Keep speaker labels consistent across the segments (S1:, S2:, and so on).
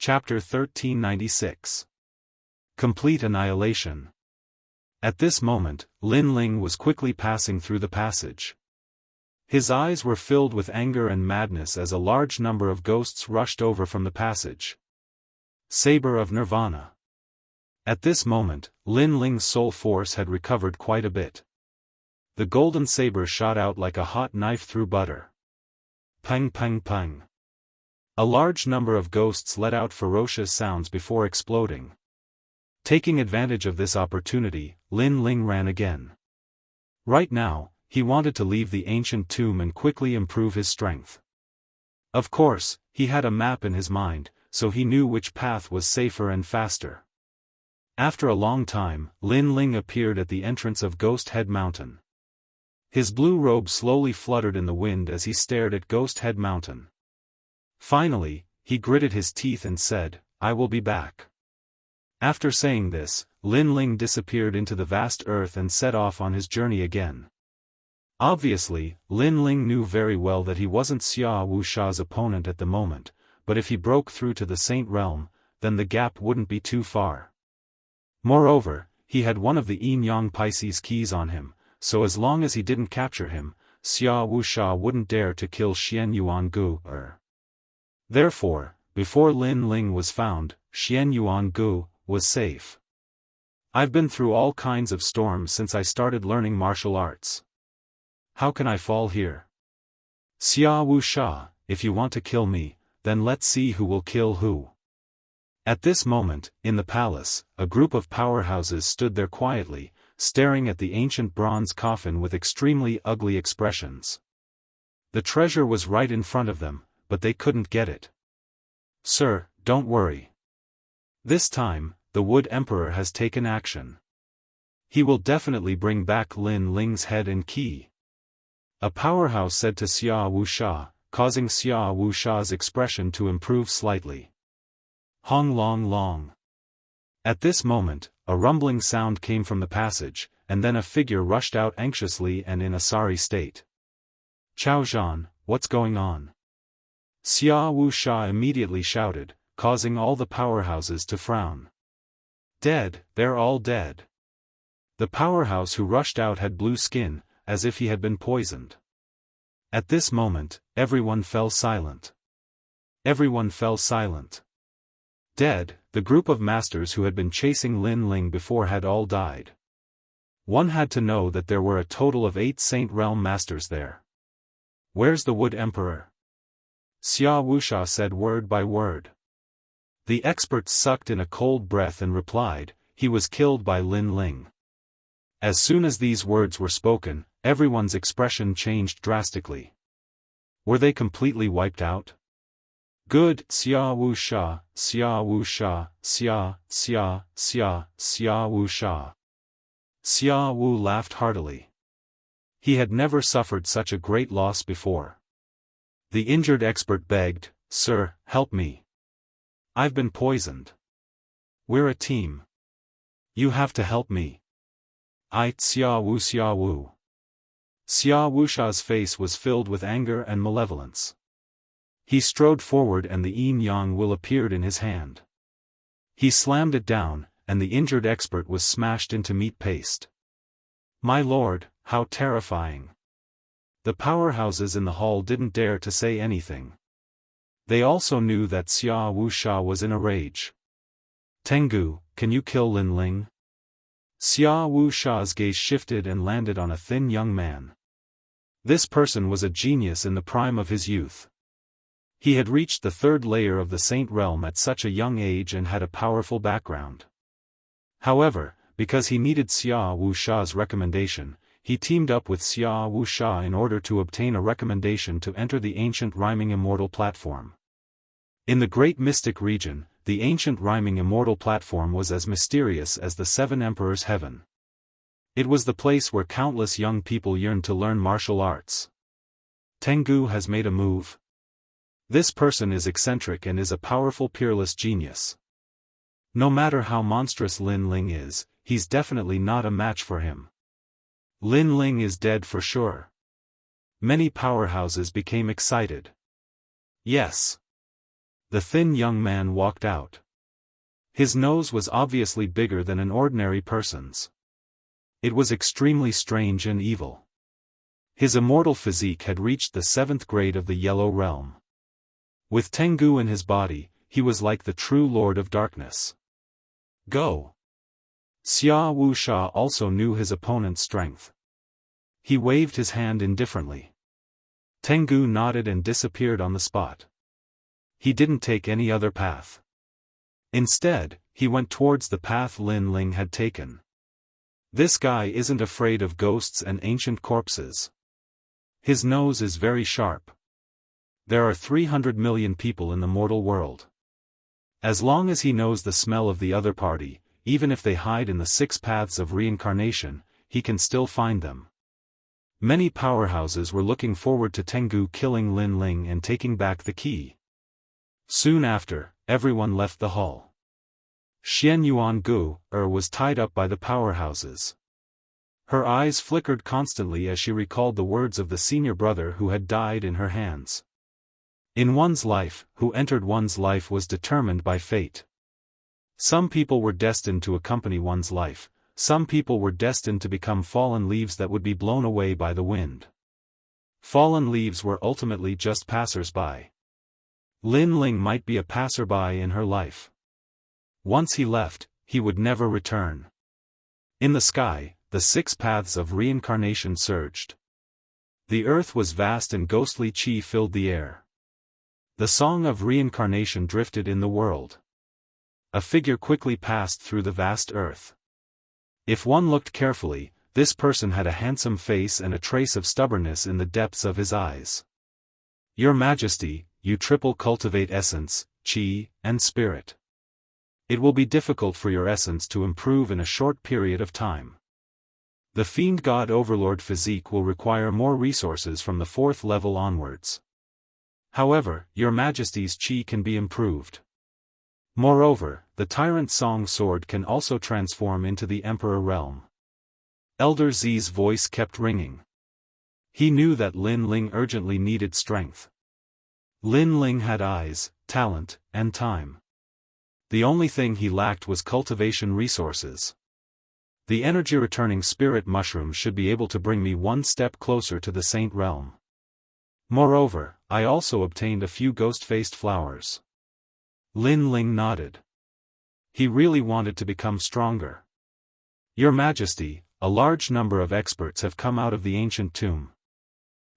S1: Chapter 1396. Complete Annihilation. At this moment, Lin Ling was quickly passing through the passage. His eyes were filled with anger and madness as a large number of ghosts rushed over from the passage. Saber of Nirvana. At this moment, Lin Ling's soul force had recovered quite a bit. The golden saber shot out like a hot knife through butter. Pang pang pang. A large number of ghosts let out ferocious sounds before exploding. Taking advantage of this opportunity, Lin Ling ran again. Right now, he wanted to leave the ancient tomb and quickly improve his strength. Of course, he had a map in his mind, so he knew which path was safer and faster. After a long time, Lin Ling appeared at the entrance of Ghost Head Mountain. His blue robe slowly fluttered in the wind as he stared at Ghost Head Mountain. Finally, he gritted his teeth and said, "I will be back." After saying this, Lin Ling disappeared into the vast earth and set off on his journey again. Obviously, Lin Ling knew very well that he wasn't Xia Wuxia's opponent at the moment, but if he broke through to the Saint Realm, then the gap wouldn't be too far. Moreover, he had one of the Yin Yang Pisces keys on him, so as long as he didn't capture him, Xia Wuxia wouldn't dare to kill Xian Yuan Gu. Therefore, before Lin Ling was found, Xian Yuan Gu was safe. I've been through all kinds of storms since I started learning martial arts. How can I fall here? Xia Wuxia, if you want to kill me, then let's see who will kill who. At this moment, in the palace, a group of powerhouses stood there quietly, staring at the ancient bronze coffin with extremely ugly expressions. The treasure was right in front of them, but they couldn't get it. Sir, don't worry. This time, the Wood Emperor has taken action. He will definitely bring back Lin Ling's head and key. A powerhouse said to Xia Wuxia, causing Xia Wuxia's expression to improve slightly. Hong long long. At this moment, a rumbling sound came from the passage, and then a figure rushed out anxiously and in a sorry state. Chao Zhan, what's going on? Xia Wuxia immediately shouted, causing all the powerhouses to frown. Dead, they're all dead. The powerhouse who rushed out had blue skin, as if he had been poisoned. At this moment, everyone fell silent. Everyone fell silent. Dead, the group of masters who had been chasing Lin Ling before had all died. One had to know that there were a total of 8 Saint Realm masters there. Where's the Wood Emperor? Xia Wuxia said word by word. The experts sucked in a cold breath and replied, he was killed by Lin Ling. As soon as these words were spoken, everyone's expression changed drastically. Were they completely wiped out? Good, Xia Wuxia, Xia Wuxia, Xia Wuxia. Xia Wu laughed heartily. He had never suffered such a great loss before. The injured expert begged, "Sir, help me. I've been poisoned. We're a team. You have to help me." Xia Wu Xia Wu. Xia Wuxia's face was filled with anger and malevolence. He strode forward and the Yin Yang will appeared in his hand. He slammed it down, and the injured expert was smashed into meat paste. My lord, how terrifying. The powerhouses in the hall didn't dare to say anything. They also knew that Xia Wuxia was in a rage. Tengu, can you kill Lin Ling? Xia Wuxia's gaze shifted and landed on a thin young man. This person was a genius in the prime of his youth. He had reached the 3rd layer of the Saint Realm at such a young age and had a powerful background. However, because he needed Xia Wuxia's recommendation, he teamed up with Xia Wuxia in order to obtain a recommendation to enter the ancient rhyming immortal platform. In the Great Mystic region, the ancient rhyming immortal platform was as mysterious as the 7 Emperors' heaven. It was the place where countless young people yearned to learn martial arts. Tengu has made a move. This person is eccentric and is a powerful peerless genius. No matter how monstrous Lin Ling is, he's definitely not a match for him. Lin Ling is dead for sure. Many powerhouses became excited. Yes. The thin young man walked out. His nose was obviously bigger than an ordinary person's. It was extremely strange and evil. His immortal physique had reached the 7th grade of the Yellow Realm. With Tengu in his body, he was like the true Lord of Darkness. Go! Xia Wuxia also knew his opponent's strength. He waved his hand indifferently. Tengu nodded and disappeared on the spot. He didn't take any other path. Instead, he went towards the path Lin Ling had taken. This guy isn't afraid of ghosts and ancient corpses. His nose is very sharp. There are 300 million people in the mortal world. As long as he knows the smell of the other party, even if they hide in the 6 paths of reincarnation, he can still find them. Many powerhouses were looking forward to Tengu killing Lin Ling and taking back the key. Soon after, everyone left the hall. Xian Yuan Gu was tied up by the powerhouses. Her eyes flickered constantly as she recalled the words of the senior brother who had died in her hands. In one's life, who entered one's life was determined by fate. Some people were destined to accompany one's life, some people were destined to become fallen leaves that would be blown away by the wind. Fallen leaves were ultimately just passers-by. Lin Ling might be a passerby in her life. Once he left, he would never return. In the sky, the 6 paths of reincarnation surged. The earth was vast and ghostly chi filled the air. The song of reincarnation drifted in the world. A figure quickly passed through the vast earth. If one looked carefully, this person had a handsome face and a trace of stubbornness in the depths of his eyes. Your Majesty, you triple cultivate essence, chi, and spirit. It will be difficult for your essence to improve in a short period of time. The Fiend God Overlord physique will require more resources from the 4th level onwards. However, your Majesty's chi can be improved. Moreover, the Tyrant Song Sword can also transform into the Emperor Realm. Elder Z's voice kept ringing. He knew that Lin Ling urgently needed strength. Lin Ling had eyes, talent, and time. The only thing he lacked was cultivation resources. The energy-returning spirit mushroom should be able to bring me one step closer to the Saint Realm. Moreover, I also obtained a few ghost-faced flowers. Lin Ling nodded. He really wanted to become stronger. Your Majesty, a large number of experts have come out of the ancient tomb.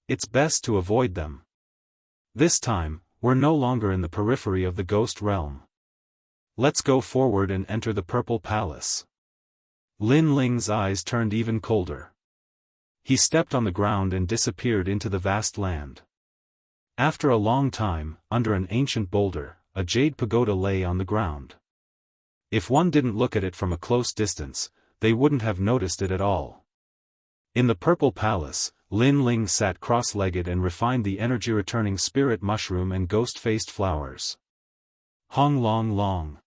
S1: It's best to avoid them. This time, we're no longer in the periphery of the ghost realm. Let's go forward and enter the Purple Palace. Lin Ling's eyes turned even colder. He stepped on the ground and disappeared into the vast land. After a long time, under an ancient boulder, a jade pagoda lay on the ground. If one didn't look at it from a close distance, they wouldn't have noticed it at all. In the Purple Palace, Lin Ling sat cross-legged and refined the energy-returning spirit mushroom and ghost-faced flowers. Hong Long Long.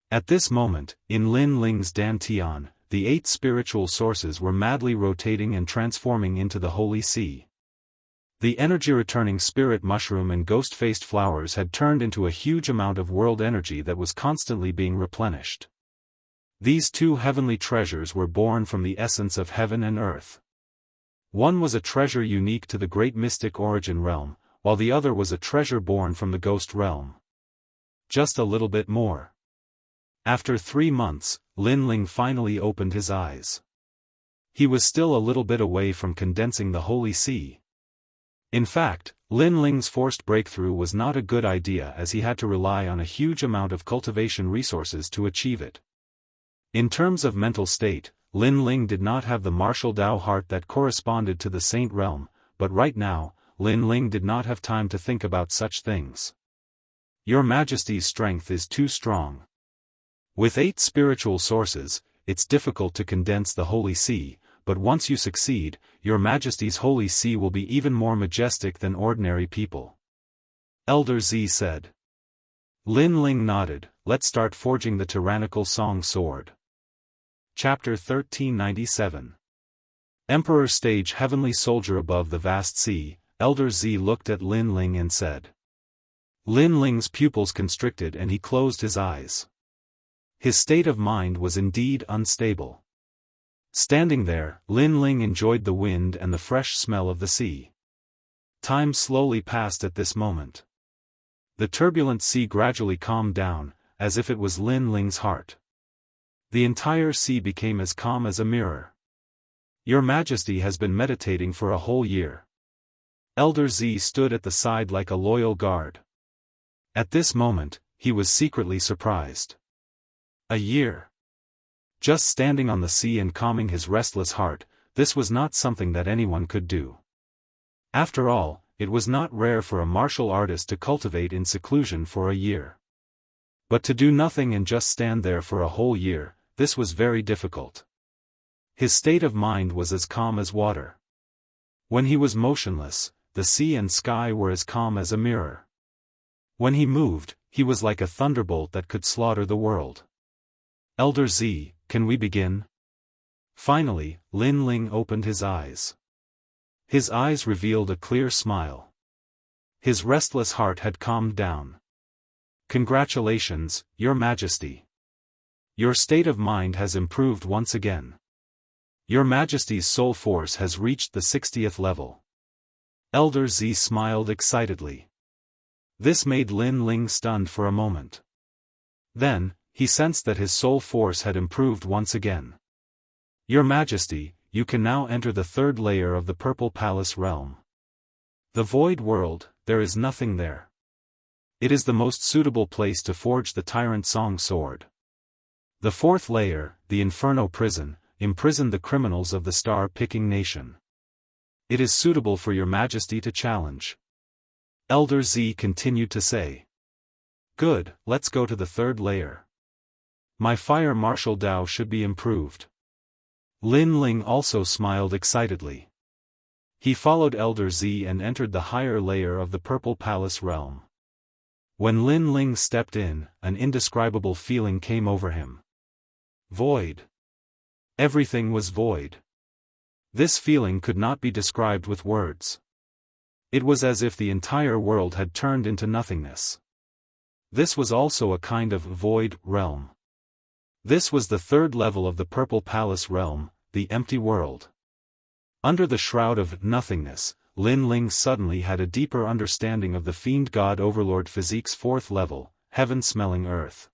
S1: At this moment, in Lin Ling's dantian, the 8 spiritual sources were madly rotating and transforming into the Holy Sea. The energy-returning spirit mushroom and ghost-faced flowers had turned into a huge amount of world energy that was constantly being replenished. These 2 heavenly treasures were born from the essence of heaven and earth. One was a treasure unique to the great mystic origin realm, while the other was a treasure born from the ghost realm. Just a little bit more. After 3 months, Lin Ling finally opened his eyes. He was still a little bit away from condensing the Holy Sea. In fact, Lin Ling's forced breakthrough was not a good idea as he had to rely on a huge amount of cultivation resources to achieve it. In terms of mental state, Lin Ling did not have the martial Dao heart that corresponded to the Saint Realm, but right now, Lin Ling did not have time to think about such things. Your Majesty's strength is too strong. With 8 spiritual sources, it's difficult to condense the Holy Sea, but once you succeed, Your Majesty's Holy Sea will be even more majestic than ordinary people. Elder Z said. Lin Ling nodded. Let's start forging the tyrannical song sword. Chapter 1397. Emperor Stage Heavenly Soldier above the vast sea, Elder Z looked at Lin Ling and said. Lin Ling's pupils constricted and he closed his eyes. His state of mind was indeed unstable. Standing there, Lin Ling enjoyed the wind and the fresh smell of the sea. Time slowly passed at this moment. The turbulent sea gradually calmed down, as if it was Lin Ling's heart. The entire sea became as calm as a mirror. Your Majesty has been meditating for a whole year. Elder Z stood at the side like a loyal guard. At this moment, he was secretly surprised. A year. Just standing on the sea and calming his restless heart, this was not something that anyone could do. After all, it was not rare for a martial artist to cultivate in seclusion for a year. But to do nothing and just stand there for a whole year, this was very difficult. His state of mind was as calm as water. When he was motionless, the sea and sky were as calm as a mirror. When he moved, he was like a thunderbolt that could slaughter the world. Elder Z, can we begin? Finally, Lin Ling opened his eyes. His eyes revealed a clear smile. His restless heart had calmed down. Congratulations, Your Majesty. Your state of mind has improved once again. Your Majesty's soul force has reached the 60th level. Elder Z smiled excitedly. This made Lin Ling stunned for a moment. Then, he sensed that his soul force had improved once again. Your Majesty, you can now enter the third layer of the Purple Palace realm. The Void World, there is nothing there. It is the most suitable place to forge the Tyrant Song Sword. The fourth layer, the Inferno Prison, imprisoned the criminals of the Star-Picking Nation. It is suitable for Your Majesty to challenge. Elder Z continued to say. Good, let's go to the third layer. My fire martial Dao should be improved. Lin Ling also smiled excitedly. He followed Elder Z and entered the higher layer of the Purple Palace realm. When Lin Ling stepped in, an indescribable feeling came over him. Void. Everything was void. This feeling could not be described with words. It was as if the entire world had turned into nothingness. This was also a kind of void realm. This was the third level of the Purple Palace realm, the empty world. Under the shroud of nothingness, Lin Ling suddenly had a deeper understanding of the Fiend God Overlord Physique's fourth level, heaven-smelling earth.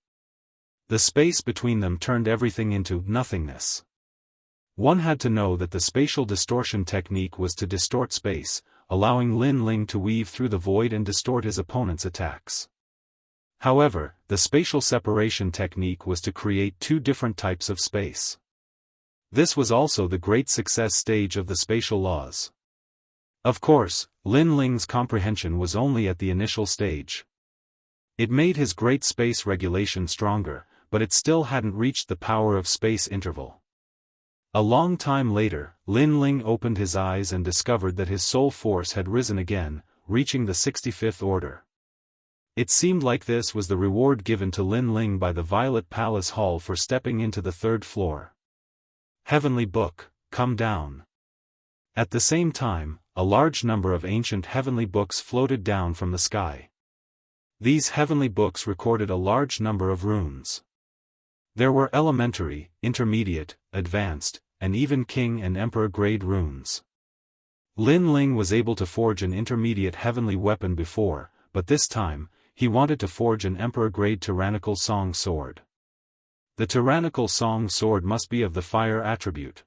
S1: The space between them turned everything into nothingness. One had to know that the spatial distortion technique was to distort space, allowing Lin Ling to weave through the void and distort his opponent's attacks. However, the spatial separation technique was to create two different types of space. This was also the great success stage of the spatial laws. Of course, Lin Ling's comprehension was only at the initial stage. It made his great space regulation stronger, but it still hadn't reached the power of space interval. A long time later, Lin Ling opened his eyes and discovered that his soul force had risen again, reaching the 65th order. It seemed like this was the reward given to Lin Ling by the Violet Palace Hall for stepping into the third floor. Heavenly Book, come down. At the same time, a large number of ancient heavenly books floated down from the sky. These heavenly books recorded a large number of runes. There were elementary, intermediate, advanced, and even king and emperor grade runes. Lin Ling was able to forge an intermediate heavenly weapon before, but this time, he wanted to forge an emperor-grade tyrannical song sword. The tyrannical song sword must be of the fire attribute.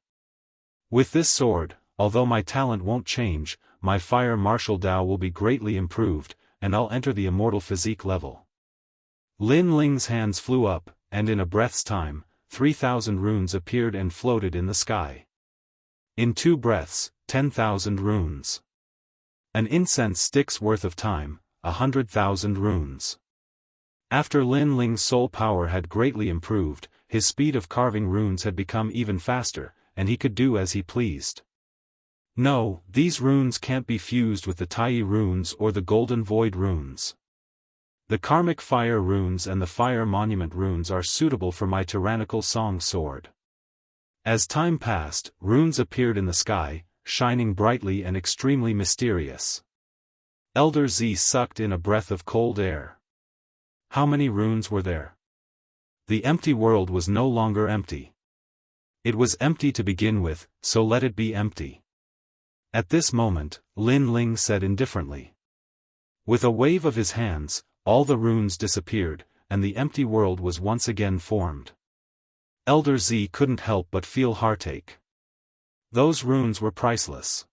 S1: With this sword, although my talent won't change, my fire martial Dao will be greatly improved, and I'll enter the immortal physique level. Lin Ling's hands flew up, and in a breath's time, 3,000 runes appeared and floated in the sky. In 2 breaths, 10,000 runes. An incense stick's worth of time, 100,000 runes. After Lin Ling's soul power had greatly improved, his speed of carving runes had become even faster, and he could do as he pleased. No, these runes can't be fused with the Tai runes or the Golden Void runes. The Karmic Fire runes and the Fire Monument runes are suitable for my tyrannical song sword. As time passed, runes appeared in the sky, shining brightly and extremely mysterious. Elder Z sucked in a breath of cold air. How many runes were there? The empty world was no longer empty. It was empty to begin with, so let it be empty. At this moment, Lin Ling said indifferently. With a wave of his hands, all the runes disappeared, and the empty world was once again formed. Elder Z couldn't help but feel heartache. Those runes were priceless.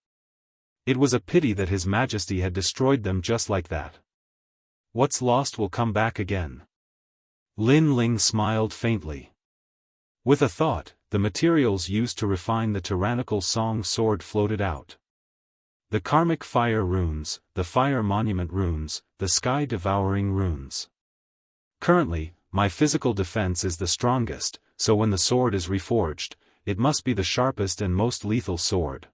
S1: It was a pity that His Majesty had destroyed them just like that. What's lost will come back again. Lin Ling smiled faintly. With a thought, the materials used to refine the tyrannical song sword floated out. The karmic fire runes, the fire monument runes, the sky-devouring runes. Currently, my physical defense is the strongest, so when the sword is reforged, it must be the sharpest and most lethal sword.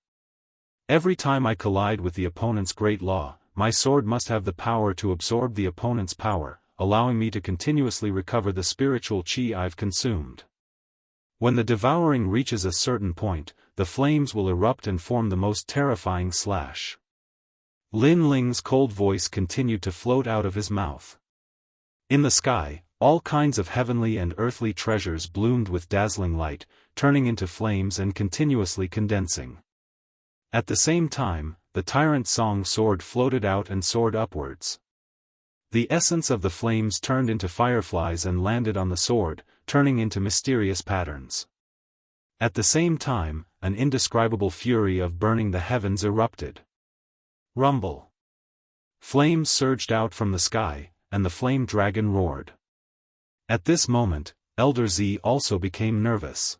S1: Every time I collide with the opponent's great law, my sword must have the power to absorb the opponent's power, allowing me to continuously recover the spiritual chi I've consumed. When the devouring reaches a certain point, the flames will erupt and form the most terrifying slash. Lin Ling's cold voice continued to float out of his mouth. In the sky, all kinds of heavenly and earthly treasures bloomed with dazzling light, turning into flames and continuously condensing. At the same time, the tyrant song sword floated out and soared upwards. The essence of the flames turned into fireflies and landed on the sword, turning into mysterious patterns. At the same time, an indescribable fury of burning the heavens erupted. Rumble. Flames surged out from the sky, and the flame dragon roared. At this moment, Elder Z also became nervous.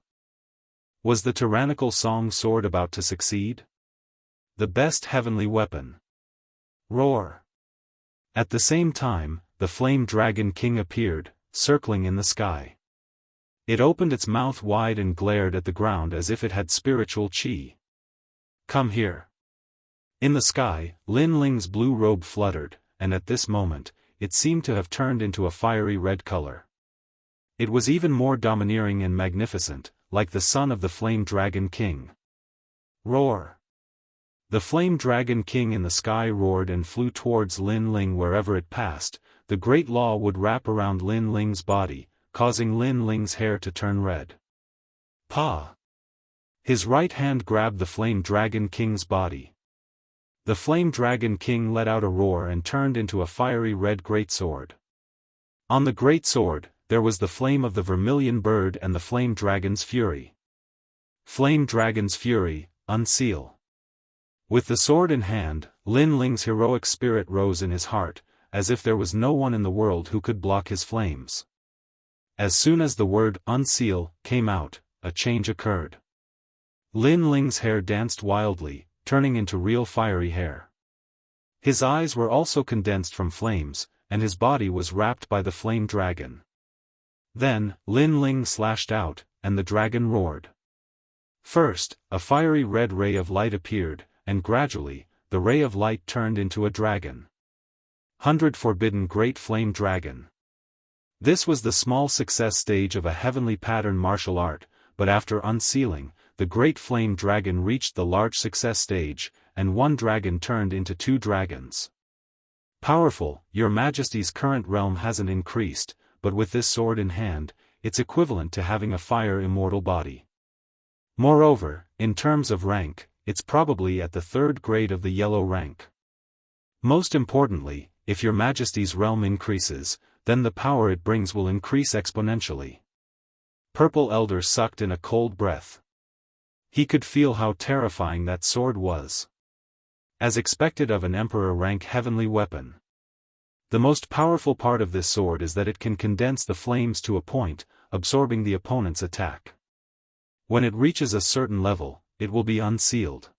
S1: Was the tyrannical song sword about to succeed? The best heavenly weapon. Roar. At the same time, the flame dragon king appeared, circling in the sky. It opened its mouth wide and glared at the ground as if it had spiritual chi. Come here. In the sky, Lin Ling's blue robe fluttered, and at this moment, it seemed to have turned into a fiery red color. It was even more domineering and magnificent, like the son of the flame dragon king. Roar. The flame dragon king in the sky roared and flew towards Lin Ling. Wherever it passed, the great law would wrap around Lin Ling's body, causing Lin Ling's hair to turn red. Pa! His right hand grabbed the flame dragon king's body. The flame dragon king let out a roar and turned into a fiery red greatsword. On the greatsword, there was the flame of the vermilion bird and the flame dragon's fury. Flame dragon's fury, unseal. With the sword in hand, Lin Ling's heroic spirit rose in his heart, as if there was no one in the world who could block his flames. As soon as the word unseal came out, a change occurred. Lin Ling's hair danced wildly, turning into real fiery hair. His eyes were also condensed from flames, and his body was wrapped by the flame dragon. Then, Lin Ling slashed out, and the dragon roared. First, a fiery red ray of light appeared, and gradually, the ray of light turned into a dragon. 100 Forbidden Great Flame Dragon. This was the small success stage of a heavenly pattern martial art, but after unsealing, the great flame dragon reached the large success stage, and one dragon turned into 2 dragons. Powerful, Your Majesty's current realm hasn't increased, but with this sword in hand, it's equivalent to having a fire immortal body. Moreover, in terms of rank, it's probably at the 3rd grade of the yellow rank. Most importantly, if Your Majesty's realm increases, then the power it brings will increase exponentially. Purple Elder sucked in a cold breath. He could feel how terrifying that sword was. As expected of an emperor-rank heavenly weapon. The most powerful part of this sword is that it can condense the flames to a point, absorbing the opponent's attack. When it reaches a certain level, it will be unsealed.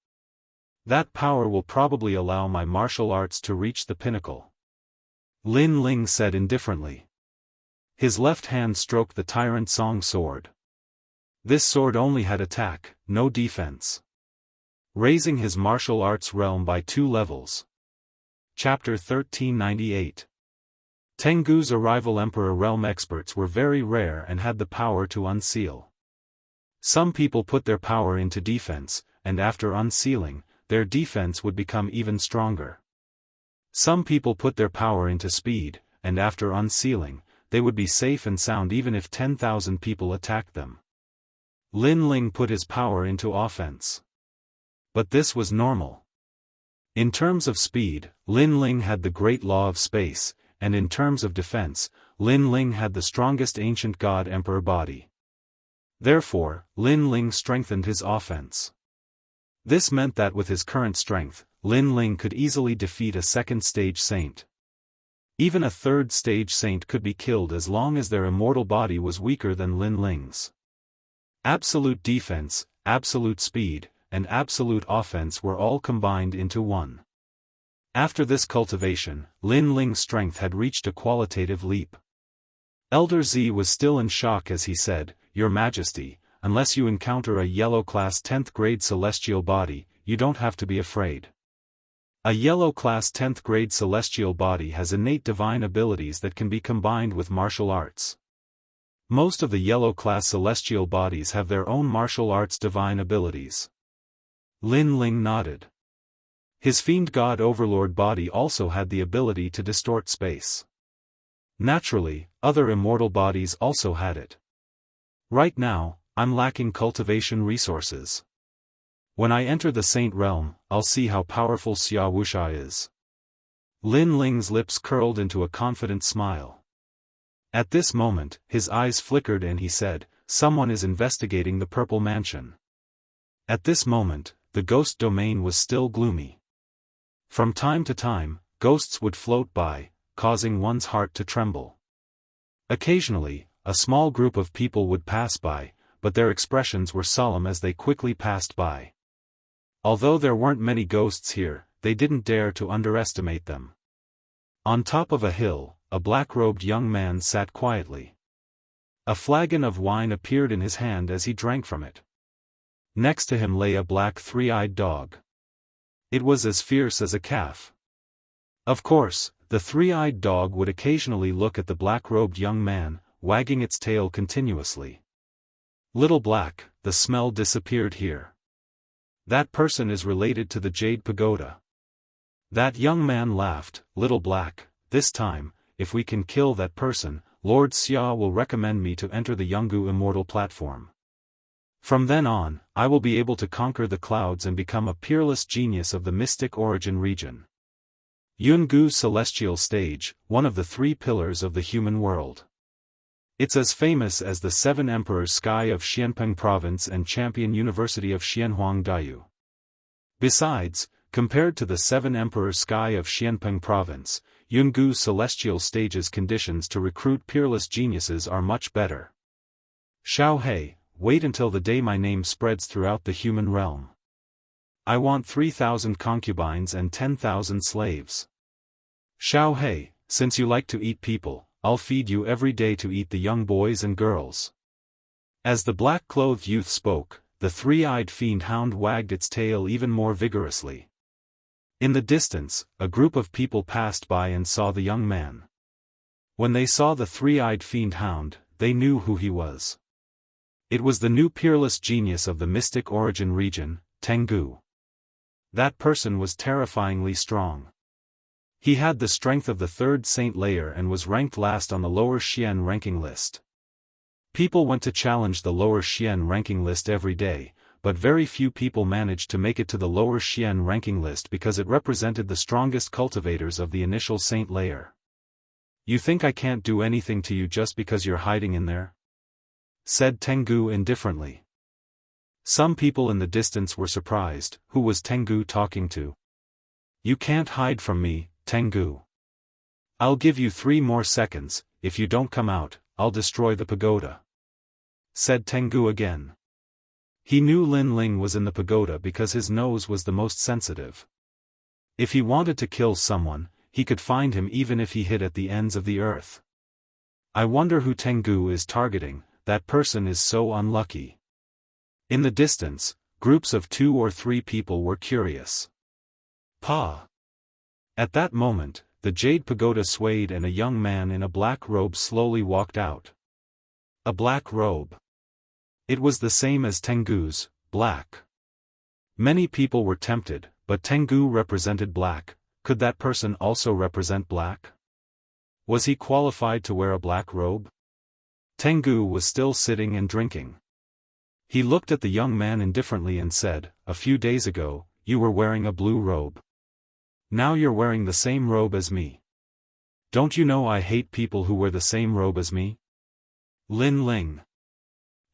S1: That power will probably allow my martial arts to reach the pinnacle. Lin Ling said indifferently. His left hand stroked the tyrant song sword. This sword only had attack, no defense. Raising his martial arts realm by 2 levels. Chapter 1398. Tengu's arrival. Emperor realm experts were very rare and had the power to unseal. Some people put their power into defense, and after unsealing, their defense would become even stronger. Some people put their power into speed, and after unsealing, they would be safe and sound even if 10,000 people attacked them. Lin Ling put his power into offense. But this was normal. In terms of speed, Lin Ling had the great law of space, and in terms of defense, Lin Ling had the strongest ancient god emperor body. Therefore, Lin Ling strengthened his offense. This meant that with his current strength, Lin Ling could easily defeat a second-stage saint. Even a third-stage saint could be killed as long as their immortal body was weaker than Lin Ling's. Absolute defense, absolute speed, and absolute offense were all combined into one. After this cultivation, Lin Ling's strength had reached a qualitative leap. Elder Z was still in shock as he said, "Your Majesty, unless you encounter a yellow-class 10th grade celestial body, you don't have to be afraid." A yellow-class 10th grade celestial body has innate divine abilities that can be combined with martial arts. Most of the yellow-class celestial bodies have their own martial arts divine abilities. Lin Ling nodded. His fiend god overlord body also had the ability to distort space. Naturally, other immortal bodies also had it. Right now, I'm lacking cultivation resources. When I enter the Saint Realm, I'll see how powerful Xia Wuxia is. Lin Ling's lips curled into a confident smile. At this moment, his eyes flickered and he said, "Someone is investigating the Purple Mansion." At this moment, the ghost domain was still gloomy. From time to time, ghosts would float by, causing one's heart to tremble. Occasionally, a small group of people would pass by, but their expressions were solemn as they quickly passed by. Although there weren't many ghosts here, they didn't dare to underestimate them. On top of a hill, a black-robed young man sat quietly. A flagon of wine appeared in his hand as he drank from it. Next to him lay a black three-eyed dog. It was as fierce as a calf. Of course, the three-eyed dog would occasionally look at the black-robed young man, wagging its tail continuously. "Little Black, the smell disappeared here. That person is related to the Jade Pagoda." That young man laughed, "Little Black, this time, if we can kill that person, Lord Xia will recommend me to enter the Yungu Immortal platform. From then on, I will be able to conquer the clouds and become a peerless genius of the mystic origin region. Yungu Celestial Stage, one of the three pillars of the human world. It's as famous as the Seven Emperors Sky of Xianpeng Province and Champion University of Xianhuang Dayu. Besides, compared to the Seven Emperors Sky of Xianpeng Province, Yungu Celestial Stage's conditions to recruit peerless geniuses are much better. Xiao He, wait until the day my name spreads throughout the human realm. I want 3,000 concubines and 10,000 slaves. Xiao He, since you like to eat people, I'll feed you every day to eat the young boys and girls." As the black-clothed youth spoke, the three-eyed fiend hound wagged its tail even more vigorously. In the distance, a group of people passed by and saw the young man. When they saw the three-eyed fiend hound, they knew who he was. It was the new peerless genius of the mystic origin region, Tengu. That person was terrifyingly strong. He had the strength of the third saint layer and was ranked last on the lower Xian ranking list. People went to challenge the lower Xian ranking list every day, but very few people managed to make it to the lower Xian ranking list because it represented the strongest cultivators of the initial saint layer. "You think I can't do anything to you just because you're hiding in there?" said Tengu indifferently. Some people in the distance were surprised. Who was Tengu talking to? "You can't hide from me, Tengu. I'll give you 3 more seconds, if you don't come out, I'll destroy the pagoda," said Tengu again. He knew Lin Ling was in the pagoda because his nose was the most sensitive. If he wanted to kill someone, he could find him even if he hid at the ends of the earth. I wonder who Tengu is targeting, that person is so unlucky. In the distance, groups of 2 or 3 people were curious. Pa! At that moment, the Jade Pagoda swayed and a young man in a black robe slowly walked out. A black robe. It was the same as Tengu's, black. Many people were tempted, but Tengu represented black, Could that person also represent black? Was he qualified to wear a black robe? Tengu was still sitting and drinking. He looked at the young man indifferently and said, "A few days ago, you were wearing a blue robe. Now you're wearing the same robe as me. Don't you know I hate people who wear the same robe as me?" Lin Ling.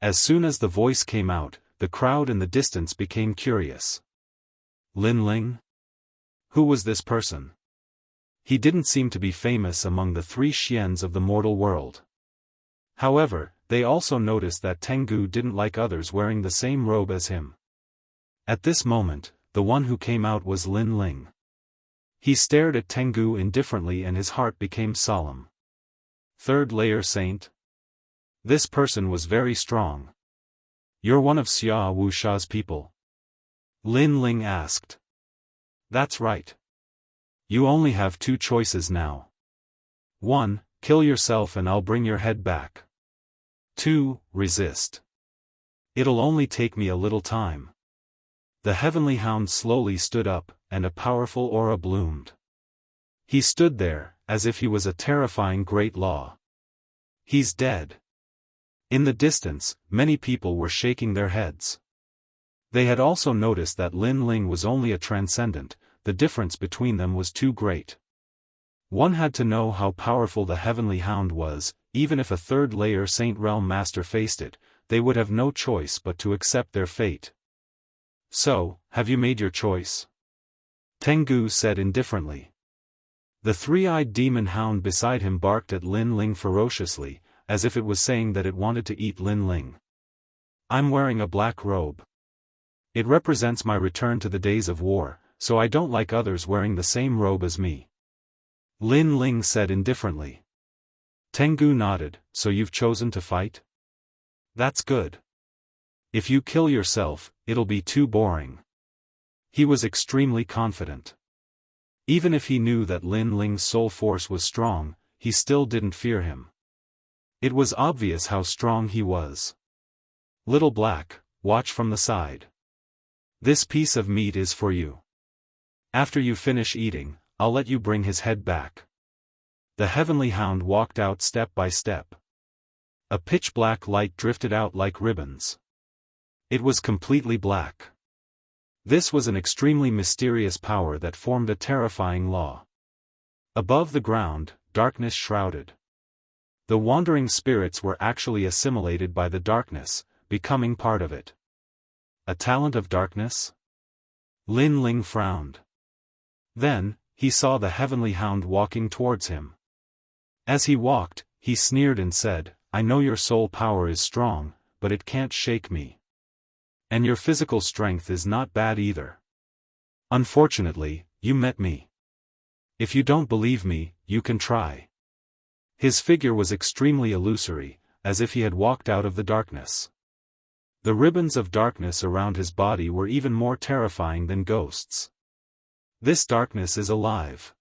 S1: As soon as the voice came out, the crowd in the distance became curious. Lin Ling? Who was this person? He didn't seem to be famous among the three Xians of the mortal world. However, they also noticed that Tengu didn't like others wearing the same robe as him. At this moment, the one who came out was Lin Ling. He stared at Tengu indifferently and his heart became solemn. Third layer saint? This person was very strong. You're one of Xia Wuxia's people? Lin Ling asked. That's right. You only have two choices now. 1. Kill yourself and I'll bring your head back. 2. Resist. It'll only take me a little time. The heavenly hound slowly stood up, and a powerful aura bloomed. He stood there, as if he was a terrifying great law. He's dead. In the distance, many people were shaking their heads. They had also noticed that Lin Ling was only a transcendent. The difference between them was too great. One had to know how powerful the heavenly hound was. Even if a third-layer Saint Realm Master faced it, they would have no choice but to accept their fate. So, have you made your choice? Tengu said indifferently. The three-eyed demon hound beside him barked at Lin Ling ferociously, as if it was saying that it wanted to eat Lin Ling. I'm wearing a black robe. It represents my return to the days of war, so I don't like others wearing the same robe as me. Lin Ling said indifferently. Tengu nodded, so you've chosen to fight? That's good. If you kill yourself, it'll be too boring. He was extremely confident. Even if he knew that Lin Ling's soul force was strong, he still didn't fear him. It was obvious how strong he was. Little Black, watch from the side. This piece of meat is for you. After you finish eating, I'll let you bring his head back. The heavenly hound walked out step by step. A pitch-black light drifted out like ribbons. It was completely black. This was an extremely mysterious power that formed a terrifying law. Above the ground, darkness shrouded. The wandering spirits were actually assimilated by the darkness, becoming part of it. A talent of darkness? Lin Ling frowned. Then, he saw the heavenly hound walking towards him. As he walked, he sneered and said, I know your soul power is strong, but it can't shake me. And your physical strength is not bad either. Unfortunately, you met me. If you don't believe me, you can try. His figure was extremely illusory, as if he had walked out of the darkness. The ribbons of darkness around his body were even more terrifying than ghosts. This darkness is alive.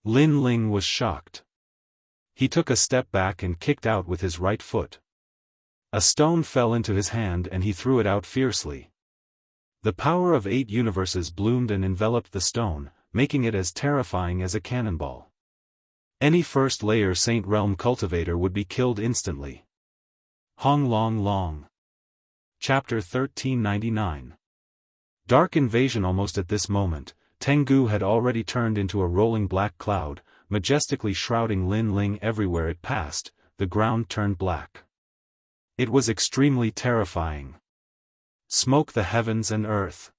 S1: Lin Ling was shocked. He took a step back and kicked out with his right foot. A stone fell into his hand and he threw it out fiercely. The power of 8 universes bloomed and enveloped the stone, making it as terrifying as a cannonball. Any first-layer Saint Realm cultivator would be killed instantly. Hong Long Long. Chapter 1399. Dark Invasion. Almost at this moment, Tengu had already turned into a rolling black cloud, majestically shrouding Lin Ling everywhere it passed. The ground turned black. It was extremely terrifying. Smoke the heavens and earth.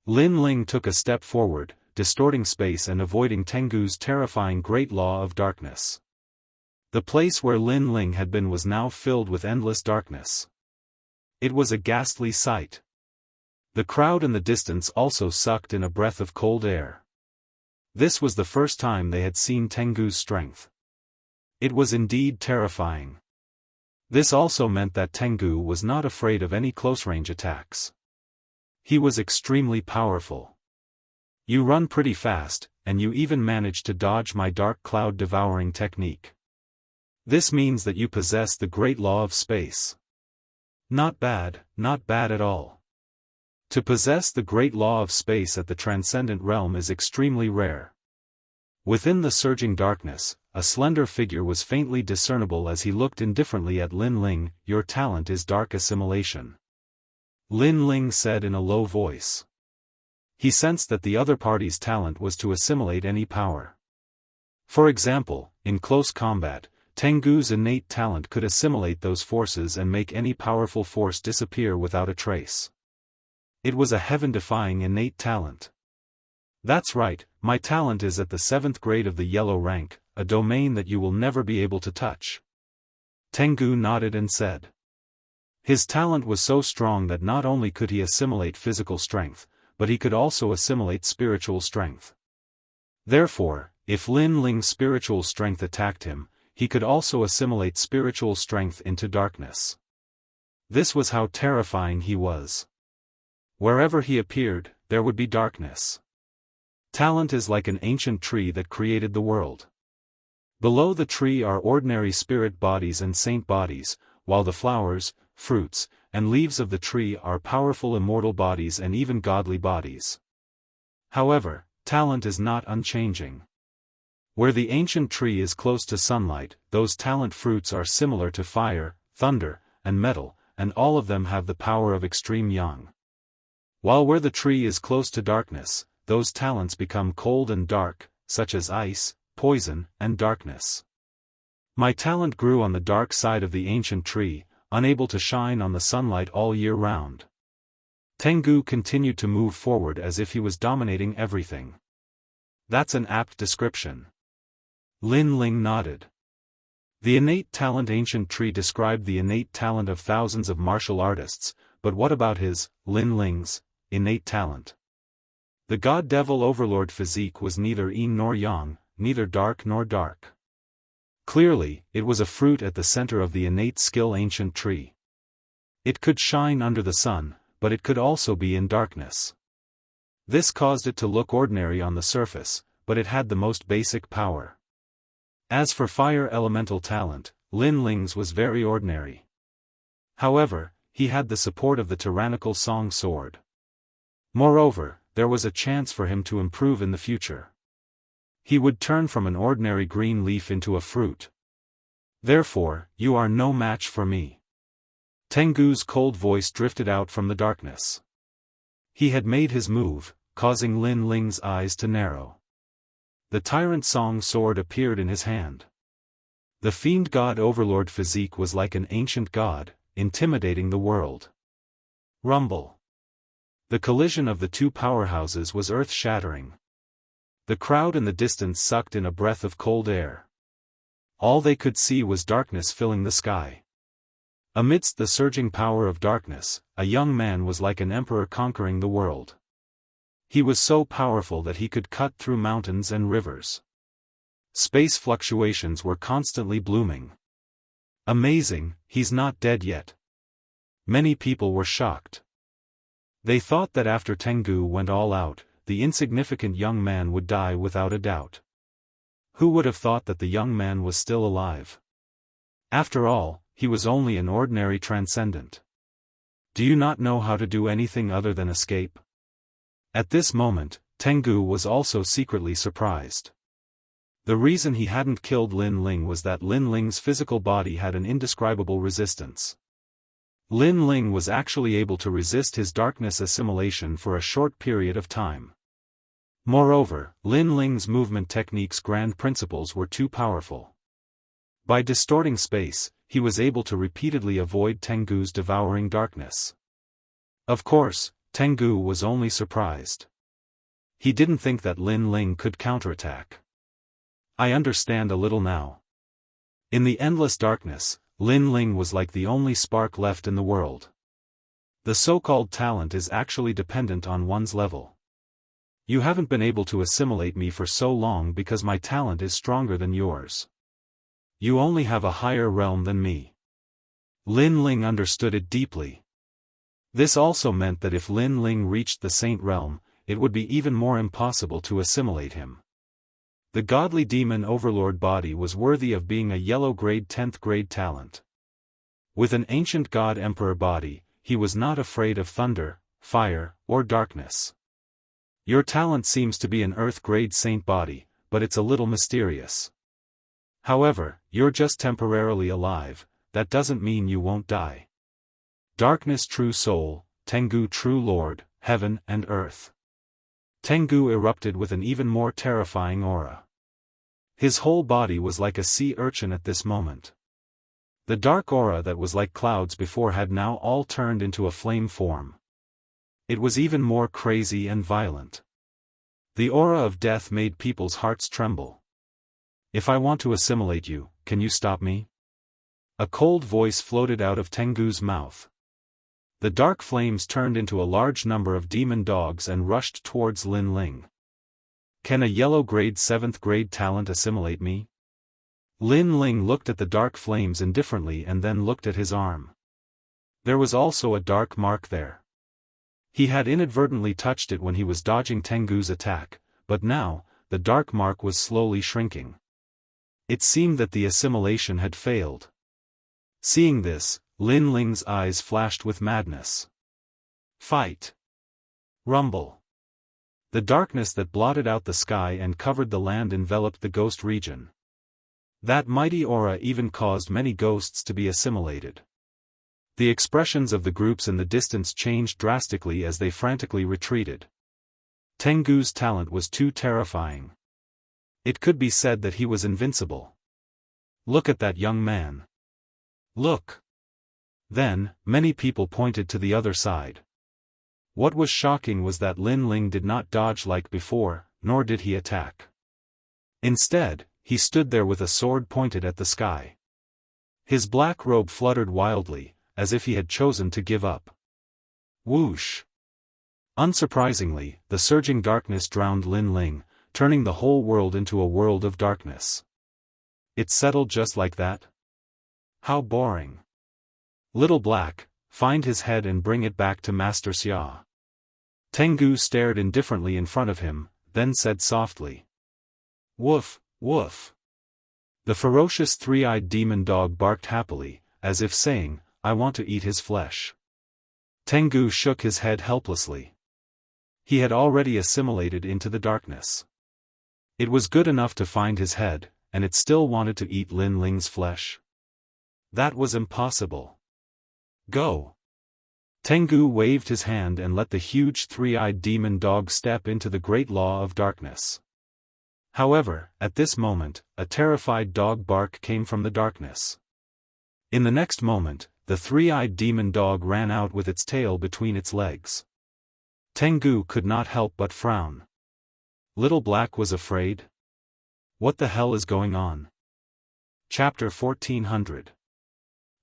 S1: Lin Ling took a step forward, distorting space and avoiding Tengu's terrifying great law of darkness. The place where Lin Ling had been was now filled with endless darkness. It was a ghastly sight. The crowd in the distance also sucked in a breath of cold air. This was the first time they had seen Tengu's strength. It was indeed terrifying. This also meant that Tengu was not afraid of any close-range attacks. He was extremely powerful. You run pretty fast, and you even managed to dodge my dark cloud devouring technique. This means that you possess the great law of space. Not bad at all. To possess the great law of space at the transcendent realm is extremely rare. Within the surging darkness, a slender figure was faintly discernible as he looked indifferently at Lin Ling. "Your talent is dark assimilation," Lin Ling said in a low voice. He sensed that the other party's talent was to assimilate any power. For example, in close combat, Tengu's innate talent could assimilate those forces and make any powerful force disappear without a trace. It was a heaven-defying innate talent. "That's right, my talent is at the 7th grade of the yellow rank, a domain that you will never be able to touch." Tengu nodded and said. His talent was so strong that not only could he assimilate physical strength, but he could also assimilate spiritual strength. Therefore, if Lin Ling's spiritual strength attacked him, he could also assimilate spiritual strength into darkness. This was how terrifying he was. Wherever he appeared, there would be darkness. Talent is like an ancient tree that created the world. Below the tree are ordinary spirit bodies and saint bodies, while the flowers, fruits, and leaves of the tree are powerful immortal bodies and even godly bodies. However, talent is not unchanging. Where the ancient tree is close to sunlight, those talent fruits are similar to fire, thunder, and metal, and all of them have the power of extreme yang. While where the tree is close to darkness, those talents become cold and dark, such as ice, poison, and darkness. My talent grew on the dark side of the ancient tree, unable to shine on the sunlight all year round. Tengu continued to move forward as if he was dominating everything. That's an apt description. Lin Ling nodded. The innate talent ancient tree described the innate talent of thousands of martial artists, but what about his, Lin Ling's, innate talent? The god-devil overlord physique was neither yin nor yang, neither dark nor dark. Clearly, it was a fruit at the center of the innate skill ancient tree. It could shine under the sun, but it could also be in darkness. This caused it to look ordinary on the surface, but it had the most basic power. As for fire elemental talent, Lin Ling's was very ordinary. However, he had the support of the tyrannical song sword. Moreover, there was a chance for him to improve in the future. He would turn from an ordinary green leaf into a fruit. Therefore, you are no match for me. Tengu's cold voice drifted out from the darkness. He had made his move, causing Lin Ling's eyes to narrow. The tyrant song sword appeared in his hand. The fiend god overlord physique was like an ancient god, intimidating the world. Rumble. The collision of the two powerhouses was earth-shattering. The crowd in the distance sucked in a breath of cold air. All they could see was darkness filling the sky. Amidst the surging power of darkness, a young man was like an emperor conquering the world. He was so powerful that he could cut through mountains and rivers. Space fluctuations were constantly blooming. Amazing, he's not dead yet. Many people were shocked. They thought that after Tengu went all out, the insignificant young man would die without a doubt. Who would have thought that the young man was still alive? After all, he was only an ordinary transcendent. Do you not know how to do anything other than escape? At this moment, Tengu was also secretly surprised. The reason he hadn't killed Lin Ling was that Lin Ling's physical body had an indescribable resistance. Lin Ling was actually able to resist his darkness assimilation for a short period of time. Moreover, Lin Ling's movement technique's grand principles were too powerful. By distorting space, he was able to repeatedly avoid Tengu's devouring darkness. Of course, Tengu was only surprised. He didn't think that Lin Ling could counterattack. I understand a little now. In the endless darkness, Lin Ling was like the only spark left in the world. The so-called talent is actually dependent on one's level. You haven't been able to assimilate me for so long because my talent is stronger than yours. You only have a higher realm than me. Lin Ling understood it deeply. This also meant that if Lin Ling reached the Saint Realm, it would be even more impossible to assimilate him. The godly demon overlord body was worthy of being a yellow grade 10th grade talent. With an ancient god emperor body, he was not afraid of thunder, fire, or darkness. Your talent seems to be an Earth-grade saint body, but it's a little mysterious. However, you're just temporarily alive, that doesn't mean you won't die. Darkness true soul, Tengu true lord, heaven and earth. Tengu erupted with an even more terrifying aura. His whole body was like a sea urchin at this moment. The dark aura that was like clouds before had now all turned into a flame form. It was even more crazy and violent. The aura of death made people's hearts tremble. If I want to assimilate you, can you stop me? A cold voice floated out of Tengu's mouth. The dark flames turned into a large number of demon dogs and rushed towards Lin Ling. Can a yellow grade 7th grade talent assimilate me? Lin Ling looked at the dark flames indifferently and then looked at his arm. There was also a dark mark there. He had inadvertently touched it when he was dodging Tengu's attack, but now, the dark mark was slowly shrinking. It seemed that the assimilation had failed. Seeing this, Lin Ling's eyes flashed with madness. Fight! Rumble! The darkness that blotted out the sky and covered the land enveloped the ghost region. That mighty aura even caused many ghosts to be assimilated. The expressions of the groups in the distance changed drastically as they frantically retreated. Tengu's talent was too terrifying. It could be said that he was invincible. Look at that young man. Look! Then, many people pointed to the other side. What was shocking was that Lin Ling did not dodge like before, nor did he attack. Instead, he stood there with a sword pointed at the sky. His black robe fluttered wildly, as if he had chosen to give up. Whoosh! Unsurprisingly, the surging darkness drowned Lin Ling, turning the whole world into a world of darkness. It settled just like that? How boring. Little Black, find his head and bring it back to Master Xia. Tengu stared indifferently in front of him, then said softly. Woof, woof. The ferocious three-eyed demon dog barked happily, as if saying, I want to eat his flesh. Tengu shook his head helplessly. He had already assimilated into the darkness. It was good enough to find his head, and it still wanted to eat Lin Ling's flesh. That was impossible. Go! Tengu waved his hand and let the huge three-eyed demon dog step into the great law of darkness. However, at this moment, a terrified dog bark came from the darkness. In the next moment, the three-eyed demon dog ran out with its tail between its legs. Tengu could not help but frown. Little Black was afraid? What the hell is going on? Chapter 1400.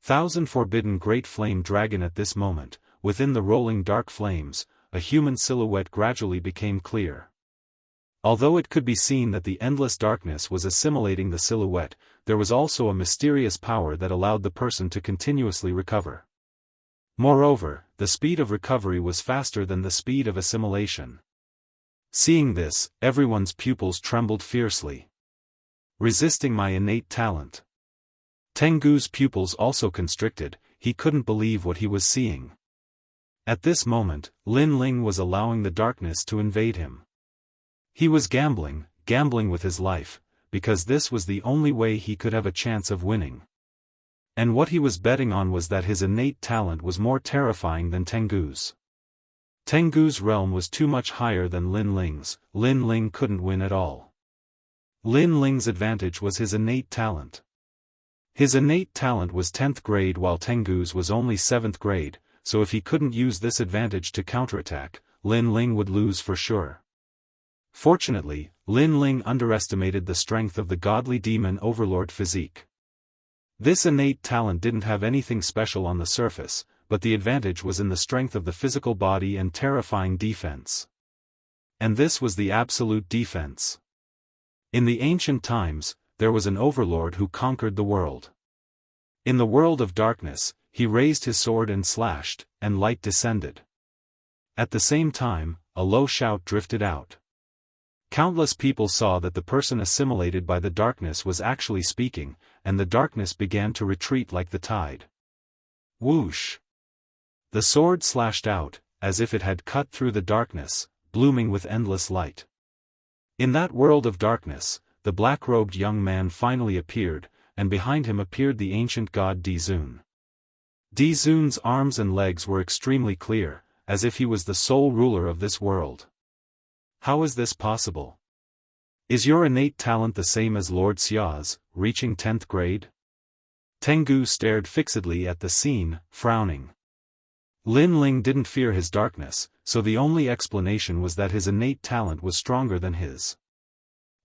S1: Thousand Forbidden Great Flame Dragon. At this moment, within the rolling dark flames, a human silhouette gradually became clear. Although it could be seen that the endless darkness was assimilating the silhouette, there was also a mysterious power that allowed the person to continuously recover. Moreover, the speed of recovery was faster than the speed of assimilation. Seeing this, everyone's pupils trembled fiercely. Resisting my innate talent. Tengu's pupils also constricted, he couldn't believe what he was seeing. At this moment, Lin Ling was allowing the darkness to invade him. He was gambling with his life, because this was the only way he could have a chance of winning. And what he was betting on was that his innate talent was more terrifying than Tengu's. Tengu's realm was too much higher than Lin Ling's. Lin Ling couldn't win at all. Lin Ling's advantage was his innate talent. His innate talent was 10th grade while Tengu's was only 7th grade, so if he couldn't use this advantage to counterattack, Lin Ling would lose for sure. Fortunately, Lin Ling underestimated the strength of the godly demon overlord physique. This innate talent didn't have anything special on the surface, but the advantage was in the strength of the physical body and terrifying defense. And this was the absolute defense. In the ancient times, there was an overlord who conquered the world. In the world of darkness, he raised his sword and slashed, and light descended. At the same time, a low shout drifted out. Countless people saw that the person assimilated by the darkness was actually speaking, and the darkness began to retreat like the tide. Whoosh! The sword slashed out, as if it had cut through the darkness, blooming with endless light. In that world of darkness, the black-robed young man finally appeared, and behind him appeared the ancient god Dizun. Dizun's arms and legs were extremely clear, as if he was the sole ruler of this world. How is this possible? Is your innate talent the same as Lord Xia's, reaching 10th grade? Tengu stared fixedly at the scene, frowning. Lin Ling didn't fear his darkness, so the only explanation was that his innate talent was stronger than his.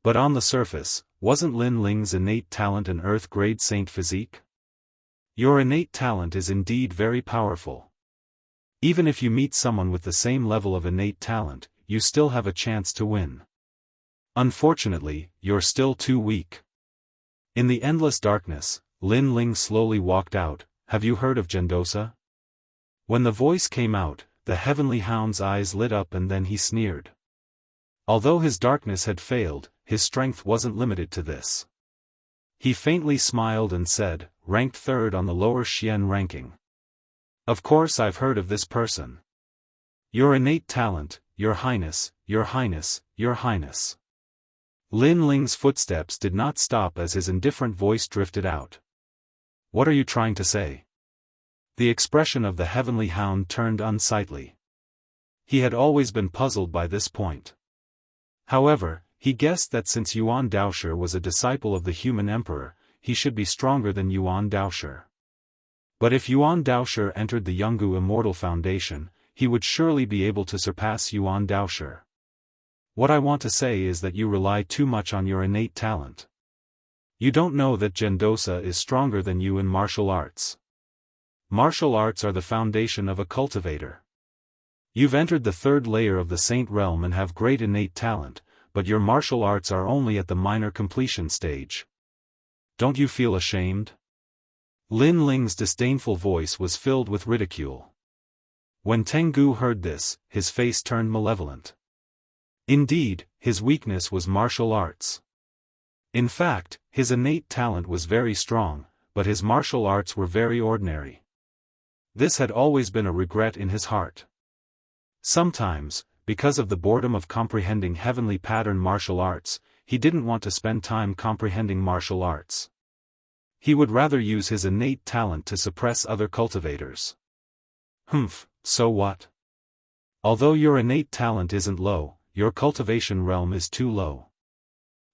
S1: But on the surface, wasn't Lin Ling's innate talent an Earth-grade saint physique? Your innate talent is indeed very powerful. Even if you meet someone with the same level of innate talent, you still have a chance to win. Unfortunately, you're still too weak. In the endless darkness, Lin Ling slowly walked out. Have you heard of Gendosa? When the voice came out, the heavenly hound's eyes lit up and then he sneered. Although his darkness had failed, his strength wasn't limited to this. He faintly smiled and said, ranked 3rd on the lower Xian ranking. Of course I've heard of this person. Your innate talent, Your Highness, Your Highness, Your Highness. Lin Ling's footsteps did not stop as his indifferent voice drifted out. What are you trying to say? The expression of the heavenly hound turned unsightly. He had always been puzzled by this point. However, he guessed that since Yuan Daoshi was a disciple of the human emperor, he should be stronger than Yuan Daoshi. But if Yuan Daoshi entered the Yungu Immortal Foundation, he would surely be able to surpass Yuan Daoshi. What I want to say is that you rely too much on your innate talent. You don't know that Gendosa is stronger than you in martial arts. Martial arts are the foundation of a cultivator. You've entered the 3rd layer of the Saint Realm and have great innate talent, but your martial arts are only at the minor completion stage. Don't you feel ashamed? Lin Ling's disdainful voice was filled with ridicule. When Tengu heard this, his face turned malevolent. Indeed, his weakness was martial arts. In fact, his innate talent was very strong, but his martial arts were very ordinary. This had always been a regret in his heart. Sometimes, because of the boredom of comprehending heavenly pattern martial arts, he didn't want to spend time comprehending martial arts. He would rather use his innate talent to suppress other cultivators. So what? Although your innate talent isn't low, your cultivation realm is too low.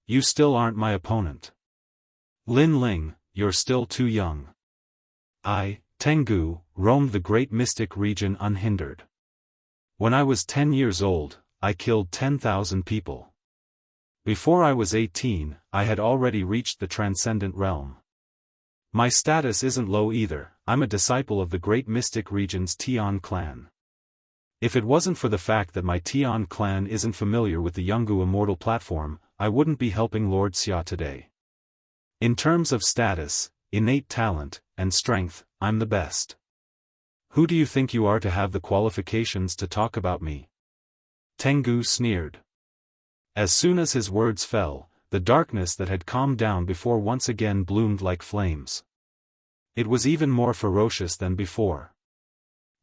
S1: You still aren't my opponent. Lin Ling, you're still too young. I, Tengu, roamed the great mystic region unhindered. When I was 10 years old, I killed 10,000 people. Before I was 18, I had already reached the transcendent realm. My status isn't low either, I'm a disciple of the great mystic region's Tian clan. If it wasn't for the fact that my Tian clan isn't familiar with the Yungu Immortal platform, I wouldn't be helping Lord Xia today. In terms of status, innate talent, and strength, I'm the best. Who do you think you are to have the qualifications to talk about me? Tengu sneered. As soon as his words fell, the darkness that had calmed down before once again bloomed like flames. It was even more ferocious than before.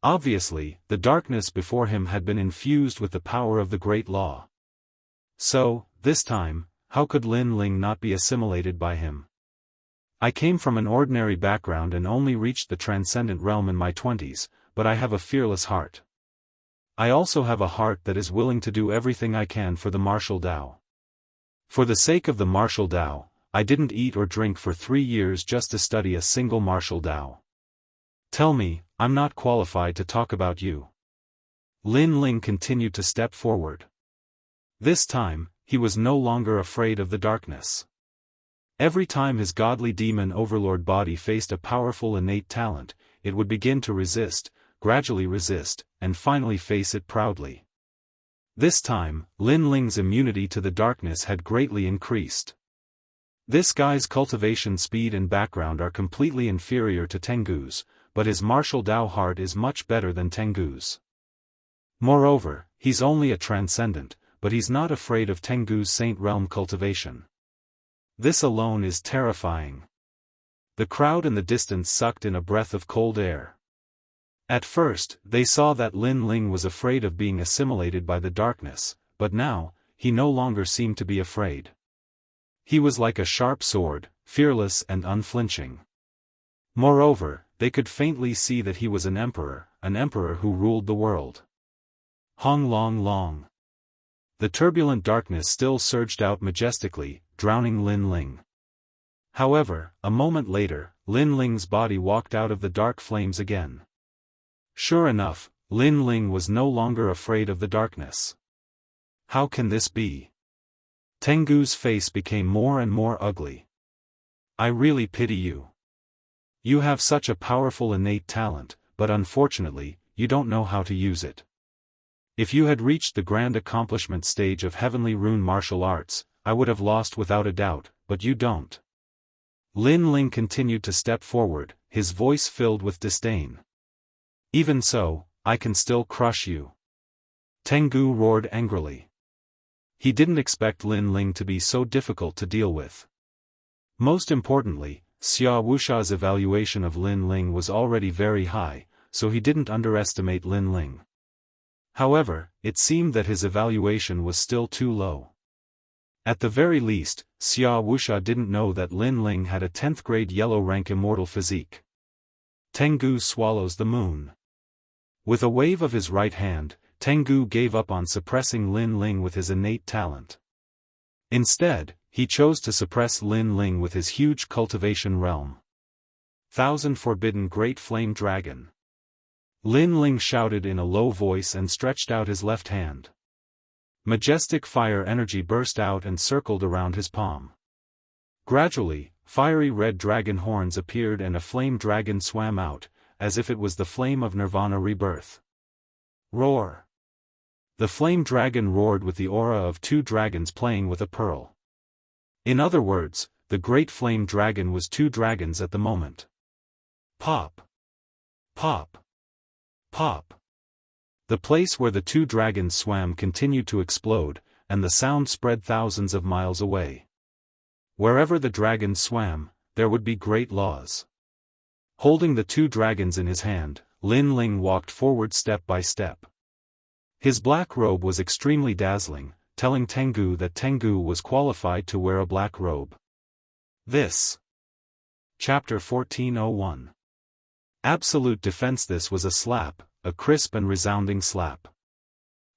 S1: Obviously, the darkness before him had been infused with the power of the Great Law. So, this time, how could Lin Ling not be assimilated by him? I came from an ordinary background and only reached the transcendent realm in my 20s, but I have a fearless heart. I also have a heart that is willing to do everything I can for the martial Tao. For the sake of the martial Tao, I didn't eat or drink for 3 years just to study a single martial Tao. Tell me, I'm not qualified to talk about you. Lin Ling continued to step forward. This time, he was no longer afraid of the darkness. Every time his godly demon overlord body faced a powerful innate talent, it would begin to resist, gradually resist, and finally face it proudly. This time, Lin Ling's immunity to the darkness had greatly increased. This guy's cultivation speed and background are completely inferior to Tengu's, but his martial Tao heart is much better than Tengu's. Moreover, he's only a transcendent, but he's not afraid of Tengu's Saint Realm cultivation. This alone is terrifying. The crowd in the distance sucked in a breath of cold air. At first, they saw that Lin Ling was afraid of being assimilated by the darkness, but now, he no longer seemed to be afraid. He was like a sharp sword, fearless and unflinching. Moreover, they could faintly see that he was an emperor who ruled the world. Hong Long Long. The turbulent darkness still surged out majestically, drowning Lin Ling. However, a moment later, Lin Ling's body walked out of the dark flames again. Sure enough, Lin Ling was no longer afraid of the darkness. How can this be? Tengu's face became more and more ugly. I really pity you. You have such a powerful innate talent, but unfortunately, you don't know how to use it. If you had reached the grand accomplishment stage of heavenly rune martial arts, I would have lost without a doubt, but you don't. Lin Ling continued to step forward, his voice filled with disdain. Even so, I can still crush you. Tengu roared angrily. He didn't expect Lin Ling to be so difficult to deal with. Most importantly, Xia Wuxia's evaluation of Lin Ling was already very high, so he didn't underestimate Lin Ling. However, it seemed that his evaluation was still too low. At the very least, Xia Wuxia didn't know that Lin Ling had a 10th grade yellow rank immortal physique. Tengu swallows the moon. With a wave of his right hand, Tengu gave up on suppressing Lin Ling with his innate talent. Instead, he chose to suppress Lin Ling with his huge cultivation realm. Thousand Forbidden Great Flame Dragon. Lin Ling shouted in a low voice and stretched out his left hand. Majestic fire energy burst out and circled around his palm. Gradually, fiery red dragon horns appeared and a flame dragon swam out, as if it was the flame of Nirvana rebirth. Roar! The flame dragon roared with the aura of two dragons playing with a pearl. In other words, the great flame dragon was two dragons at the moment. Pop! Pop! Pop! The place where the two dragons swam continued to explode, and the sound spread thousands of miles away. Wherever the dragons swam, there would be great laws. Holding the two dragons in his hand, Lin Ling walked forward step by step. His black robe was extremely dazzling, telling Tengu that Tengu was qualified to wear a black robe. This. Chapter 1401. Absolute defense. This was a slap, a crisp and resounding slap.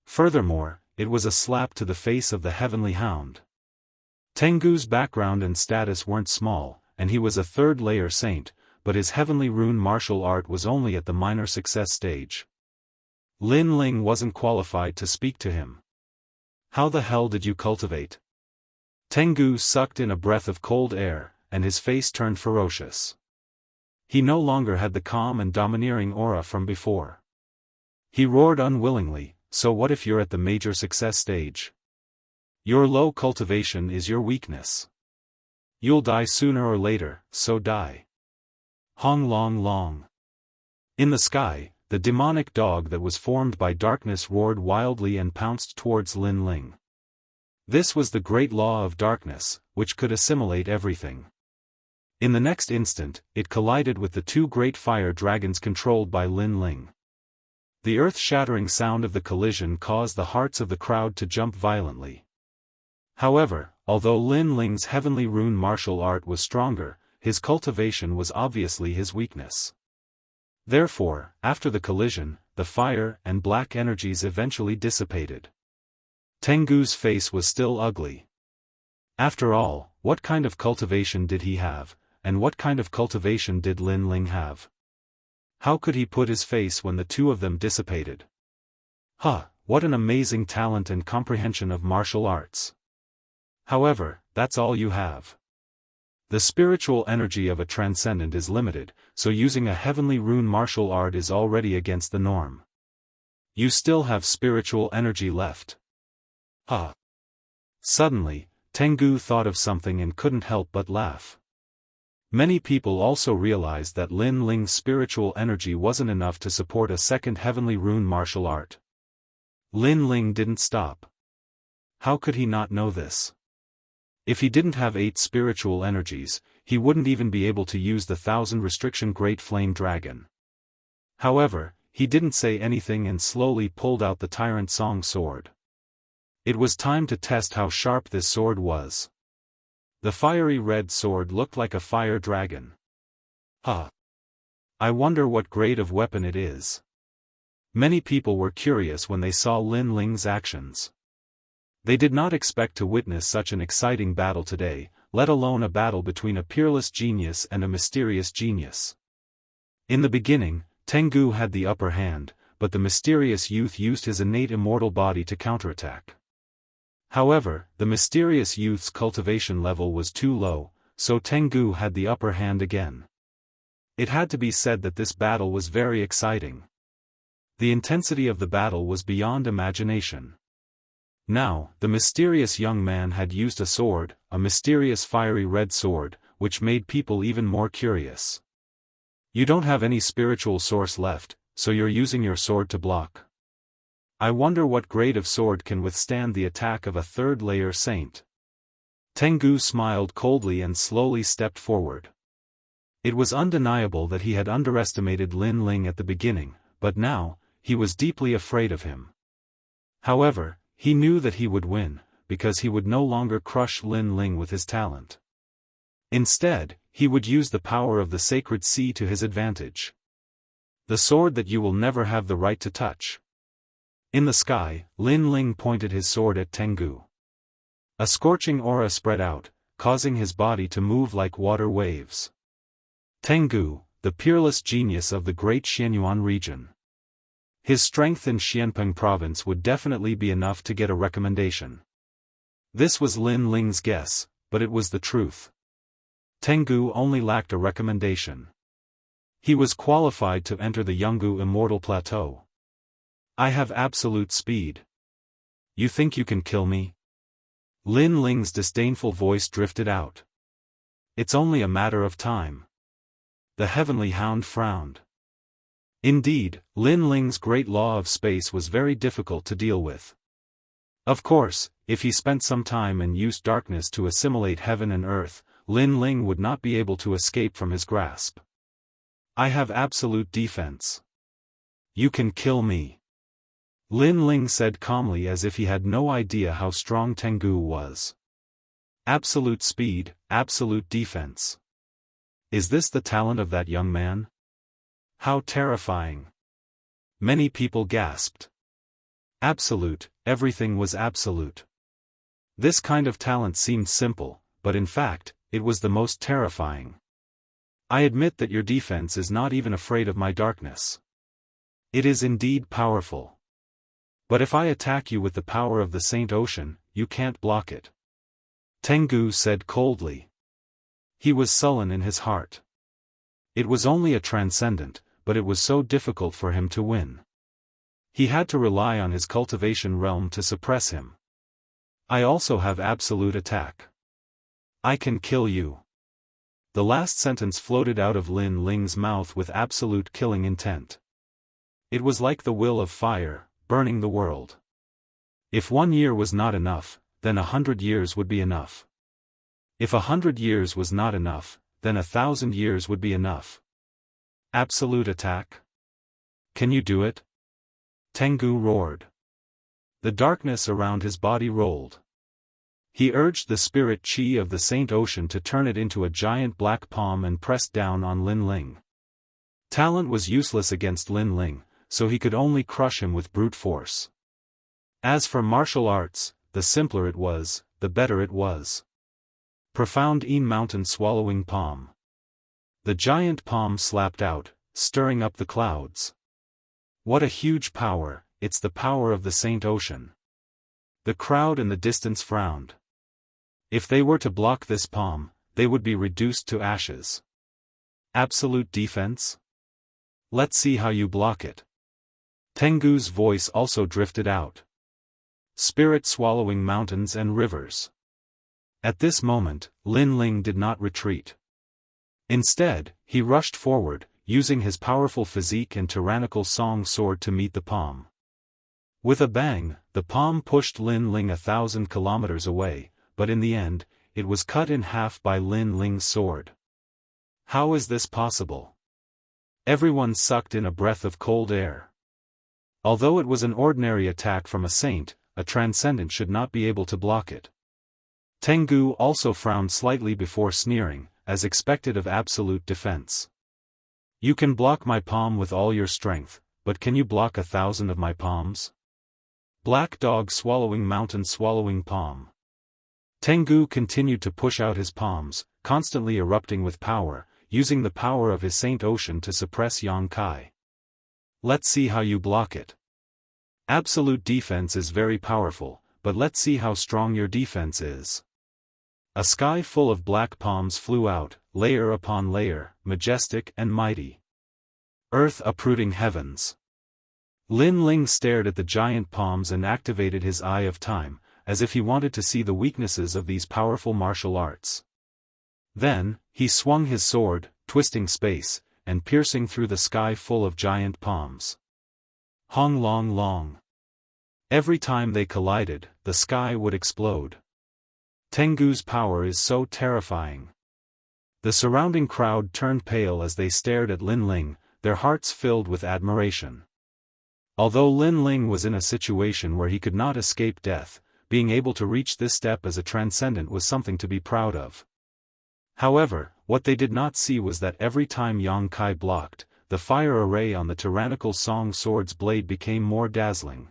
S1: Furthermore, it was a slap to the face of the heavenly hound. Tengu's background and status weren't small, and he was a third-layer saint, but his heavenly rune martial art was only at the minor success stage. Lin Ling wasn't qualified to speak to him. How the hell did you cultivate? Tengu sucked in a breath of cold air, and his face turned ferocious. He no longer had the calm and domineering aura from before. He roared unwillingly, so what if you're at the major success stage? Your low cultivation is your weakness. You'll die sooner or later, so die. Hong Long Long. In the sky, the demonic dog that was formed by darkness roared wildly and pounced towards Lin Ling. This was the great law of darkness, which could assimilate everything. In the next instant, it collided with the two great fire dragons controlled by Lin Ling. The earth-shattering sound of the collision caused the hearts of the crowd to jump violently. However, although Lin Ling's heavenly rune martial art was stronger, his cultivation was obviously his weakness. Therefore, after the collision, the fire and black energies eventually dissipated. Tengu's face was still ugly. After all, what kind of cultivation did he have, and what kind of cultivation did Lin Ling have? How could he put his face when the two of them dissipated? What an amazing talent and comprehension of martial arts. However, that's all you have. The spiritual energy of a transcendent is limited, so using a heavenly rune martial art is already against the norm. You still have spiritual energy left. Suddenly, Tengu thought of something and couldn't help but laugh. Many people also realized that Lin Ling's spiritual energy wasn't enough to support a second heavenly rune martial art. Lin Ling didn't stop. How could he not know this? If he didn't have 8 spiritual energies, he wouldn't even be able to use the 1000 restriction Great Flame Dragon. However, he didn't say anything and slowly pulled out the Tyrant Song sword. It was time to test how sharp this sword was. The fiery red sword looked like a fire dragon. Huh. I wonder what grade of weapon it is. Many people were curious when they saw Lin Ling's actions. They did not expect to witness such an exciting battle today, let alone a battle between a peerless genius and a mysterious genius. In the beginning, Tengu had the upper hand, but the mysterious youth used his innate immortal body to counterattack. However, the mysterious youth's cultivation level was too low, so Tengu had the upper hand again. It had to be said that this battle was very exciting. The intensity of the battle was beyond imagination. Now, the mysterious young man had used a sword, a mysterious fiery red sword, which made people even more curious. You don't have any spiritual source left, so you're using your sword to block. I wonder what grade of sword can withstand the attack of a third-layer saint. Tengu smiled coldly and slowly stepped forward. It was undeniable that he had underestimated Lin Ling at the beginning, but now, he was deeply afraid of him. However, he knew that he would win, because he would no longer crush Lin Ling with his talent. Instead, he would use the power of the sacred sea to his advantage. The sword that you will never have the right to touch. In the sky, Lin Ling pointed his sword at Tengu. A scorching aura spread out, causing his body to move like water waves. Tengu, the peerless genius of the great Xianyuan region. His strength in Xianpeng province would definitely be enough to get a recommendation. This was Lin Ling's guess, but it was the truth. Tengu only lacked a recommendation. He was qualified to enter the Yungu Immortal Plateau. I have absolute speed. You think you can kill me? Lin Ling's disdainful voice drifted out. It's only a matter of time. The heavenly hound frowned. Indeed, Lin Ling's great law of space was very difficult to deal with. Of course, if he spent some time and used darkness to assimilate heaven and earth, Lin Ling would not be able to escape from his grasp. I have absolute defense. You can kill me. Lin Ling said calmly as if he had no idea how strong Tengu was. Absolute speed, absolute defense. Is this the talent of that young man? How terrifying. Many people gasped. Absolute, everything was absolute. This kind of talent seemed simple, but in fact, it was the most terrifying. I admit that your defense is not even afraid of my darkness. It is indeed powerful. But if I attack you with the power of the Saint Ocean, you can't block it. Tengu said coldly. He was sullen in his heart. It was only a transcendent, but it was so difficult for him to win. He had to rely on his cultivation realm to suppress him. I also have absolute attack. I can kill you. The last sentence floated out of Lin Ling's mouth with absolute killing intent. It was like the will of fire, burning the world. If 1 year was not enough, then 100 years would be enough. If 100 years was not enough, then 1,000 years would be enough. Absolute attack? Can you do it? Tengu roared. The darkness around his body rolled. He urged the spirit chi of the Saint Ocean to turn it into a giant black palm and pressed down on Lin Ling. Talent was useless against Lin Ling, so he could only crush him with brute force. As for martial arts, the simpler it was, the better it was. Profound mountain swallowing palm. The giant palm slapped out, stirring up the clouds. What a huge power, it's the power of the Saint Ocean. The crowd in the distance frowned. If they were to block this palm, they would be reduced to ashes. Absolute defense? Let's see how you block it. Tengu's voice also drifted out. Spirit swallowing mountains and rivers. At this moment, Lin Ling did not retreat. Instead, he rushed forward, using his powerful physique and tyrannical song sword to meet the palm. With a bang, the palm pushed Lin Ling 1,000 kilometers away, but in the end, it was cut in half by Lin Ling's sword. How is this possible? Everyone sucked in a breath of cold air. Although it was an ordinary attack from a saint, a transcendent should not be able to block it. Tengu also frowned slightly before sneering, as expected of absolute defense. You can block my palm with all your strength, but can you block 1,000 of my palms? Black dog swallowing mountain swallowing palm. Tengu continued to push out his palms, constantly erupting with power, using the power of his Saint Ocean to suppress Yang Kai. Let's see how you block it. Absolute defense is very powerful, but let's see how strong your defense is. A sky full of black palms flew out, layer upon layer, majestic and mighty. Earth uprooting heavens. Lin Ling stared at the giant palms and activated his Eye of Time, as if he wanted to see the weaknesses of these powerful martial arts. Then, he swung his sword, twisting space, and piercing through the sky full of giant palms. Hong long long. Every time they collided, the sky would explode. Tengu's power is so terrifying. The surrounding crowd turned pale as they stared at Lin Ling, their hearts filled with admiration. Although Lin Ling was in a situation where he could not escape death, being able to reach this step as a transcendent was something to be proud of. However, what they did not see was that every time Yang Kai blocked, the fire array on the tyrannical Song Sword's blade became more dazzling.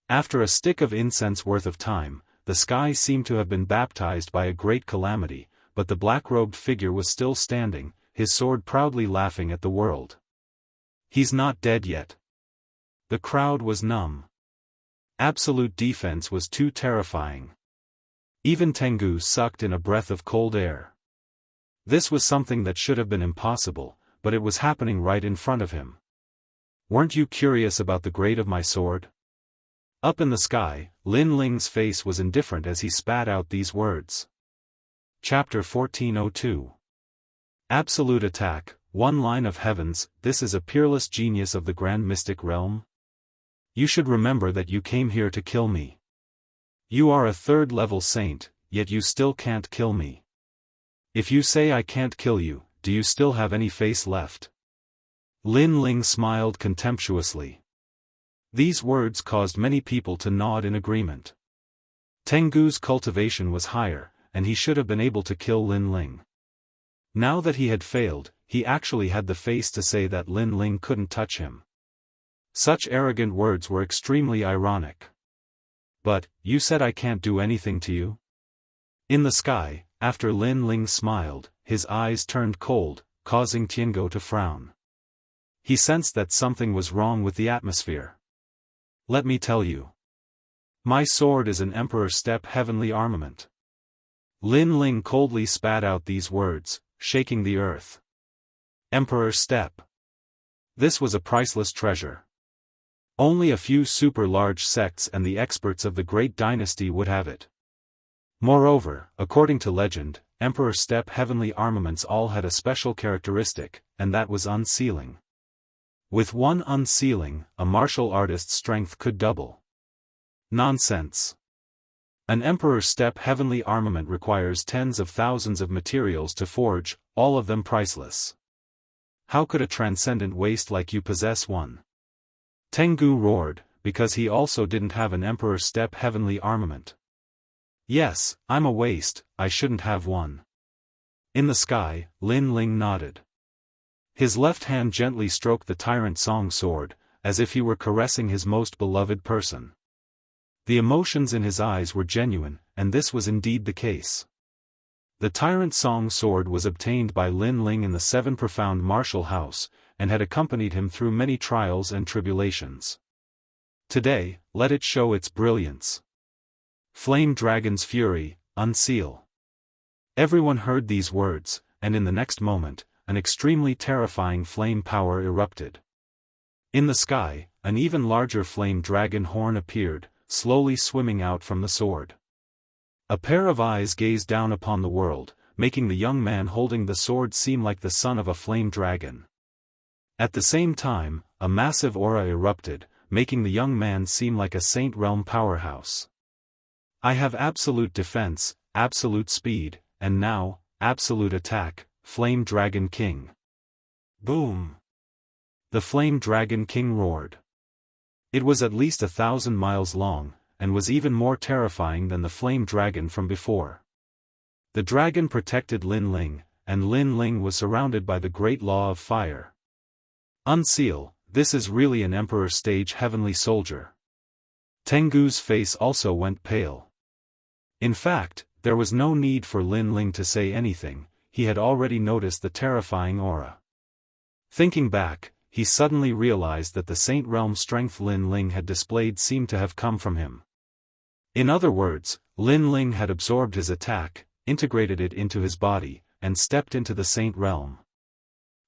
S1: After a stick of incense worth of time, the sky seemed to have been baptized by a great calamity, but the black-robed figure was still standing, his sword proudly laughing at the world. He's not dead yet. The crowd was numb. Absolute defense was too terrifying. Even Tengu sucked in a breath of cold air. This was something that should have been impossible, but it was happening right in front of him. Weren't you curious about the grade of my sword? Up in the sky, Lin Ling's face was indifferent as he spat out these words. Chapter 1402. Absolute attack, one line of heavens, this is a peerless genius of the grand mystic realm? You should remember that you came here to kill me. You are a third-level saint, yet you still can't kill me. If you say I can't kill you, do you still have any face left? Lin Ling smiled contemptuously. These words caused many people to nod in agreement. Tengu's cultivation was higher, and he should have been able to kill Lin Ling. Now that he had failed, he actually had the face to say that Lin Ling couldn't touch him. Such arrogant words were extremely ironic. But, you said I can't do anything to you? In the sky, after Lin Ling smiled, his eyes turned cold, causing Tiango to frown. He sensed that something was wrong with the atmosphere. Let me tell you. My sword is an Emperor Step heavenly armament. Lin Ling coldly spat out these words, shaking the earth. Emperor Step. This was a priceless treasure. Only a few super-large sects and the experts of the great dynasty would have it. Moreover, according to legend, Emperor Step heavenly armaments all had a special characteristic, and that was unsealing. With one unsealing, a martial artist's strength could double. Nonsense. An Emperor Step heavenly armament requires tens of thousands of materials to forge, all of them priceless. How could a transcendent waste like you possess one? Tengu roared, because he also didn't have an Emperor Step heavenly armament. Yes, I'm a waste, I shouldn't have one. In the sky, Lin Ling nodded. His left hand gently stroked the tyrant Song Sword, as if he were caressing his most beloved person. The emotions in his eyes were genuine, and this was indeed the case. The tyrant Song Sword was obtained by Lin Ling in the Seven Profound Martial House, and had accompanied him through many trials and tribulations. Today, let it show its brilliance. Flame Dragon's Fury, unseal. Everyone heard these words, and in the next moment, an extremely terrifying flame power erupted. In the sky, an even larger flame dragon horn appeared, slowly swimming out from the sword. A pair of eyes gazed down upon the world, making the young man holding the sword seem like the son of a flame dragon. At the same time, a massive aura erupted, making the young man seem like a Saint Realm powerhouse. I have absolute defense, absolute speed, and now, absolute attack, Flame Dragon King. Boom! The Flame Dragon King roared. It was at least 1,000 miles long, and was even more terrifying than the flame dragon from before. The dragon protected Lin Ling, and Lin Ling was surrounded by the great law of fire. Unseal, this is really an Emperor stage heavenly soldier. Tengu's face also went pale. In fact, there was no need for Lin Ling to say anything, he had already noticed the terrifying aura. Thinking back, he suddenly realized that the Saint Realm strength Lin Ling had displayed seemed to have come from him. In other words, Lin Ling had absorbed his attack, integrated it into his body, and stepped into the Saint Realm.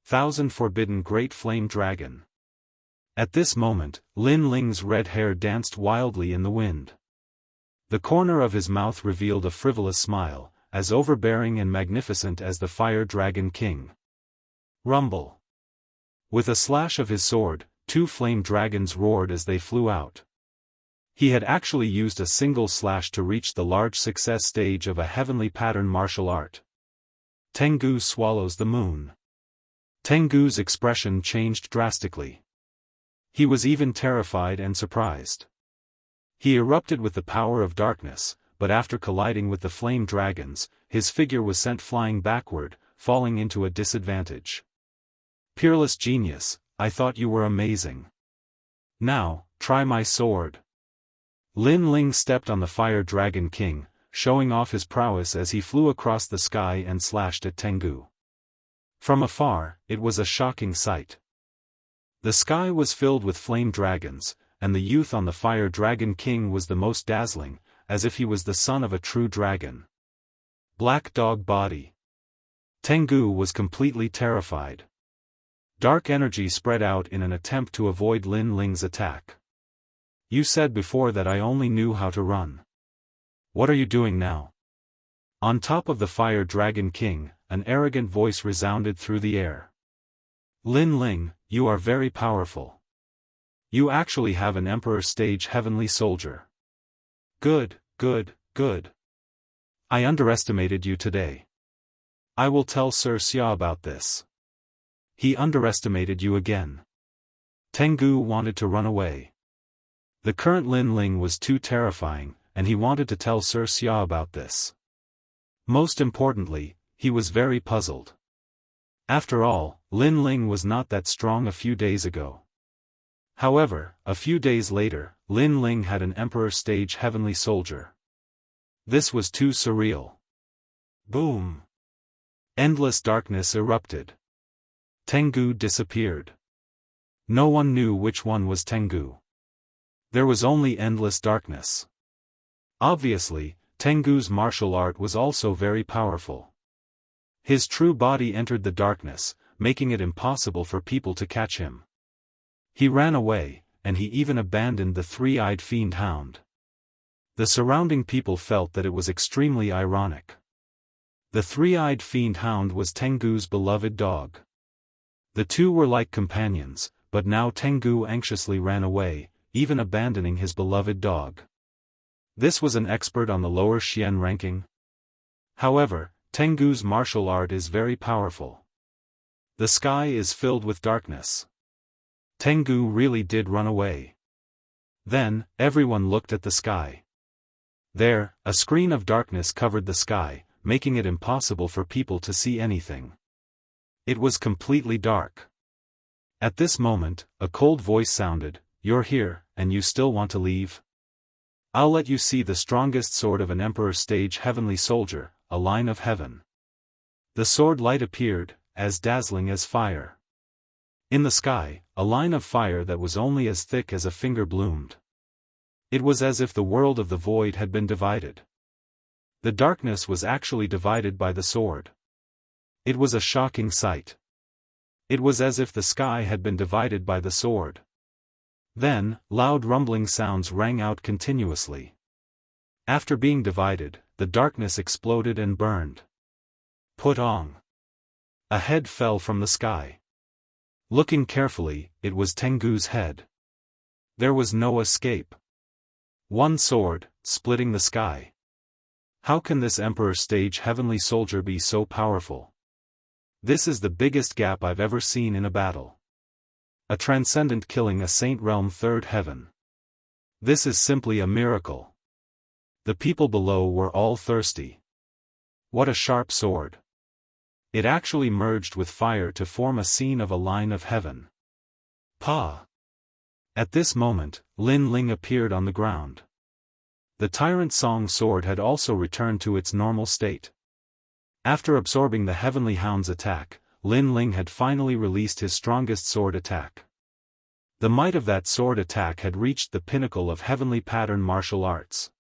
S1: Thousand Forbidden Great Flame Dragon. At this moment, Lin Ling's red hair danced wildly in the wind. The corner of his mouth revealed a frivolous smile, as overbearing and magnificent as the Fire Dragon King. Rumble. With a slash of his sword, 2 flame dragons roared as they flew out. He had actually used a single slash to reach the large success stage of a heavenly pattern martial art. Tengu swallows the moon. Tengu's expression changed drastically. He was even terrified and surprised. He erupted with the power of darkness, but after colliding with the flame dragons, his figure was sent flying backward, falling into a disadvantage. Peerless genius, I thought you were amazing. Now, try my sword. Lin Ling stepped on the Fire Dragon King, showing off his prowess as he flew across the sky and slashed at Tengu. From afar, it was a shocking sight. The sky was filled with flame dragons, and the youth on the Fire Dragon King was the most dazzling, as if he was the son of a true dragon. Black Dog Body. Tengu was completely terrified. Dark energy spread out in an attempt to avoid Lin Ling's attack. You said before that I only knew how to run. What are you doing now? On top of the Fire Dragon King, an arrogant voice resounded through the air. Lin Ling, you are very powerful. You actually have an Emperor stage heavenly soldier. Good, good, good. I underestimated you today. I will tell Sir Xia about this. He underestimated you again. Tengu wanted to run away. The current Lin Ling was too terrifying, and he wanted to tell Sir Xia about this. Most importantly, he was very puzzled. After all, Lin Ling was not that strong a few days ago. However, a few days later, Lin Ling had an Emperor stage heavenly soldier. This was too surreal. Boom! Endless darkness erupted. Tengu disappeared. No one knew which one was Tengu. There was only endless darkness. Obviously, Tengu's martial art was also very powerful. His true body entered the darkness, making it impossible for people to catch him. He ran away, and he even abandoned the 3-eyed fiend hound. The surrounding people felt that it was extremely ironic. The 3-eyed fiend hound was Tengu's beloved dog. The two were like companions, but now Tengu anxiously ran away, even abandoning his beloved dog. This was an expert on the lower Xian ranking. However, Tengu's martial art is very powerful. The sky is filled with darkness. Tengu really did run away. Then, everyone looked at the sky. There, a screen of darkness covered the sky, making it impossible for people to see anything. It was completely dark. At this moment, a cold voice sounded, "You're here, and you still want to leave? I'll let you see the strongest sword of an Emperor stage heavenly soldier, a line of heaven." The sword light appeared, as dazzling as fire. In the sky, a line of fire that was only as thick as a finger bloomed. It was as if the world of the void had been divided. The darkness was actually divided by the sword. It was a shocking sight. It was as if the sky had been divided by the sword. Then, loud rumbling sounds rang out continuously. After being divided, the darkness exploded and burned. Put on. A head fell from the sky. Looking carefully, it was Tengu's head. There was no escape. One sword, splitting the sky. How can this Emperor stage heavenly soldier be so powerful? This is the biggest gap I've ever seen in a battle. A transcendent killing a saint realm third heaven. This is simply a miracle. The people below were all thirsty. What a sharp sword. It actually merged with fire to form a scene of a line of heaven. Pa! At this moment, Lin Ling appeared on the ground. The Tyrant Song sword had also returned to its normal state. After absorbing the Heavenly Hound's attack, Lin Ling had finally released his strongest sword attack. The might of that sword attack had reached the pinnacle of heavenly pattern martial arts.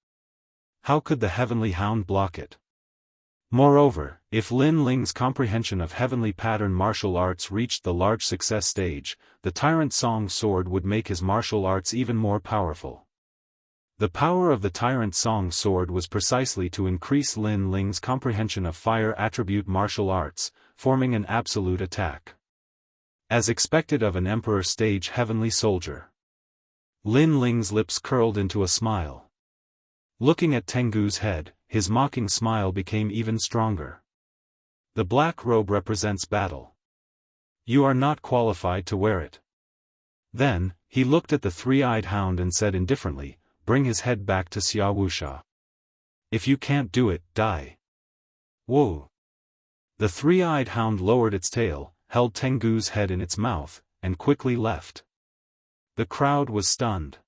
S1: How could the Heavenly Hound block it? Moreover, if Lin Ling's comprehension of heavenly pattern martial arts reached the large success stage, the Tyrant Song sword would make his martial arts even more powerful. The power of the Tyrant Song sword was precisely to increase Lin Ling's comprehension of fire attribute martial arts, forming an absolute attack. As expected of an emperor stage heavenly soldier. Lin Ling's lips curled into a smile. Looking at Tengu's head, his mocking smile became even stronger. The black robe represents battle. You are not qualified to wear it. Then, he looked at the three-eyed hound and said indifferently, bring his head back to Xia Wuxia. If you can't do it, die. Whoa! The three-eyed hound lowered its tail, held Tengu's head in its mouth, and quickly left. The crowd was stunned.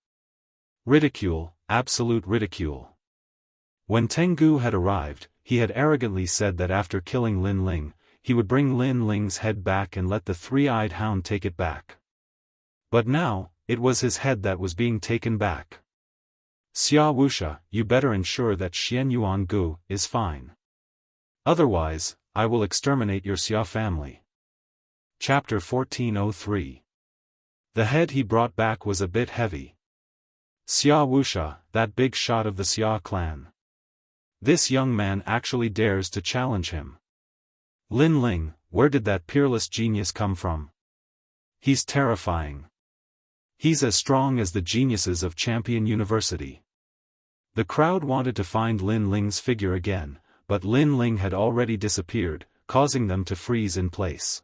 S1: Ridicule, absolute ridicule. When Tengu had arrived, he had arrogantly said that after killing Lin Ling, he would bring Lin Ling's head back and let the three-eyed hound take it back. But now, it was his head that was being taken back. Xia Wuxia, you better ensure that Xian Yuan Gu is fine. Otherwise, I will exterminate your Xia family. Chapter 1403. The head he brought back was a bit heavy. Xia Wuxia, that big shot of the Xia clan. This young man actually dares to challenge him. Lin Ling, where did that peerless genius come from? He's terrifying. He's as strong as the geniuses of Champion University. The crowd wanted to find Lin Ling's figure again, but Lin Ling had already disappeared, causing them to freeze in place.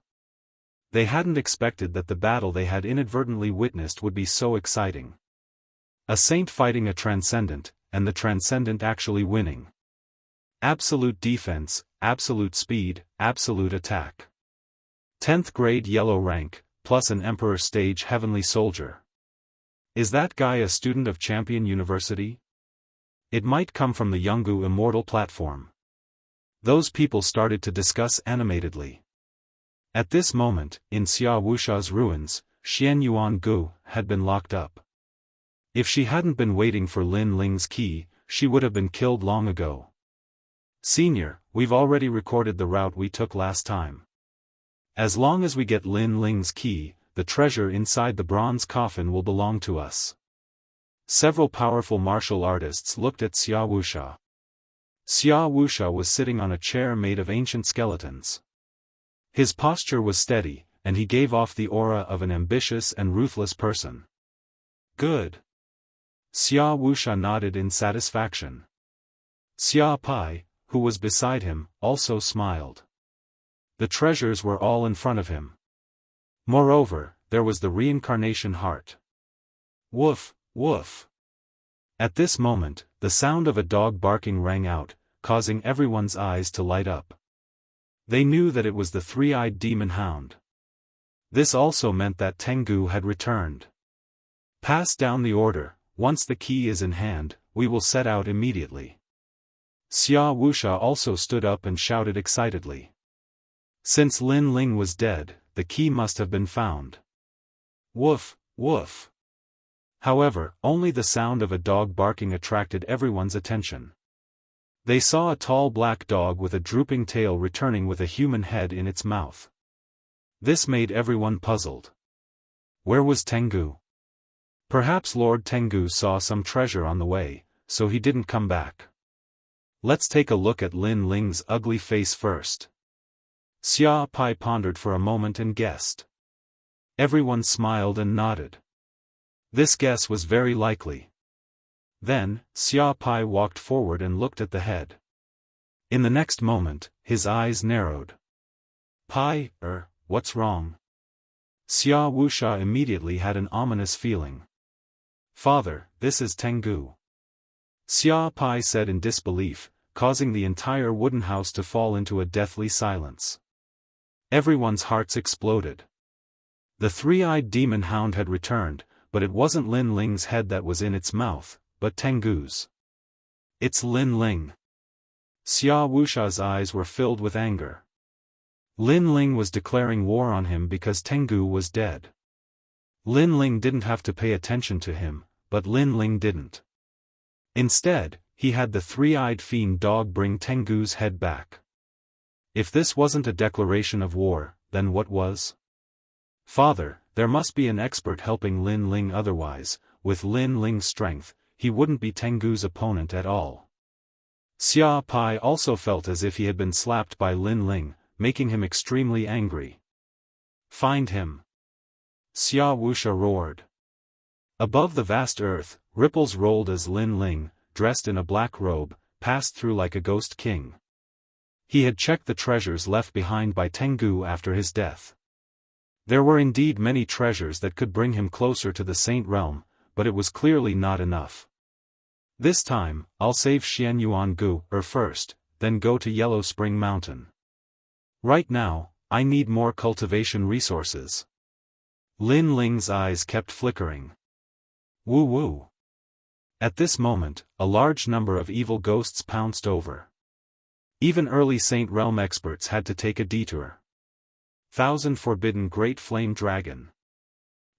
S1: They hadn't expected that the battle they had inadvertently witnessed would be so exciting. A saint fighting a transcendent, and the transcendent actually winning. Absolute defense, absolute speed, absolute attack. 10th grade yellow rank, plus an emperor stage heavenly soldier. Is that guy a student of Champion University? It might come from the Yungu Immortal platform. Those people started to discuss animatedly. At this moment, in Xia Wuxia's ruins, Xian Yuan Gu had been locked up. If she hadn't been waiting for Lin Ling's key, she would have been killed long ago. Senior, we've already recorded the route we took last time. As long as we get Lin Ling's key, the treasure inside the bronze coffin will belong to us. Several powerful martial artists looked at Xia Wuxia. Xia Wuxia was sitting on a chair made of ancient skeletons. His posture was steady, and he gave off the aura of an ambitious and ruthless person. Good. Xia Wuxia nodded in satisfaction. Xia Pai, who was beside him, also smiled. The treasures were all in front of him. Moreover, there was the reincarnation heart. Woof, woof. At this moment, the sound of a dog barking rang out, causing everyone's eyes to light up. They knew that it was the three-eyed demon hound. This also meant that Tengu had returned. Pass down the order. Once the key is in hand, we will set out immediately. Xia Wuxia also stood up and shouted excitedly. Since Lin Ling was dead, the key must have been found. Woof, woof. However, only the sound of a dog barking attracted everyone's attention. They saw a tall black dog with a drooping tail returning with a human head in its mouth. This made everyone puzzled. Where was Tengu? Perhaps Lord Tengu saw some treasure on the way, so he didn't come back. Let's take a look at Lin Ling's ugly face first. Xia Pai pondered for a moment and guessed. Everyone smiled and nodded. This guess was very likely. Then, Xia Pai walked forward and looked at the head. In the next moment, his eyes narrowed. Pai, what's wrong? Xia Wuxia immediately had an ominous feeling. "Father, this is Tengu." Xia Pai said in disbelief, causing the entire wooden house to fall into a deathly silence. Everyone's hearts exploded. The three-eyed demon hound had returned, but it wasn't Lin Ling's head that was in its mouth, but Tengu's. "It's Lin Ling." Xia Wuxia's eyes were filled with anger. Lin Ling was declaring war on him because Tengu was dead. Lin Ling didn't have to pay attention to him, but Lin Ling didn't. Instead, he had the three-eyed fiend dog bring Tengu's head back. If this wasn't a declaration of war, then what was? "Father, there must be an expert helping Lin Ling, otherwise, with Lin Ling's strength, he wouldn't be Tengu's opponent at all." Xia Pai also felt as if he had been slapped by Lin Ling, making him extremely angry. "Find him!" Xia Wuxia roared. Above the vast earth, ripples rolled as Lin Ling, dressed in a black robe, passed through like a ghost king. He had checked the treasures left behind by Tengu after his death. There were indeed many treasures that could bring him closer to the Saint Realm, but it was clearly not enough. "This time, I'll save Xianyuan Gu first, then go to Yellow Spring Mountain. Right now, I need more cultivation resources." Lin Ling's eyes kept flickering. Woo woo. At this moment, a large number of evil ghosts pounced over. Even early Saint Realm experts had to take a detour. Thousand Forbidden Great Flame Dragon.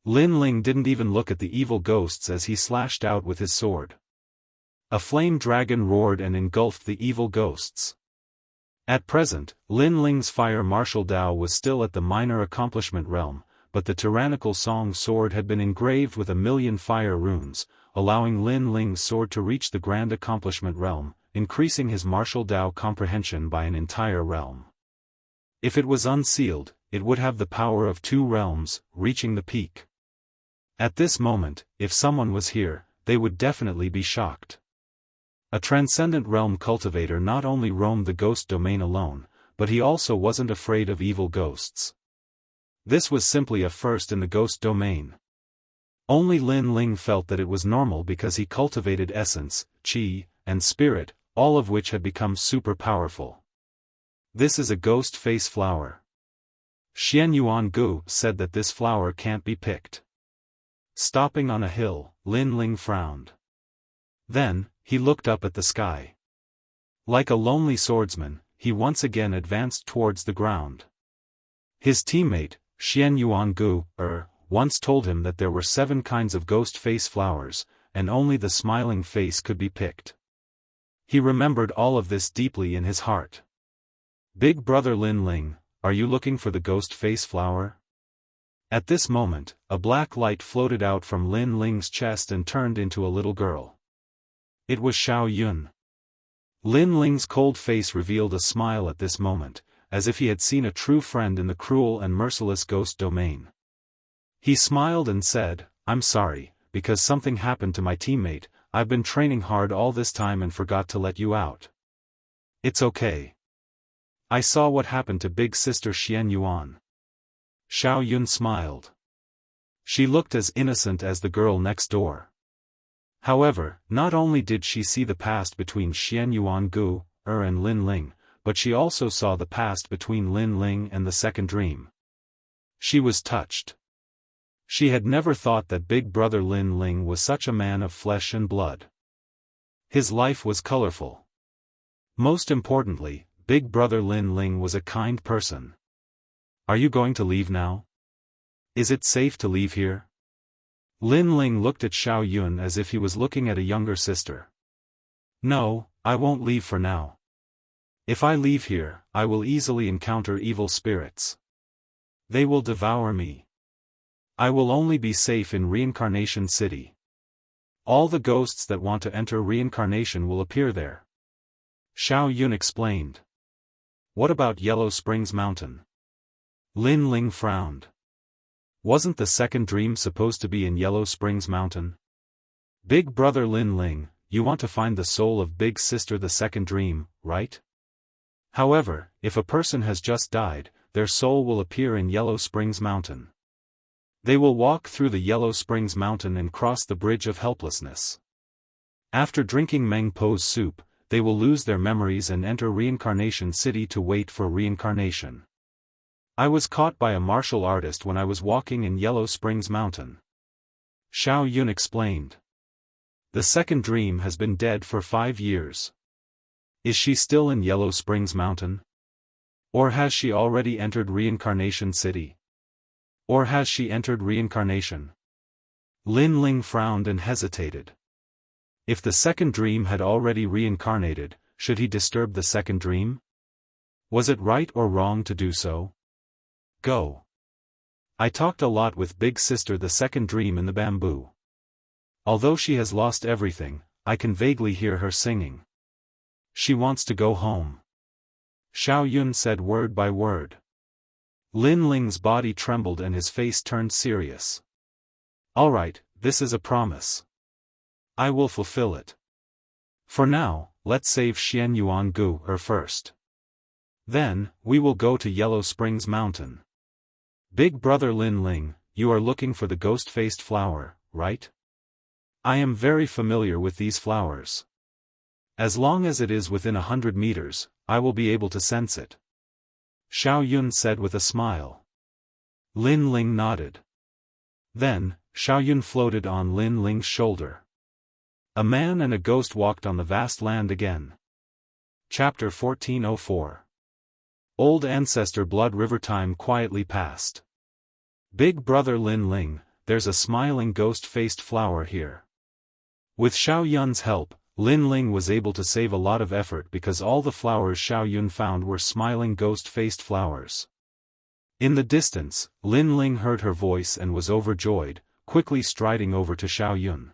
S1: Lin Ling didn't even look at the evil ghosts as he slashed out with his sword. A flame dragon roared and engulfed the evil ghosts. At present, Lin Ling's fire martial Dao was still at the minor accomplishment realm, but the tyrannical Song sword had been engraved with 1,000,000 fire runes, allowing Lin Ling's sword to reach the grand accomplishment realm, increasing his martial Dao comprehension by an entire realm. If it was unsealed, it would have the power of 2 realms, reaching the peak. At this moment, if someone was here, they would definitely be shocked. A transcendent realm cultivator not only roamed the ghost domain alone, but he also wasn't afraid of evil ghosts. This was simply a first in the ghost domain. Only Lin Ling felt that it was normal because he cultivated essence, qi, and spirit, all of which had become super powerful. "This is a ghost face flower." Xianyuan Gu said that this flower can't be picked. Stopping on a hill, Lin Ling frowned. Then, he looked up at the sky. Like a lonely swordsman, he once again advanced towards the ground. His teammate, Xianyuan Gu, once told him that there were 7 kinds of ghost face flowers, and only the smiling face could be picked. He remembered all of this deeply in his heart. "Big brother Lin Ling, are you looking for the ghost face flower?" At this moment, a black light floated out from Lin Ling's chest and turned into a little girl. It was Xiao Yun. Lin Ling's cold face revealed a smile at this moment, as if he had seen a true friend in the cruel and merciless ghost domain. He smiled and said, "I'm sorry, because something happened to my teammate. I've been training hard all this time and forgot to let you out." "It's okay. I saw what happened to big sister Xianyuan." Xiao Yun smiled. She looked as innocent as the girl next door. However, not only did she see the past between Xianyuan Gu, and Lin Ling, but she also saw the past between Lin Ling and the second dream. She was touched. She had never thought that big brother Lin Ling was such a man of flesh and blood. His life was colorful. Most importantly, big brother Lin Ling was a kind person. "Are you going to leave now? Is it safe to leave here?" Lin Ling looked at Xiao Yun as if he was looking at a younger sister. "No, I won't leave for now. If I leave here, I will easily encounter evil spirits. They will devour me. I will only be safe in Reincarnation City. All the ghosts that want to enter reincarnation will appear there." Xiao Yun explained. "What about Yellow Springs Mountain?" Lin Ling frowned. Wasn't the second dream supposed to be in Yellow Springs Mountain? "Big brother Lin Ling, you want to find the soul of big sister the second dream, right? However, if a person has just died, their soul will appear in Yellow Springs Mountain. They will walk through the Yellow Springs Mountain and cross the Bridge of Helplessness. After drinking Meng Po's soup, they will lose their memories and enter Reincarnation City to wait for reincarnation. I was caught by a martial artist when I was walking in Yellow Springs Mountain. Xiao Yun explained. The second dream has been dead for 5 years. Is she still in Yellow Springs Mountain? Or has she already entered Reincarnation City? Or has she entered reincarnation? Lin Ling frowned and hesitated. If the second dream had already reincarnated, should he disturb the second dream? Was it right or wrong to do so? Go. I talked a lot with Big Sister the second dream in the bamboo. Although she has lost everything, I can vaguely hear her singing. She wants to go home. Xiao Yun said word by word. Lin Ling's body trembled and his face turned serious. All right, this is a promise. I will fulfill it. For now, let's save Xian Yuan Gu first. Then, we will go to Yellow Springs Mountain. Big brother Lin Ling, you are looking for the ghost-faced flower, right? I am very familiar with these flowers. As long as it is within 100 meters, I will be able to sense it. Xiao Yun said with a smile. Lin Ling nodded. Then, Xiao Yun floated on Lin Ling's shoulder. A man and a ghost walked on the vast land again. Chapter 1404. Old Ancestor Blood River. Time quietly passed. Big brother Lin Ling, there's a smiling ghost-faced flower here. With Xiao Yun's help, Lin Ling was able to save a lot of effort because all the flowers Xiao Yun found were smiling ghost-faced flowers. In the distance, Lin Ling heard her voice and was overjoyed, quickly striding over to Xiao Yun.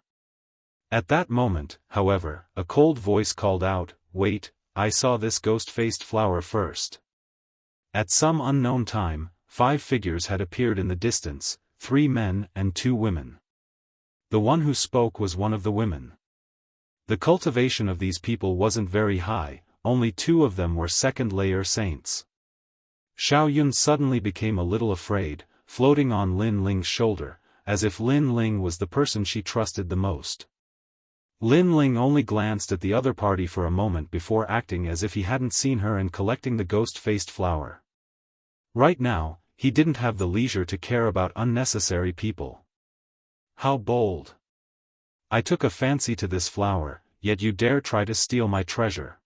S1: At that moment, however, a cold voice called out, "Wait, I saw this ghost-faced flower first." At some unknown time, 5 figures had appeared in the distance, 3 men and 2 women. The one who spoke was one of the women. The cultivation of these people wasn't very high, only 2 of them were second-layer saints. Xiao Yun suddenly became a little afraid, floating on Lin Ling's shoulder, as if Lin Ling was the person she trusted the most. Lin Ling only glanced at the other party for a moment before acting as if he hadn't seen her and collecting the ghost-faced flower. Right now, he didn't have the leisure to care about unnecessary people. How bold! I took a fancy to this flower, yet you dare try to steal my treasure.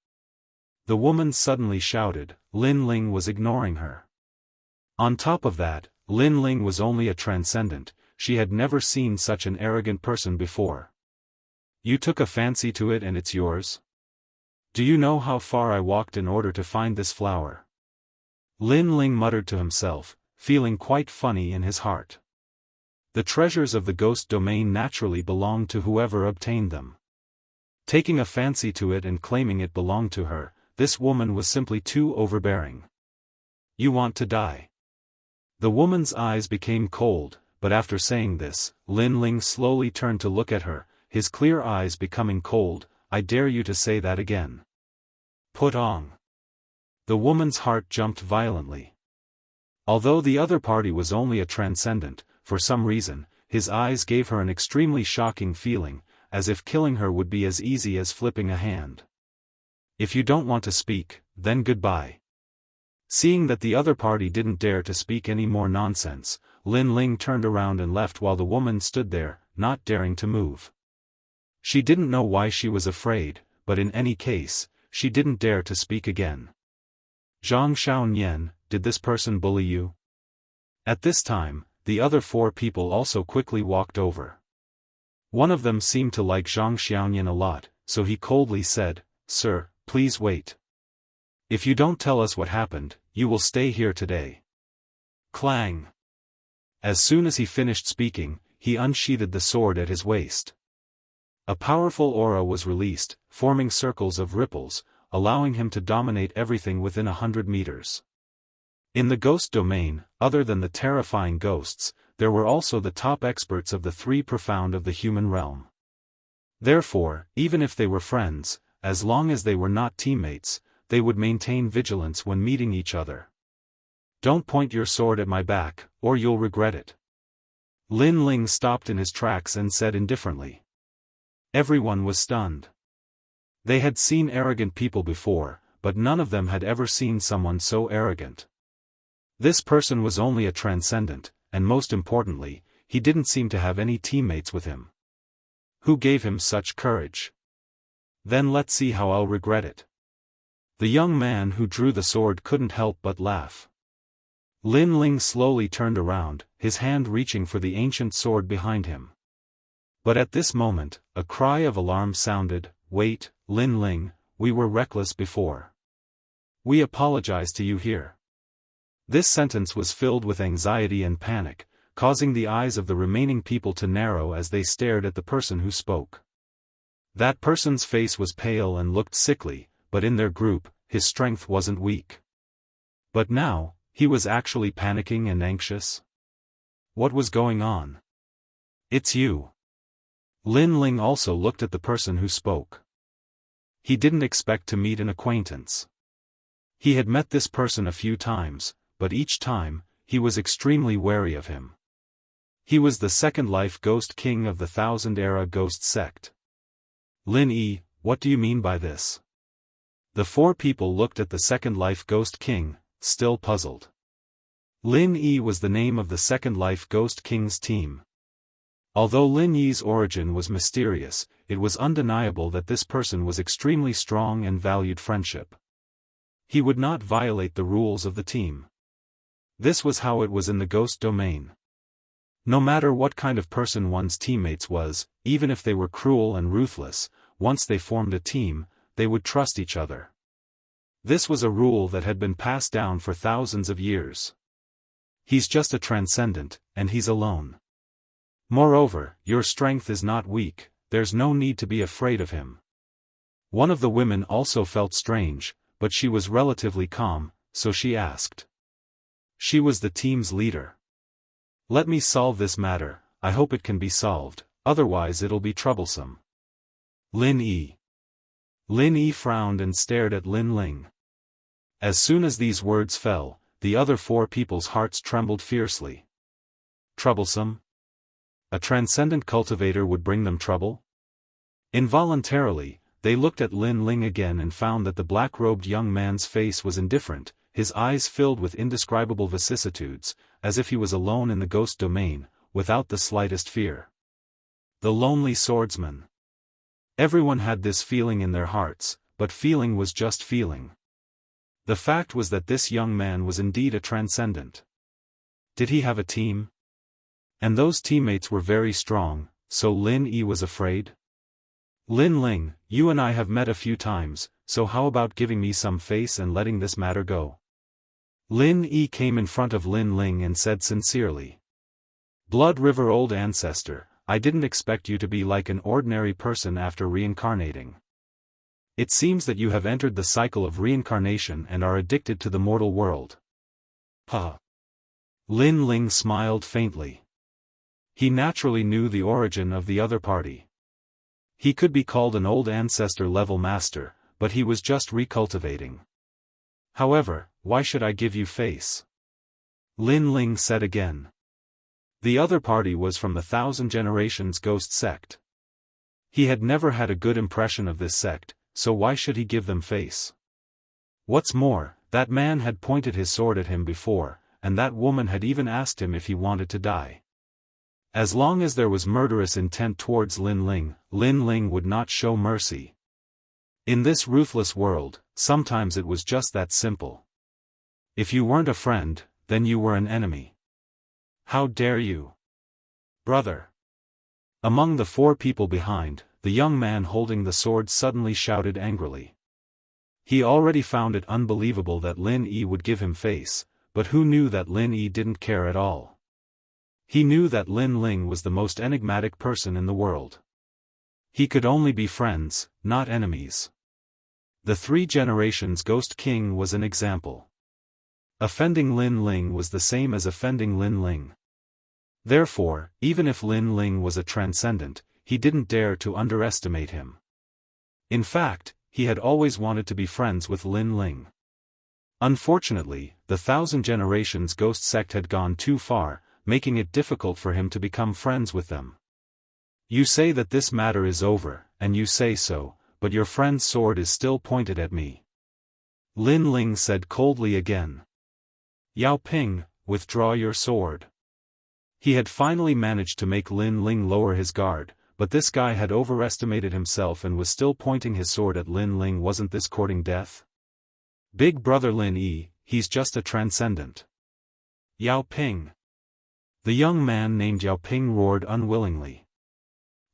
S1: The woman suddenly shouted. Lin Ling was ignoring her. On top of that, Lin Ling was only a transcendent, she had never seen such an arrogant person before. You took a fancy to it and it's yours? Do you know how far I walked in order to find this flower? Lin Ling muttered to himself, feeling quite funny in his heart. The treasures of the ghost domain naturally belonged to whoever obtained them. Taking a fancy to it and claiming it belonged to her, this woman was simply too overbearing. You want to die. The woman's eyes became cold, but after saying this, Lin Ling slowly turned to look at her, his clear eyes becoming cold. I dare you to say that again. Put on. The woman's heart jumped violently. Although the other party was only a transcendent, for some reason, his eyes gave her an extremely shocking feeling, as if killing her would be as easy as flipping a hand. If you don't want to speak, then goodbye. Seeing that the other party didn't dare to speak any more nonsense, Lin Ling turned around and left while the woman stood there, not daring to move. She didn't know why she was afraid, but in any case, she didn't dare to speak again. Zhang Xiaonian, did this person bully you? At this time, the other 4 people also quickly walked over. One of them seemed to like Zhang Xiaonian a lot, so he coldly said, "Sir, please wait. If you don't tell us what happened, you will stay here today." Clang! As soon as he finished speaking, he unsheathed the sword at his waist. A powerful aura was released, forming circles of ripples, allowing him to dominate everything within 100 meters. In the ghost domain, other than the terrifying ghosts, there were also the top experts of the 3 profound of the human realm. Therefore, even if they were friends, as long as they were not teammates, they would maintain vigilance when meeting each other. Don't point your sword at my back, or you'll regret it. Lin Ling stopped in his tracks and said indifferently. Everyone was stunned. They had seen arrogant people before, but none of them had ever seen someone so arrogant. This person was only a transcendent, and most importantly, he didn't seem to have any teammates with him. Who gave him such courage? Then let's see how I'll regret it. The young man who drew the sword couldn't help but laugh. Lin Ling slowly turned around, his hand reaching for the ancient sword behind him. But at this moment, a cry of alarm sounded. Wait, Lin Ling, we were reckless before. We apologize to you here. This sentence was filled with anxiety and panic, causing the eyes of the remaining people to narrow as they stared at the person who spoke. That person's face was pale and looked sickly, but in their group, his strength wasn't weak. But now, he was actually panicking and anxious. What was going on? It's you. Lin Ling also looked at the person who spoke. He didn't expect to meet an acquaintance. He had met this person a few times, but each time, he was extremely wary of him. He was the Second Life Ghost King of the Thousand Era Ghost Sect. Lin Yi, what do you mean by this? The four people looked at the Second Life Ghost King, still puzzled. Lin Yi was the name of the Second Life Ghost King's team. Although Lin Yi's origin was mysterious, it was undeniable that this person was extremely strong and valued friendship. He would not violate the rules of the team. This was how it was in the ghost domain. No matter what kind of person one's teammates was, even if they were cruel and ruthless, once they formed a team, they would trust each other. This was a rule that had been passed down for thousands of years. He's just a transcendent, and he's alone. Moreover, your strength is not weak, there's no need to be afraid of him. One of the women also felt strange, but she was relatively calm, so she asked. She was the team's leader. Let me solve this matter, I hope it can be solved, otherwise it'll be troublesome. Lin Yi. Lin Yi frowned and stared at Lin Ling. As soon as these words fell, the other four people's hearts trembled fiercely. Troublesome? A transcendent cultivator would bring them trouble? Involuntarily, they looked at Lin Ling again and found that the black-robed young man's face was indifferent, his eyes filled with indescribable vicissitudes, as if he was alone in the ghost domain, without the slightest fear. The lonely swordsman. Everyone had this feeling in their hearts, but feeling was just feeling. The fact was that this young man was indeed a transcendent. Did he have a team? And those teammates were very strong, so Lin Yi was afraid? Lin Ling, you and I have met a few times, so how about giving me some face and letting this matter go? Lin Yi came in front of Lin Ling and said sincerely. Blood River Old Ancestor, I didn't expect you to be like an ordinary person after reincarnating. It seems that you have entered the cycle of reincarnation and are addicted to the mortal world. Huh. Lin Ling smiled faintly. He naturally knew the origin of the other party. He could be called an old ancestor-level master, but he was just recultivating. However, why should I give you face? Lin Ling said again. The other party was from the Thousand Generations Ghost Sect. He had never had a good impression of this sect, so why should he give them face? What's more, that man had pointed his sword at him before, and that woman had even asked him if he wanted to die. As long as there was murderous intent towards Lin Ling would not show mercy. In this ruthless world, sometimes it was just that simple. If you weren't a friend, then you were an enemy. How dare you? Brother! Among the four people behind, the young man holding the sword suddenly shouted angrily. He already found it unbelievable that Lin Yi would give him face, but who knew that Lin Yi didn't care at all? He knew that Lin Ling was the most enigmatic person in the world. He could only be friends, not enemies. The Three Generations Ghost King was an example. Offending Lin Ling was the same as offending Lin Ling. Therefore, even if Lin Ling was a transcendent, he didn't dare to underestimate him. In fact, he had always wanted to be friends with Lin Ling. Unfortunately, the Thousand Generations Ghost Sect had gone too far, making it difficult for him to become friends with them. You say that this matter is over, and you say so, but your friend's sword is still pointed at me. Lin Ling said coldly again. Yao Ping, withdraw your sword. He had finally managed to make Lin Ling lower his guard, but this guy had overestimated himself and was still pointing his sword at Lin Ling. Wasn't this courting death? Big brother Lin Yi, he's just a transcendent. Yao Ping. The young man named Yao Ping roared unwillingly.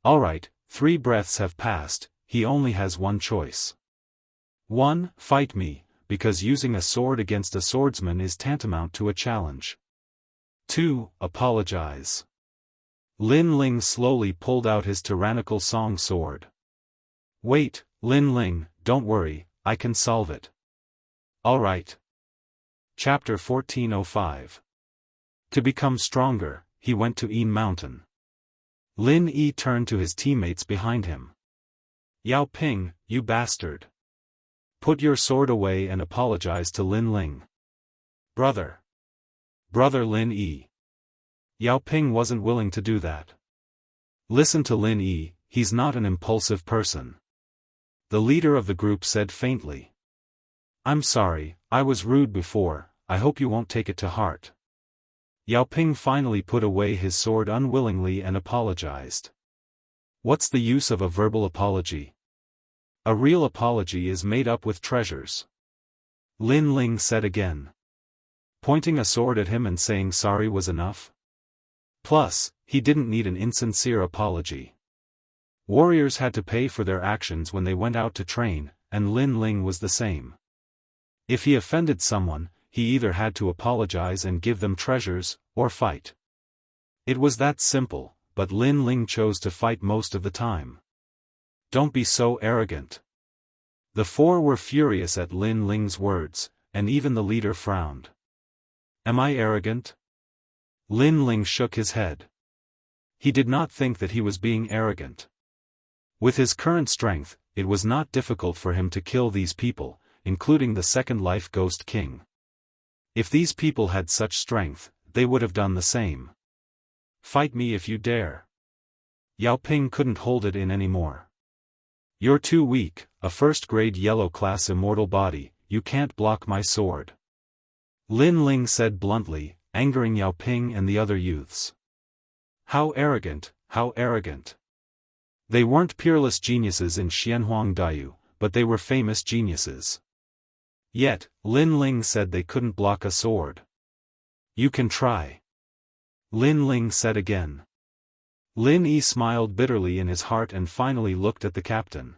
S1: Alright, 3 breaths have passed, he only has one choice. 1. Fight me, because using a sword against a swordsman is tantamount to a challenge. 2. Apologize. Lin Ling slowly pulled out his tyrannical song sword. Wait, Lin Ling, don't worry, I can solve it. Alright. Chapter 1405. To become stronger, he went to Yin Mountain. Lin Yi turned to his teammates behind him. Yao Ping, you bastard. Put your sword away and apologize to Lin Ling. Brother. Brother Lin Yi. Yao Ping wasn't willing to do that. Listen to Lin Yi, he's not an impulsive person. The leader of the group said faintly. I'm sorry, I was rude before, I hope you won't take it to heart. Yao Ping finally put away his sword unwillingly and apologized. What's the use of a verbal apology? A real apology is made up with treasures. Lin Ling said again. Pointing a sword at him and saying sorry was enough? Plus, he didn't need an insincere apology. Warriors had to pay for their actions when they went out to train, and Lin Ling was the same. If he offended someone, he either had to apologize and give them treasures, or fight. It was that simple, but Lin Ling chose to fight most of the time. Don't be so arrogant. The 4 were furious at Lin Ling's words, and even the leader frowned. Am I arrogant? Lin Ling shook his head. He did not think that he was being arrogant. With his current strength, it was not difficult for him to kill these people, including the Second Life Ghost King. If these people had such strength, they would have done the same. Fight me if you dare. Yao Ping couldn't hold it in anymore. You're too weak, a first-grade yellow class immortal body, you can't block my sword. Lin Ling said bluntly, angering Yao Ping and the other youths. How arrogant, how arrogant. They weren't peerless geniuses in Xianhuang Daiyu, but they were famous geniuses. Yet, Lin Ling said they couldn't block a sword. You can try. Lin Ling said again. Lin Yi smiled bitterly in his heart and finally looked at the captain.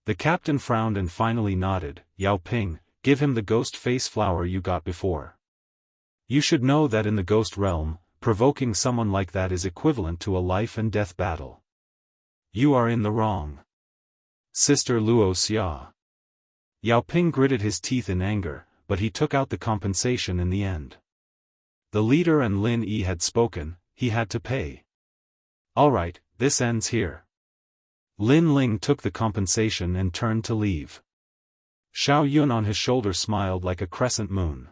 S1: The captain frowned and finally nodded. Yao Ping, give him the ghost face flower you got before. You should know that in the ghost realm, provoking someone like that is equivalent to a life and death battle. You are in the wrong. Sister Luo Xia. Yao Ping gritted his teeth in anger, but he took out the compensation in the end. The leader and Lin Yi had spoken, he had to pay. Alright, this ends here. Lin Ling took the compensation and turned to leave. Xiao Yun on his shoulder smiled like a crescent moon.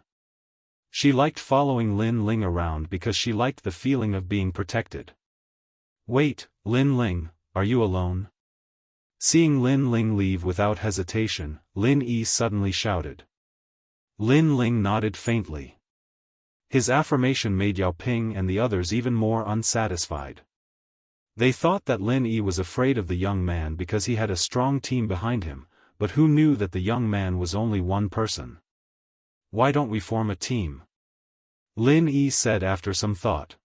S1: She liked following Lin Ling around because she liked the feeling of being protected. Wait, Lin Ling, are you alone? Seeing Lin Ling leave without hesitation, Lin Yi suddenly shouted. Lin Ling nodded faintly. His affirmation made Yao Ping and the others even more unsatisfied. They thought that Lin Yi was afraid of the young man because he had a strong team behind him, but who knew that the young man was only one person? Why don't we form a team? Lin Yi said after some thought.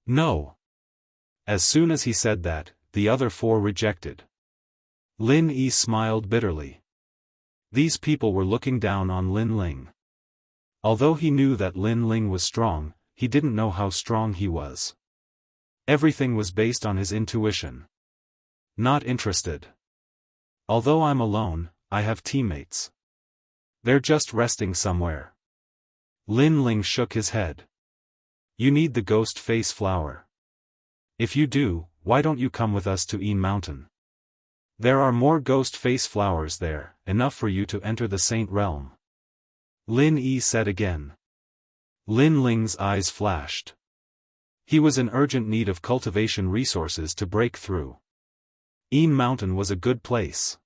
S1: No. As soon as he said that, the other 4 rejected. Lin Yi smiled bitterly. These people were looking down on Lin Ling. Although he knew that Lin Ling was strong, he didn't know how strong he was. Everything was based on his intuition. Not interested. Although I'm alone, I have teammates. They're just resting somewhere. Lin Ling shook his head. You need the ghost face flower. If you do, why don't you come with us to Yin Mountain? There are more ghost face flowers there, enough for you to enter the Saint Realm. Lin Yi said again. Lin Ling's eyes flashed. He was in urgent need of cultivation resources to break through. Mountain was a good place.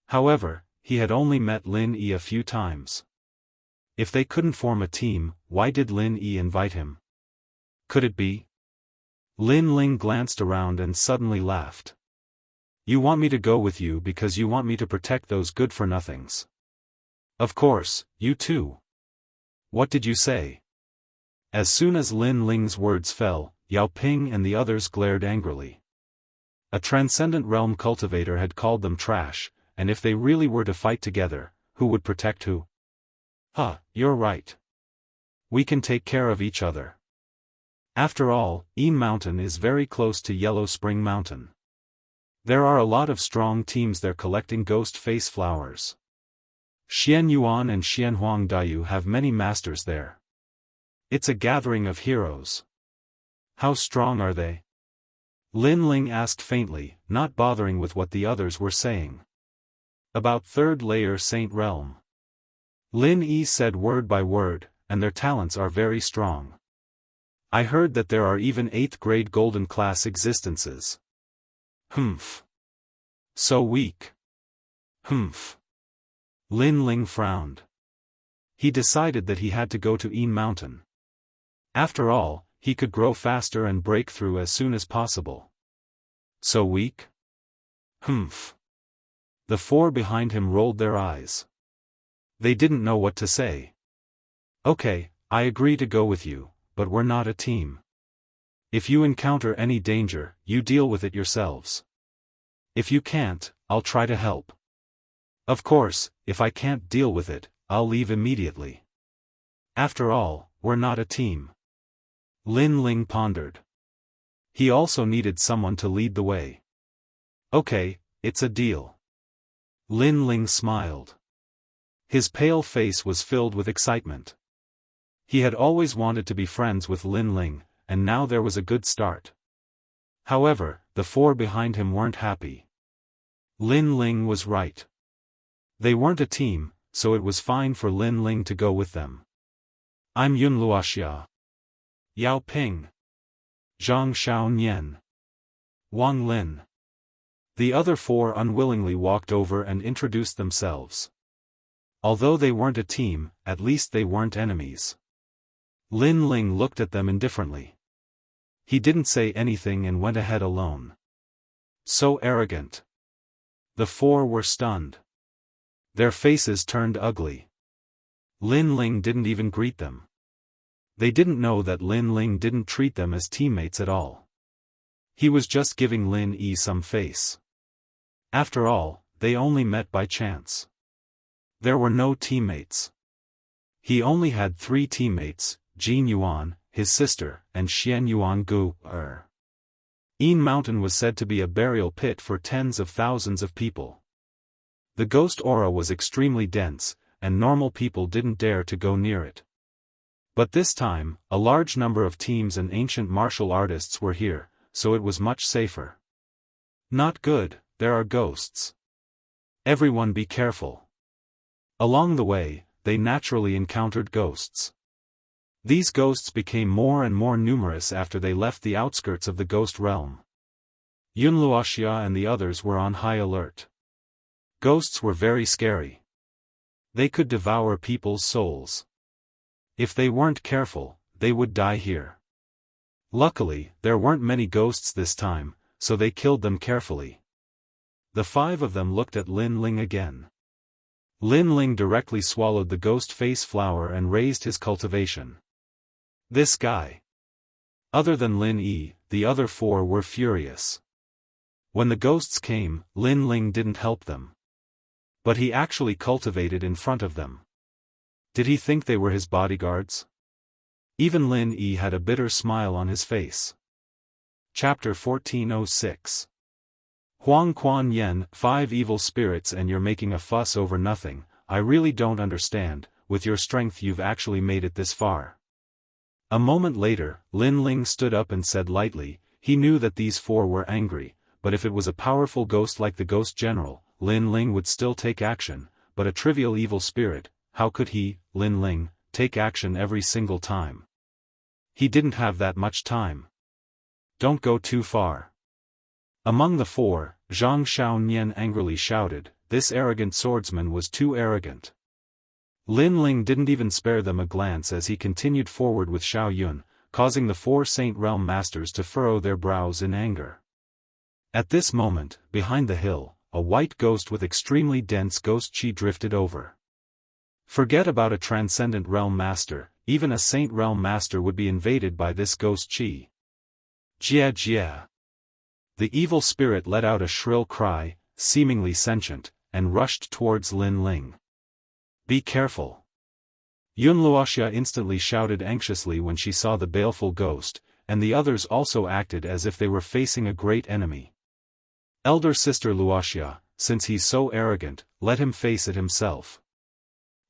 S1: However, he had only met Lin Yi a few times. If they couldn't form a team, why did Lin Yi invite him? Could it be? Lin Ling glanced around and suddenly laughed. You want me to go with you because you want me to protect those good-for-nothings. Of course, you too. What did you say? As soon as Lin Ling's words fell, Yao Ping and the others glared angrily. A transcendent realm cultivator had called them trash, and if they really were to fight together, who would protect who? You're right. We can take care of each other. After all, Mountain is very close to Yellow Spring Mountain. There are a lot of strong teams there collecting ghost face flowers. Xian Yuan and Xianhuang Daiyu have many masters there. It's a gathering of heroes. How strong are they? Lin Ling asked faintly, not bothering with what the others were saying. About third layer Saint Realm. Lin Yi said word by word, and their talents are very strong. I heard that there are even 8th grade golden class existences. Humph. So weak. Humph. Lin Ling frowned. He decided that he had to go to Mountain. After all, he could grow faster and break through as soon as possible. So weak? Humph. The 4 behind him rolled their eyes. They didn't know what to say. Okay, I agree to go with you, but we're not a team. If you encounter any danger, you deal with it yourselves. If you can't, I'll try to help. Of course, if I can't deal with it, I'll leave immediately. After all, we're not a team. Lin Ling pondered. He also needed someone to lead the way. Okay, it's a deal. Lin Ling smiled. His pale face was filled with excitement. He had always wanted to be friends with Lin Ling, and now there was a good start. However, the 4 behind him weren't happy. Lin Ling was right. They weren't a team, so it was fine for Lin Ling to go with them. I'm Yun Luoxia. Yao Ping. Zhang Xiaonian. Wang Lin. The other 4 unwillingly walked over and introduced themselves. Although they weren't a team, at least they weren't enemies. Lin Ling looked at them indifferently. He didn't say anything and went ahead alone. So arrogant. The 4 were stunned. Their faces turned ugly. Lin Ling didn't even greet them. They didn't know that Lin Ling didn't treat them as teammates at all. He was just giving Lin Yi some face. After all, they only met by chance. There were no teammates. He only had 3 teammates, Jin Yuan, his sister, and Xian Yuan Gu. Mountain was said to be a burial pit for tens of thousands of people. The ghost aura was extremely dense, and normal people didn't dare to go near it. But this time, a large number of teams and ancient martial artists were here, so it was much safer. Not good, there are ghosts. Everyone be careful. Along the way, they naturally encountered ghosts. These ghosts became more and more numerous after they left the outskirts of the ghost realm. Yun Luoxia and the others were on high alert. Ghosts were very scary. They could devour people's souls. If they weren't careful, they would die here. Luckily, there weren't many ghosts this time, so they killed them carefully. The 5 of them looked at Lin Ling again. Lin Ling directly swallowed the ghost face flower and raised his cultivation. This guy. Other than Lin Yi, the other 4 were furious. When the ghosts came, Lin Ling didn't help them. But he actually cultivated in front of them. Did he think they were his bodyguards? Even Lin Yi had a bitter smile on his face. Chapter 1406. Huang Quan Yen, 5 evil spirits and you're making a fuss over nothing. I really don't understand. With your strength you've actually made it this far. A moment later, Lin Ling stood up and said lightly, he knew that these 4 were angry, but if it was a powerful ghost like the Ghost General, Lin Ling would still take action, but a trivial evil spirit, how could he, Lin Ling, take action every single time? he didn't have that much time. Don't go too far. Among the four, Zhang Xiaonian angrily shouted, this arrogant swordsman was too arrogant. Lin Ling didn't even spare them a glance as he continued forward with Xiao Yun, causing the four Saint Realm Masters to furrow their brows in anger. At this moment, behind the hill, a white ghost with extremely dense ghost chi drifted over. Forget about a transcendent realm master, even a Saint Realm Master would be invaded by this ghost chi. Jia Jia. The evil spirit let out a shrill cry, seemingly sentient, and rushed towards Lin Ling. Be careful. Yun Luoxia instantly shouted anxiously when she saw the baleful ghost, and the others also acted as if they were facing a great enemy. Elder sister Luoxia, since he's so arrogant, let him face it himself.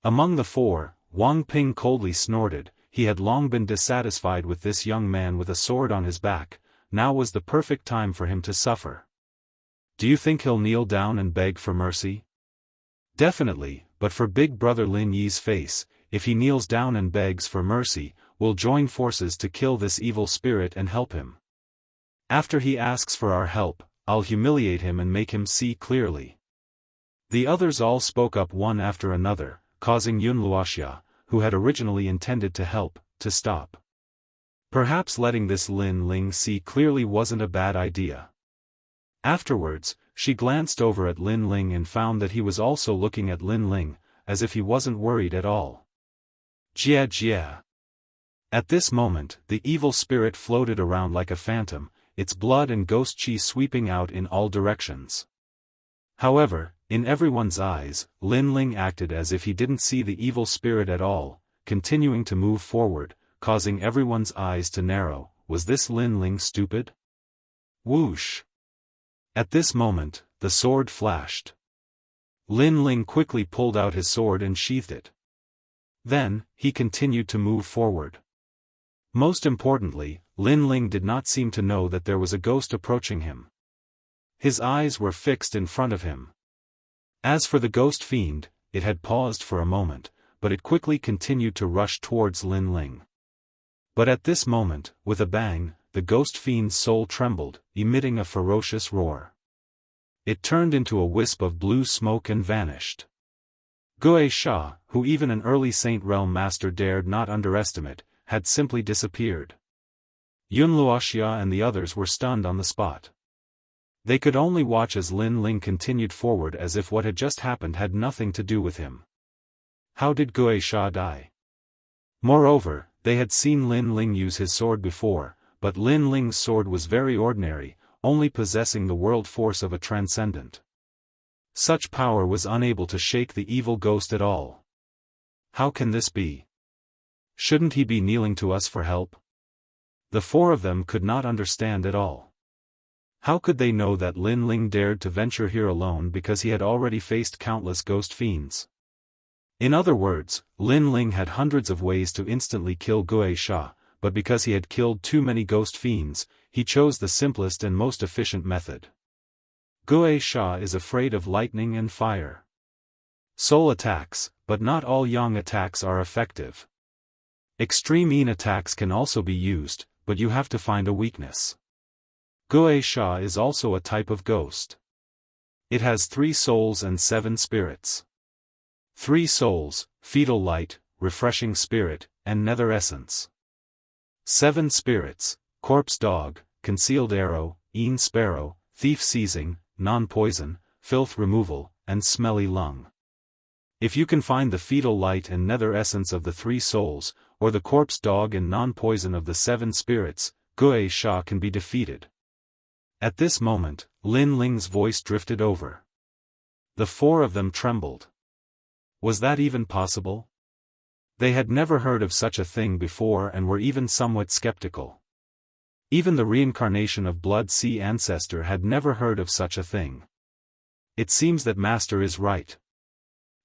S1: Among the four, Wang Ping coldly snorted, he had long been dissatisfied with this young man with a sword on his back, now was the perfect time for him to suffer. Do you think he'll kneel down and beg for mercy? Definitely, but for big brother Lin Yi's face, if he kneels down and begs for mercy, we'll join forces to kill this evil spirit and help him. After he asks for our help, I'll humiliate him and make him see clearly. The others all spoke up one after another, causing Yun Luoxia, who had originally intended to help, to stop. Perhaps letting this Lin Ling see clearly wasn't a bad idea. Afterwards, she glanced over at Lin Ling and found that he was also looking at Lin Ling, as if he wasn't worried at all. Jia Jia. At this moment, the evil spirit floated around like a phantom, its blood and ghost chi sweeping out in all directions. However, in everyone's eyes, Lin Ling acted as if he didn't see the evil spirit at all, continuing to move forward, causing everyone's eyes to narrow. Was this Lin Ling stupid? Whoosh! At this moment, the sword flashed. Lin Ling quickly pulled out his sword and sheathed it. Then, he continued to move forward. Most importantly, Lin Ling did not seem to know that there was a ghost approaching him. His eyes were fixed in front of him. As for the ghost fiend, it had paused for a moment, but it quickly continued to rush towards Lin Ling. But at this moment, with a bang, the ghost fiend's soul trembled, emitting a ferocious roar. It turned into a wisp of blue smoke and vanished. Gui Sha, who even an early Saint Realm Master dared not underestimate, had simply disappeared. Yun Luoxia and the others were stunned on the spot. They could only watch as Lin Ling continued forward as if what had just happened had nothing to do with him. How did Gui Sha die? Moreover, they had seen Lin Ling use his sword before, but Lin Ling's sword was very ordinary, only possessing the world force of a transcendent. Such power was unable to shake the evil ghost at all. How can this be? Shouldn't he be kneeling to us for help? The four of them could not understand at all. How could they know that Lin Ling dared to venture here alone because he had already faced countless ghost fiends? In other words, Lin Ling had hundreds of ways to instantly kill Gui Sha, but because he had killed too many ghost fiends, he chose the simplest and most efficient method. Gui Sha is afraid of lightning and fire. Soul attacks, but not all yang attacks are effective. Extreme yin attacks can also be used, but you have to find a weakness. Gui Sha is also a type of ghost. It has 3 souls and 7 spirits. 3 souls, fetal light, refreshing spirit, and nether essence. 7 spirits, corpse dog, concealed arrow, yin sparrow, thief seizing, non-poison, filth removal, and smelly lung. If you can find the fetal light and nether essence of the 3 souls, or the corpse dog and non-poison of the 7 spirits, Gui Sha can be defeated. At this moment, Lin Ling's voice drifted over. The 4 of them trembled. Was that even possible? They had never heard of such a thing before and were even somewhat skeptical. Even the reincarnation of Blood Sea ancestor had never heard of such a thing. It seems that Master is right.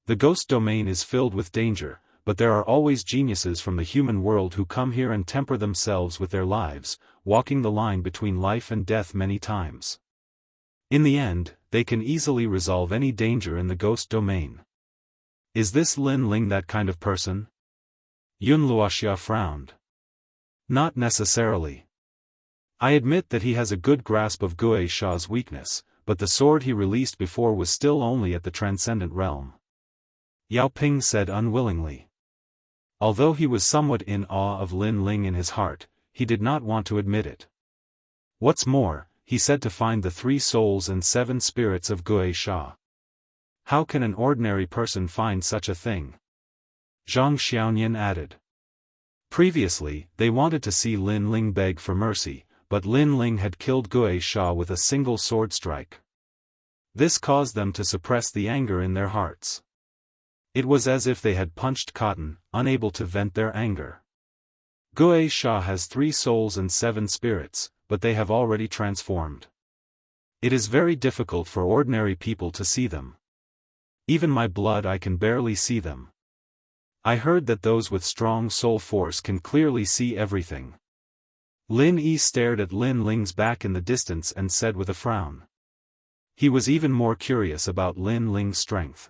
S1: The ghost domain is filled with danger, but there are always geniuses from the human world who come here and temper themselves with their lives, walking the line between life and death many times. In the end, they can easily resolve any danger in the ghost domain. Is this Lin Ling that kind of person? Yun Luoxia frowned. Not necessarily. I admit that he has a good grasp of Gui Sha's weakness, but the sword he released before was still only at the transcendent realm. Yao Ping said unwillingly. Although he was somewhat in awe of Lin Ling in his heart, he did not want to admit it. What's more, he said to find the 3 souls and 7 spirits of Gui Sha. How can an ordinary person find such a thing? Zhang Xiaoyan added. Previously, they wanted to see Lin Ling beg for mercy, but Lin Ling had killed Gui Sha with a single sword strike. This caused them to suppress the anger in their hearts. It was as if they had punched cotton, unable to vent their anger. Gui Sha has 3 souls and 7 spirits, but they have already transformed. It is very difficult for ordinary people to see them. Even my blood, I can barely see them. I heard that those with strong soul force can clearly see everything. Lin Yi stared at Lin Ling's back in the distance and said with a frown. He was even more curious about Lin Ling's strength.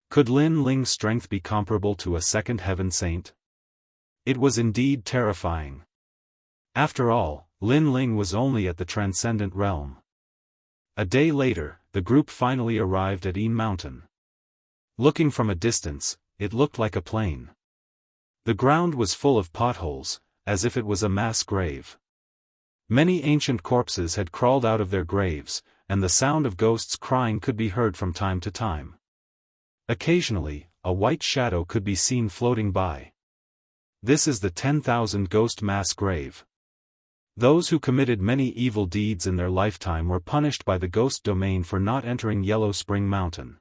S1: Could Lin Ling's strength be comparable to a second heaven saint? It was indeed terrifying. After all, Lin Ling was only at the transcendent realm. A day later, the group finally arrived at Yin Mountain. Looking from a distance, it looked like a plain. The ground was full of potholes, as if it was a mass grave. Many ancient corpses had crawled out of their graves, and the sound of ghosts crying could be heard from time to time. Occasionally, a white shadow could be seen floating by. This is the 10,000 ghost mass grave. Those who committed many evil deeds in their lifetime were punished by the ghost domain for not entering Yellow Spring Mountain.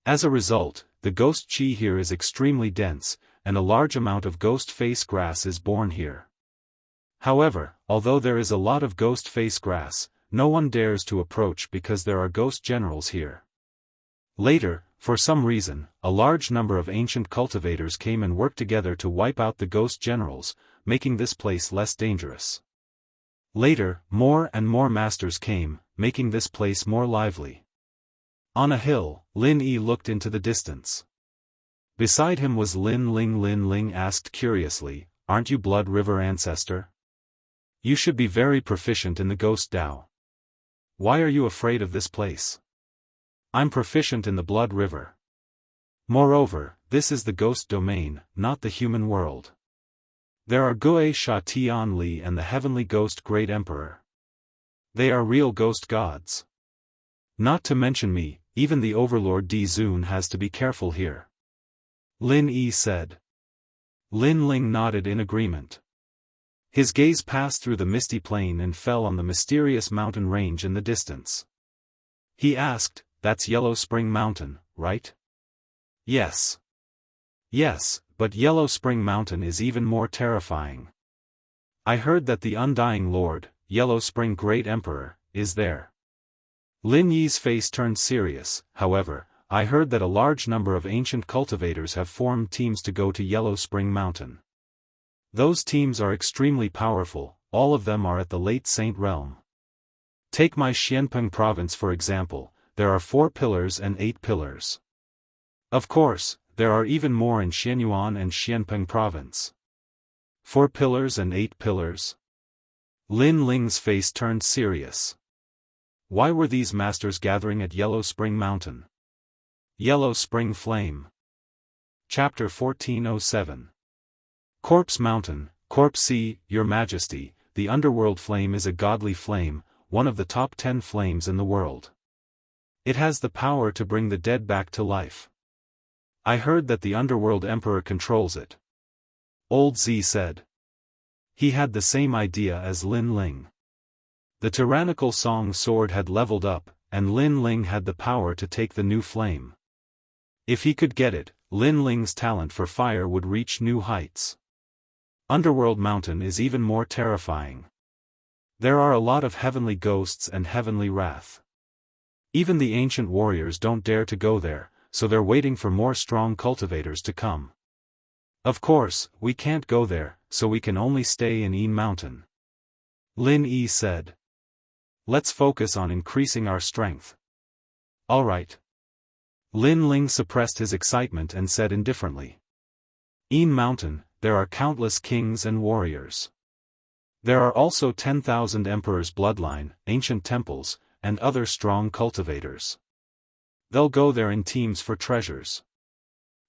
S1: As a result, the ghost chi here is extremely dense, and a large amount of ghost face grass is born here. However, although there is a lot of ghost face grass, no one dares to approach because there are ghost generals here. Later, for some reason, a large number of ancient cultivators came and worked together to wipe out the ghost generals, making this place less dangerous. Later, more and more masters came, making this place more lively. On a hill, Lin Yi looked into the distance. Beside him was Lin Ling. Lin Ling asked curiously, "Aren't you Blood River ancestor? You should be very proficient in the Ghost Dao. Why are you afraid of this place?" "I'm proficient in the Blood River. Moreover, this is the ghost domain, not the human world. There are Gui Sha Tian Li and the Heavenly Ghost Great Emperor. They are real ghost gods. Not to mention me, even the Overlord Di Zun has to be careful here," Lin Yi said. Lin Ling nodded in agreement. His gaze passed through the misty plain and fell on the mysterious mountain range in the distance. He asked, "That's Yellow Spring Mountain, right?" "Yes. Yes, but Yellow Spring Mountain is even more terrifying. I heard that the Undying Lord, Yellow Spring Great Emperor, is there." Lin Yi's face turned serious. "However, I heard that a large number of ancient cultivators have formed teams to go to Yellow Spring Mountain. Those teams are extremely powerful, all of them are at the late Saint realm. Take my Xianpeng province for example, there are 4 pillars and 8 pillars. Of course, there are even more in Xianyuan and Xianpeng province. 4 pillars and 8 pillars?" Lin Ling's face turned serious. Why were these masters gathering at Yellow Spring Mountain? Yellow Spring Flame. Chapter 1407. Corpse Mountain. Corpse Sea, Your Majesty, the underworld flame is a godly flame, one of the top 10 flames in the world. It has the power to bring the dead back to life. I heard that the underworld emperor controls it. Old Z said. He had the same idea as Lin Ling. The tyrannical Song sword had leveled up, and Lin Ling had the power to take the new flame. If he could get it, Lin Ling's talent for fire would reach new heights. Underworld Mountain is even more terrifying. There are a lot of heavenly ghosts and heavenly wrath. Even the ancient warriors don't dare to go there, so they're waiting for more strong cultivators to come. Of course, we can't go there, so we can only stay in Yin Mountain. Lin Yi said. Let's focus on increasing our strength. Alright. Lin Ling suppressed his excitement and said indifferently. Yin Mountain, there are countless kings and warriors. There are also 10,000 emperors' bloodline, ancient temples, and other strong cultivators. They'll go there in teams for treasures.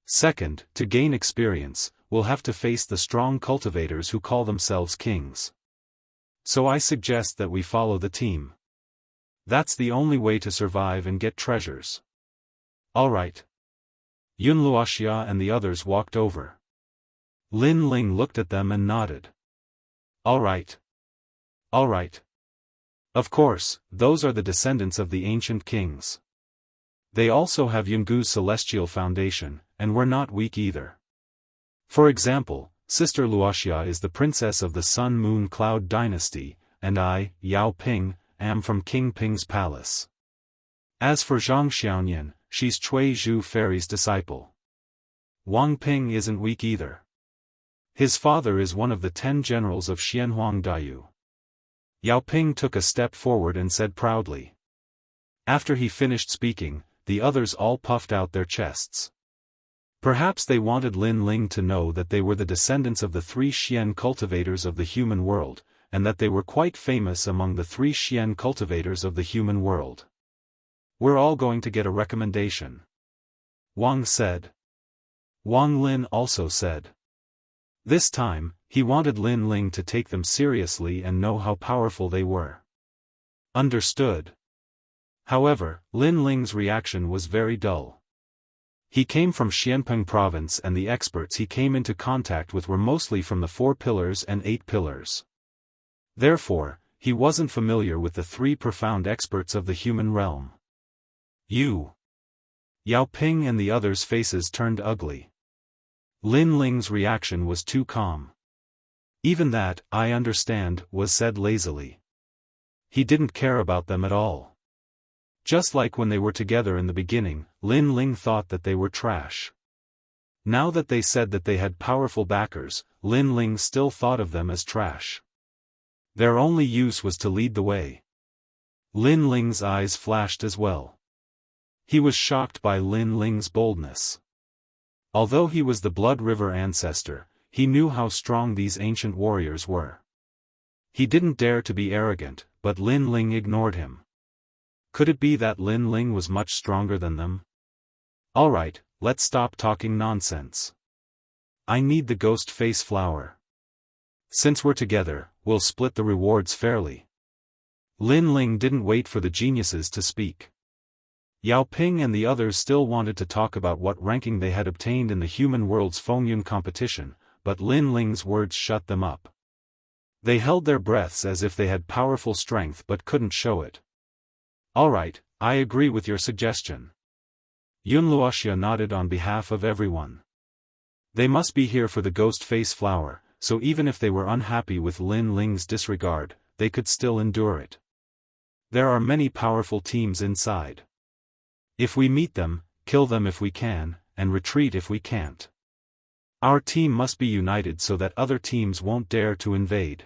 S1: Second, to gain experience, we'll have to face the strong cultivators who call themselves kings. So I suggest that we follow the team. That's the only way to survive and get treasures. All right. Wuxia and the others walked over. Lin Ling looked at them and nodded. All right. All right. Of course, those are the descendants of the ancient kings. They also have Yungu's celestial foundation, and we're not weak either. For example, Sister Luoxia is the princess of the Sun-Moon Cloud dynasty, and I, Yao Ping, am from King Ping's palace. As for Zhang Xiaoyan, she's Cui Zhu Fairy's disciple. Wang Ping isn't weak either. His father is one of the 10 generals of Xianhuang Daiyu. Yao Ping took a step forward and said proudly. After he finished speaking, the others all puffed out their chests. Perhaps they wanted Lin Ling to know that they were the descendants of the 3 Xian cultivators of the human world, and that they were quite famous among the 3 Xian cultivators of the human world. We're all going to get a recommendation. Wang said. Wang Lin also said. This time, he wanted Lin Ling to take them seriously and know how powerful they were. Understood. However, Lin Ling's reaction was very dull. He came from Xianpeng province and the experts he came into contact with were mostly from the 4 pillars and 8 pillars. Therefore, he wasn't familiar with the 3 profound experts of the human realm. Yao Ping and the others' faces turned ugly. Lin Ling's reaction was too calm. Even that, I understand, was said lazily. He didn't care about them at all. Just like when they were together in the beginning, Lin Ling thought that they were trash. Now that they said that they had powerful backers, Lin Ling still thought of them as trash. Their only use was to lead the way. Lin Ling's eyes flashed as well. He was shocked by Lin Ling's boldness. Although he was the Blood River ancestor, he knew how strong these ancient warriors were. He didn't dare to be arrogant, but Lin Ling ignored him. Could it be that Lin Ling was much stronger than them? All right, let's stop talking nonsense. I need the ghost face flower. Since we're together, we'll split the rewards fairly. Lin Ling didn't wait for the geniuses to speak. Yao Ping and the others still wanted to talk about what ranking they had obtained in the human world's Fengyun competition, but Lin Ling's words shut them up. They held their breaths as if they had powerful strength but couldn't show it. All right, I agree with your suggestion. Luoxia nodded on behalf of everyone. They must be here for the ghost face flower, so even if they were unhappy with Lin Ling's disregard, they could still endure it. There are many powerful teams inside. If we meet them, kill them if we can, and retreat if we can't. Our team must be united so that other teams won't dare to invade.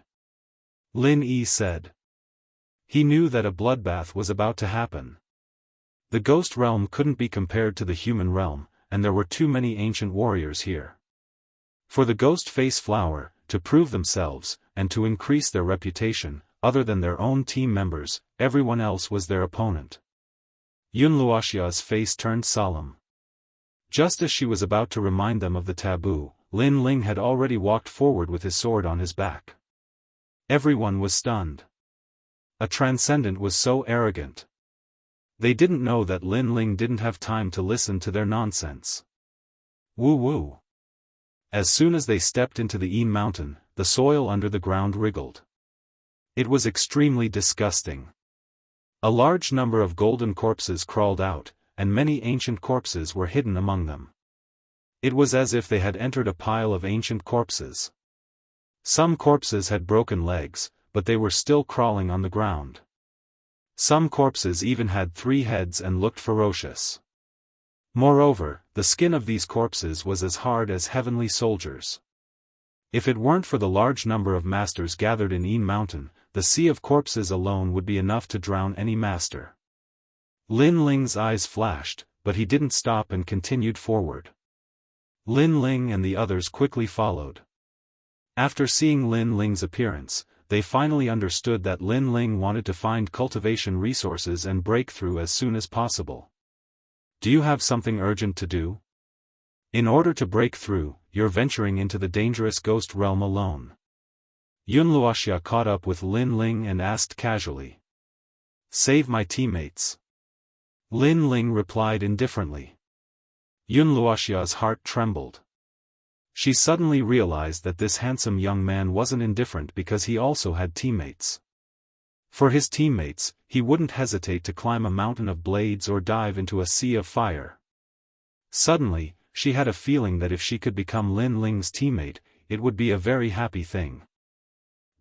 S1: Lin Yi said. He knew that a bloodbath was about to happen. The ghost realm couldn't be compared to the human realm, and there were too many ancient warriors here. For the ghost face flower, to prove themselves, and to increase their reputation, other than their own team members, everyone else was their opponent. Luoxia's face turned solemn. Just as she was about to remind them of the taboo, Lin Ling had already walked forward with his sword on his back. Everyone was stunned. A transcendent was so arrogant. They didn't know that Lin Ling didn't have time to listen to their nonsense. Woo-woo. As soon as they stepped into the Yin mountain, the soil under the ground wriggled. It was extremely disgusting. A large number of golden corpses crawled out, and many ancient corpses were hidden among them. It was as if they had entered a pile of ancient corpses. Some corpses had broken legs, but they were still crawling on the ground. Some corpses even had 3 heads and looked ferocious. Moreover, the skin of these corpses was as hard as heavenly soldiers. If it weren't for the large number of masters gathered in Yin Mountain, the sea of corpses alone would be enough to drown any master. Lin Ling's eyes flashed, but he didn't stop and continued forward. Lin Ling and the others quickly followed. After seeing Lin Ling's appearance, they finally understood that Lin Ling wanted to find cultivation resources and break through as soon as possible. Do you have something urgent to do? In order to break through, you're venturing into the dangerous ghost realm alone. Yun Luoxia caught up with Lin Ling and asked casually. Save my teammates. Lin Ling replied indifferently. Yun Luoxia's heart trembled. She suddenly realized that this handsome young man wasn't indifferent because he also had teammates. For his teammates, he wouldn't hesitate to climb a mountain of blades or dive into a sea of fire. Suddenly, she had a feeling that if she could become Lin Ling's teammate, it would be a very happy thing.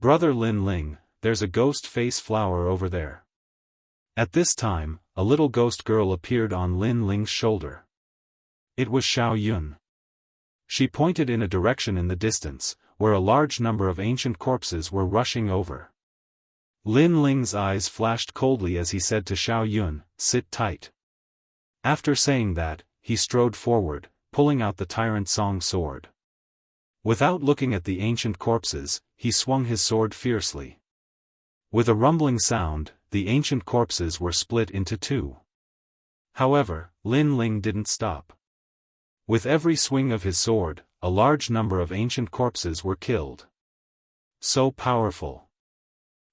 S1: Brother Lin Ling, there's a ghost face flower over there. At this time, a little ghost girl appeared on Lin Ling's shoulder. It was Xiao Yun. She pointed in a direction in the distance, where a large number of ancient corpses were rushing over. Lin Ling's eyes flashed coldly as he said to Xiao Yun, "Sit tight." After saying that, he strode forward, pulling out the Tyrant Song sword. Without looking at the ancient corpses, he swung his sword fiercely. With a rumbling sound, the ancient corpses were split into two. However, Lin Ling didn't stop. With every swing of his sword, a large number of ancient corpses were killed. So powerful.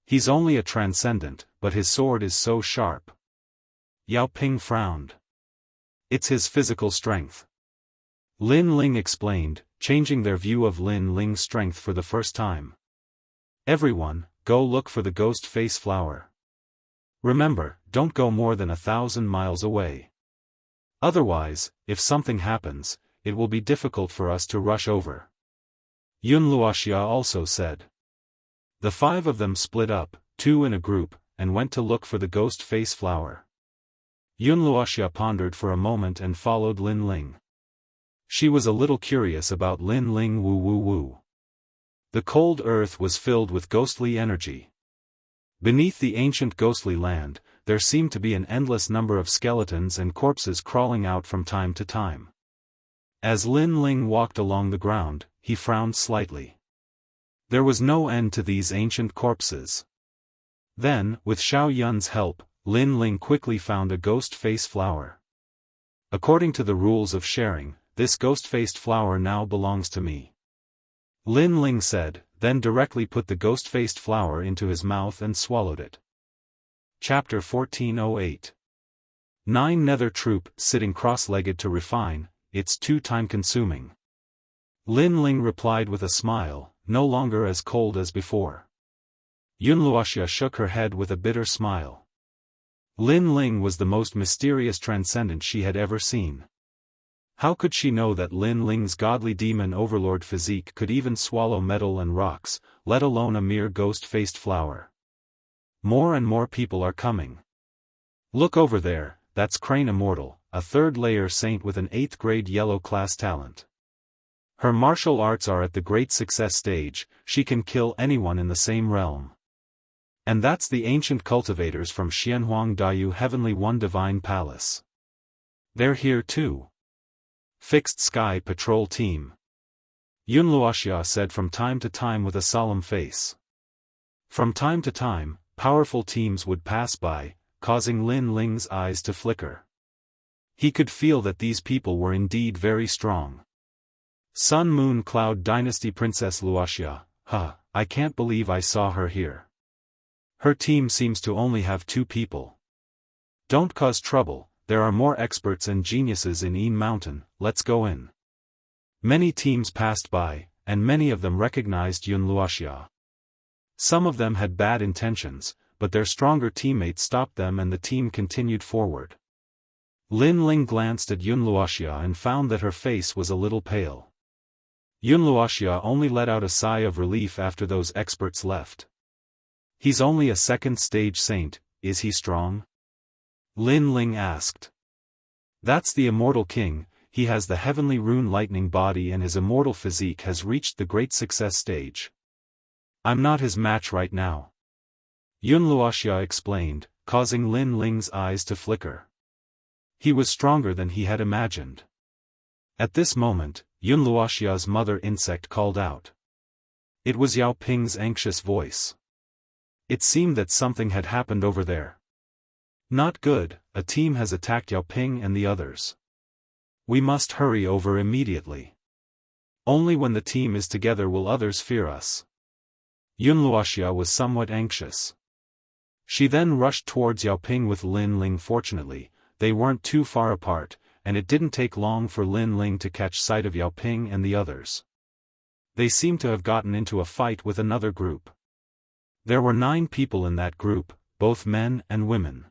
S1: He's only a transcendent, but his sword is so sharp. Yao Ping frowned. It's his physical strength. Lin Ling explained, changing their view of Lin Ling's strength for the first time. Everyone, go look for the ghost face flower. Remember, don't go more than 1,000 miles away. Otherwise, if something happens, it will be difficult for us to rush over. Yun Luoxia also said. The 5 of them split up, 2 in a group, and went to look for the ghost face flower. Yun Luoxia pondered for a moment and followed Lin Ling. She was a little curious about Lin Ling Wu. The cold earth was filled with ghostly energy. Beneath the ancient ghostly land, there seemed to be an endless number of skeletons and corpses crawling out from time to time. As Lin Ling walked along the ground, he frowned slightly. There was no end to these ancient corpses. Then, with Xiao Yun's help, Lin Ling quickly found a ghost face flower. According to the rules of sharing, this ghost-faced flower now belongs to me. Lin Ling said, then directly put the ghost-faced flower into his mouth and swallowed it. Chapter 1408. 9 Nether Troop, sitting cross-legged to refine, it's too time-consuming. Lin Ling replied with a smile, no longer as cold as before. Yun Luoxia shook her head with a bitter smile. Lin Ling was the most mysterious transcendent she had ever seen. How could she know that Lin Ling's godly demon overlord physique could even swallow metal and rocks, let alone a mere ghost-faced flower? More and more people are coming. Look over there, that's Crane Immortal, a 3rd-layer saint with an 8th-grade yellow class talent. Her martial arts are at the great success stage, she can kill anyone in the same realm. And that's the ancient cultivators from Xianhuang Dayu Heavenly One Divine Palace. They're here too. Fixed Sky Patrol Team. Yun Luoxia said from time to time with a solemn face. From time to time, powerful teams would pass by, causing Lin Ling's eyes to flicker. He could feel that these people were indeed very strong. Sun Moon Cloud Dynasty Princess Luoxia, I can't believe I saw her here. Her team seems to only have 2 people. Don't cause trouble, there are more experts and geniuses in Een Mountain, let's go in. Many teams passed by, and many of them recognized Yun Luoxia. Some of them had bad intentions, but their stronger teammates stopped them and the team continued forward. Lin Ling glanced at Yun Luoxia and found that her face was a little pale. Yun Luoxia only let out a sigh of relief after those experts left. He's only a 2nd stage saint, is he strong? Lin Ling asked. That's the Immortal King, he has the heavenly rune lightning body and his immortal physique has reached the great success stage. I'm not his match right now. Yun Luoxia explained, causing Lin Ling's eyes to flicker. He was stronger than he had imagined. At this moment, Yun Luoxia's mother insect called out. It was Yao Ping's anxious voice. It seemed that something had happened over there. Not good, a team has attacked Yao Ping and the others. We must hurry over immediately. Only when the team is together will others fear us. Yunluoxia was somewhat anxious. She then rushed towards Yao Ping with Lin Ling. Fortunately, they weren't too far apart, and it didn't take long for Lin Ling to catch sight of Yao Ping and the others. They seemed to have gotten into a fight with another group. There were 9 people in that group, both men and women.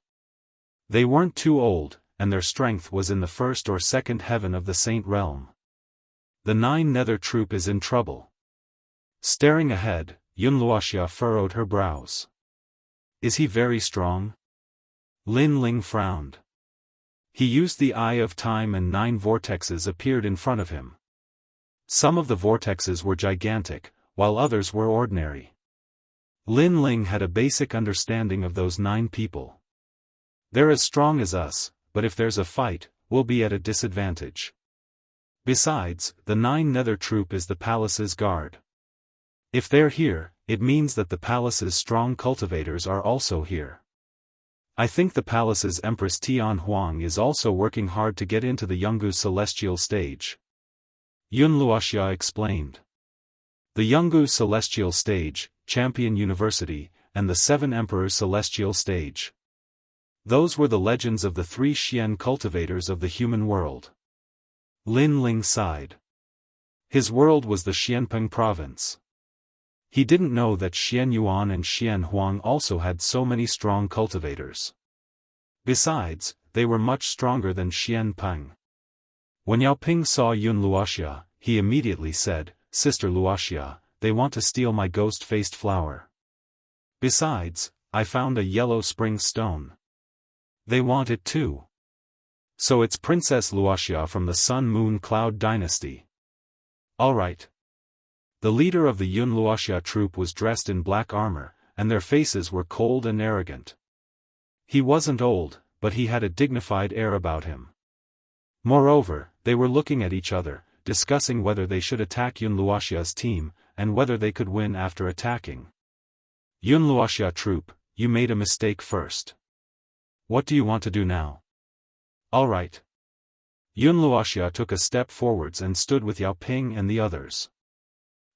S1: They weren't too old, and their strength was in the first or second heaven of the Saint Realm. The 9 Nether troop is in trouble. Staring ahead, Yunluoxia furrowed her brows. Is he very strong? Lin Ling frowned. He used the Eye of Time and 9 vortexes appeared in front of him. Some of the vortexes were gigantic, while others were ordinary. Lin Ling had a basic understanding of those 9 people. They're as strong as us, but if there's a fight, we'll be at a disadvantage. Besides, the 9 Nether troop is the palace's guard. If they're here, it means that the palace's strong cultivators are also here. I think the palace's Empress Tian Huang is also working hard to get into the Yungu celestial stage. Yunluoxia explained. The Yungu celestial stage, Champion University, and the 7 Emperors celestial stage. Those were the legends of the 3 Xian cultivators of the human world. Lin Ling sighed. His world was the Xianpeng province. He didn't know that Xian Yuan and Xian Huang also had so many strong cultivators. Besides, they were much stronger than Xian Peng. When Yao Ping saw Yunluoxia, he immediately said, "Sister Luoxia, they want to steal my ghost-faced flower. Besides, I found a yellow spring stone. They want it too. So it's Princess Luoxia from the Sun-Moon Cloud dynasty. All right." The leader of the Yunluoxia troop was dressed in black armor, and their faces were cold and arrogant. He wasn't old, but he had a dignified air about him. Moreover, they were looking at each other, discussing whether they should attack Yunluoxia's team, and whether they could win after attacking. Yunluoxia troop, you made a mistake first. What do you want to do now? All right. Yunluoxia took a step forwards and stood with Yao Ping and the others.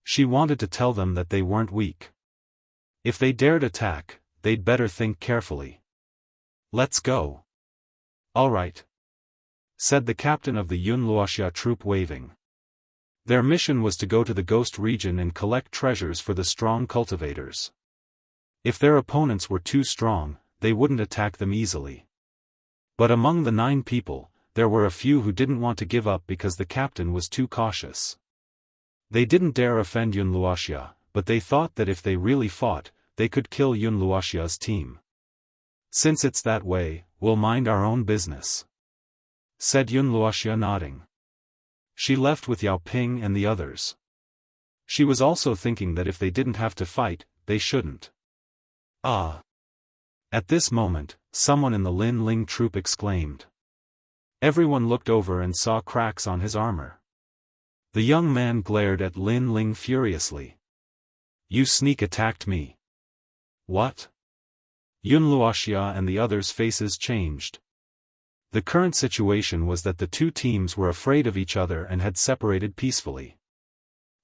S1: She wanted to tell them that they weren't weak. If they dared attack, they'd better think carefully. Let's go. All right, said the captain of the Yunluoxia troop, waving. Their mission was to go to the Ghost region and collect treasures for the strong cultivators. If their opponents were too strong, they wouldn't attack them easily. But among the 9 people, there were a few who didn't want to give up because the captain was too cautious. They didn't dare offend Yunluoxia, but they thought that if they really fought, they could kill Yunluoxia's team. Since it's that way, we'll mind our own business, said Yunluoxia, nodding. She left with Yao Ping and the others. She was also thinking that if they didn't have to fight, they shouldn't. Ah! At this moment, someone in the Lin Ling troop exclaimed. Everyone looked over and saw cracks on his armor. The young man glared at Lin Ling furiously. You sneak attacked me. What? Yunluoxia and the others' faces changed. The current situation was that the 2 teams were afraid of each other and had separated peacefully.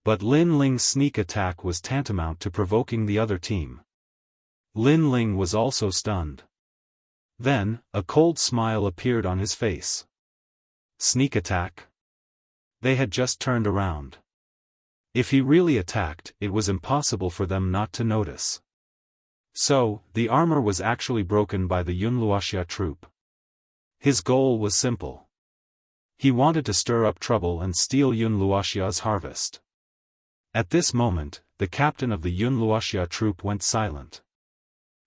S1: But Lin Ling's sneak attack was tantamount to provoking the other team. Lin Ling was also stunned. Then, a cold smile appeared on his face. Sneak attack? They had just turned around. If he really attacked, it was impossible for them not to notice. So, the armor was actually broken by the Yunluoxia troop. His goal was simple. He wanted to stir up trouble and steal Yunluoxia's harvest. At this moment, the captain of the Yunluoxia troop went silent.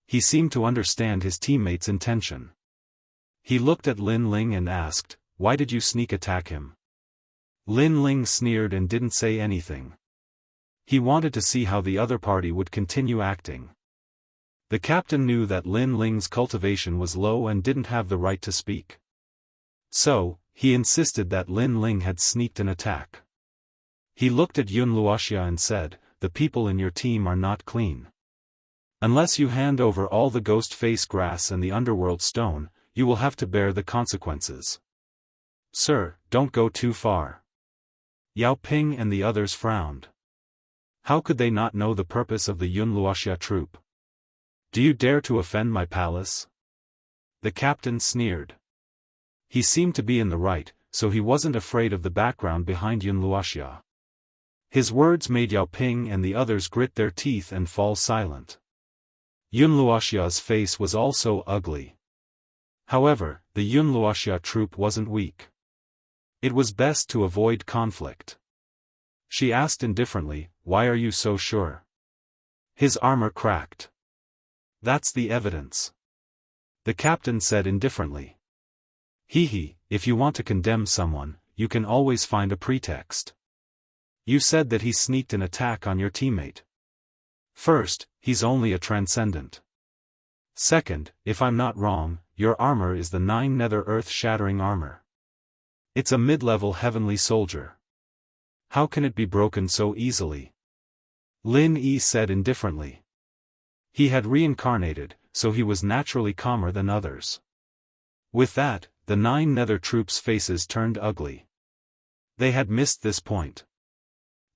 S1: He seemed to understand his teammates' intention. He looked at Lin Ling and asked, "Why did you sneak attack him?" Lin Ling sneered and didn't say anything. He wanted to see how the other party would continue acting. The captain knew that Lin Ling's cultivation was low and didn't have the right to speak. So, he insisted that Lin Ling had sneaked an attack. He looked at Yunluoxia and said, the people in your team are not clean. Unless you hand over all the ghost face grass and the underworld stone, you will have to bear the consequences. Sir, don't go too far. Yao Ping and the others frowned. How could they not know the purpose of the Yunluoxia troop? Do you dare to offend my palace? The captain sneered. He seemed to be in the right, so he wasn't afraid of the background behind Yunluoxia. His words made Yao Ping and the others grit their teeth and fall silent. Yunluoxia's face was also ugly. However, the Yunluoxia troop wasn't weak. It was best to avoid conflict. She asked indifferently, "Why are you so sure?" His armor cracked. That's the evidence. The captain said indifferently. Hee, if you want to condemn someone, you can always find a pretext. You said that he sneaked an attack on your teammate. First, he's only a transcendent. Second, if I'm not wrong, your armor is the 9 nether earth-shattering armor. It's a mid-level heavenly soldier. How can it be broken so easily? Lin Yi said indifferently. He had reincarnated, so he was naturally calmer than others. With that, the 9 nether troops' faces turned ugly. They had missed this point.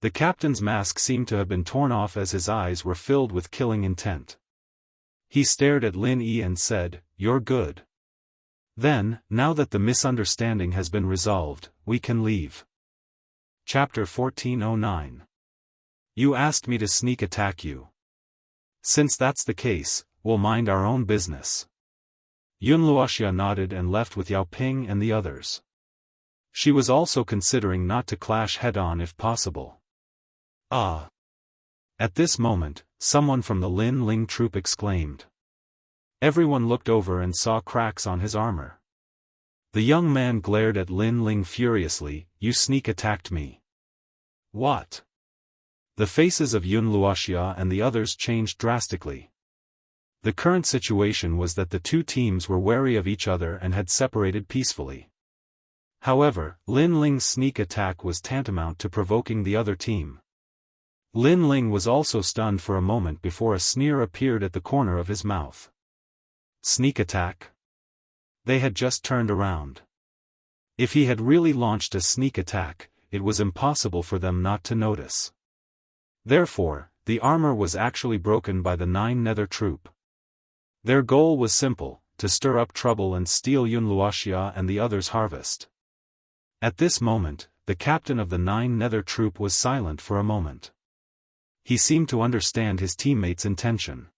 S1: The captain's mask seemed to have been torn off as his eyes were filled with killing intent. He stared at Lin Yi and said, "You're good. Then, now that the misunderstanding has been resolved, we can leave." Chapter 1409. You asked me to sneak attack you. Since that's the case, we'll mind our own business. Yunluoxia nodded and left with Yao Ping and the others. She was also considering not to clash head-on if possible. Ah! At this moment, someone from the Lin Ling troop exclaimed. Everyone looked over and saw cracks on his armor. The young man glared at Lin Ling furiously, "You sneak attacked me." What? The faces of Yunluoxia and the others changed drastically. The current situation was that the two teams were wary of each other and had separated peacefully. However, Lin Ling's sneak attack was tantamount to provoking the other team. Lin Ling was also stunned for a moment before a sneer appeared at the corner of his mouth. Sneak attack? They had just turned around. If he had really launched a sneak attack, it was impossible for them not to notice. Therefore, the armor was actually broken by the 9 nether troop. Their goal was simple, to stir up trouble and steal Yunluoxia and the others' harvest. At this moment, the captain of the 9 nether troop was silent for a moment. He seemed to understand his teammate's intention.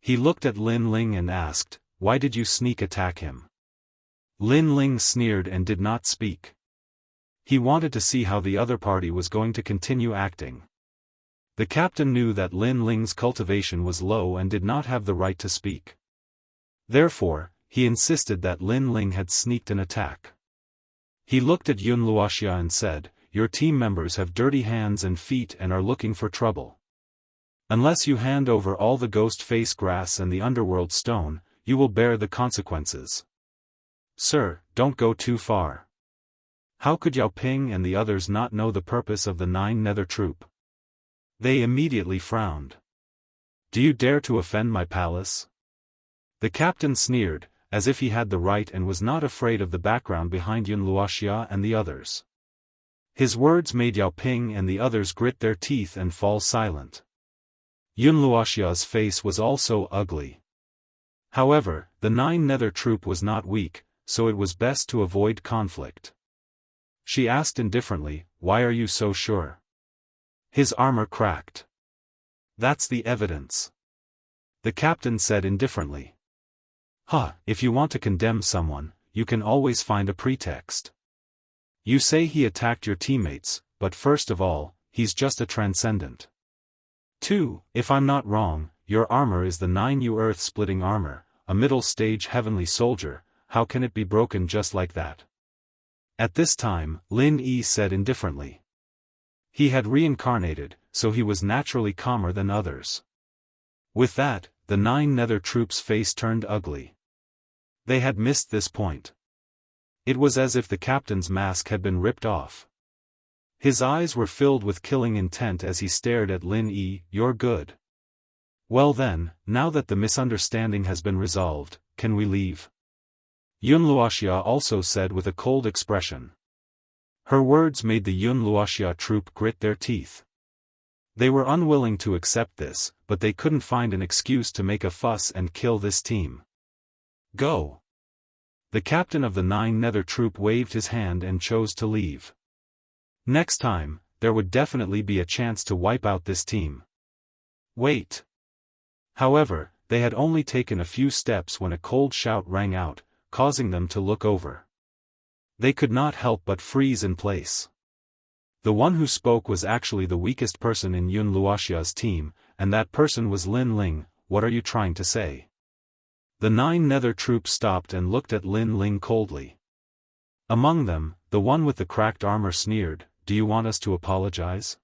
S1: He looked at Lin Ling and asked, "Why did you sneak attack him?" Lin Ling sneered and did not speak. He wanted to see how the other party was going to continue acting. The captain knew that Lin Ling's cultivation was low and did not have the right to speak. Therefore, he insisted that Lin Ling had sneaked an attack. He looked at Yunluoxia and said, "Your team members have dirty hands and feet and are looking for trouble. Unless you hand over all the ghost face grass and the underworld stone, you will bear the consequences. Sir, don't go too far." How could Yao Ping and the others not know the purpose of the 9 nether troop? They immediately frowned. "Do you dare to offend my palace?" The captain sneered, as if he had the right and was not afraid of the background behind Yunluoxia and the others. His words made Yao Ping and the others grit their teeth and fall silent. Yunluoxia's face was also ugly. However, the 9 nether troop was not weak, so it was best to avoid conflict. She asked indifferently, "Why are you so sure?" His armor cracked. That's the evidence. The captain said indifferently. If you want to condemn someone, you can always find a pretext. You say he attacked your teammates, but first of all, he's just a transcendent. 2. If I'm not wrong, your armor is the 9U earth-splitting armor, a middle-stage heavenly soldier. How can it be broken just like that? At this time, Lin Yi said indifferently. He had reincarnated, so he was naturally calmer than others. With that, the 9 nether troops' face turned ugly. They had missed this point. It was as if the captain's mask had been ripped off. His eyes were filled with killing intent as he stared at Lin Yi. "You're good. Well then, now that the misunderstanding has been resolved, can we leave?" Luoxia also said with a cold expression. Her words made the Luoxia troop grit their teeth. They were unwilling to accept this, but they couldn't find an excuse to make a fuss and kill this team. "Go!" The captain of the 9 Nether troop waved his hand and chose to leave. Next time, there would definitely be a chance to wipe out this team. Wait. However, they had only taken a few steps when a cold shout rang out, causing them to look over. They could not help but freeze in place. The one who spoke was actually the weakest person in Luoxia's team, and that person was Lin Ling. "What are you trying to say?" The 9 Nether troop stopped and looked at Lin Ling coldly. Among them, the one with the cracked armor sneered, "Do you want us to apologize?"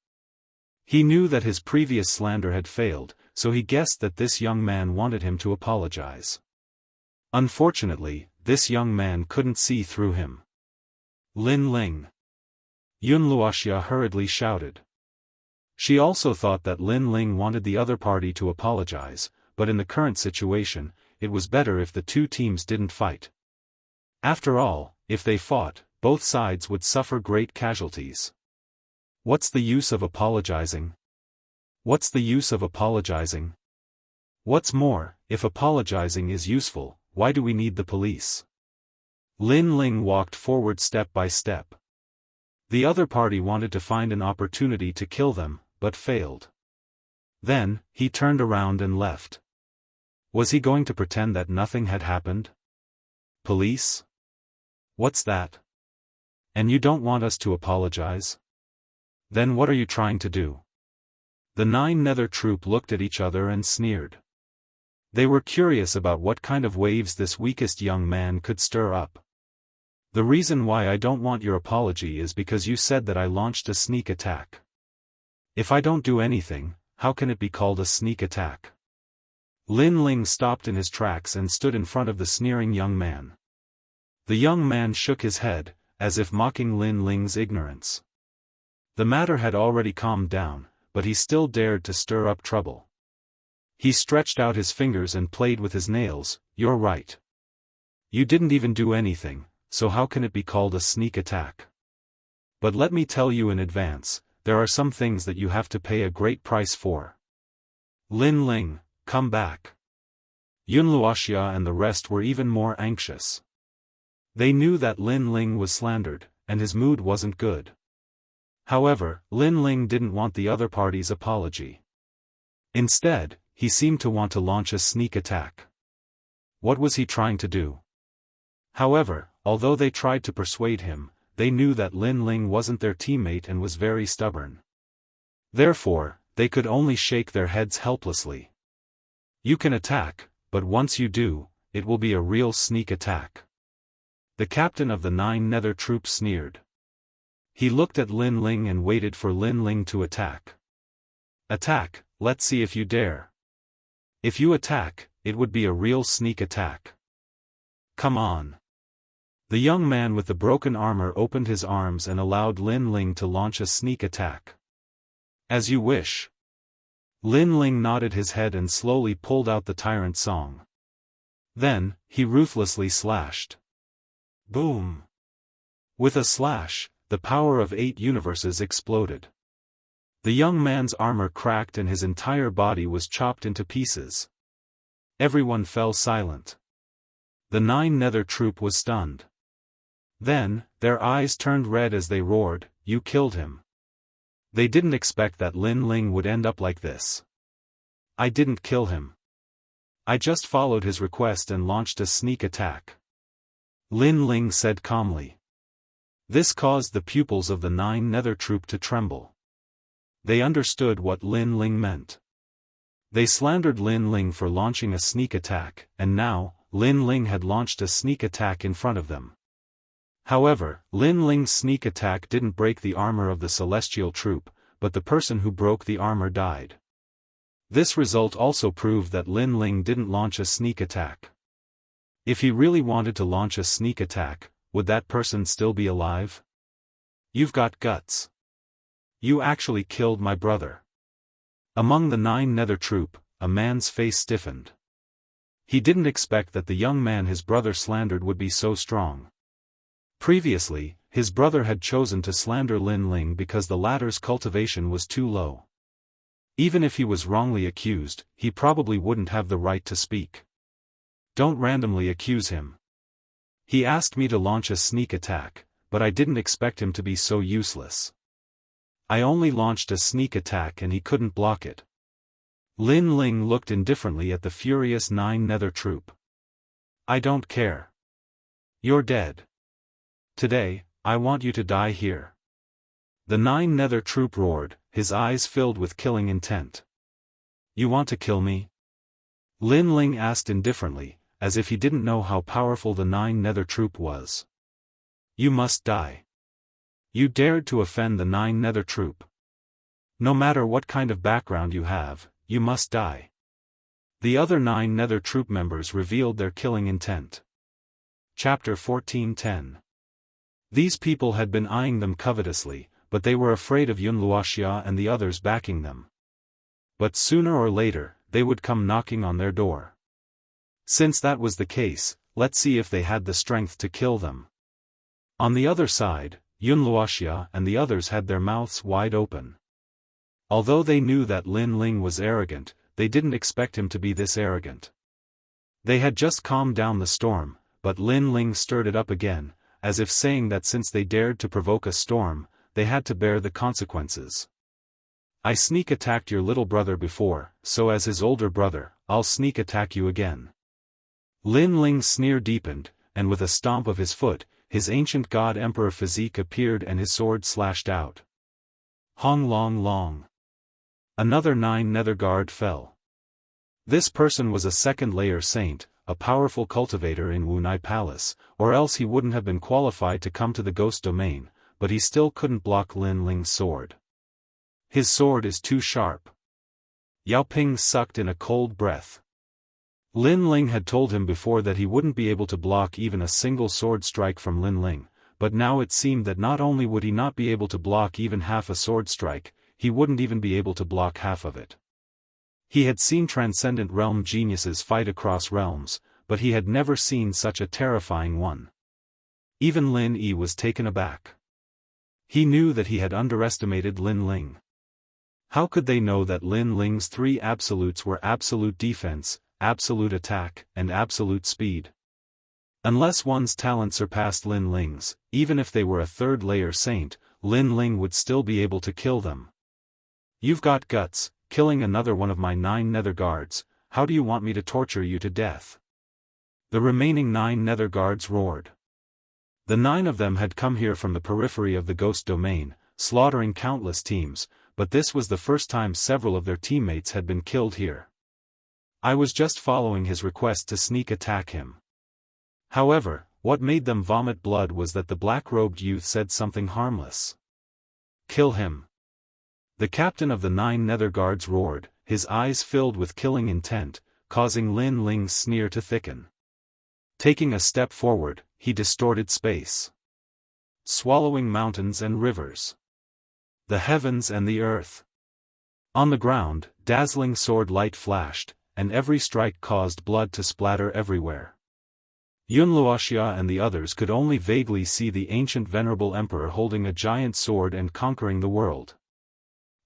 S1: He knew that his previous slander had failed, so he guessed that this young man wanted him to apologize. Unfortunately, this young man couldn't see through him. "Lin Ling!" Luoxia hurriedly shouted. She also thought that Lin Ling wanted the other party to apologize, but in the current situation, it was better if the two teams didn't fight. After all, if they fought, both sides would suffer great casualties. What's the use of apologizing? What's the use of apologizing? What's more, if apologizing is useful, why do we need the police? Lin Ling walked forward step by step. The other party wanted to find an opportunity to kill them, but failed. Then, he turned around and left. Was he going to pretend that nothing had happened? Police? What's that? And you don't want us to apologize? Then what are you trying to do? The 9 Nether troop looked at each other and sneered. They were curious about what kind of waves this weakest young man could stir up. "The reason why I don't want your apology is because you said that I launched a sneak attack. If I don't do anything, how can it be called a sneak attack?" Lin Ling stopped in his tracks and stood in front of the sneering young man. The young man shook his head, as if mocking Lin Ling's ignorance. The matter had already calmed down, but he still dared to stir up trouble. He stretched out his fingers and played with his nails. "You're right. You didn't even do anything, so how can it be called a sneak attack? But let me tell you in advance, there are some things that you have to pay a great price for. Lin Ling, come back." Luoxia and the rest were even more anxious. They knew that Lin Ling was slandered, and his mood wasn't good. However, Lin Ling didn't want the other party's apology. Instead, he seemed to want to launch a sneak attack. What was he trying to do? However, although they tried to persuade him, they knew that Lin Ling wasn't their teammate and was very stubborn. Therefore, they could only shake their heads helplessly. "You can attack, but once you do, it will be a real sneak attack." The captain of the 9 Nether troop sneered. He looked at Lin Ling and waited for Lin Ling to attack. "Attack, let's see if you dare. If you attack, it would be a real sneak attack. Come on." The young man with the broken armor opened his arms and allowed Lin Ling to launch a sneak attack. "As you wish." Lin Ling nodded his head and slowly pulled out the tyrant song. Then, he ruthlessly slashed. Boom! With a slash, the power of 8 universes exploded. The young man's armor cracked and his entire body was chopped into pieces. Everyone fell silent. The 9 Nether troop was stunned. Then, their eyes turned red as they roared, "You killed him." They didn't expect that Lin Ling would end up like this. "I didn't kill him. I just followed his request and launched a sneak attack," Lin Ling said calmly. This caused the pupils of the 9 Nether troop to tremble. They understood what Lin Ling meant. They slandered Lin Ling for launching a sneak attack, and now, Lin Ling had launched a sneak attack in front of them. However, Lin Ling's sneak attack didn't break the armor of the celestial troop, but the person who broke the armor died. This result also proved that Lin Ling didn't launch a sneak attack. If he really wanted to launch a sneak attack, would that person still be alive? You've got guts. You actually killed my brother. Among the 9 nether troop, a man's face stiffened. He didn't expect that the young man his brother slandered would be so strong. Previously, his brother had chosen to slander Lin Ling because the latter's cultivation was too low. Even if he was wrongly accused, he probably wouldn't have the right to speak. Don't randomly accuse him. He asked me to launch a sneak attack, but I didn't expect him to be so useless. I only launched a sneak attack and he couldn't block it. Lin Ling looked indifferently at the furious 9 nether troop. I don't care. You're dead. Today, I want you to die here. The 9 nether troop roared, his eyes filled with killing intent. You want to kill me? Lin Ling asked indifferently, as if he didn't know how powerful the 9 nether troop was. You must die. You dared to offend the 9 nether troop. No matter what kind of background you have, you must die. The other 9 nether troop members revealed their killing intent. Chapter 14:10. These people had been eyeing them covetously, but they were afraid of Wuxia and the others backing them. But sooner or later, they would come knocking on their door. Since that was the case, let's see if they had the strength to kill them. On the other side, Wuxia and the others had their mouths wide open. Although they knew that Lin Ling was arrogant, they didn't expect him to be this arrogant. They had just calmed down the storm, but Lin Ling stirred it up again, as if saying that since they dared to provoke a storm, they had to bear the consequences. I sneak attacked your little brother before, so as his older brother, I'll sneak attack you again. Lin Ling's sneer deepened, and with a stomp of his foot, his ancient god emperor physique appeared and his sword slashed out. Hong long long. Another 9 nether guard fell. This person was a second-layer saint, a powerful cultivator in Wunai Palace, or else he wouldn't have been qualified to come to the ghost domain, but he still couldn't block Lin Ling's sword. His sword is too sharp. Yao Ping sucked in a cold breath. Lin Ling had told him before that he wouldn't be able to block even a single sword strike from Lin Ling, but now it seemed that not only would he not be able to block even half a sword strike, he wouldn't even be able to block half of it. He had seen transcendent realm geniuses fight across realms, but he had never seen such a terrifying one. Even Lin Yi was taken aback. He knew that he had underestimated Lin Ling. How could they know that Lin Ling's 3 absolutes were absolute defense, absolute attack, and absolute speed? Unless one's talent surpassed Lin Ling's, even if they were a 3rd-layer saint, Lin Ling would still be able to kill them. You've got guts, killing another one of my 9 nether guards. How do you want me to torture you to death? The remaining 9 nether guards roared. The 9 of them had come here from the periphery of the ghost domain, slaughtering countless teams, but this was the first time several of their teammates had been killed here. I was just following his request to sneak attack him. However, what made them vomit blood was that the black-robed youth said something harmless. Kill him. The captain of the 9 nether guards roared, his eyes filled with killing intent, causing Lin Ling's sneer to thicken. Taking a step forward, he distorted space, swallowing mountains and rivers, the heavens and the earth. On the ground, dazzling sword light flashed, and every strike caused blood to splatter everywhere. Wuxia and the others could only vaguely see the ancient venerable emperor holding a giant sword and conquering the world.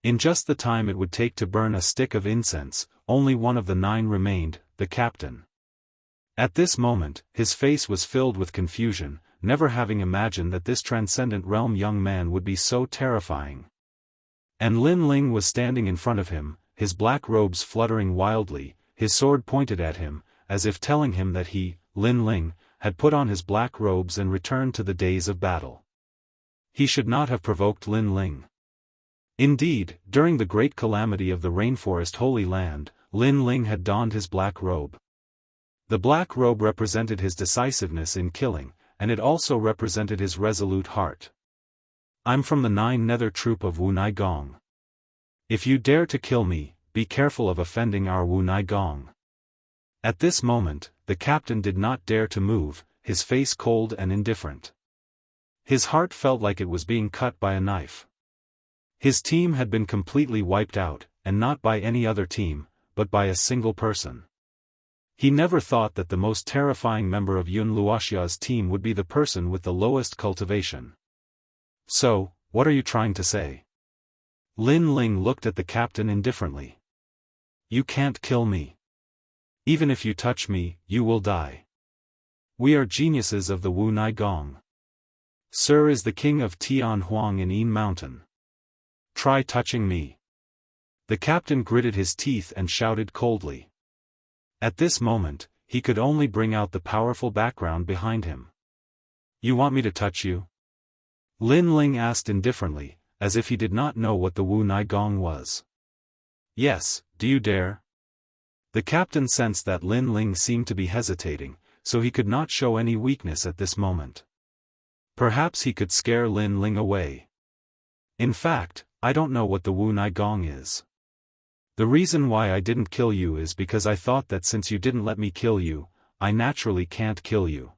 S1: In just the time it would take to burn a stick of incense, only one of the 9 remained, the captain. At this moment, his face was filled with confusion, never having imagined that this transcendent realm young man would be so terrifying. And Lin Ling was standing in front of him, his black robes fluttering wildly, his sword pointed at him, as if telling him that he, Lin Ling, had put on his black robes and returned to the days of battle. He should not have provoked Lin Ling. Indeed, during the great calamity of the rainforest Holy Land, Lin Ling had donned his black robe. The black robe represented his decisiveness in killing, and it also represented his resolute heart. I'm from the 9 nether troop of Wunai Gong. If you dare to kill me, be careful of offending our Wunai Gong. At this moment, the captain did not dare to move, his face cold and indifferent. His heart felt like it was being cut by a knife. His team had been completely wiped out, and not by any other team, but by a single person. He never thought that the most terrifying member of Yun Luoxia's team would be the person with the lowest cultivation. So, what are you trying to say? Lin Ling looked at the captain indifferently. You can't kill me. Even if you touch me, you will die. We are geniuses of the Wu Nai Gong. Sir is the king of Tian Huang in Yin Mountain. Try touching me. The captain gritted his teeth and shouted coldly. At this moment, he could only bring out the powerful background behind him. You want me to touch you? Lin Ling asked indifferently, as if he did not know what the Wu Nai Gong was. Yes, do you dare? The captain sensed that Lin Ling seemed to be hesitating, so he could not show any weakness at this moment. Perhaps he could scare Lin Ling away. In fact, I don't know what the Wu Nai Gong is. The reason why I didn't kill you is because I thought that since you didn't let me kill you, I naturally can't kill you.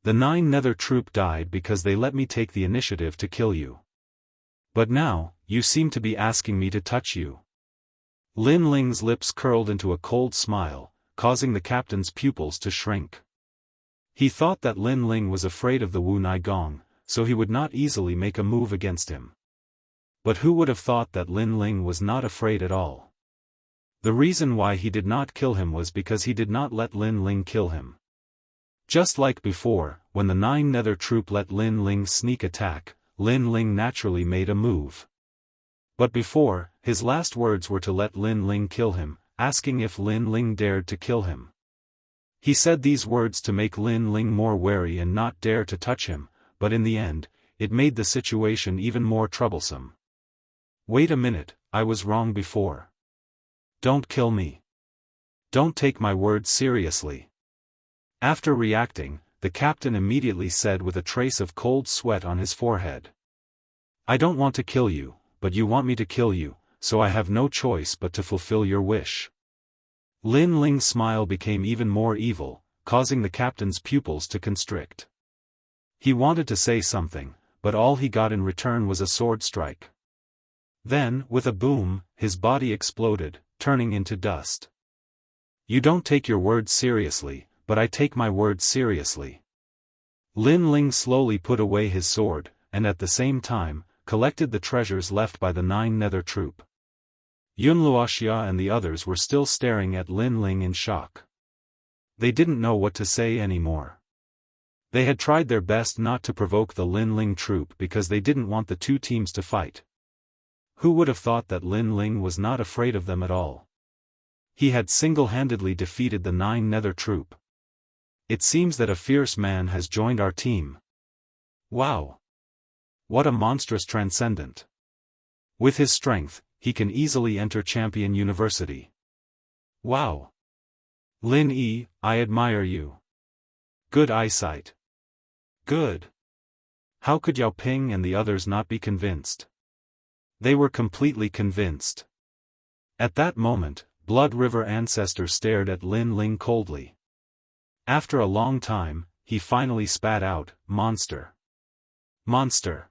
S1: The 9 Nether troop died because they let me take the initiative to kill you. But now, you seem to be asking me to touch you. Lin Ling's lips curled into a cold smile, causing the captain's pupils to shrink. He thought that Lin Ling was afraid of the Wu Nai Gong, so he would not easily make a move against him. But who would have thought that Lin Ling was not afraid at all? The reason why he did not kill him was because he did not let Lin Ling kill him. Just like before, when the 9 Nether troop let Lin Ling sneak attack, Lin Ling naturally made a move. But before, his last words were to let Lin Ling kill him, asking if Lin Ling dared to kill him. He said these words to make Lin Ling more wary and not dare to touch him, but in the end, it made the situation even more troublesome. Wait a minute, I was wrong before. Don't kill me. Don't take my words seriously. After reacting, the captain immediately said with a trace of cold sweat on his forehead. I don't want to kill you, but you want me to kill you, so I have no choice but to fulfill your wish. Lin Ling's smile became even more evil, causing the captain's pupils to constrict. He wanted to say something, but all he got in return was a sword strike. Then, with a boom, his body exploded, turning into dust. You don't take your words seriously, but I take my words seriously. Lin Ling slowly put away his sword, and at the same time, collected the treasures left by the 9 Nether troop. Yun Luoxia and the others were still staring at Lin Ling in shock. They didn't know what to say anymore. They had tried their best not to provoke the Lin Ling troop because they didn't want the two teams to fight. Who would have thought that Lin Ling was not afraid of them at all? He had single-handedly defeated the 9 Nether troop. It seems that a fierce man has joined our team. Wow! What a monstrous transcendent. With his strength, he can easily enter Champion University. Wow! Lin Yi, I admire you. Good eyesight. Good. How could Yao Ping and the others not be convinced? They were completely convinced. At that moment, Blood River Ancestor stared at Lin Ling coldly. After a long time, he finally spat out, "Monster. Monster."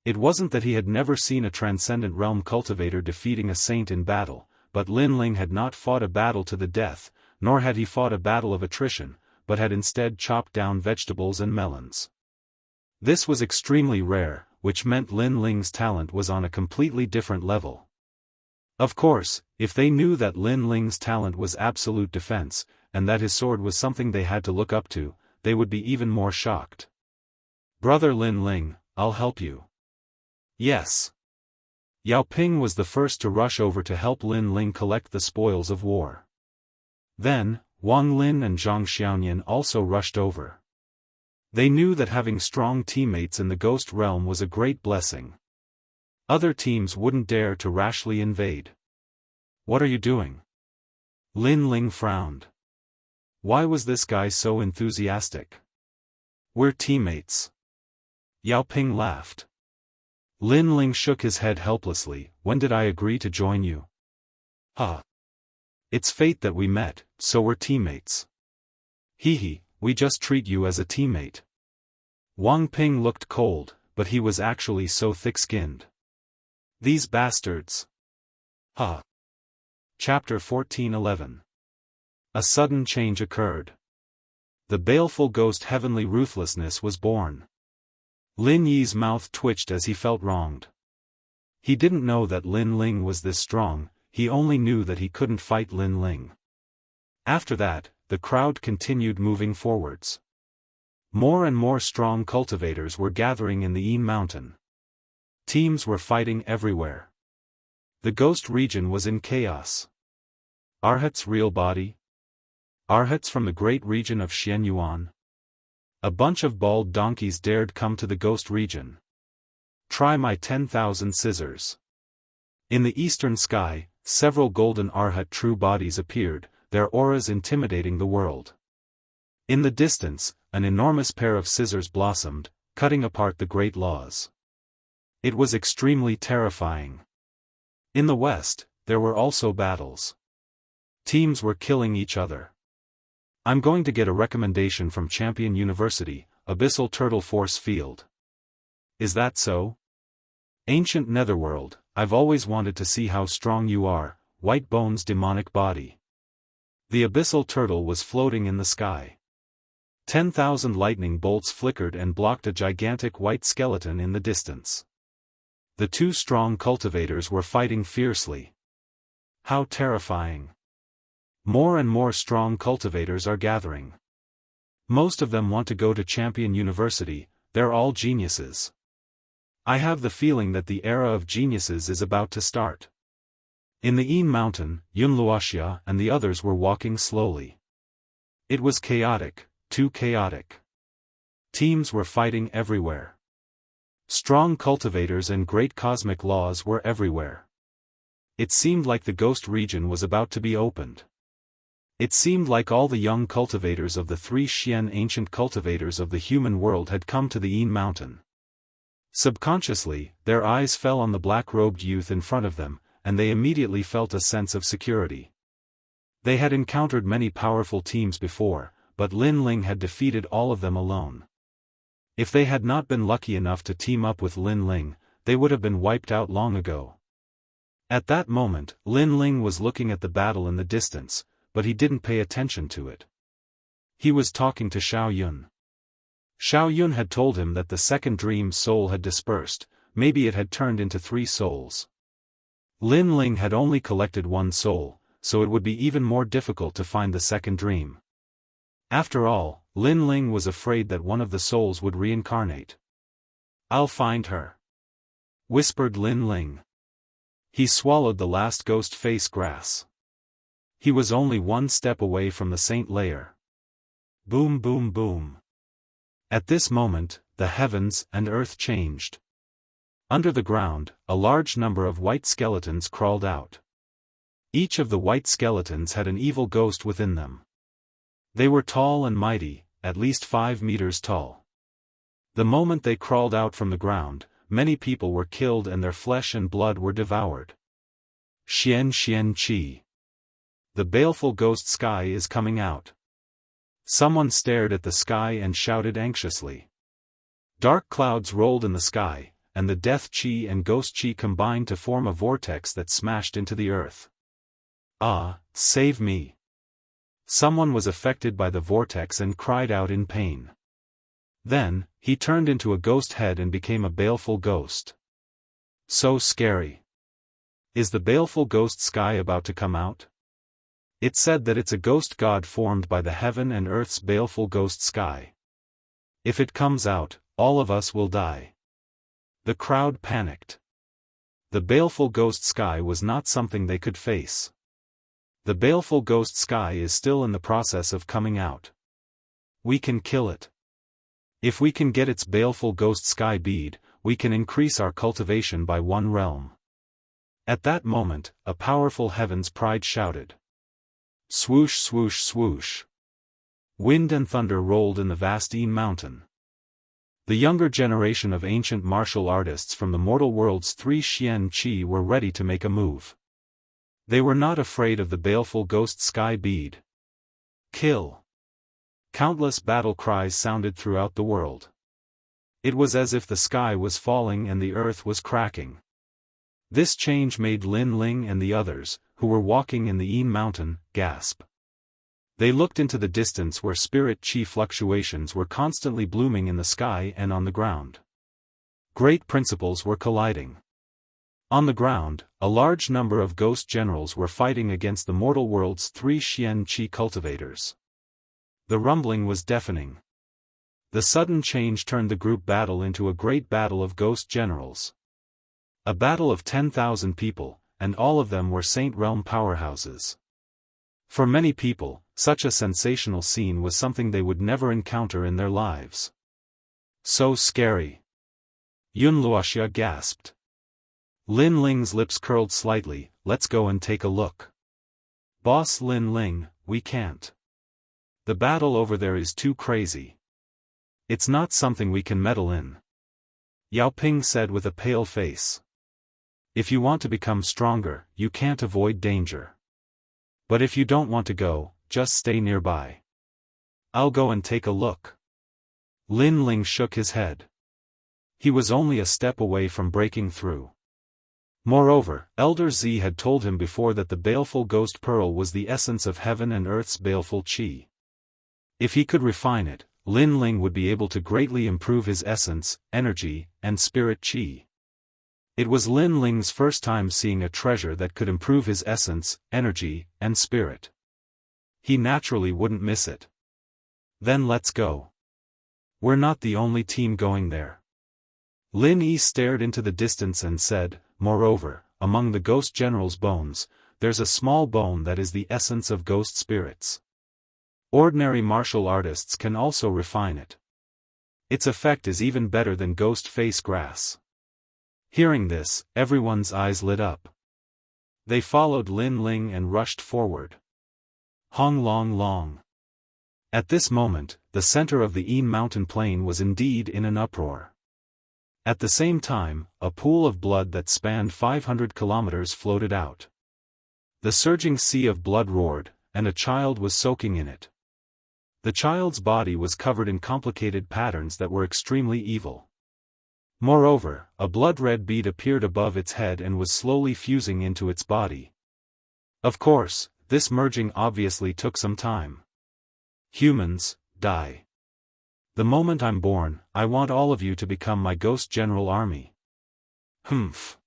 S1: It wasn't that he had never seen a Transcendent Realm cultivator defeating a saint in battle, but Lin Ling had not fought a battle to the death, nor had he fought a battle of attrition, but had instead chopped down vegetables and melons. This was extremely rare, which meant Lin Ling's talent was on a completely different level. Of course, if they knew that Lin Ling's talent was absolute defense, and that his sword was something they had to look up to, they would be even more shocked. Brother Lin Ling, I'll help you. Yes. Yao Ping was the first to rush over to help Lin Ling collect the spoils of war. Then, Wang Lin and Zhang Xiaoyan also rushed over. They knew that having strong teammates in the Ghost Realm was a great blessing. Other teams wouldn't dare to rashly invade. What are you doing? Lin Ling frowned. Why was this guy so enthusiastic? We're teammates. Yao Ping laughed. Lin Ling shook his head helplessly. When did I agree to join you? It's fate that we met, so we're teammates. Hee, we just treat you as a teammate. Wang Ping looked cold, but he was actually so thick-skinned. These bastards! Ha! Chapter 14:11. A sudden change occurred. The baleful ghost heavenly ruthlessness was born. Lin Yi's mouth twitched as he felt wronged. He didn't know that Lin Ling was this strong, he only knew that he couldn't fight Lin Ling. After that, the crowd continued moving forwards. More and more strong cultivators were gathering in the Yin Mountain. Teams were fighting everywhere. The ghost region was in chaos. Arhat's real body? Arhats from the great region of Xianyuan? A bunch of bald donkeys dared come to the ghost region. Try my 10,000 scissors. In the eastern sky, several golden Arhat true bodies appeared, their auras intimidating the world. In the distance, an enormous pair of scissors blossomed, cutting apart the great laws. It was extremely terrifying. In the west, there were also battles. Teams were killing each other. I'm going to get a recommendation from Champion University, Abyssal Turtle Force Field. Is that so? Ancient Netherworld, I've always wanted to see how strong you are, White Bone's demonic body. The abyssal turtle was floating in the sky. 10,000 lightning bolts flickered and blocked a gigantic white skeleton in the distance. The two strong cultivators were fighting fiercely. How terrifying. More and more strong cultivators are gathering. Most of them want to go to Champion University, they're all geniuses. I have the feeling that the era of geniuses is about to start. In the Yin Mountain, Yun Luoxia and the others were walking slowly. It was chaotic, too chaotic. Teams were fighting everywhere. Strong cultivators and great cosmic laws were everywhere. It seemed like the ghost region was about to be opened. It seemed like all the young cultivators of the three Xian ancient cultivators of the human world had come to the Yin Mountain. Subconsciously, their eyes fell on the black-robed youth in front of them, and they immediately felt a sense of security. They had encountered many powerful teams before, but Lin Ling had defeated all of them alone. If they had not been lucky enough to team up with Lin Ling, they would have been wiped out long ago. At that moment, Lin Ling was looking at the battle in the distance, but he didn't pay attention to it. He was talking to Xiao Yun. Xiao Yun had told him that the second dream's soul had dispersed, maybe it had turned into 3 souls. Lin Ling had only collected 1 soul, so it would be even more difficult to find the second dream. After all, Lin Ling was afraid that one of the souls would reincarnate. I'll find her, whispered Lin Ling. He swallowed the last ghost face grass. He was only 1 step away from the saint layer. Boom boom boom. At this moment, the heavens and earth changed. Under the ground, a large number of white skeletons crawled out. Each of the white skeletons had an evil ghost within them. They were tall and mighty, at least 5 meters tall. The moment they crawled out from the ground, many people were killed and their flesh and blood were devoured. Xianxia. The baleful ghost sky is coming out. Someone stared at the sky and shouted anxiously. Dark clouds rolled in the sky, and the death chi and ghost chi combined to form a vortex that smashed into the earth. Ah, save me. Someone was affected by the vortex and cried out in pain. Then, he turned into a ghost head and became a baleful ghost. So scary. Is the baleful ghost sky about to come out? It said that it's a ghost god formed by the heaven and earth's baleful ghost sky. If it comes out, all of us will die. The crowd panicked. The baleful ghost sky was not something they could face. The baleful ghost sky is still in the process of coming out. We can kill it. If we can get its baleful ghost sky bead, we can increase our cultivation by 1 realm. At that moment, a powerful heaven's pride shouted. Swoosh swoosh swoosh. Wind and thunder rolled in the vast Yin Mountain. The younger generation of ancient martial artists from the mortal world's 3 Xian Qi were ready to make a move. They were not afraid of the baleful ghost sky bead. Kill. Countless battle cries sounded throughout the world. It was as if the sky was falling and the earth was cracking. This change made Lin Ling and the others, who were walking in the Yin Mountain, gasp. They looked into the distance where spirit chi fluctuations were constantly blooming in the sky and on the ground. Great principles were colliding. On the ground, a large number of ghost generals were fighting against the mortal world's 3 Xian Qi cultivators. The rumbling was deafening. The sudden change turned the group battle into a great battle of ghost generals. A battle of 10,000 people, and all of them were Saint Realm powerhouses. For many people, such a sensational scene was something they would never encounter in their lives. So scary. Yunluoxia gasped. Lin Ling's lips curled slightly. Let's go and take a look. Boss Lin Ling, we can't. The battle over there is too crazy. It's not something we can meddle in. Yao Ping said with a pale face. If you want to become stronger, you can't avoid danger. But if you don't want to go, just stay nearby. I'll go and take a look. Lin Ling shook his head. He was only a step away from breaking through. Moreover, Elder Z had told him before that the baleful ghost pearl was the essence of heaven and earth's baleful chi. If he could refine it, Lin Ling would be able to greatly improve his essence, energy, and spirit chi. It was Lin Ling's first time seeing a treasure that could improve his essence, energy, and spirit. He naturally wouldn't miss it. Then let's go. We're not the only team going there. Lin Yi stared into the distance and said, moreover, among the ghost general's bones, there's a small bone that is the essence of ghost spirits. Ordinary martial artists can also refine it. Its effect is even better than ghost face grass. Hearing this, everyone's eyes lit up. They followed Lin Ling and rushed forward. Hong Long Long. At this moment, the center of the Yin mountain plain was indeed in an uproar. At the same time, a pool of blood that spanned 500 kilometers floated out. The surging sea of blood roared, and a child was soaking in it. The child's body was covered in complicated patterns that were extremely evil. Moreover, a blood-red bead appeared above its head and was slowly fusing into its body. Of course, this merging obviously took some time. Humans, die. The moment I'm born, I want all of you to become my ghost general army. Humph.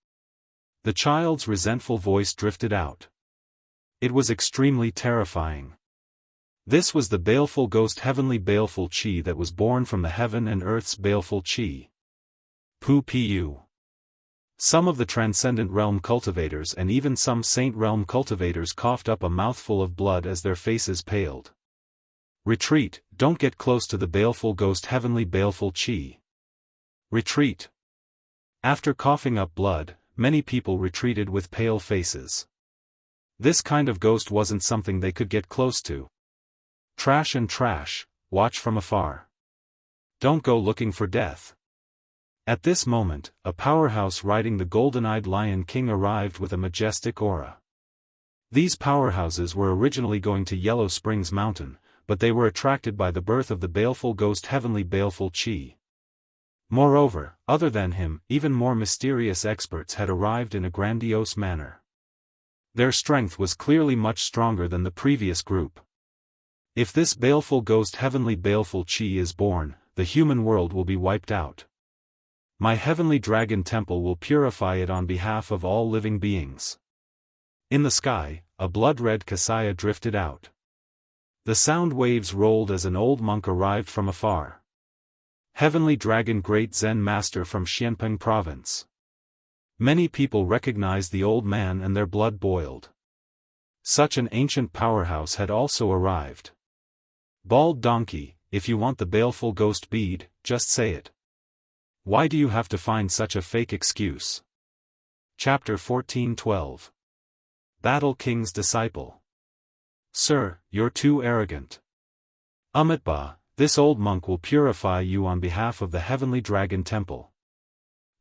S1: The child's resentful voice drifted out. It was extremely terrifying. This was the baleful ghost heavenly baleful chi that was born from the heaven and earth's baleful chi. Pu. Some of the transcendent realm cultivators and even some saint realm cultivators coughed up a mouthful of blood as their faces paled. Retreat, don't get close to the baleful ghost heavenly baleful chi. Retreat. After coughing up blood, many people retreated with pale faces. This kind of ghost wasn't something they could get close to. Trash and trash, watch from afar. Don't go looking for death. At this moment, a powerhouse riding the golden-eyed Lion King arrived with a majestic aura. These powerhouses were originally going to Yellow Springs Mountain, but they were attracted by the birth of the baleful ghost heavenly baleful chi. Moreover, other than him, even more mysterious experts had arrived in a grandiose manner. Their strength was clearly much stronger than the previous group. If this baleful ghost heavenly baleful chi is born, the human world will be wiped out. My heavenly dragon temple will purify it on behalf of all living beings. In the sky, a blood-red kasaya drifted out. The sound waves rolled as an old monk arrived from afar. Heavenly Dragon Great Zen Master from Xianpeng Province. Many people recognized the old man and their blood boiled. Such an ancient powerhouse had also arrived. Bald donkey, if you want the baleful ghost bead, just say it. Why do you have to find such a fake excuse? Chapter 14:12. Battle King's Disciple. Sir, you're too arrogant. Amitba, this old monk will purify you on behalf of the Heavenly Dragon Temple.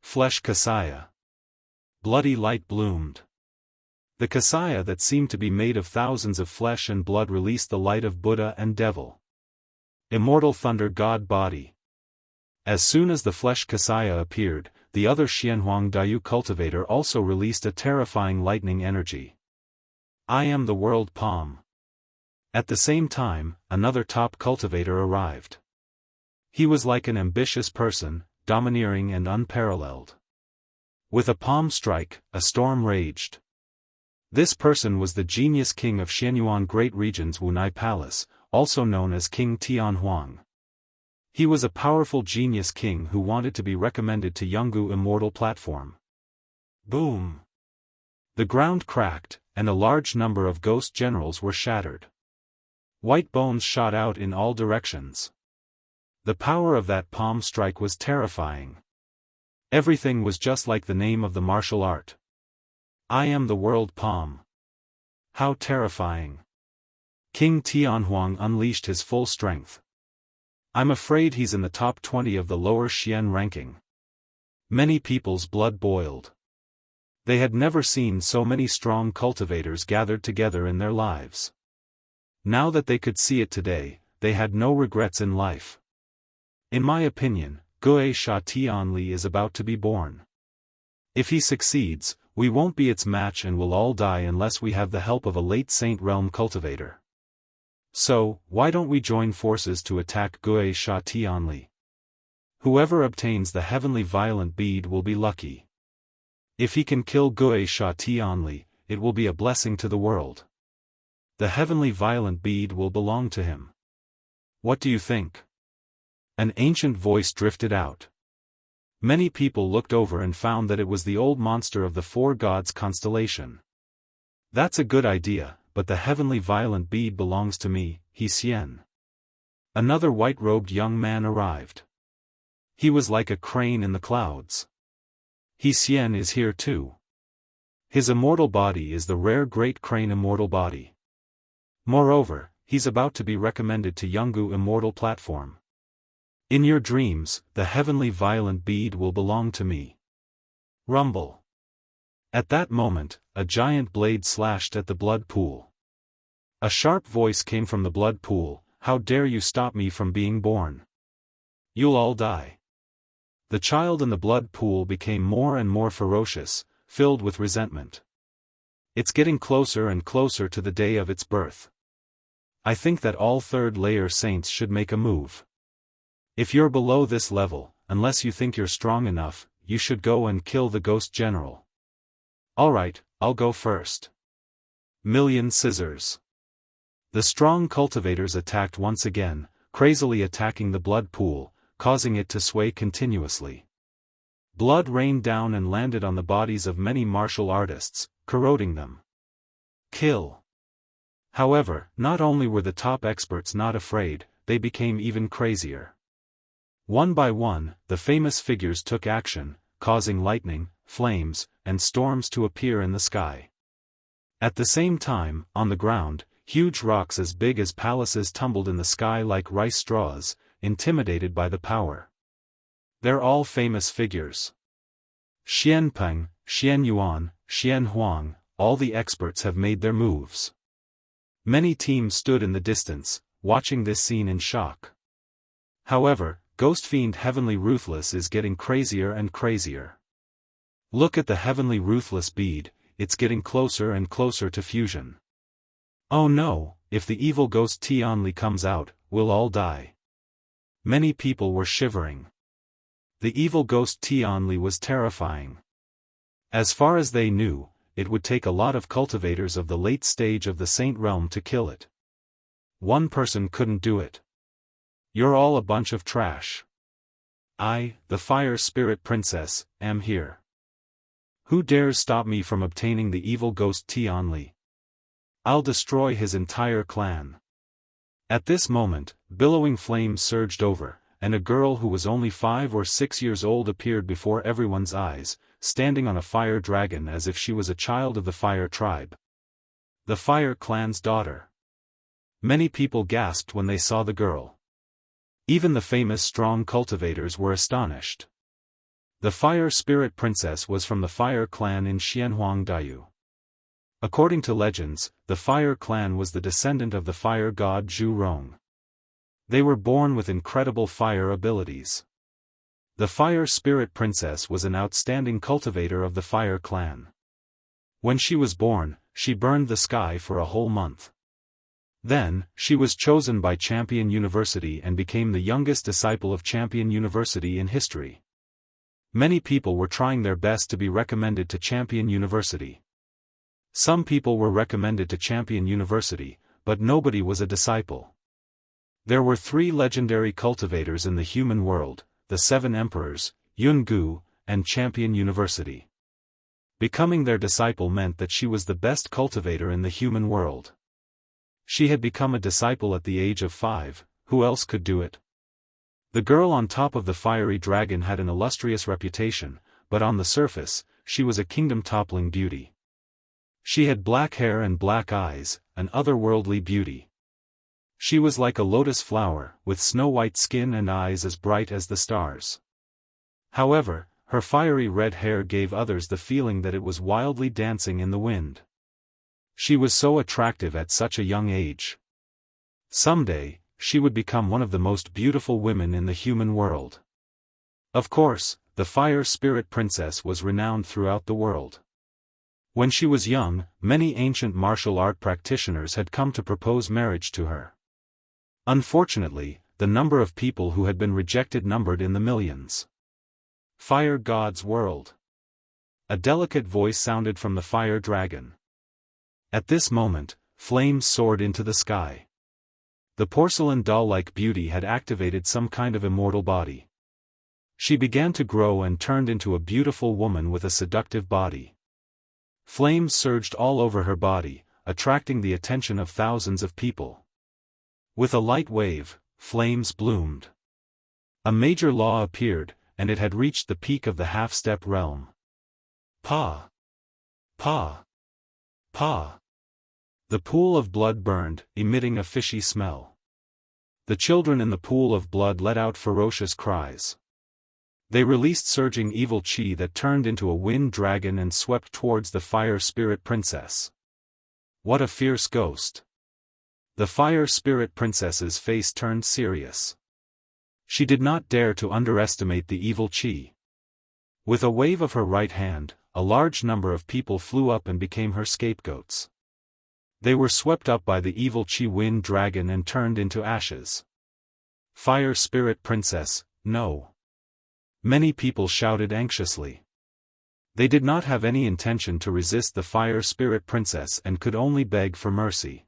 S1: Flesh Kasaya. Bloody light bloomed. The Kasaya that seemed to be made of thousands of flesh and blood released the light of Buddha and Devil. Immortal Thunder God Body. As soon as the flesh Kasaya appeared, the other Xianhuang Daoist cultivator also released a terrifying lightning energy. I am the world palm. At the same time, another top cultivator arrived. He was like an ambitious person, domineering and unparalleled. With a palm strike, a storm raged. This person was the genius king of Xianyuan Great Region's Wunai Palace, also known as King Tianhuang. He was a powerful genius king who wanted to be recommended to Yungu Immortal platform. Boom! The ground cracked, and a large number of ghost generals were shattered. White bones shot out in all directions. The power of that palm strike was terrifying. Everything was just like the name of the martial art. I am the world palm. How terrifying. King Tianhuang unleashed his full strength. I'm afraid he's in the top 20 of the lower Xian ranking. Many people's blood boiled. They had never seen so many strong cultivators gathered together in their lives. Now that they could see it today, they had no regrets in life. In my opinion, Wuxia and Xianxia is about to be born. If he succeeds, we won't be its match and will all die unless we have the help of a late Saint Realm cultivator. So, why don't we join forces to attack Wuxia and Xianxia? Whoever obtains the heavenly violent bead will be lucky. If he can kill Wuxia and Xianxia, it will be a blessing to the world. The heavenly violent bead will belong to him. What do you think? An ancient voice drifted out. Many people looked over and found that it was the old monster of the four gods constellation. That's a good idea, but the heavenly violent bead belongs to me, He Xian. Another white-robed young man arrived. He was like a crane in the clouds. He Xian is here too. His immortal body is the rare great crane immortal body. Moreover, he's about to be recommended to Yungu Immortal platform. In your dreams, the heavenly violent bead will belong to me. Rumble. At that moment, a giant blade slashed at the blood pool. A sharp voice came from the blood pool, how dare you stop me from being born? You'll all die. The child in the blood pool became more and more ferocious, filled with resentment. It's getting closer and closer to the day of its birth. I think that all third-layer saints should make a move. If you're below this level, unless you think you're strong enough, you should go and kill the ghost general. Alright, I'll go first. Million scissors. The strong cultivators attacked once again, crazily attacking the blood pool, causing it to sway continuously. Blood rained down and landed on the bodies of many martial artists, corroding them. Kill. However, not only were the top experts not afraid, they became even crazier. One by one, the famous figures took action, causing lightning, flames, and storms to appear in the sky. At the same time, on the ground, huge rocks as big as palaces tumbled in the sky like rice straws, intimidated by the power. They're all famous figures. Xianpeng, Xianyuan, Xianhuang, all the experts have made their moves. Many teams stood in the distance, watching this scene in shock. However, Ghost Fiend Heavenly Ruthless is getting crazier and crazier. Look at the Heavenly Ruthless bead, it's getting closer and closer to fusion. Oh no, if the evil ghost Tianli comes out, we'll all die. Many people were shivering. The evil ghost Tianli was terrifying. As far as they knew, it would take a lot of cultivators of the late stage of the Saint Realm to kill it. One person couldn't do it. You're all a bunch of trash. I, the Fire Spirit Princess, am here. Who dares stop me from obtaining the evil ghost Tianli? I'll destroy his entire clan. At this moment, billowing flames surged over, and a girl who was only 5 or 6 years old appeared before everyone's eyes, standing on a fire dragon as if she was a child of the fire tribe. The Fire Clan's daughter. Many people gasped when they saw the girl. Even the famous strong cultivators were astonished. The Fire Spirit Princess was from the Fire Clan in Xianhuang Daoist. According to legends, the Fire Clan was the descendant of the fire god Zhu Rong. They were born with incredible fire abilities. The Fire Spirit Princess was an outstanding cultivator of the Fire clan. When she was born, she burned the sky for a whole month. Then, she was chosen by Champion University and became the youngest disciple of Champion University in history. Many people were trying their best to be recommended to Champion University. Some people were recommended to Champion University, but nobody was a disciple. There were 3 legendary cultivators in the human world, the 7 emperors, Yungu, and Champion University. Becoming their disciple meant that she was the best cultivator in the human world. She had become a disciple at the age of 5, who else could do it? The girl on top of the fiery dragon had an illustrious reputation, but on the surface, she was a kingdom-toppling beauty. She had black hair and black eyes, an otherworldly beauty. She was like a lotus flower, with snow-white skin and eyes as bright as the stars. However, her fiery red hair gave others the feeling that it was wildly dancing in the wind. She was so attractive at such a young age. Someday, she would become one of the most beautiful women in the human world. Of course, the Fire Spirit Princess was renowned throughout the world. When she was young, many ancient martial art practitioners had come to propose marriage to her. Unfortunately, the number of people who had been rejected numbered in the millions. Fire God's world. A delicate voice sounded from the fire dragon. At this moment, flames soared into the sky. The porcelain doll-like beauty had activated some kind of immortal body. She began to grow and turned into a beautiful woman with a seductive body. Flames surged all over her body, attracting the attention of thousands of people. With a light wave, flames bloomed. A major law appeared, and it had reached the peak of the half-step realm. Pa! Pa! Pa! The pool of blood burned, emitting a fishy smell. The children in the pool of blood let out ferocious cries. They released surging evil chi that turned into a wind dragon and swept towards the Fire Spirit Princess. What a fierce ghost! The Fire Spirit Princess's face turned serious. She did not dare to underestimate the evil chi. With a wave of her right hand, a large number of people flew up and became her scapegoats. They were swept up by the evil chi wind dragon and turned into ashes. Fire Spirit Princess, no. Many people shouted anxiously. They did not have any intention to resist the Fire Spirit Princess and could only beg for mercy.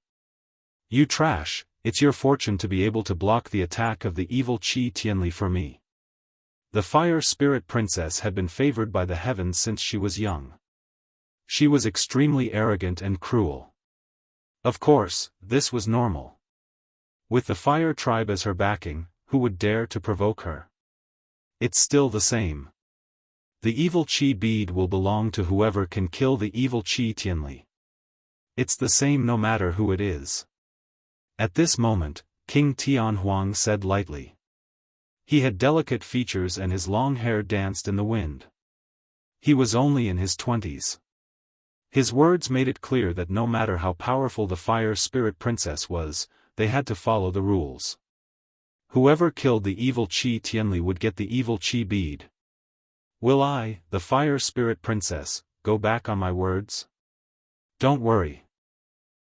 S1: You trash, it's your fortune to be able to block the attack of the evil Chi Tianli for me. The Fire Spirit Princess had been favored by the heavens since she was young. She was extremely arrogant and cruel. Of course, this was normal. With the Fire Tribe as her backing, who would dare to provoke her? It's still the same. The evil Chi bead will belong to whoever can kill the evil Chi Tianli. It's the same no matter who it is. At this moment, King Tianhuang said lightly. He had delicate features and his long hair danced in the wind. He was only in his 20s. His words made it clear that no matter how powerful the Fire Spirit Princess was, they had to follow the rules. Whoever killed the evil Chi Tianli would get the evil Chi bead. Will I, the Fire Spirit Princess, go back on my words? Don't worry.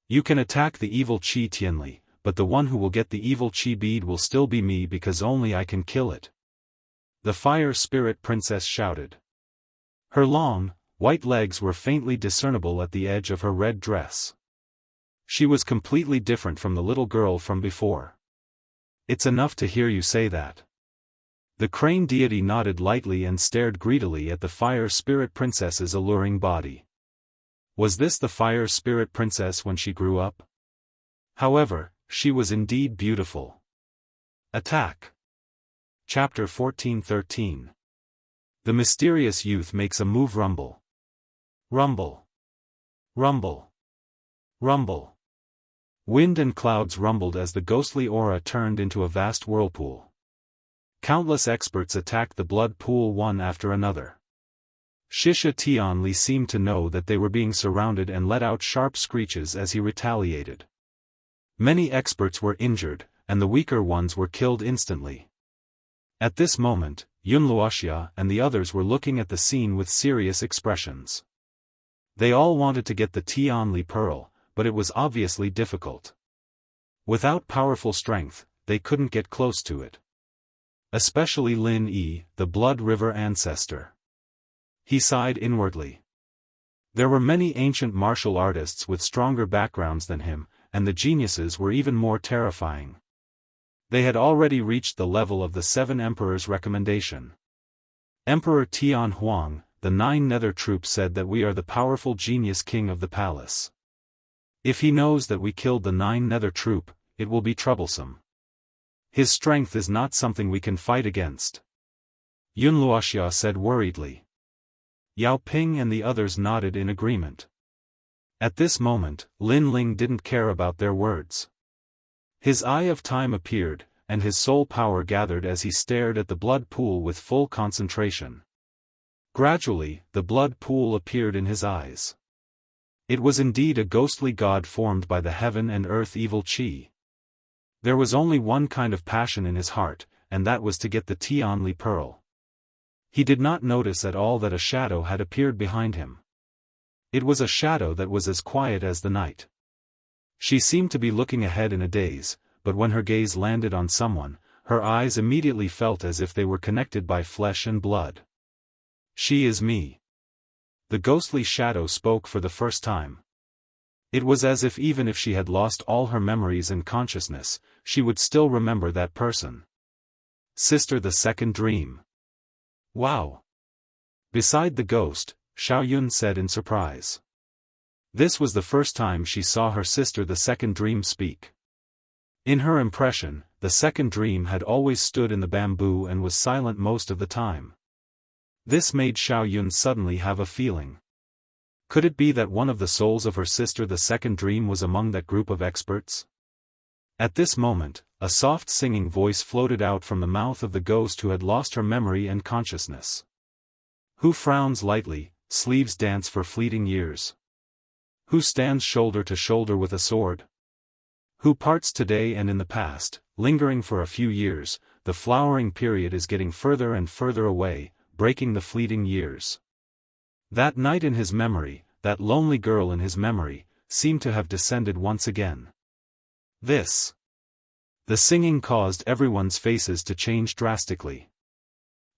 S1: You can attack the evil Chi Tianli, but the one who will get the evil Chi bead will still be me because only I can kill it. The Fire Spirit Princess shouted. Her long, white legs were faintly discernible at the edge of her red dress. She was completely different from the little girl from before. It's enough to hear you say that. The crane deity nodded lightly and stared greedily at the Fire Spirit Princess's alluring body. Was this the Fire Spirit Princess when she grew up? However, she was indeed beautiful. Attack. Chapter 14-13. The mysterious youth makes a move. Rumble. Rumble. Rumble. Rumble. Wind and clouds rumbled as the ghostly aura turned into a vast whirlpool. Countless experts attacked the blood pool one after another. Shisha Tianli seemed to know that they were being surrounded and let out sharp screeches as he retaliated. Many experts were injured, and the weaker ones were killed instantly. At this moment, Luoxia and the others were looking at the scene with serious expressions. They all wanted to get the Tianli pearl, but it was obviously difficult. Without powerful strength, they couldn't get close to it. Especially Lin Yi, the Blood River ancestor. He sighed inwardly. There were many ancient martial artists with stronger backgrounds than him, and the geniuses were even more terrifying. They had already reached the level of the 7 emperors' recommendation. Emperor Tian Huang, the 9 nether troops said that we are the powerful genius king of the palace. If he knows that we killed the 9 nether troop, it will be troublesome. His strength is not something we can fight against. Luoxia said worriedly. Yao Ping and the others nodded in agreement. At this moment, Lin Ling didn't care about their words. His eye of time appeared, and his soul power gathered as he stared at the blood pool with full concentration. Gradually, the blood pool appeared in his eyes. It was indeed a ghostly god formed by the heaven and earth evil qi. There was only one kind of passion in his heart, and that was to get the Tianli pearl. He did not notice at all that a shadow had appeared behind him. It was a shadow that was as quiet as the night. She seemed to be looking ahead in a daze, but when her gaze landed on someone, her eyes immediately felt as if they were connected by flesh and blood. She is me. The ghostly shadow spoke for the first time. It was as if even if she had lost all her memories and consciousness, she would still remember that person. Sister, the second dream. Wow. Beside the ghost, Xiaoyun said in surprise. This was the first time she saw her sister the second dream speak. In her impression, the second dream had always stood in the bamboo and was silent most of the time. This made Xiaoyun suddenly have a feeling. Could it be that one of the souls of her sister the second dream was among that group of experts? At this moment, a soft singing voice floated out from the mouth of the ghost who had lost her memory and consciousness. Who frowns lightly, sleeves dance for fleeting years. Who stands shoulder to shoulder with a sword? Who parts today and in the past, lingering for a few years, the flowering period is getting further and further away, breaking the fleeting years. That night in his memory, that lonely girl in his memory, seemed to have descended once again. This. The singing caused everyone's faces to change drastically.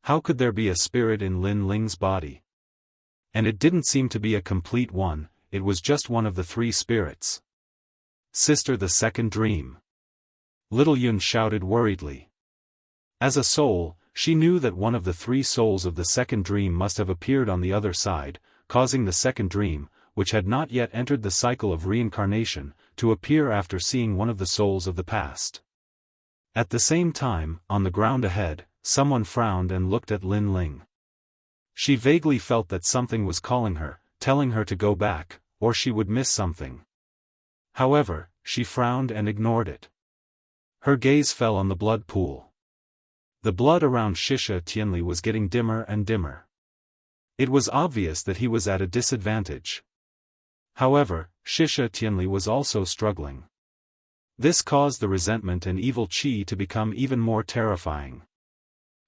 S1: How could there be a spirit in Lin Ling's body? And it didn't seem to be a complete one, it was just one of the 3 spirits. Sister, the second dream. Little Yun shouted worriedly. As a soul, she knew that one of the 3 souls of the second dream must have appeared on the other side, causing the second dream, which had not yet entered the cycle of reincarnation, to appear after seeing one of the souls of the past. At the same time, on the ground ahead, someone frowned and looked at Lin Ling. She vaguely felt that something was calling her, telling her to go back, or she would miss something. However, she frowned and ignored it. Her gaze fell on the blood pool. The blood around Xia Tianli was getting dimmer and dimmer. It was obvious that he was at a disadvantage. However, Xia Tianli was also struggling. This caused the resentment and evil qi to become even more terrifying.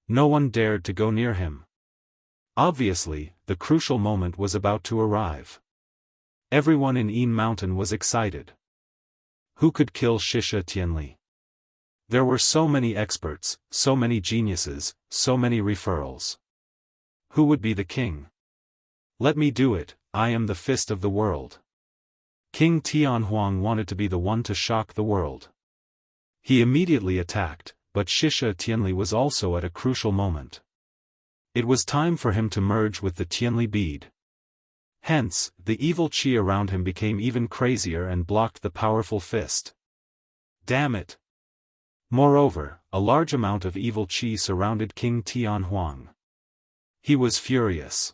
S1: No one dared to go near him. Obviously, the crucial moment was about to arrive. Everyone in Yin Mountain was excited. Who could kill Xia Tianli? There were so many experts, so many geniuses, so many referrals. Who would be the king? Let me do it, I am the fist of the world. King Tianhuang wanted to be the one to shock the world. He immediately attacked, but Xia Tianli was also at a crucial moment. It was time for him to merge with the Tianli bead. Hence, the evil qi around him became even crazier and blocked the powerful fist. Damn it! Moreover, a large amount of evil qi surrounded King Tianhuang. He was furious.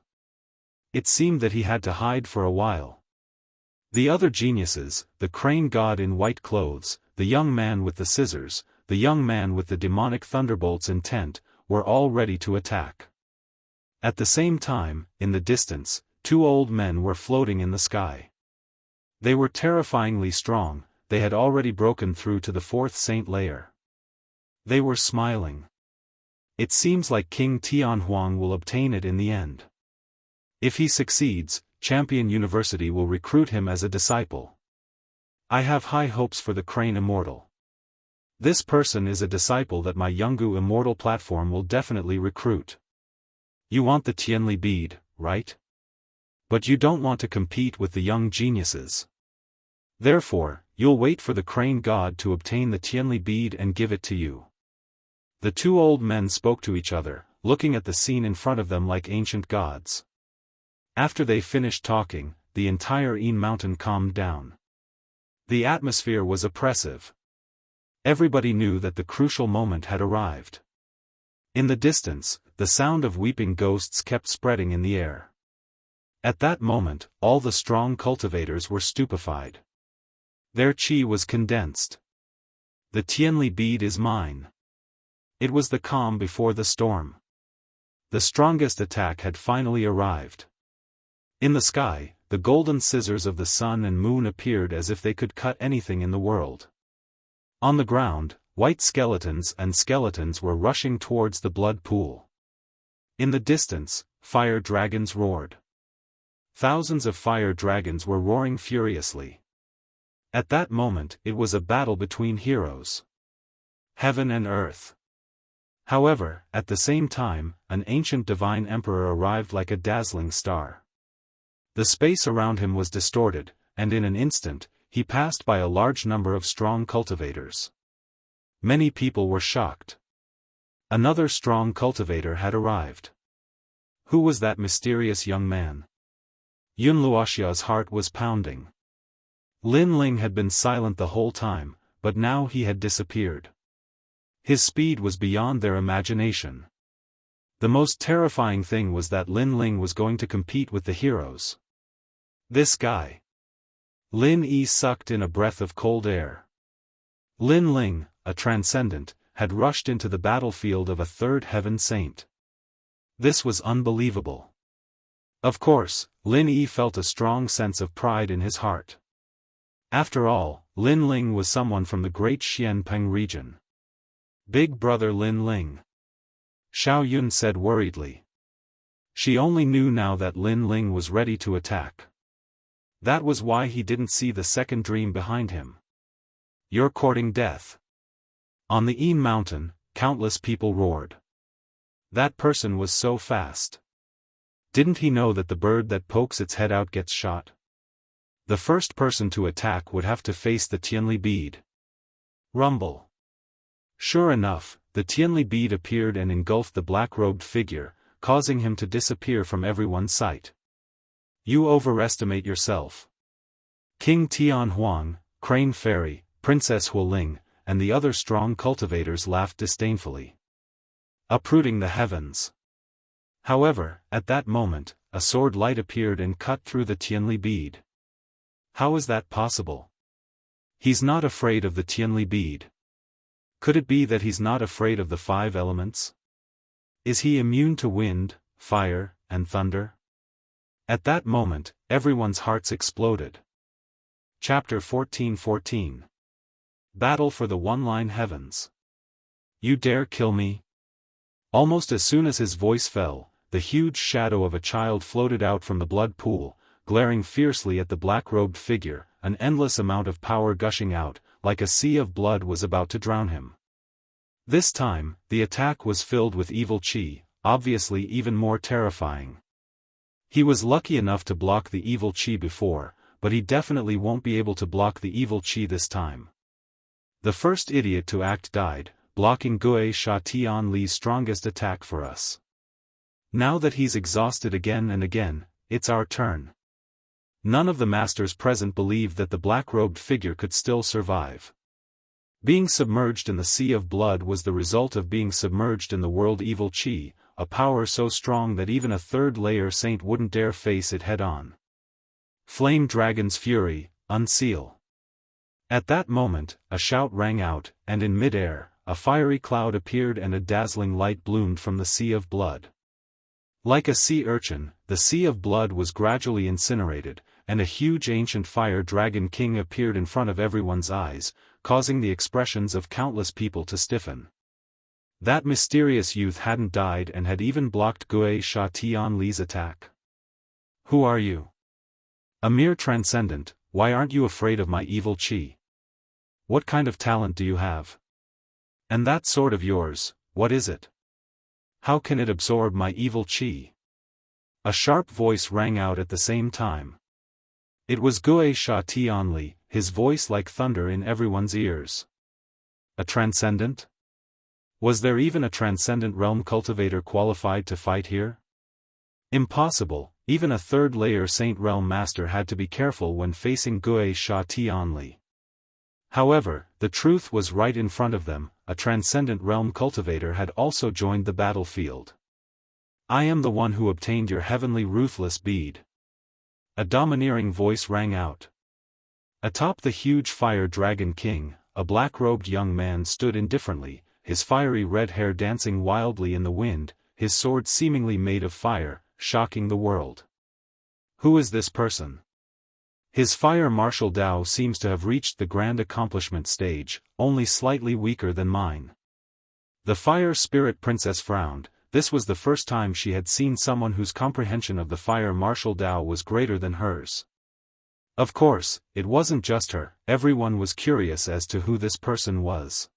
S1: It seemed that he had to hide for a while. The other geniuses, the crane god in white clothes, the young man with the scissors, the young man with the demonic thunderbolts in tent, were all ready to attack. At the same time, in the distance, 2 old men were floating in the sky. They were terrifyingly strong, they had already broken through to the 4th saint layer. They were smiling. It seems like King Tianhuang will obtain it in the end. If he succeeds, Champion University will recruit him as a disciple. I have high hopes for the Crane Immortal. This person is a disciple that my Yungu Immortal platform will definitely recruit. You want the Tianli bead, right? But you don't want to compete with the young geniuses. Therefore, you'll wait for the Crane God to obtain the Tianli bead and give it to you. The two old men spoke to each other, looking at the scene in front of them like ancient gods. After they finished talking, the entire Yin mountain calmed down. The atmosphere was oppressive. Everybody knew that the crucial moment had arrived. In the distance, the sound of weeping ghosts kept spreading in the air. At that moment, all the strong cultivators were stupefied. Their chi was condensed. The Tianli bead is mine. It was the calm before the storm. The strongest attack had finally arrived. In the sky, the golden scissors of the sun and moon appeared as if they could cut anything in the world. On the ground, white skeletons and skeletons were rushing towards the blood pool. In the distance, fire dragons roared. Thousands of fire dragons were roaring furiously. At that moment, it was a battle between heroes. Heaven and earth. However, at the same time, an ancient divine emperor arrived like a dazzling star. The space around him was distorted, and in an instant, he passed by a large number of strong cultivators. Many people were shocked. Another strong cultivator had arrived. Who was that mysterious young man? Yun Luoxia's heart was pounding. Lin Ling had been silent the whole time, but now he had disappeared. His speed was beyond their imagination. The most terrifying thing was that Lin Ling was going to compete with the heroes. This guy. Lin Yi sucked in a breath of cold air. Lin Ling, a transcendent, had rushed into the battlefield of a third heaven saint. This was unbelievable. Of course, Lin Yi felt a strong sense of pride in his heart. After all, Lin Ling was someone from the great Xianpeng region. Big brother Lin Ling. Xiao Yun said worriedly. She only knew now that Lin Ling was ready to attack. That was why he didn't see the second dream behind him. You're courting death. On the Yin mountain, countless people roared. That person was so fast. Didn't he know that the bird that pokes its head out gets shot? The first person to attack would have to face the Tianli bead. Rumble. Sure enough, the Tianli bead appeared and engulfed the black-robed figure, causing him to disappear from everyone's sight. You overestimate yourself. King Tianhuang, Crane Fairy, Princess Huoling, and the other strong cultivators laughed disdainfully. Uprooting the heavens. However, at that moment, a sword light appeared and cut through the Tianli bead. How is that possible? He's not afraid of the Tianli bead. Could it be that he's not afraid of the 5 elements? Is he immune to wind, fire, and thunder? At that moment, everyone's hearts exploded. Chapter 14:14. Battle for the One-Line Heavens. You dare kill me? Almost as soon as his voice fell, the huge shadow of a child floated out from the blood pool, glaring fiercely at the black-robed figure, an endless amount of power gushing out, like a sea of blood was about to drown him. This time, the attack was filled with evil chi, obviously even more terrifying. He was lucky enough to block the evil chi before, but he definitely won't be able to block the evil chi this time. The first idiot to act died, blocking Gue Sha Tian Li's strongest attack for us. Now that he's exhausted again and again, it's our turn. None of the masters present believed that the black-robed figure could still survive. Being submerged in the sea of blood was the result of being submerged in the world evil chi, a power so strong that even a third-layer saint wouldn't dare face it head-on. Flame Dragon's Fury, unseal. At that moment, a shout rang out, and in mid-air, a fiery cloud appeared and a dazzling light bloomed from the sea of blood. Like a sea urchin, the sea of blood was gradually incinerated, and a huge ancient fire dragon king appeared in front of everyone's eyes, causing the expressions of countless people to stiffen. That mysterious youth hadn't died and had even blocked Guixia Tianli's attack. Who are you? A mere transcendent, why aren't you afraid of my evil qi? What kind of talent do you have? And that sword of yours, what is it? How can it absorb my evil qi? A sharp voice rang out at the same time. It was Guixia Tianli, his voice like thunder in everyone's ears. A transcendent? Was there even a transcendent realm cultivator qualified to fight here? Impossible, even a third-layer Saint Realm Master had to be careful when facing Guixia Tianli. However, the truth was right in front of them, a transcendent realm cultivator had also joined the battlefield. I am the one who obtained your heavenly ruthless bead. A domineering voice rang out. Atop the huge fire dragon king, a black-robed young man stood indifferently, his fiery red hair dancing wildly in the wind, his sword seemingly made of fire, shocking the world. Who is this person? His fire martial Dao seems to have reached the grand accomplishment stage, only slightly weaker than mine. The fire spirit princess frowned. This was the first time she had seen someone whose comprehension of the fire martial Dao was greater than hers. Of course, it wasn't just her, everyone was curious as to who this person was.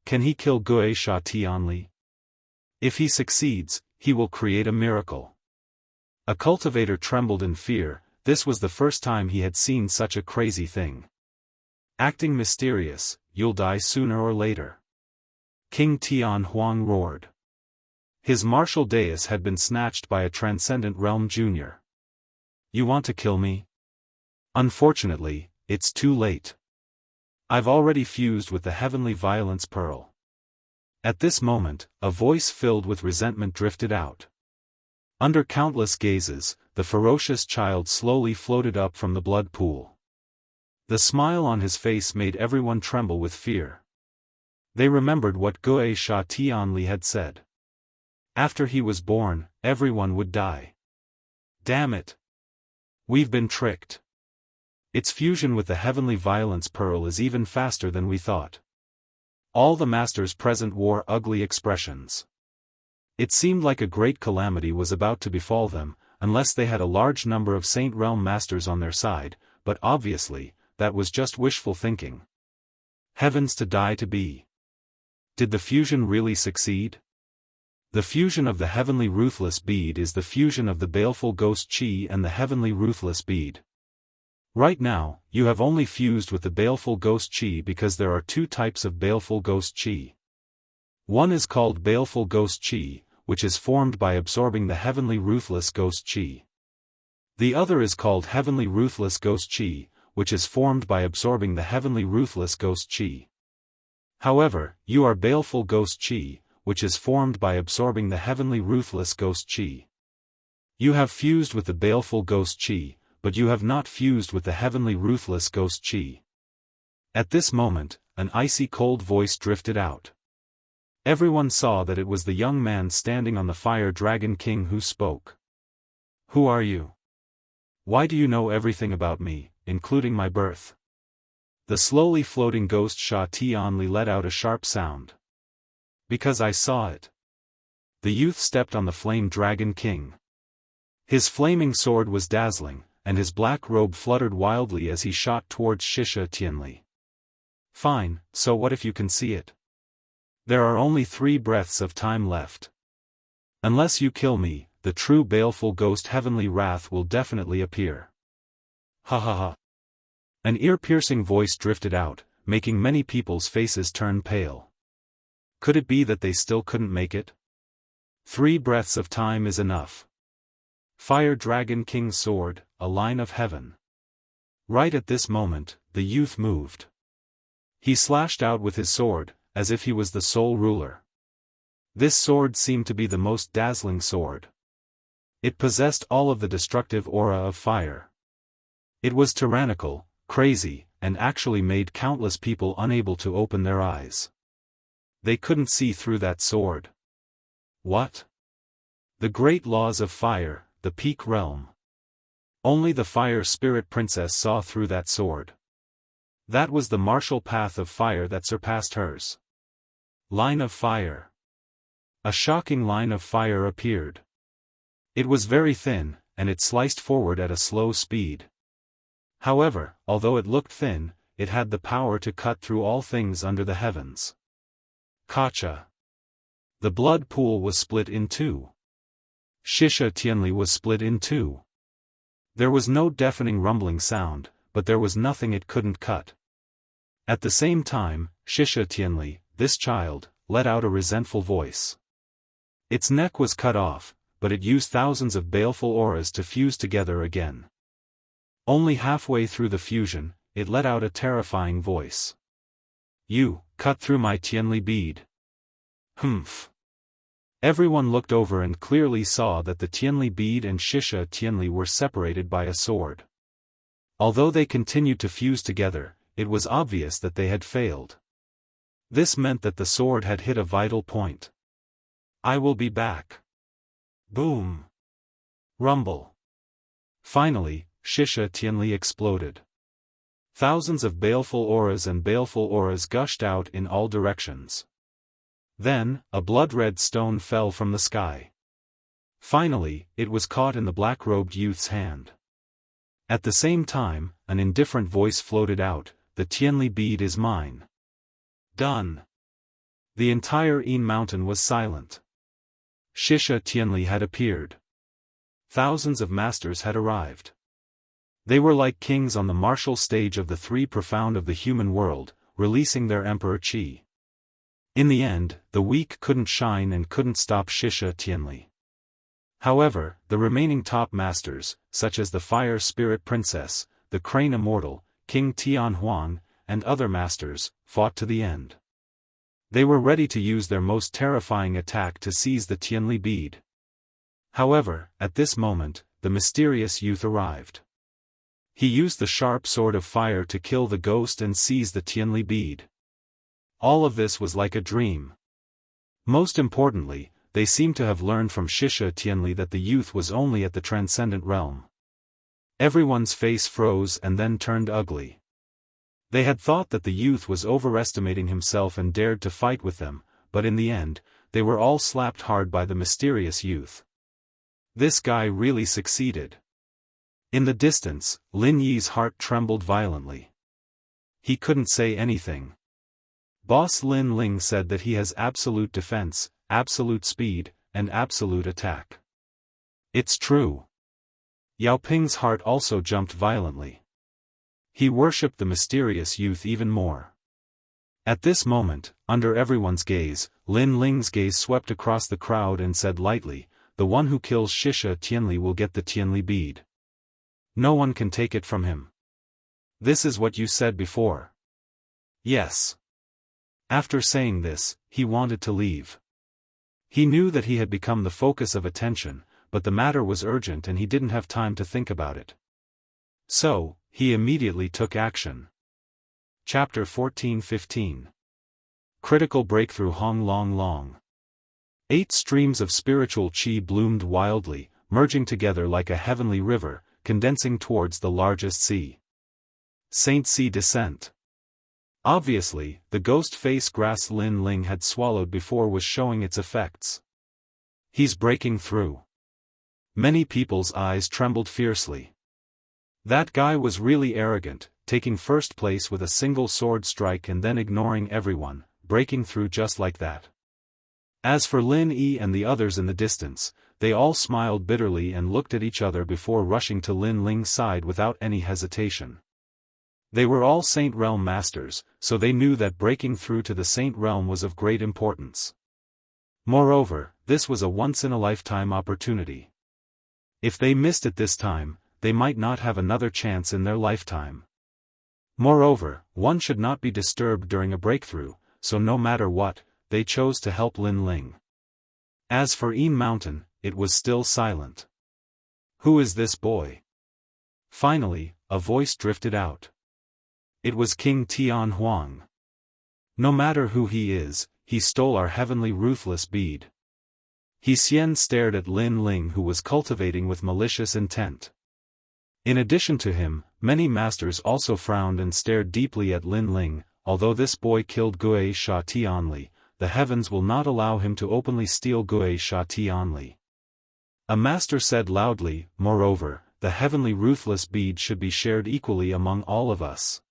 S1: Can he kill Guixia Tianli? If he succeeds, he will create a miracle. A cultivator trembled in fear, this was the first time he had seen such a crazy thing. Acting mysterious, you'll die sooner or later. King Tian Huang roared. His martial dais had been snatched by a transcendent realm junior. You want to kill me? Unfortunately, it's too late. I've already fused with the heavenly violence pearl. At this moment, a voice filled with resentment drifted out. Under countless gazes, the ferocious child slowly floated up from the blood pool. The smile on his face made everyone tremble with fear. They remembered what Guixia Tianli had said. After he was born, everyone would die. Damn it! We've been tricked. Its fusion with the heavenly violence pearl is even faster than we thought. All the masters present wore ugly expressions. It seemed like a great calamity was about to befall them, unless they had a large number of Saint Realm Masters on their side, but obviously, that was just wishful thinking. Heavens to die to be. Did the fusion really succeed? The fusion of the heavenly ruthless bead is the fusion of the baleful ghost chi and the heavenly ruthless bead. Right now, you have only fused with the baleful ghost chi because there are two types of baleful ghost chi. One is called baleful ghost chi, which is formed by absorbing the heavenly ruthless ghost chi. The other is called heavenly ruthless ghost chi, which is formed by absorbing the heavenly ruthless ghost chi. However, you are baleful ghost chi, which is formed by absorbing the heavenly ruthless ghost chi. You have fused with the baleful ghost chi, but you have not fused with the heavenly ruthless ghost chi. At this moment, an icy cold voice drifted out. Everyone saw that it was the young man standing on the fire dragon king who spoke. Who are you? Why do you know everything about me, including my birth? The slowly floating ghost Xia Tianli let out a sharp sound. Because I saw it. The youth stepped on the flame dragon king. His flaming sword was dazzling, and his black robe fluttered wildly as he shot towards Xia Tianli. Fine, so what if you can see it? There are only 3 breaths of time left. Unless you kill me, the true baleful ghost heavenly wrath will definitely appear. Ha ha ha. An ear-piercing voice drifted out, making many people's faces turn pale. Could it be that they still couldn't make it? 3 breaths of time is enough. Fire Dragon King's sword, a line of heaven. Right at this moment, the youth moved. He slashed out with his sword, as if he was the sole ruler. This sword seemed to be the most dazzling sword. It possessed all of the destructive aura of fire. It was tyrannical, crazy, and actually made countless people unable to open their eyes. They couldn't see through that sword. What? The great laws of fire, the peak realm. Only the fire spirit princess saw through that sword. That was the martial path of fire that surpassed hers. Line of fire. A shocking line of fire appeared. It was very thin, and it sliced forward at a slow speed. However, although it looked thin, it had the power to cut through all things under the heavens. Kacha. The blood pool was split in two. Xianxia Tianli was split in two. There was no deafening rumbling sound, but there was nothing it couldn't cut. At the same time, Xianxia Tianli, this child, let out a resentful voice. Its neck was cut off, but it used thousands of baleful auras to fuse together again. Only halfway through the fusion, it let out a terrifying voice. You, cut through my Tianli bead. Humph. Everyone looked over and clearly saw that the Tianli bead and Xianxia Tianli were separated by a sword. Although they continued to fuse together, it was obvious that they had failed. This meant that the sword had hit a vital point. I will be back. Boom. Rumble. Finally, Xianxia Tianli exploded. Thousands of baleful auras gushed out in all directions. Then, a blood-red stone fell from the sky. Finally, it was caught in the black-robed youth's hand. At the same time, an indifferent voice floated out, the Tianli bead is mine. Done. The entire Yin mountain was silent. Xianxia Tianli had appeared. Thousands of masters had arrived. They were like kings on the martial stage of the three profound of the human world, releasing their emperor qi. In the end, the weak couldn't shine and couldn't stop Xianxia Tianli. However, the remaining top masters, such as the Fire Spirit Princess, the Crane Immortal, King Tianhuan, and other masters, fought to the end. They were ready to use their most terrifying attack to seize the Tianli bead. However, at this moment, the mysterious youth arrived. He used the sharp sword of fire to kill the ghost and seize the Tianli bead. All of this was like a dream. Most importantly, they seemed to have learned from Xianxia Tianli that the youth was only at the transcendent realm. Everyone's face froze and then turned ugly. They had thought that the youth was overestimating himself and dared to fight with them, but in the end, they were all slapped hard by the mysterious youth. This guy really succeeded. In the distance, Lin Yi's heart trembled violently. He couldn't say anything. Boss Lin Ling said that he has absolute defense, absolute speed, and absolute attack. It's true. Yao Ping's heart also jumped violently. He worshipped the mysterious youth even more. At this moment, under everyone's gaze, Lin Ling's gaze swept across the crowd and said lightly, the one who kills Xianxia Tianli will get the Tianli bead. No one can take it from him. This is what you said before. Yes. After saying this, he wanted to leave. He knew that he had become the focus of attention, but the matter was urgent and he didn't have time to think about it. So, he immediately took action. Chapter 14-15. Critical Breakthrough. Hong Long Long. 8 streams of spiritual qi bloomed wildly, merging together like a heavenly river, condensing towards the largest sea. Saint Sea Descent. Obviously, the ghost face grass Lin Ling had swallowed before was showing its effects. He's breaking through. Many people's eyes trembled fiercely. That guy was really arrogant, taking first place with a single sword strike and then ignoring everyone, breaking through just like that. As for Lin Yi and the others in the distance, they all smiled bitterly and looked at each other before rushing to Lin Ling's side without any hesitation. They were all Saint Realm masters, so they knew that breaking through to the Saint Realm was of great importance. Moreover, this was a once-in-a-lifetime opportunity. If they missed it this time, they might not have another chance in their lifetime. Moreover, one should not be disturbed during a breakthrough, so no matter what, they chose to help Lin Ling. As for Yin Mountain, it was still silent. Who is this boy? Finally, a voice drifted out. It was King Tianhuang. No matter who he is, he stole our heavenly ruthless bead. Xian stared at Lin Ling, who was cultivating with malicious intent. In addition to him, many masters also frowned and stared deeply at Lin Ling. Although this boy killed Gui Sha Tianli, the heavens will not allow him to openly steal Xianxia. A master said loudly, moreover, the heavenly ruthless bead should be shared equally among all of us.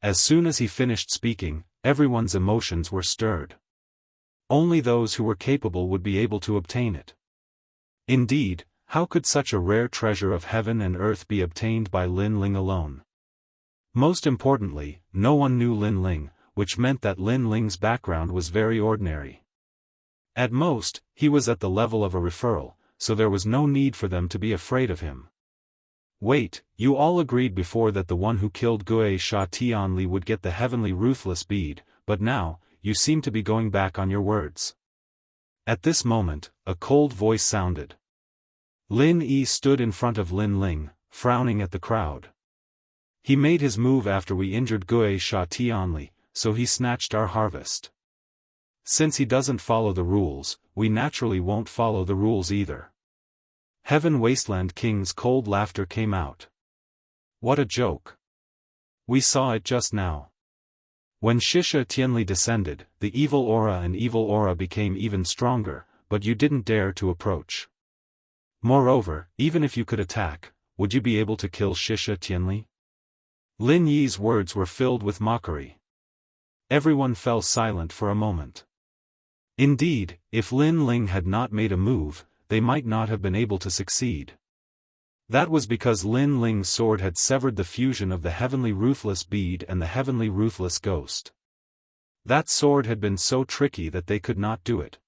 S1: As soon as he finished speaking, everyone's emotions were stirred. Only those who were capable would be able to obtain it. Indeed, how could such a rare treasure of heaven and earth be obtained by Lin Ling alone? Most importantly, no one knew Lin Ling, which meant that Lin Ling's background was very ordinary. At most, he was at the level of a referral, so there was no need for them to be afraid of him. Wait, you all agreed before that the one who killed Xianxia would get the heavenly ruthless bead, but now, you seem to be going back on your words. At this moment, a cold voice sounded. Lin Yi stood in front of Lin Ling, frowning at the crowd. He made his move after we injured Xianxia, so he snatched our harvest. Since he doesn't follow the rules, we naturally won't follow the rules either. Heaven Wasteland King's cold laughter came out. What a joke. We saw it just now. When Xianxia descended, the evil aura became even stronger, but you didn't dare to approach. Moreover, even if you could attack, would you be able to kill Xianxia? Lin Yi's words were filled with mockery. Everyone fell silent for a moment. Indeed, if Lin Ling had not made a move, they might not have been able to succeed. That was because Lin Ling's sword had severed the fusion of the heavenly ruthless bead and the heavenly ruthless ghost. That sword had been so tricky that they could not do it.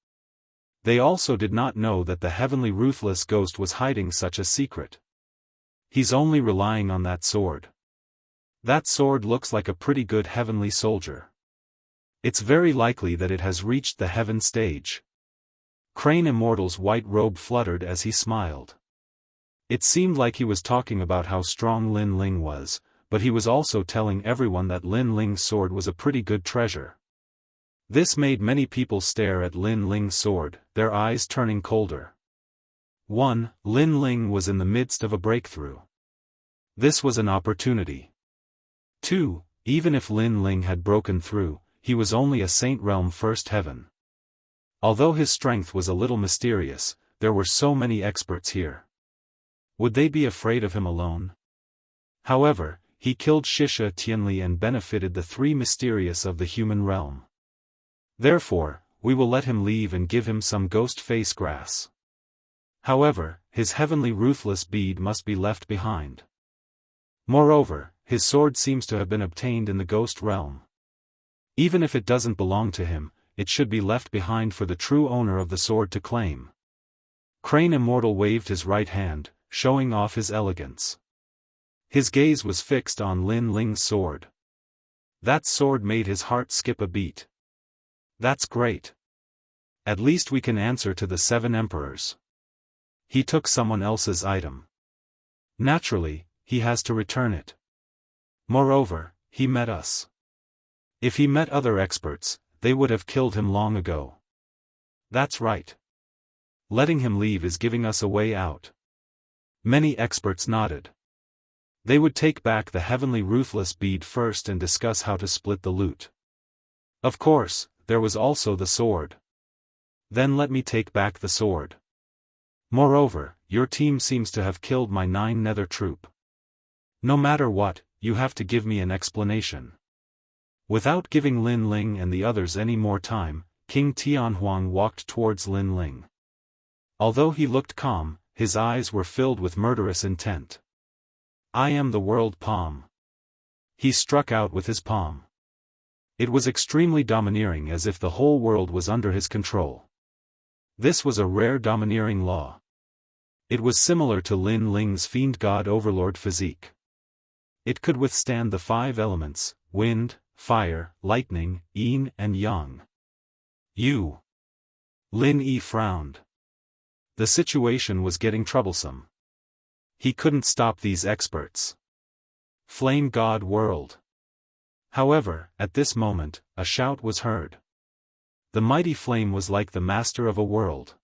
S1: They also did not know that the heavenly ruthless ghost was hiding such a secret. He's only relying on that sword. That sword looks like a pretty good heavenly soldier. It's very likely that it has reached the heaven stage. Crane Immortal's white robe fluttered as he smiled. It seemed like he was talking about how strong Lin Ling was, but he was also telling everyone that Lin Ling's sword was a pretty good treasure. This made many people stare at Lin Ling's sword, their eyes turning colder. 1. Lin Ling was in the midst of a breakthrough. This was an opportunity. 2. Even if Lin Ling had broken through, he was only a Saint Realm First Heaven. Although his strength was a little mysterious, there were so many experts here. Would they be afraid of him alone? However, he killed Xianxia and benefited the three mysterious of the human realm. Therefore, we will let him leave and give him some ghost face grass. However, his heavenly ruthless bead must be left behind. Moreover, his sword seems to have been obtained in the ghost realm. Even if it doesn't belong to him, it should be left behind for the true owner of the sword to claim. Crane Immortal waved his right hand, showing off his elegance. His gaze was fixed on Lin Ling's sword. That sword made his heart skip a beat. That's great. At least we can answer to the 7 emperors. He took someone else's item. Naturally, he has to return it. Moreover, he met us. If he met other experts, they would have killed him long ago. That's right. Letting him leave is giving us a way out. Many experts nodded. They would take back the heavenly ruthless bead first and discuss how to split the loot. Of course, there was also the sword. Then let me take back the sword. Moreover, your team seems to have killed my 9 nether troop. No matter what, you have to give me an explanation. Without giving Lin Ling and the others any more time, King Tianhuang walked towards Lin Ling. Although he looked calm, his eyes were filled with murderous intent. I am the world palm. He struck out with his palm. It was extremely domineering, as if the whole world was under his control. This was a rare domineering law. It was similar to Lin Ling's fiend god overlord physique. It could withstand the 5 elements, wind, fire, lightning, yin and yang. You. Lin Yi frowned. The situation was getting troublesome. He couldn't stop these experts. Flame God World. However, at this moment, a shout was heard. The mighty flame was like the master of a world.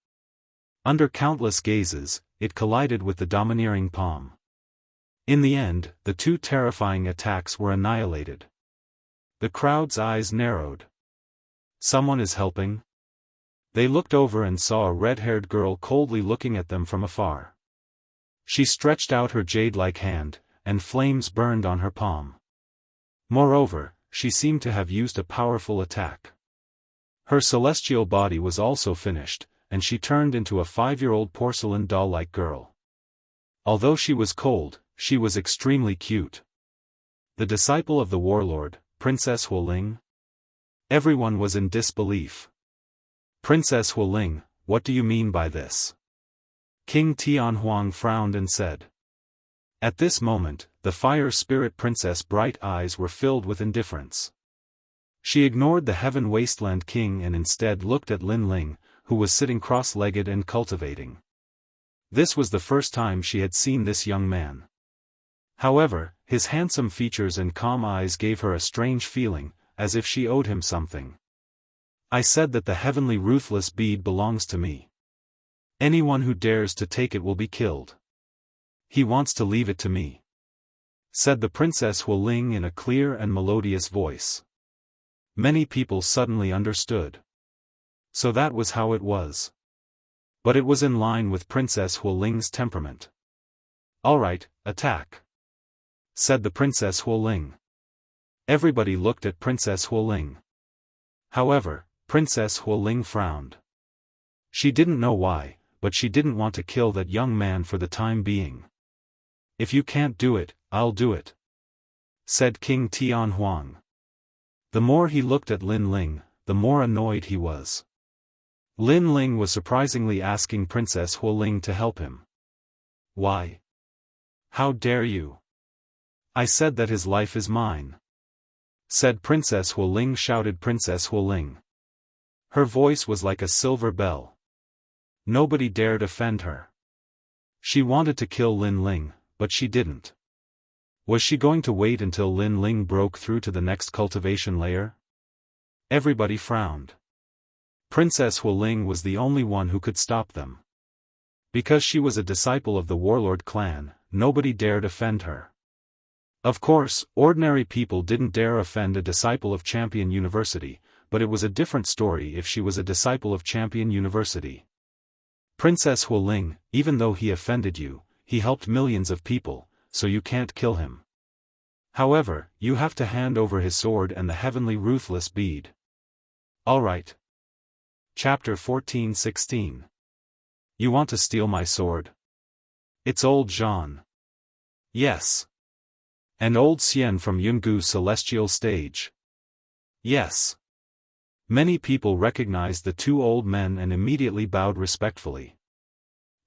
S1: Under countless gazes, it collided with the domineering palm. In the end, the 2 terrifying attacks were annihilated. The crowd's eyes narrowed. Someone is helping? They looked over and saw a red-haired girl coldly looking at them from afar. She stretched out her jade-like hand, and flames burned on her palm. Moreover, she seemed to have used a powerful attack. Her celestial body was also finished, and she turned into a 5-year-old porcelain doll-like girl. Although she was cold, she was extremely cute. The disciple of the warlord, Princess Huoling? Everyone was in disbelief. Princess Huoling, what do you mean by this? King Tianhuang frowned and said. At this moment, the fire spirit princess' bright eyes were filled with indifference. She ignored the heaven wasteland king and instead looked at Lin Ling, who was sitting cross-legged and cultivating. This was the first time she had seen this young man. However, his handsome features and calm eyes gave her a strange feeling, as if she owed him something. I said that the heavenly ruthless bead belongs to me. Anyone who dares to take it will be killed. He wants to leave it to me, said the Princess Huoling in a clear and melodious voice. Many people suddenly understood. So that was how it was. But it was in line with Princess Huoling's temperament. All right, attack, said the Princess Huoling. Everybody looked at Princess Huoling. However, Princess Huoling frowned. She didn't know why, but she didn't want to kill that young man for the time being. If you can't do it, I'll do it, said King Tianhuang. The more he looked at Lin Ling, the more annoyed he was. Lin Ling was surprisingly asking Princess Huoling to help him. Why? How dare you? I said that his life is mine, said Princess Huoling, shouted Princess Huoling. Her voice was like a silver bell. Nobody dared offend her. She wanted to kill Lin Ling, but she didn't. Was she going to wait until Lin Ling broke through to the next cultivation layer? Everybody frowned. Princess Huoling was the only one who could stop them. Because she was a disciple of the warlord clan, nobody dared offend her. Of course, ordinary people didn't dare offend a disciple of Champion University, but it was a different story if she was a disciple of Champion University. Princess Huoling, even though he offended you, he helped millions of people, so you can't kill him. However, you have to hand over his sword and the heavenly ruthless bead. All right. Chapter 14-16. You want to steal my sword? It's old Jean. Yes. And old Xian from Yungu's celestial stage. Yes. Many people recognized the two old men and immediately bowed respectfully.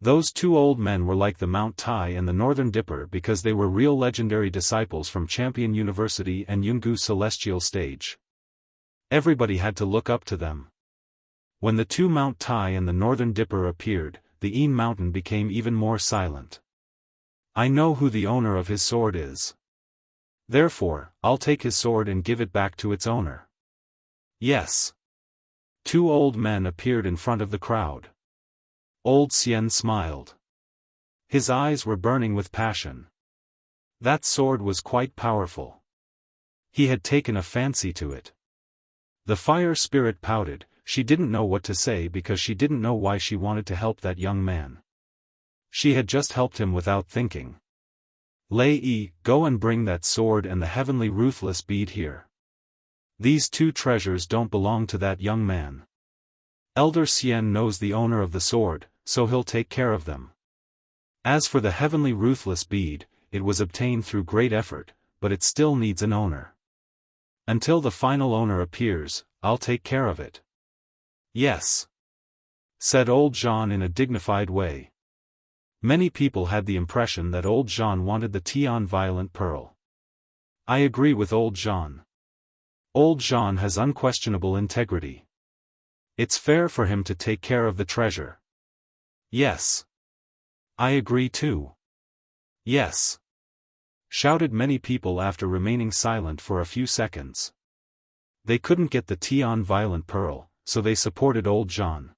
S1: Those two old men were like the Mount Tai and the Northern Dipper because they were real legendary disciples from Champion University and Yungu's celestial stage. Everybody had to look up to them. When the two Mount Tai and the Northern Dipper appeared, the Een Mountain became even more silent. I know who the owner of his sword is. Therefore, I'll take his sword and give it back to its owner. Yes. Two old men appeared in front of the crowd. Old Xian smiled. His eyes were burning with passion. That sword was quite powerful. He had taken a fancy to it. The fire spirit pouted. She didn't know what to say because she didn't know why she wanted to help that young man. She had just helped him without thinking. Lei Yi, go and bring that sword and the heavenly ruthless bead here. These two treasures don't belong to that young man. Elder Xian knows the owner of the sword, so he'll take care of them. As for the heavenly ruthless bead, it was obtained through great effort, but it still needs an owner. Until the final owner appears, I'll take care of it. Yes, said old Jean in a dignified way. Many people had the impression that old Jean wanted the Tian Violent Pearl. I agree with old Jean. Old Jean has unquestionable integrity. It's fair for him to take care of the treasure. Yes. I agree too. Yes, shouted many people after remaining silent for a few seconds. They couldn't get the Tian Violent Pearl, so they supported old Jean.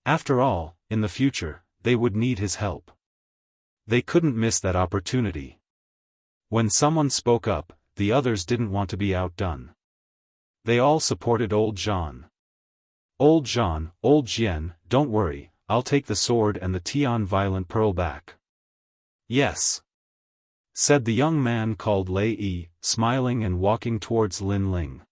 S1: After all, in the future, they would need his help. They couldn't miss that opportunity. When someone spoke up, the others didn't want to be outdone. They all supported old Jean. Old Jean, old Jian, don't worry, I'll take the sword and the Tian Violent Pearl back. Yes, said the young man called Lei Yi, smiling and walking towards Lin Ling.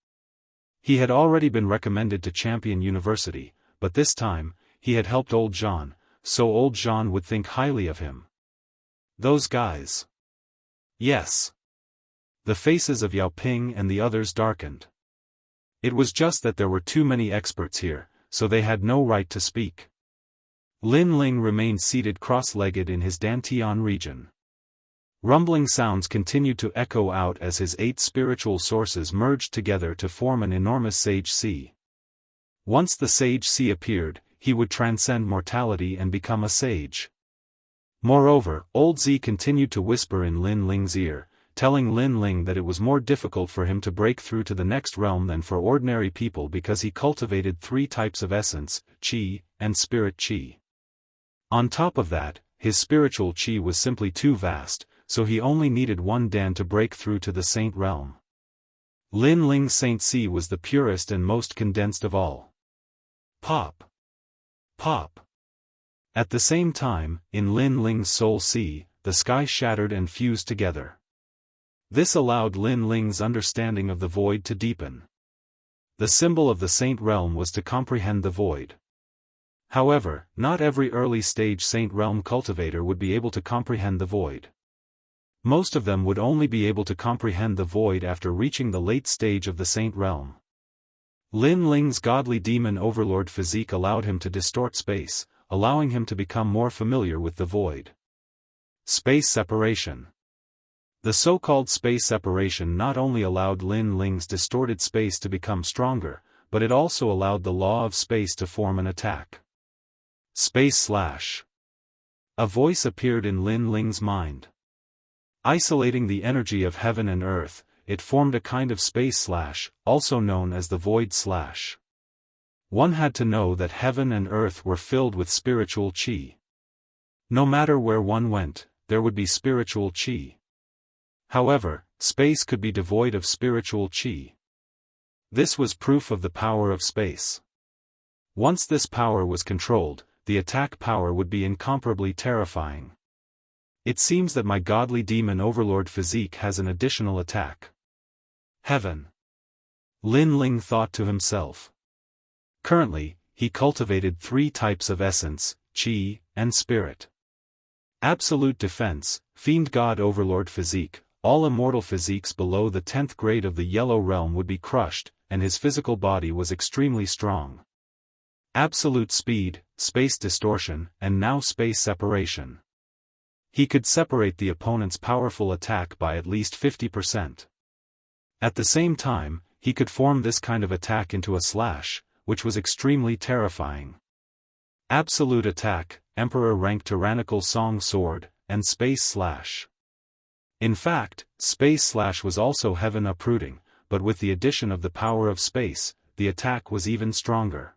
S1: He had already been recommended to Champion University, but this time, he had helped old Jean, so old Jean would think highly of him. Those guys. Yes. The faces of Yao Ping and the others darkened. It was just that there were too many experts here, so they had no right to speak. Lin Ling remained seated cross-legged in his Dantian region. Rumbling sounds continued to echo out as his 8 spiritual sources merged together to form an enormous Sage Sea. Once the Sage Sea appeared, he would transcend mortality and become a sage. Moreover, Old Z continued to whisper in Lin Ling's ear, telling Lin Ling that it was more difficult for him to break through to the next realm than for ordinary people because he cultivated 3 types of essence, Qi, and Spirit Qi. On top of that, his spiritual Qi was simply too vast, so he only needed 1 Dan to break through to the Saint realm. Lin Ling's Saint Sea was the purest and most condensed of all. Pop. Pop. At the same time, in Lin Ling's Soul Sea, the sky shattered and fused together. This allowed Lin Ling's understanding of the void to deepen. The symbol of the Saint realm was to comprehend the void. However, not every early-stage Saint realm cultivator would be able to comprehend the void. Most of them would only be able to comprehend the void after reaching the late stage of the Saint realm. Lin Ling's godly demon overlord physique allowed him to distort space, allowing him to become more familiar with the void. Space separation. The so-called space separation not only allowed Lin Ling's distorted space to become stronger, but it also allowed the law of space to form an attack. Space slash. A voice appeared in Lin Ling's mind. Isolating the energy of heaven and earth, it formed a kind of space slash, also known as the void slash. One had to know that heaven and earth were filled with spiritual qi. No matter where one went, there would be spiritual qi. However, space could be devoid of spiritual qi. This was proof of the power of space. Once this power was controlled, the attack power would be incomparably terrifying. It seems that my godly demon overlord physique has an additional attack. Heaven. Lin Ling thought to himself. Currently, he cultivated 3 types of essence, qi, and spirit. Absolute defense, fiend god overlord physique, all immortal physiques below the 10th grade of the yellow realm would be crushed, and his physical body was extremely strong. Absolute speed, space distortion, and now space separation. He could separate the opponent's powerful attack by at least 50%. At the same time, he could form this kind of attack into a slash, which was extremely terrifying. Absolute attack, Emperor rank tyrannical song sword, and space slash. In fact, space slash was also heaven uprooting, but with the addition of the power of space, the attack was even stronger.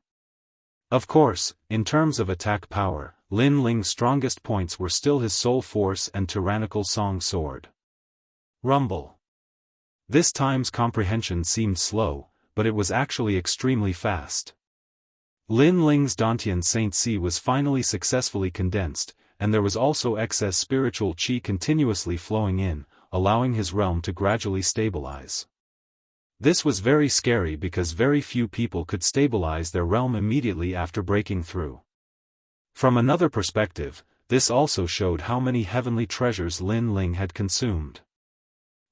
S1: Of course, in terms of attack power, Lin Ling's strongest points were still his soul force and tyrannical song sword. Rumble. This time's comprehension seemed slow, but it was actually extremely fast. Lin Ling's Dantian Saint Sea was finally successfully condensed, and there was also excess spiritual qi continuously flowing in, allowing his realm to gradually stabilize. This was very scary because very few people could stabilize their realm immediately after breaking through. From another perspective, this also showed how many heavenly treasures Lin Ling had consumed.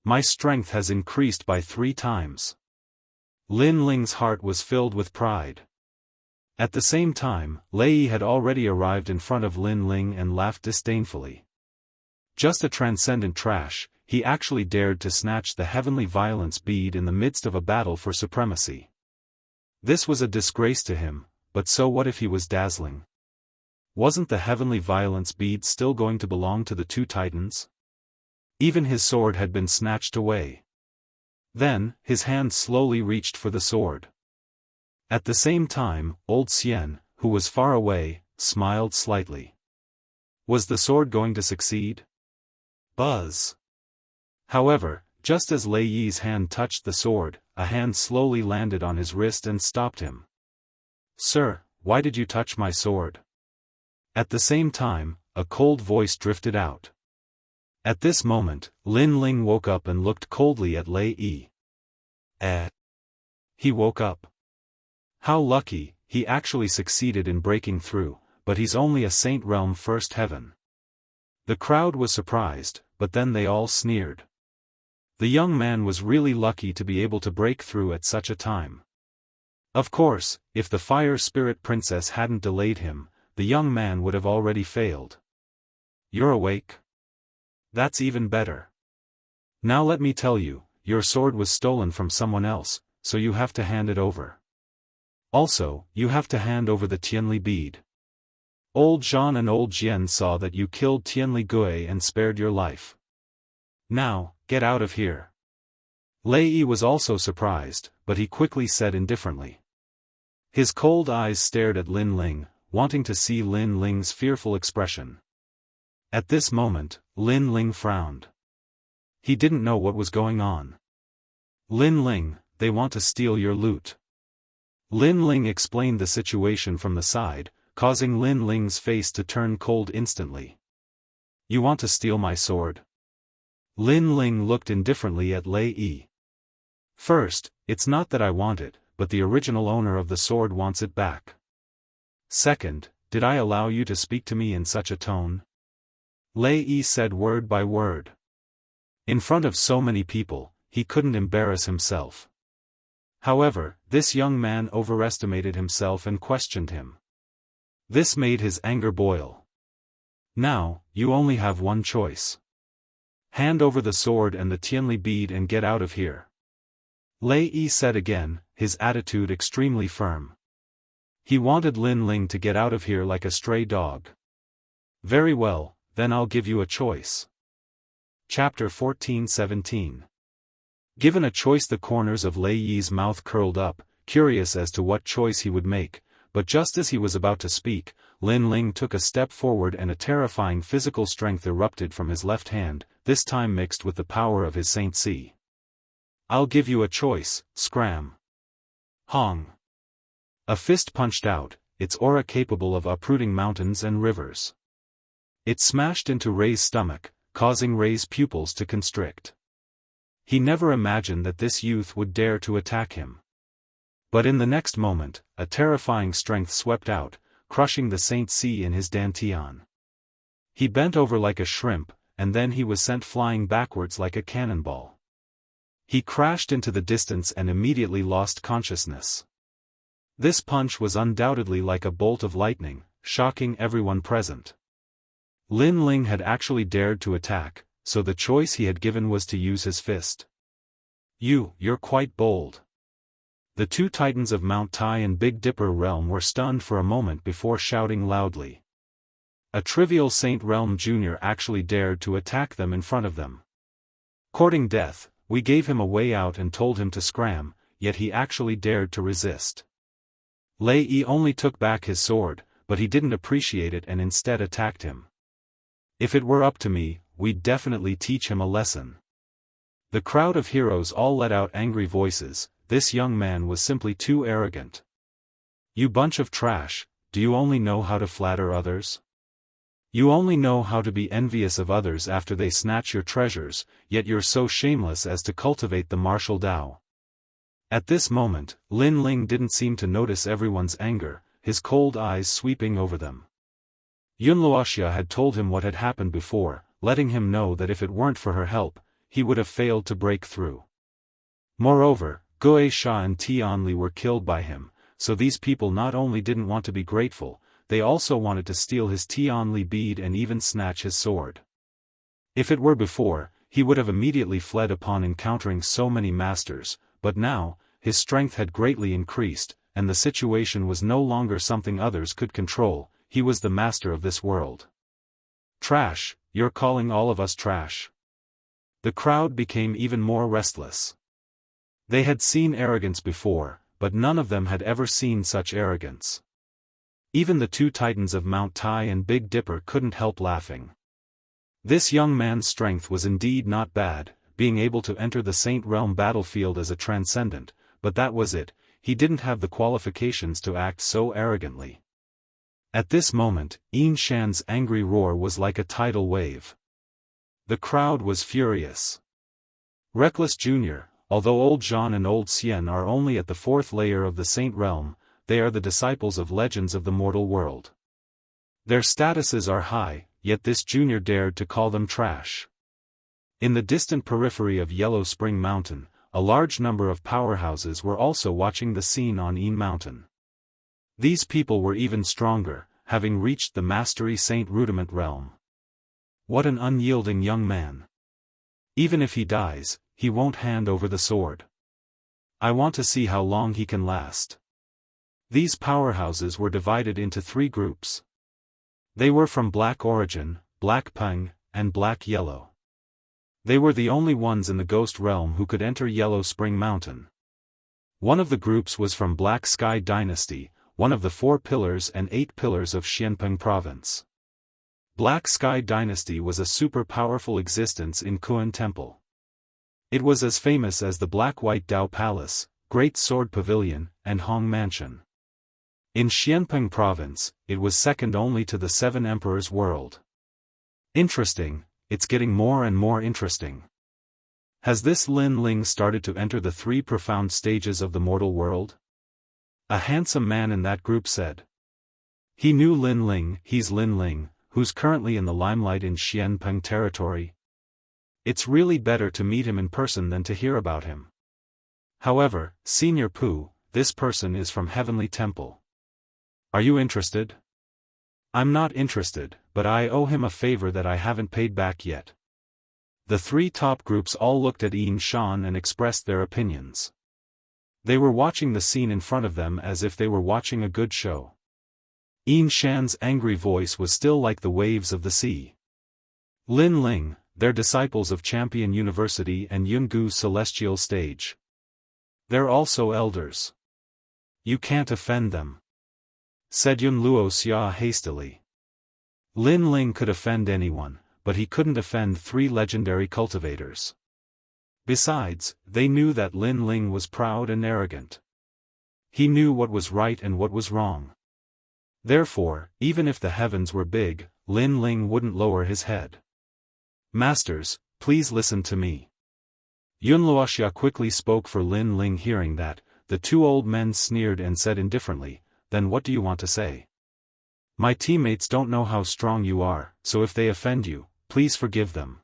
S1: My strength has increased by 3 times. Lin Ling's heart was filled with pride. At the same time, Lei Yi had already arrived in front of Lin Ling and laughed disdainfully. Just a transcendent trash, he actually dared to snatch the heavenly violence bead in the midst of a battle for supremacy. This was a disgrace to him, but so what if he was dazzling? Wasn't the heavenly violence bead still going to belong to the 2 titans? Even his sword had been snatched away. Then, his hand slowly reached for the sword. At the same time, old Xian, who was far away, smiled slightly. Was the sword going to succeed? Buzz. However, Just as Lei Yi's hand touched the sword, a hand slowly landed on his wrist and stopped him. "Sir, why did you touch my sword?" At the same time, a cold voice drifted out. At this moment, Lin Ling woke up and looked coldly at Lei Yi. He woke up. How lucky, he actually succeeded in breaking through, but he's only a Saint Realm First Heaven. The crowd was surprised, but then they all sneered. The young man was really lucky to be able to break through at such a time. Of course, if the Fire Spirit Princess hadn't delayed him, the young man would have already failed. "You're awake? That's even better. Now let me tell you, your sword was stolen from someone else, so you have to hand it over. Also, you have to hand over the Tianli bead. Old Zhan and old Jian saw that you killed Tianli Gui and spared your life. Now, get out of here." Lei Yi was also surprised, but he quickly said indifferently. His cold eyes stared at Lin Ling, wanting to see Lin Ling's fearful expression. At this moment, Lin Ling frowned. He didn't know what was going on. "Lin Ling, they want to steal your loot." Lin Ling explained the situation from the side, causing Lin Ling's face to turn cold instantly. "You want to steal my sword?" Lin Ling looked indifferently at Lei Yi. "First, it's not that I want it, but the original owner of the sword wants it back. Second, did I allow you to speak to me in such a tone?" Lei Yi said word by word. In front of so many people, he couldn't embarrass himself. However, this young man overestimated himself and questioned him. This made his anger boil. "Now, you only have one choice. Hand over the sword and the Tianli bead and get out of here." Lei Yi said again, his attitude extremely firm. He wanted Lin Ling to get out of here like a stray dog. "Very well, then I'll give you a choice." Chapter 14-17. Given a choice, the corners of Lei Yi's mouth curled up, curious as to what choice he would make, but just as he was about to speak, Lin Ling took a step forward and a terrifying physical strength erupted from his left hand, this time mixed with the power of his Saint Si. "I'll give you a choice, scram." Hong. A fist punched out, its aura capable of uprooting mountains and rivers. It smashed into Rei's stomach, causing Rei's pupils to constrict. He never imagined that this youth would dare to attack him. But in the next moment, a terrifying strength swept out, crushing the Saint Si in his dantian. He bent over like a shrimp, and then he was sent flying backwards like a cannonball. He crashed into the distance and immediately lost consciousness. This punch was undoubtedly like a bolt of lightning, shocking everyone present. Lin Ling had actually dared to attack, so the choice he had given was to use his fist. You're quite bold." The two titans of Mount Tai and Big Dipper realm were stunned for a moment before shouting loudly. A trivial Saint Realm Jr. actually dared to attack them in front of them. Courting death, we gave him a way out and told him to scram, yet he actually dared to resist. Lei Yi only took back his sword, but he didn't appreciate it and instead attacked him. "If it were up to me, we'd definitely teach him a lesson." The crowd of heroes all let out angry voices. This young man was simply too arrogant. "You bunch of trash, do you only know how to flatter others? You only know how to be envious of others after they snatch your treasures, yet you're so shameless as to cultivate the martial Dao." At this moment, Lin Ling didn't seem to notice everyone's anger, his cold eyes sweeping over them. Wuxia had told him what had happened before, letting him know that if it weren't for her help, he would have failed to break through. Moreover, Gui Sha and Tianli were killed by him, so these people not only didn't want to be grateful, they also wanted to steal his Tianli bead and even snatch his sword. If it were before, he would have immediately fled upon encountering so many masters, but now, his strength had greatly increased, and the situation was no longer something others could control. He was the master of this world. "Trash, you're calling all of us trash?" The crowd became even more restless. They had seen arrogance before, but none of them had ever seen such arrogance. Even the two titans of Mount Tai and Big Dipper couldn't help laughing. This young man's strength was indeed not bad, being able to enter the Saint Realm battlefield as a transcendent, but that was it, he didn't have the qualifications to act so arrogantly. At this moment, Yin Shan's angry roar was like a tidal wave. The crowd was furious. Reckless Jr., although old Jean and old Xian are only at the 4th layer of the Saint Realm, they are the disciples of legends of the mortal world. Their statuses are high, yet this junior dared to call them trash. In the distant periphery of Yellow Spring Mountain, a large number of powerhouses were also watching the scene on Yin Mountain. These people were even stronger, having reached the Mastery Saint Rudiment realm. What an unyielding young man. Even if he dies, he won't hand over the sword. I want to see how long he can last. These powerhouses were divided into 3 groups. They were from Black Origin, Black Peng, and Black Yellow. They were the only ones in the Ghost Realm who could enter Yellow Spring Mountain. One of the groups was from Black Sky Dynasty, one of the 4 pillars and 8 pillars of Xianpeng Province. Black Sky Dynasty was a super powerful existence in Kuan Temple. It was as famous as the Black-White Dao Palace, Great Sword Pavilion, and Hong Mansion. In Xianpeng Province, it was second only to the 7 Emperors World. Interesting, it's getting more and more interesting. Has this Lin Ling started to enter the 3 profound stages of the mortal world? A handsome man in that group said. He knew Lin Ling. He's Lin Ling, who's currently in the limelight in Xianpeng territory. It's really better to meet him in person than to hear about him. However, Senior Pu, this person is from Heavenly Temple. Are you interested? I'm not interested, but I owe him a favor that I haven't paid back yet. The 3 top groups all looked at Yin Shan and expressed their opinions. They were watching the scene in front of them as if they were watching a good show. Yin Shan's angry voice was still like the waves of the sea. Lin Ling, they're disciples of Champion University and Yungu Celestial Stage. They're also elders. You can't offend them, said Yun Luo Xia hastily. Lin Ling could offend anyone, but he couldn't offend 3 legendary cultivators. Besides, they knew that Lin Ling was proud and arrogant. He knew what was right and what was wrong. Therefore, even if the heavens were big, Lin Ling wouldn't lower his head. Masters, please listen to me. Yun Luoxia quickly spoke for Lin Ling. Hearing that, the 2 old men sneered and said indifferently, then what do you want to say? My teammates don't know how strong you are, so if they offend you, please forgive them.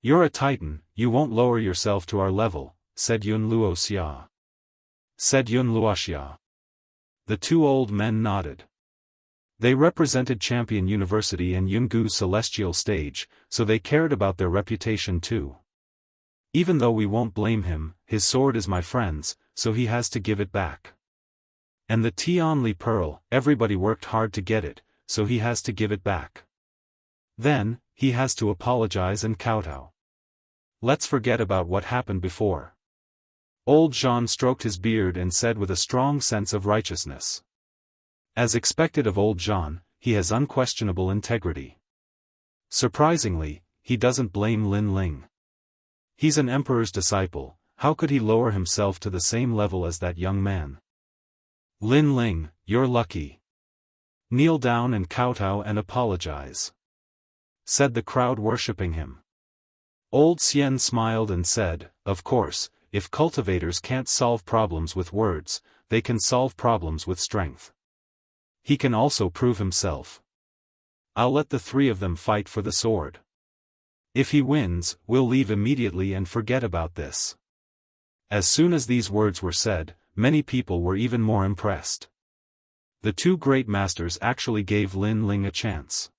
S1: You're a titan, you won't lower yourself to our level, said Yun Luoxia. Said Yun Luoxia. The 2 old men nodded. They represented Champion University and Yungu Celestial Stage, so they cared about their reputation too. Even though we won't blame him, his sword is my friend's, so he has to give it back. And the Tianli Pearl, everybody worked hard to get it, so he has to give it back. Then, he has to apologize and kowtow. Let's forget about what happened before. Old Jean stroked his beard and said with a strong sense of righteousness. As expected of old Jean, he has unquestionable integrity. Surprisingly, he doesn't blame Lin Ling. He's an emperor's disciple, how could he lower himself to the same level as that young man? Lin Ling, you're lucky. Kneel down and kowtow and apologize, said the crowd worshipping him. Old Xian smiled and said, of course, if cultivators can't solve problems with words, they can solve problems with strength. He can also prove himself. I'll let the 3 of them fight for the sword. If he wins, we'll leave immediately and forget about this. As soon as these words were said, many people were even more impressed. The 2 great masters actually gave Lin Ling a chance.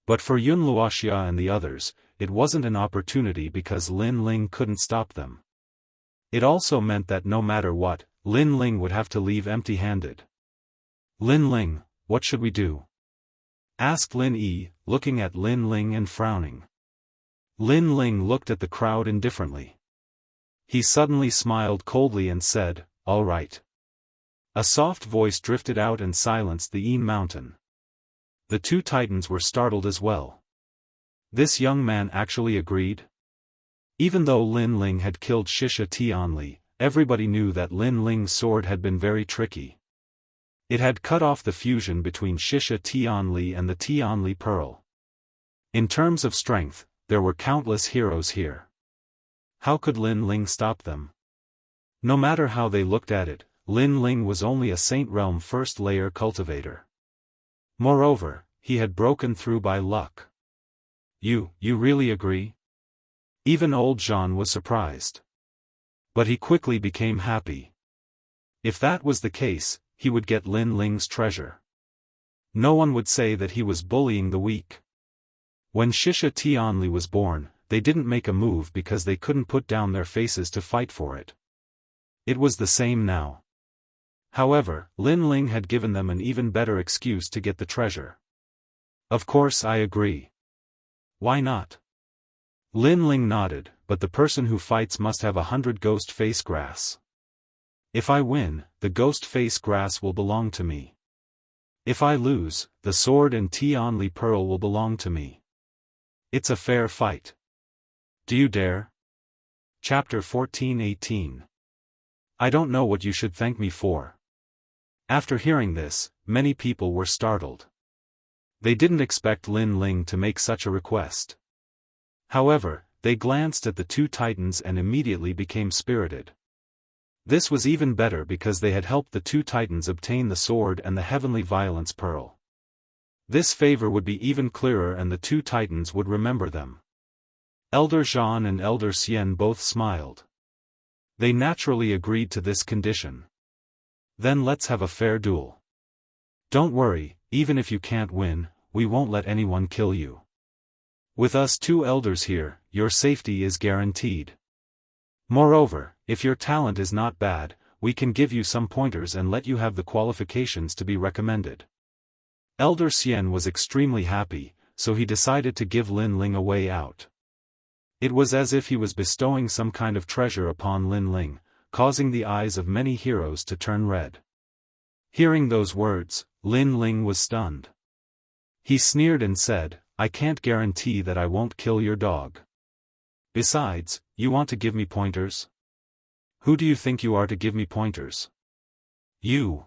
S1: But for Yun Luoxia and the others, it wasn't an opportunity because Lin Ling couldn't stop them. It also meant that no matter what, Lin Ling would have to leave empty-handed. Lin Ling, what should we do? Asked Lin Yi, looking at Lin Ling and frowning. Lin Ling looked at the crowd indifferently. He suddenly smiled coldly and said, all right. A soft voice drifted out and silenced the Yin Mountain. The 2 titans were startled as well. This young man actually agreed? Even though Lin Ling had killed Xianxia Tianli, everybody knew that Lin Ling's sword had been very tricky. It had cut off the fusion between Xianxia Tianli and the Tianli Pearl. In terms of strength, there were countless heroes here. How could Lin Ling stop them? No matter how they looked at it, Lin Ling was only a Saint Realm first-layer cultivator. Moreover, he had broken through by luck. You really agree? Even old Jean was surprised. But he quickly became happy. If that was the case, he would get Lin Ling's treasure. No one would say that he was bullying the weak. When Xianxia Tianli was born, they didn't make a move because they couldn't put down their faces to fight for it. It was the same now. However, Lin Ling had given them an even better excuse to get the treasure. Of course I agree. Why not? Lin Ling nodded, but the person who fights must have 100 ghost face grass. If I win, the ghost face grass will belong to me. If I lose, the sword and Tianli Pearl will belong to me. It's a fair fight. Do you dare? Chapter 14:18. I don't know what you should thank me for. After hearing this, many people were startled. They didn't expect Lin Ling to make such a request. However, they glanced at the two titans and immediately became spirited. This was even better because they had helped the two titans obtain the sword and the heavenly violence pearl. This favor would be even clearer and the two titans would remember them. Elder Jean and Elder Xian both smiled. They naturally agreed to this condition. Then let's have a fair duel. Don't worry, even if you can't win, we won't let anyone kill you. With us two elders here, your safety is guaranteed. Moreover, if your talent is not bad, we can give you some pointers and let you have the qualifications to be recommended. Elder Xian was extremely happy, so he decided to give Lin Ling a way out. It was as if he was bestowing some kind of treasure upon Lin Ling, causing the eyes of many heroes to turn red. Hearing those words, Lin Ling was stunned. He sneered and said, I can't guarantee that I won't kill your dog. Besides, you want to give me pointers? Who do you think you are to give me pointers? You.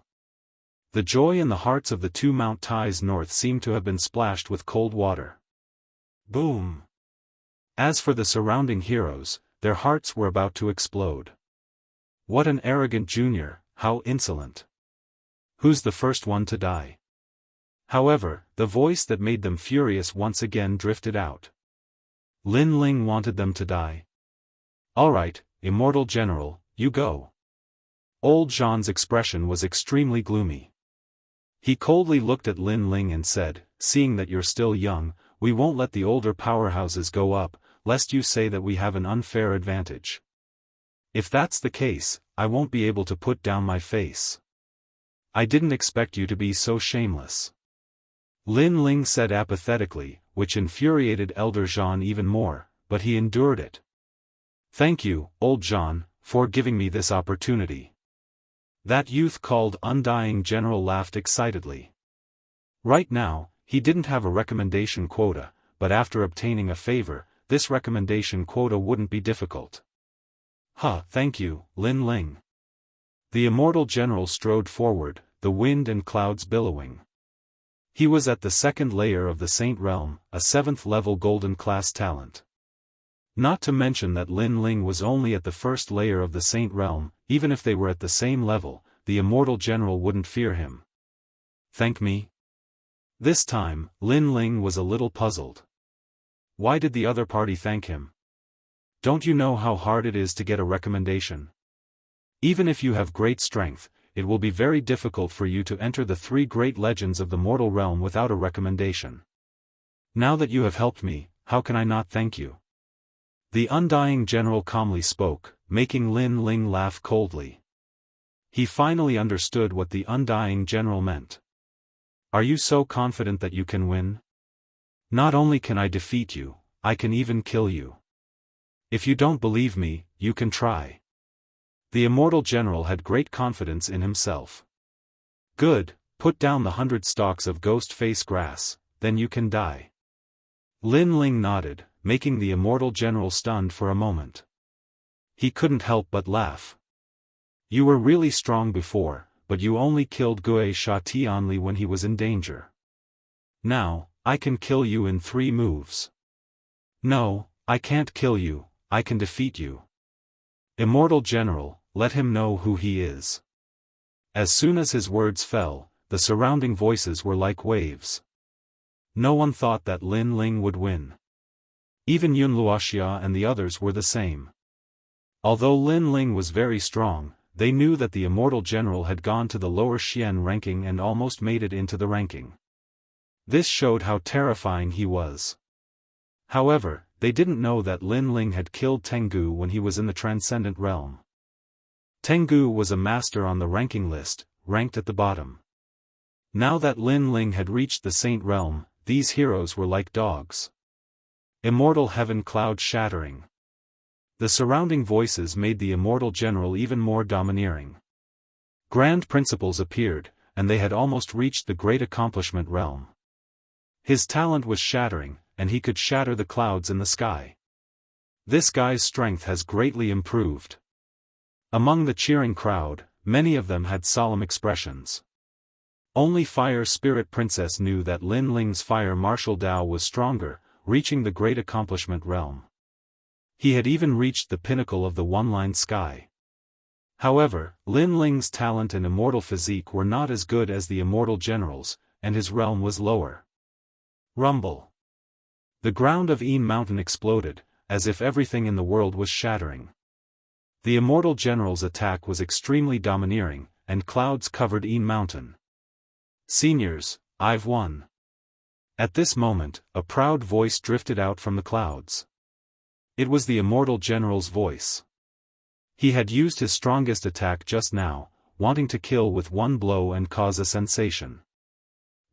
S1: The joy in the hearts of the two Mount Tais north seemed to have been splashed with cold water. Boom. As for the surrounding heroes, their hearts were about to explode. What an arrogant junior, how insolent. Who's the first one to die? However, the voice that made them furious once again drifted out. Lin Ling wanted them to die. Alright, Immortal General, you go. Old Jean's expression was extremely gloomy. He coldly looked at Lin Ling and said, seeing that you're still young, we won't let the older powerhouses go up, lest you say that we have an unfair advantage. If that's the case, I won't be able to put down my face. I didn't expect you to be so shameless. Lin Ling said apathetically, which infuriated Elder Jean even more, but he endured it. Thank you, Old Jean, for giving me this opportunity. That youth called Undying General laughed excitedly. Right now, he didn't have a recommendation quota, but after obtaining a favor, this recommendation quota wouldn't be difficult. Thank you, Lin Ling. The Immortal General strode forward, the wind and clouds billowing. He was at the second layer of the Saint Realm, a 7th level golden class talent. Not to mention that Lin Ling was only at the first layer of the Saint Realm, even if they were at the same level, the Immortal General wouldn't fear him. Thank me? This time, Lin Ling was a little puzzled. Why did the other party thank him? Don't you know how hard it is to get a recommendation? Even if you have great strength, it will be very difficult for you to enter the 3 great legends of the mortal realm without a recommendation. Now that you have helped me, how can I not thank you? The Undying General calmly spoke, making Lin Ling laugh coldly. He finally understood what the Undying General meant. Are you so confident that you can win? Not only can I defeat you, I can even kill you. If you don't believe me, you can try. The Immortal General had great confidence in himself. Good, put down the 100 stalks of ghost face grass, then you can die. Lin Ling nodded, making the immortal general stunned for a moment. He couldn't help but laugh. You were really strong before, but you only killed Gui Sha Tianli when he was in danger. Now, I can kill you in 3 moves. No, I can't kill you, I can defeat you. Immortal General, let him know who he is. As soon as his words fell, the surrounding voices were like waves. No one thought that Lin Ling would win. Even Yun Luoxia and the others were the same. Although Lin Ling was very strong, they knew that the Immortal General had gone to the lower Xian ranking and almost made it into the ranking. This showed how terrifying he was. However, they didn't know that Lin Ling had killed Tengu when he was in the Transcendent Realm. Tengu was a master on the ranking list, ranked at the bottom. Now that Lin Ling had reached the Saint Realm, these heroes were like dogs. Immortal heaven cloud shattering. The surrounding voices made the Immortal General even more domineering. Grand Principles appeared, and they had almost reached the Great Accomplishment Realm. His talent was shattering, and he could shatter the clouds in the sky. This guy's strength has greatly improved. Among the cheering crowd, many of them had solemn expressions. Only Fire Spirit Princess knew that Lin Ling's Fire Martial Dao was stronger, reaching the Great Accomplishment Realm. He had even reached the pinnacle of the one-line sky. However, Lin Ling's talent and immortal physique were not as good as the Immortal General's, and his realm was lower. Rumble. The ground of Een Mountain exploded, as if everything in the world was shattering. The Immortal General's attack was extremely domineering, and clouds covered Een Mountain. Seniors, I've won. At this moment, a proud voice drifted out from the clouds. It was the Immortal General's voice. He had used his strongest attack just now, wanting to kill with one blow and cause a sensation.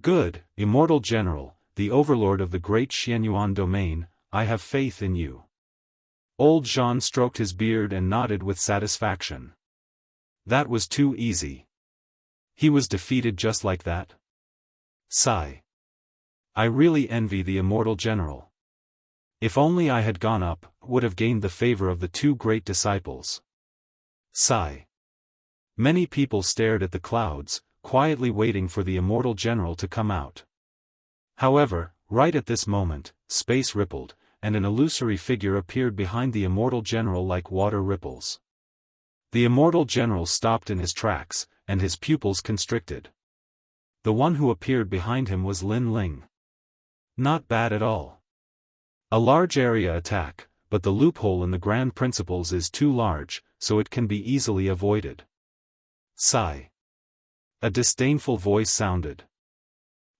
S1: Good, Immortal General, the overlord of the great Xianyuan domain, I have faith in you. Old Jean stroked his beard and nodded with satisfaction. That was too easy. He was defeated just like that? Sigh. I really envy the Immortal General. If only I had gone up, would have gained the favor of the 2 great disciples. Sigh. Many people stared at the clouds, quietly waiting for the Immortal General to come out. However, right at this moment, space rippled, and an illusory figure appeared behind the Immortal General like water ripples. The Immortal General stopped in his tracks, and his pupils constricted. The one who appeared behind him was Lin Ling. Not bad at all. A large area attack, but the loophole in the Grand Principles is too large, so it can be easily avoided. Sigh. A disdainful voice sounded.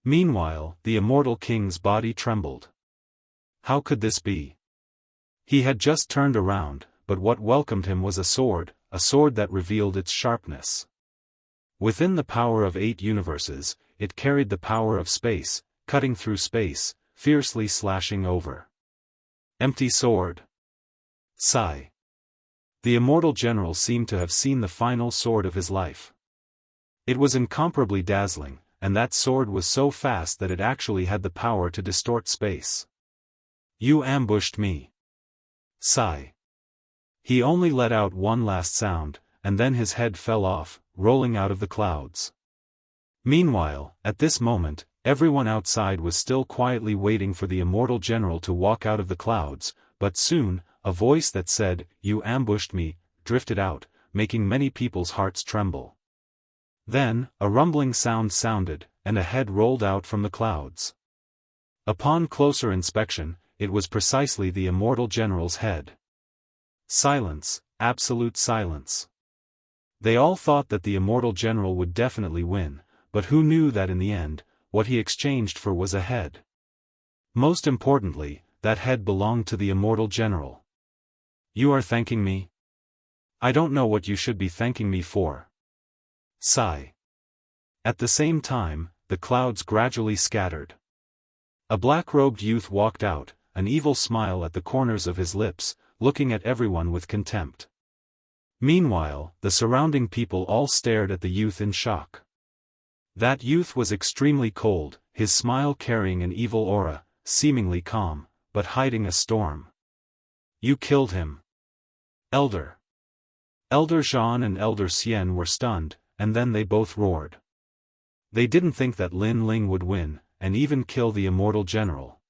S1: Meanwhile, the Immortal King's body trembled. How could this be? He had just turned around, but what welcomed him was a sword that revealed its sharpness. Within the power of 8 universes, it carried the power of space, cutting through space, fiercely slashing over. Empty sword. Sigh. The Immortal General seemed to have seen the final sword of his life. It was incomparably dazzling, and that sword was so fast that it actually had the power to distort space. You ambushed me. Sigh. He only let out one last sound, and then his head fell off, rolling out of the clouds. Meanwhile, at this moment, everyone outside was still quietly waiting for the Immortal General to walk out of the clouds, but soon, a voice that said, "You ambushed me," drifted out, making many people's hearts tremble. Then, a rumbling sound sounded, and a head rolled out from the clouds. Upon closer inspection, it was precisely the Immortal General's head. Silence, absolute silence. They all thought that the Immortal General would definitely win, but who knew that in the end, what he exchanged for was a head. Most importantly, that head belonged to the Immortal General. You are thanking me? I don't know what you should be thanking me for. Sigh. At the same time, the clouds gradually scattered. A black-robed youth walked out, an evil smile at the corners of his lips, looking at everyone with contempt. Meanwhile, the surrounding people all stared at the youth in shock. That youth was extremely cold, his smile carrying an evil aura, seemingly calm, but hiding a storm. You killed him. Elder Zhan and Elder Xian were stunned, and then they both roared. They didn't think that Lin Ling would win, and even kill the immortal general.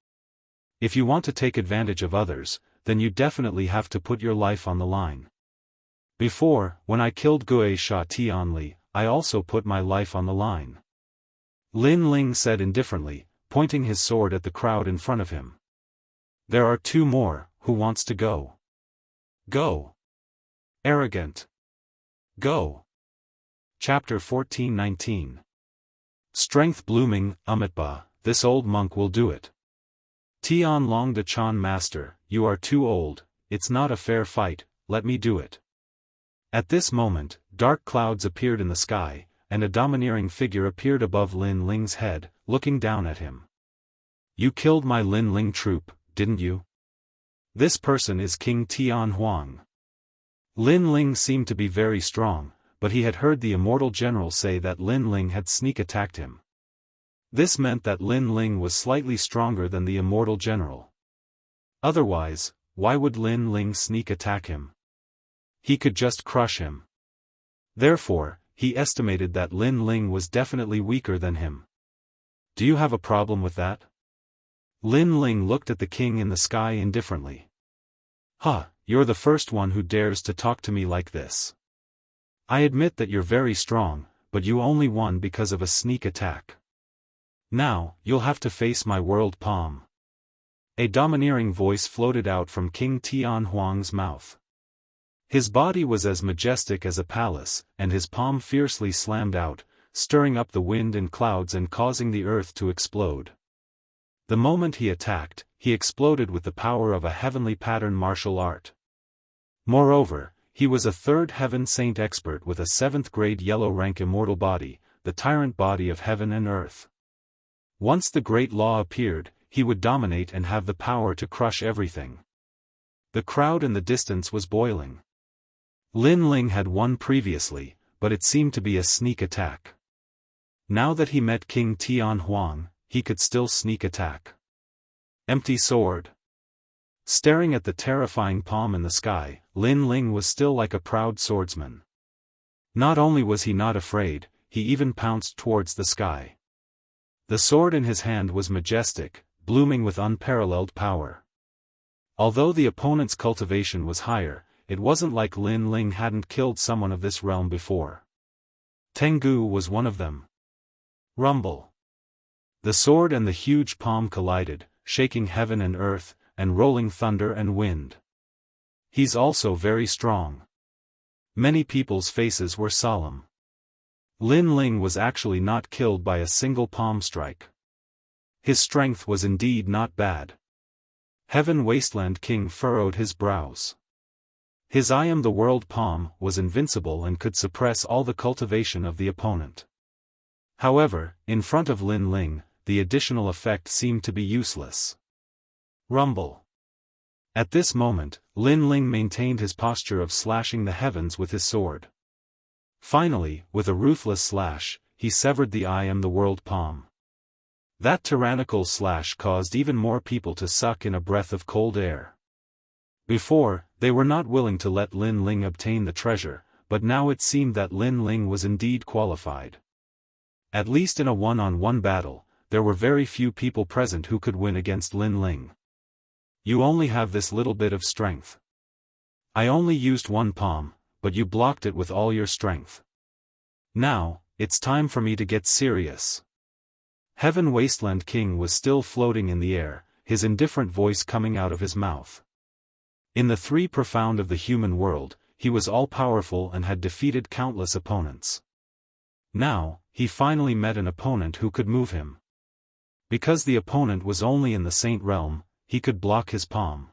S1: If you want to take advantage of others, then you definitely have to put your life on the line. Before, when I killed Gue Sha Tianli, I also put my life on the line. Lin Ling said indifferently, pointing his sword at the crowd in front of him. There are 2 more, who wants to go? Go. Arrogant. Go. Chapter 14:19. Strength blooming, Amitba, this old monk will do it. Tian Long De Chan Master, you are too old, it's not a fair fight, let me do it. At this moment, dark clouds appeared in the sky, and a domineering figure appeared above Lin Ling's head, looking down at him. You killed my Lin Ling troop, didn't you? This person is King Tian Huang. Lin Ling seemed to be very strong, but he had heard the immortal general say that Lin Ling had sneak attacked him. This meant that Lin Ling was slightly stronger than the immortal general. Otherwise, why would Lin Ling sneak attack him? He could just crush him. Therefore, he estimated that Lin Ling was definitely weaker than him. Do you have a problem with that? Lin Ling looked at the king in the sky indifferently. You're the first one who dares to talk to me like this. I admit that you're very strong, but you only won because of a sneak attack. Now, you'll have to face my world palm. A domineering voice floated out from King Tian Huang's mouth. His body was as majestic as a palace, and his palm fiercely slammed out, stirring up the wind and clouds and causing the earth to explode. The moment he attacked, he exploded with the power of a heavenly pattern martial art. Moreover, he was a 3rd heaven saint expert with a 7th grade yellow rank immortal body, the tyrant body of heaven and earth. Once the great law appeared, he would dominate and have the power to crush everything. The crowd in the distance was boiling. Lin Ling had won previously, but it seemed to be a sneak attack. Now that he met King Tian Huang, he could still sneak attack. Empty sword. Staring at the terrifying palm in the sky, Lin Ling was still like a proud swordsman. Not only was he not afraid, he even pounced towards the sky. The sword in his hand was majestic, blooming with unparalleled power. Although the opponent's cultivation was higher, it wasn't like Lin Ling hadn't killed someone of this realm before. Tengu was one of them. Rumble. The sword and the huge palm collided, shaking heaven and earth, and rolling thunder and wind. He's also very strong. Many people's faces were solemn. Lin Ling was actually not killed by a single palm strike. His strength was indeed not bad. Heaven Wasteland King furrowed his brows. His I am the world palm was invincible and could suppress all the cultivation of the opponent. However, in front of Lin Ling, the additional effect seemed to be useless. Rumble. At this moment, Lin Ling maintained his posture of slashing the heavens with his sword. Finally, with a ruthless slash, he severed the I am the world palm. That tyrannical slash caused even more people to suck in a breath of cold air. Before, they were not willing to let Lin Ling obtain the treasure, but now it seemed that Lin Ling was indeed qualified. At least in a one-on-one battle, there were very few people present who could win against Lin Ling. You only have this little bit of strength. I only used one palm, but you blocked it with all your strength. Now, it's time for me to get serious. Heaven Wasteland King was still floating in the air, his indifferent voice coming out of his mouth. In the 3 profound of the human world, he was all-powerful and had defeated countless opponents. Now, he finally met an opponent who could move him. Because the opponent was only in the saint realm, he could block his palm.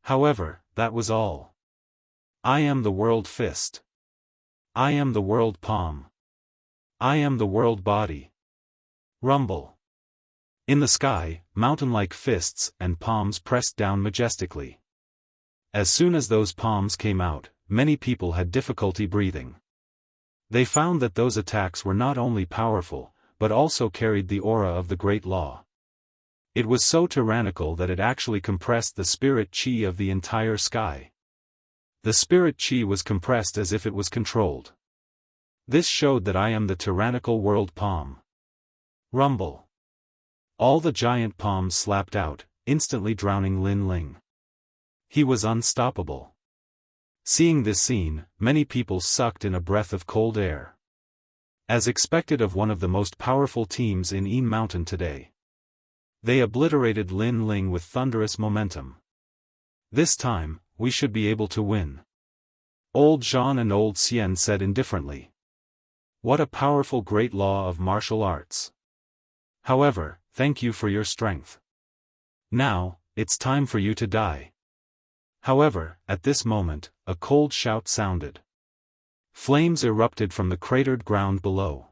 S1: However, that was all. I am the world fist. I am the world palm. I am the world body. Rumble. In the sky, mountain-like fists and palms pressed down majestically. As soon as those palms came out, many people had difficulty breathing. They found that those attacks were not only powerful, but also carried the aura of the Great Law. It was so tyrannical that it actually compressed the spirit chi of the entire sky. The spirit chi was compressed as if it was controlled. This showed that I am the tyrannical world palm. Rumble. All the giant palms slapped out, instantly drowning Lin Ling. He was unstoppable. Seeing this scene, many people sucked in a breath of cold air. As expected of one of the most powerful teams in Yin Mountain today. They obliterated Lin Ling with thunderous momentum. This time, we should be able to win. Old Zhan and Old Xian said indifferently. What a powerful great law of martial arts. However, thank you for your strength. Now, it's time for you to die. However, at this moment, a cold shout sounded. Flames erupted from the cratered ground below.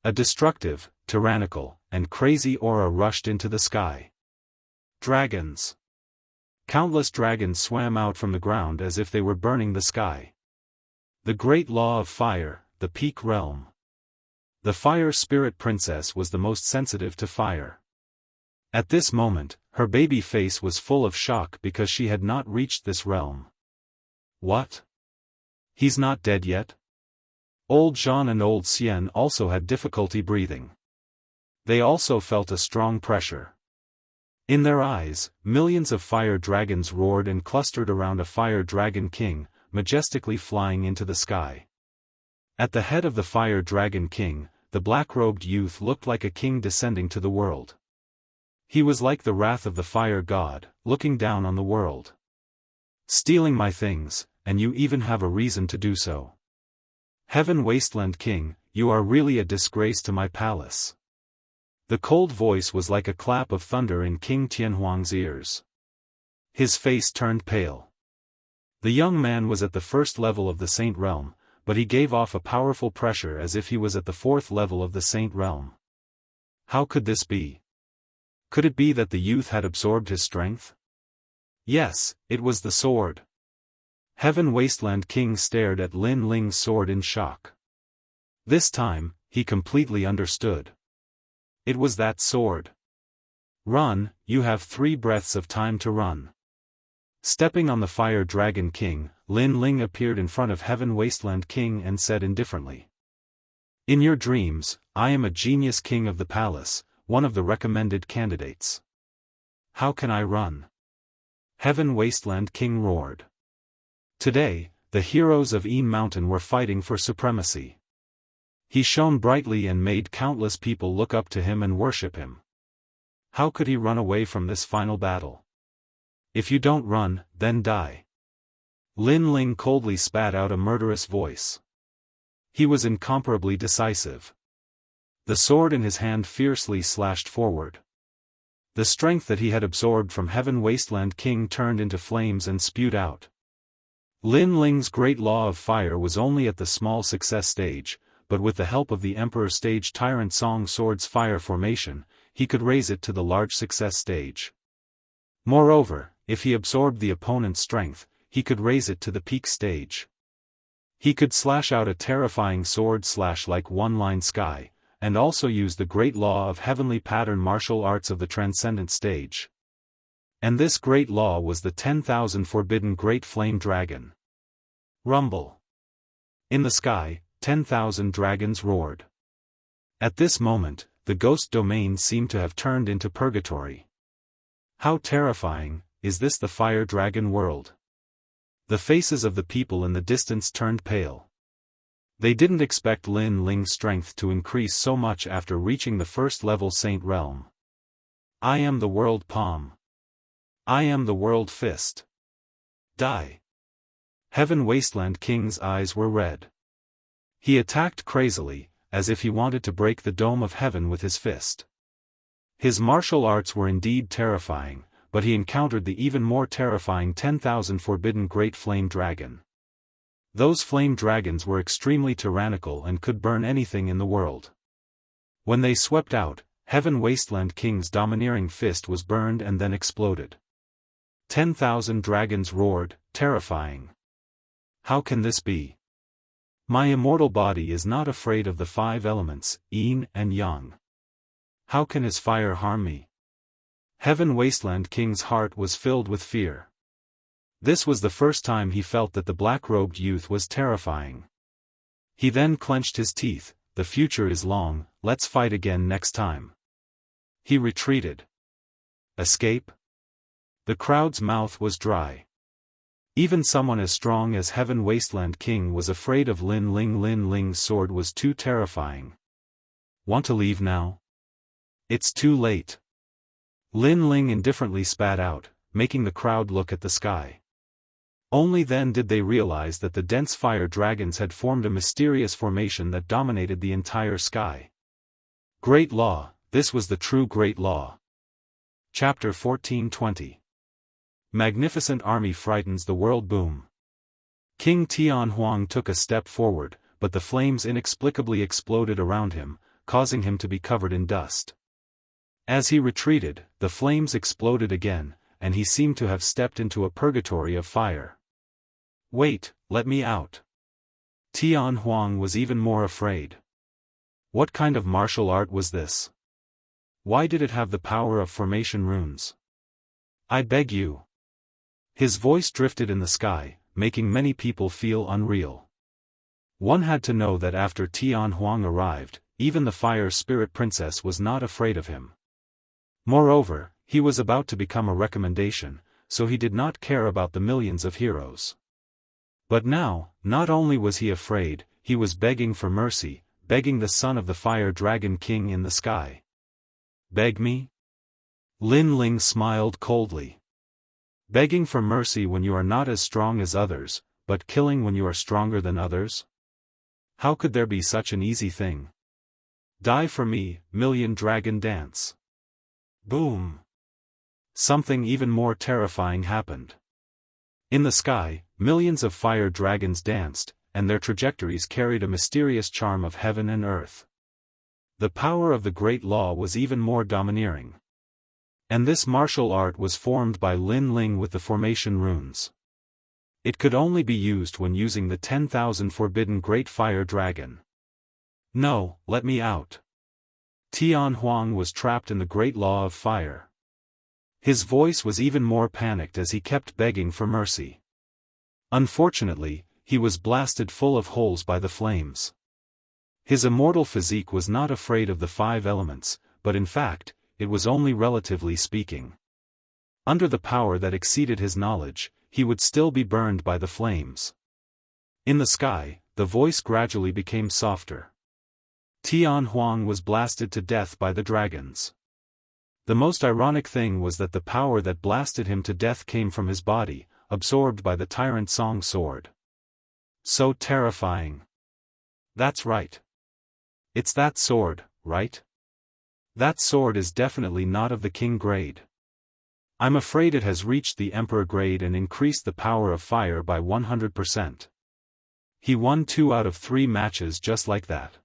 S1: A destructive, tyrannical, and crazy aura rushed into the sky. Dragons. Countless dragons swam out from the ground as if they were burning the sky. The great law of fire, the peak realm. The fire spirit princess was the most sensitive to fire. At this moment, her baby face was full of shock because she had not reached this realm. What? He's not dead yet? Old Zhan and Old Xian also had difficulty breathing. They also felt a strong pressure. In their eyes, millions of fire dragons roared and clustered around a fire dragon king, majestically flying into the sky. At the head of the fire dragon king, the black-robed youth looked like a king descending to the world. He was like the wrath of the fire god, looking down on the world. Stealing my things, and you even have a reason to do so. Heaven Wasteland King, you are really a disgrace to my palace. The cold voice was like a clap of thunder in King Tianhuang's ears. His face turned pale. The young man was at the first level of the Saint Realm, but he gave off a powerful pressure as if he was at the fourth level of the Saint Realm. How could this be? Could it be that the youth had absorbed his strength? Yes, it was the sword. Heaven Wasteland King stared at Lin Ling's sword in shock. This time, he completely understood. It was that sword. Run, you have 3 breaths of time to run. Stepping on the Fire Dragon King, Lin Ling appeared in front of Heaven Wasteland King and said indifferently. In your dreams, I am a genius king of the palace, one of the recommended candidates. How can I run? Heaven Wasteland King roared. Today, the heroes of Yin Mountain were fighting for supremacy. He shone brightly and made countless people look up to him and worship him. How could he run away from this final battle? If you don't run, then die. Lin Ling coldly spat out a murderous voice. He was incomparably decisive. The sword in his hand fiercely slashed forward. The strength that he had absorbed from Heaven Wasteland King turned into flames and spewed out. Lin Ling's great law of fire was only at the small success stage, but with the help of the Emperor Stage Tyrant Song Sword's fire formation, he could raise it to the large success stage. Moreover, if he absorbed the opponent's strength, he could raise it to the peak stage. He could slash out a terrifying sword slash like one-line sky, and also use the great law of heavenly pattern martial arts of the transcendent stage. And this great law was the 10,000 forbidden great flame dragon. Rumble. In the sky, 10,000 dragons roared. At this moment, the ghost domain seemed to have turned into purgatory. How terrifying, is this the fire dragon world? The faces of the people in the distance turned pale. They didn't expect Lin Ling's strength to increase so much after reaching the first level Saint Realm. I am the world palm. I am the world fist. Die. Heaven Wasteland King's eyes were red. He attacked crazily, as if he wanted to break the dome of heaven with his fist. His martial arts were indeed terrifying, but he encountered the even more terrifying 10,000 forbidden great flame dragon. Those flame dragons were extremely tyrannical and could burn anything in the world. When they swept out, Heaven Wasteland King's domineering fist was burned and then exploded. 10,000 dragons roared, terrifying. How can this be? My immortal body is not afraid of the 5 elements, yin and yang. How can his fire harm me? Heaven Wasteland King's heart was filled with fear. This was the first time he felt that the black-robed youth was terrifying. He then clenched his teeth. The future is long, let's fight again next time. He retreated. Escape? The crowd's mouth was dry. Even someone as strong as Heaven Wasteland King was afraid of Lin Ling. Lin Ling's sword was too terrifying. Want to leave now? It's too late. Lin Ling indifferently spat out, making the crowd look at the sky. Only then did they realize that the dense fire dragons had formed a mysterious formation that dominated the entire sky. Great Law, this was the true Great Law. Chapter 14:20. Magnificent army frightens the world. Boom. King Tian Huang took a step forward, but the flames inexplicably exploded around him, causing him to be covered in dust. As he retreated, the flames exploded again, and he seemed to have stepped into a purgatory of fire. Wait, let me out. Tian Huang was even more afraid. What kind of martial art was this? Why did it have the power of formation runes? I beg you. His voice drifted in the sky, making many people feel unreal. One had to know that after Tian Huang arrived, even the Fire Spirit Princess was not afraid of him. Moreover, he was about to become a recommendation, so he did not care about the millions of heroes. But now, not only was he afraid, he was begging for mercy, begging the son of the Fire Dragon King in the sky. Beg me? Lin Ling smiled coldly. Begging for mercy when you are not as strong as others, but killing when you are stronger than others? How could there be such an easy thing? Die for me, Million Dragon Dance. Boom. Something even more terrifying happened. In the sky, millions of fire dragons danced, and their trajectories carried a mysterious charm of heaven and earth. The power of the Great Law was even more domineering. And this martial art was formed by Lin Ling with the formation runes. It could only be used when using the 10,000 forbidden Great Fire Dragon. No, let me out. Tian Huang was trapped in the Great Law of Fire. His voice was even more panicked as he kept begging for mercy. Unfortunately, he was blasted full of holes by the flames. His immortal physique was not afraid of the 5 elements, but in fact, it was only relatively speaking. Under the power that exceeded his knowledge, he would still be burned by the flames. In the sky, the voice gradually became softer. Tian Huang was blasted to death by the dragons. The most ironic thing was that the power that blasted him to death came from his body, absorbed by the Tyrant Song sword. So terrifying. That's right. It's that sword, right? That sword is definitely not of the king grade. I'm afraid it has reached the emperor grade and increased the power of fire by 100%. He won 2 out of 3 matches just like that.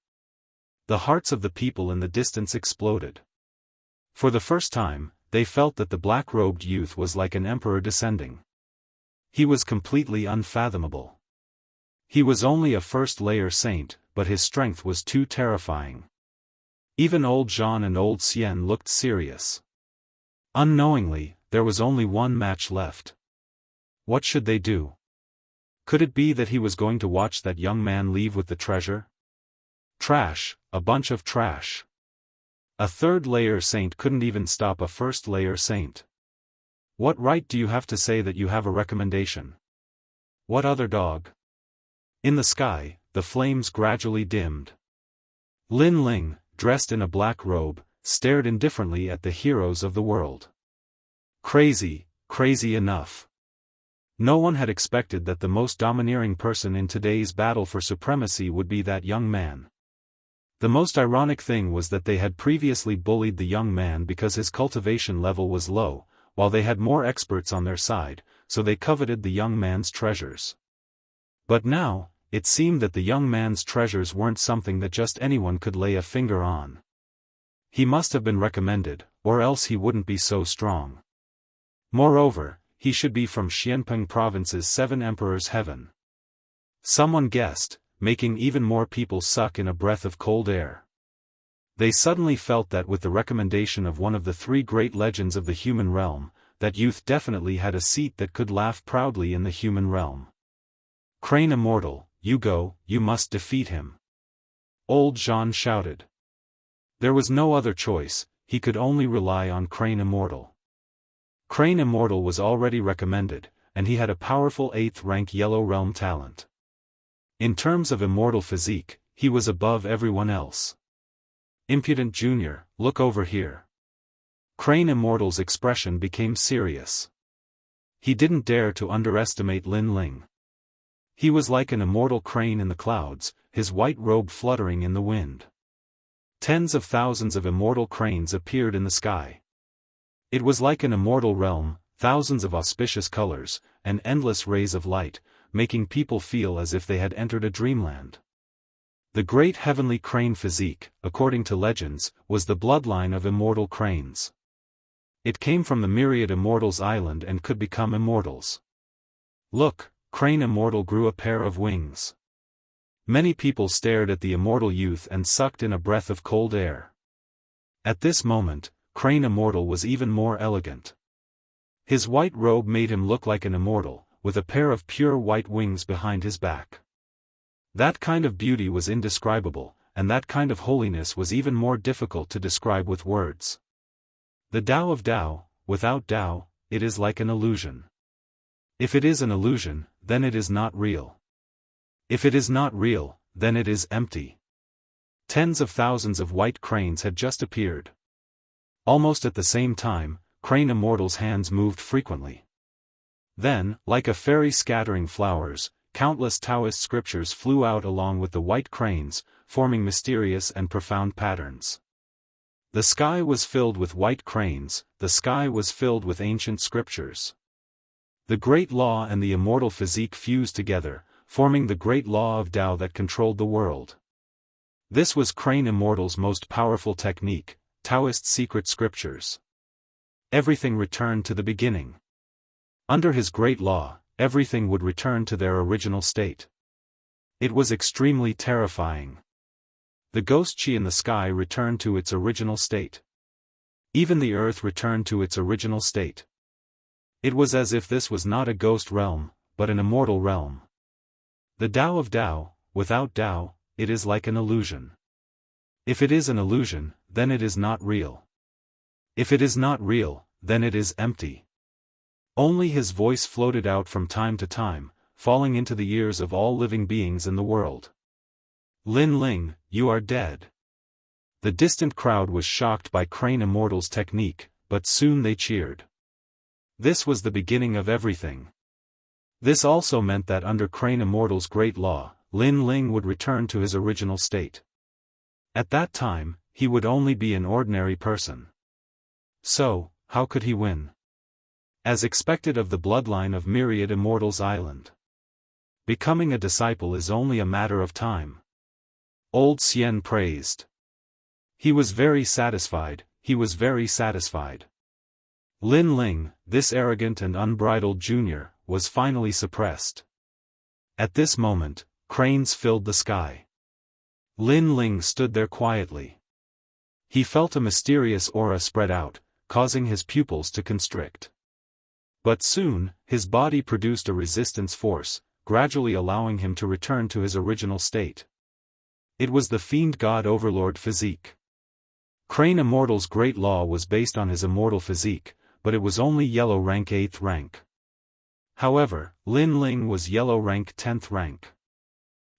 S1: The hearts of the people in the distance exploded. For the first time, they felt that the black-robed youth was like an emperor descending. He was completely unfathomable. He was only a first-layer saint, but his strength was too terrifying. Even old Jean and old Xian looked serious. Unknowingly, there was only one match left. What should they do? Could it be that he was going to watch that young man leave with the treasure? Trash, a bunch of trash. A third-layer saint couldn't even stop a first-layer saint. What right do you have to say that you have a recommendation? What other dog? In the sky, the flames gradually dimmed. Lin Ling, dressed in a black robe, stared indifferently at the heroes of the world. Crazy, crazy enough. No one had expected that the most domineering person in today's battle for supremacy would be that young man. The most ironic thing was that they had previously bullied the young man because his cultivation level was low, while they had more experts on their side, so they coveted the young man's treasures. But now, it seemed that the young man's treasures weren't something that just anyone could lay a finger on. He must have been recommended, or else he wouldn't be so strong. Moreover, he should be from Xianpeng Province's 7 Emperors' Heaven. Someone guessed, making even more people suck in a breath of cold air. They suddenly felt that with the recommendation of one of the three great legends of the human realm, that youth definitely had a seat that could laugh proudly in the human realm. Crane Immortal, you go, you must defeat him. Old Jean shouted. There was no other choice, he could only rely on Crane Immortal. Crane Immortal was already recommended, and he had a powerful 8th rank Yellow Realm talent. In terms of immortal physique, he was above everyone else. Impudent Junior, look over here. Crane Immortal's expression became serious. He didn't dare to underestimate Lin Ling. He was like an immortal crane in the clouds, his white robe fluttering in the wind. Tens of thousands of immortal cranes appeared in the sky. It was like an immortal realm, thousands of auspicious colors, and endless rays of light, making people feel as if they had entered a dreamland. The great heavenly crane physique, according to legends, was the bloodline of immortal cranes. It came from the myriad immortals' island and could become immortals. Look, Crane Immortal grew a pair of wings. Many people stared at the immortal youth and sucked in a breath of cold air. At this moment, Crane Immortal was even more elegant. His white robe made him look like an immortal, with a pair of pure white wings behind his back. That kind of beauty was indescribable, and that kind of holiness was even more difficult to describe with words. The Tao of Tao, without Tao, it is like an illusion. If it is an illusion, then it is not real. If it is not real, then it is empty. Tens of thousands of white cranes had just appeared. Almost at the same time, Crane Immortal's hands moved frequently. Then, like a fairy scattering flowers, countless Daoist scriptures flew out along with the white cranes, forming mysterious and profound patterns. The sky was filled with white cranes, the sky was filled with ancient scriptures. The great law and the immortal physique fused together, forming the great law of Tao that controlled the world. This was Crane Immortal's most powerful technique, Daoist secret scriptures. Everything returned to the beginning. Under his great law, everything would return to their original state. It was extremely terrifying. The ghost chi in the sky returned to its original state. Even the earth returned to its original state. It was as if this was not a ghost realm, but an immortal realm. The Tao of Tao, without Tao, it is like an illusion. If it is an illusion, then it is not real. If it is not real, then it is empty. Only his voice floated out from time to time, falling into the ears of all living beings in the world. Lin Ling, you are dead. The distant crowd was shocked by Crane Immortal's technique, but soon they cheered. This was the beginning of everything. This also meant that under Crane Immortal's great law, Lin Ling would return to his original state. At that time, he would only be an ordinary person. So, how could he win? As expected of the bloodline of myriad immortals' island. Becoming a disciple is only a matter of time. Old Xian praised. He was very satisfied, he was very satisfied. Lin Ling, this arrogant and unbridled junior, was finally suppressed. At this moment, cranes filled the sky. Lin Ling stood there quietly. He felt a mysterious aura spread out, causing his pupils to constrict. But soon, his body produced a resistance force, gradually allowing him to return to his original state. It was the Fiend God Overlord physique. Crane Immortal's great law was based on his immortal physique, but it was only yellow rank 8th rank. However, Lin Ling was yellow rank 10th rank.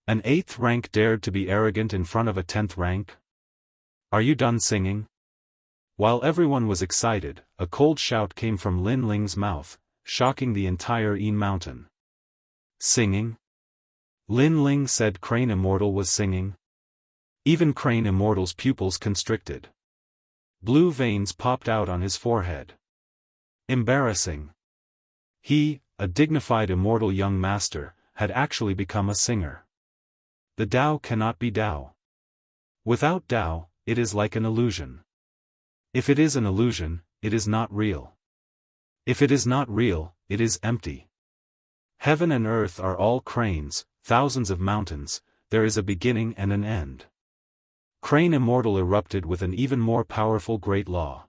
S1: An 8th rank dared to be arrogant in front of a 10th rank? Are you done singing? While everyone was excited, a cold shout came from Lin Ling's mouth, shocking the entire Yin Mountain. Singing? Lin Ling said Crane Immortal was singing. Even Crane Immortal's pupils constricted. Blue veins popped out on his forehead. Embarrassing. He, a dignified immortal young master, had actually become a singer. The Tao cannot be Tao. Without Tao, it is like an illusion. If it is an illusion, it is not real. If it is not real, it is empty. Heaven and earth are all cranes, thousands of mountains, there is a beginning and an end. Crane Immortal erupted with an even more powerful great law.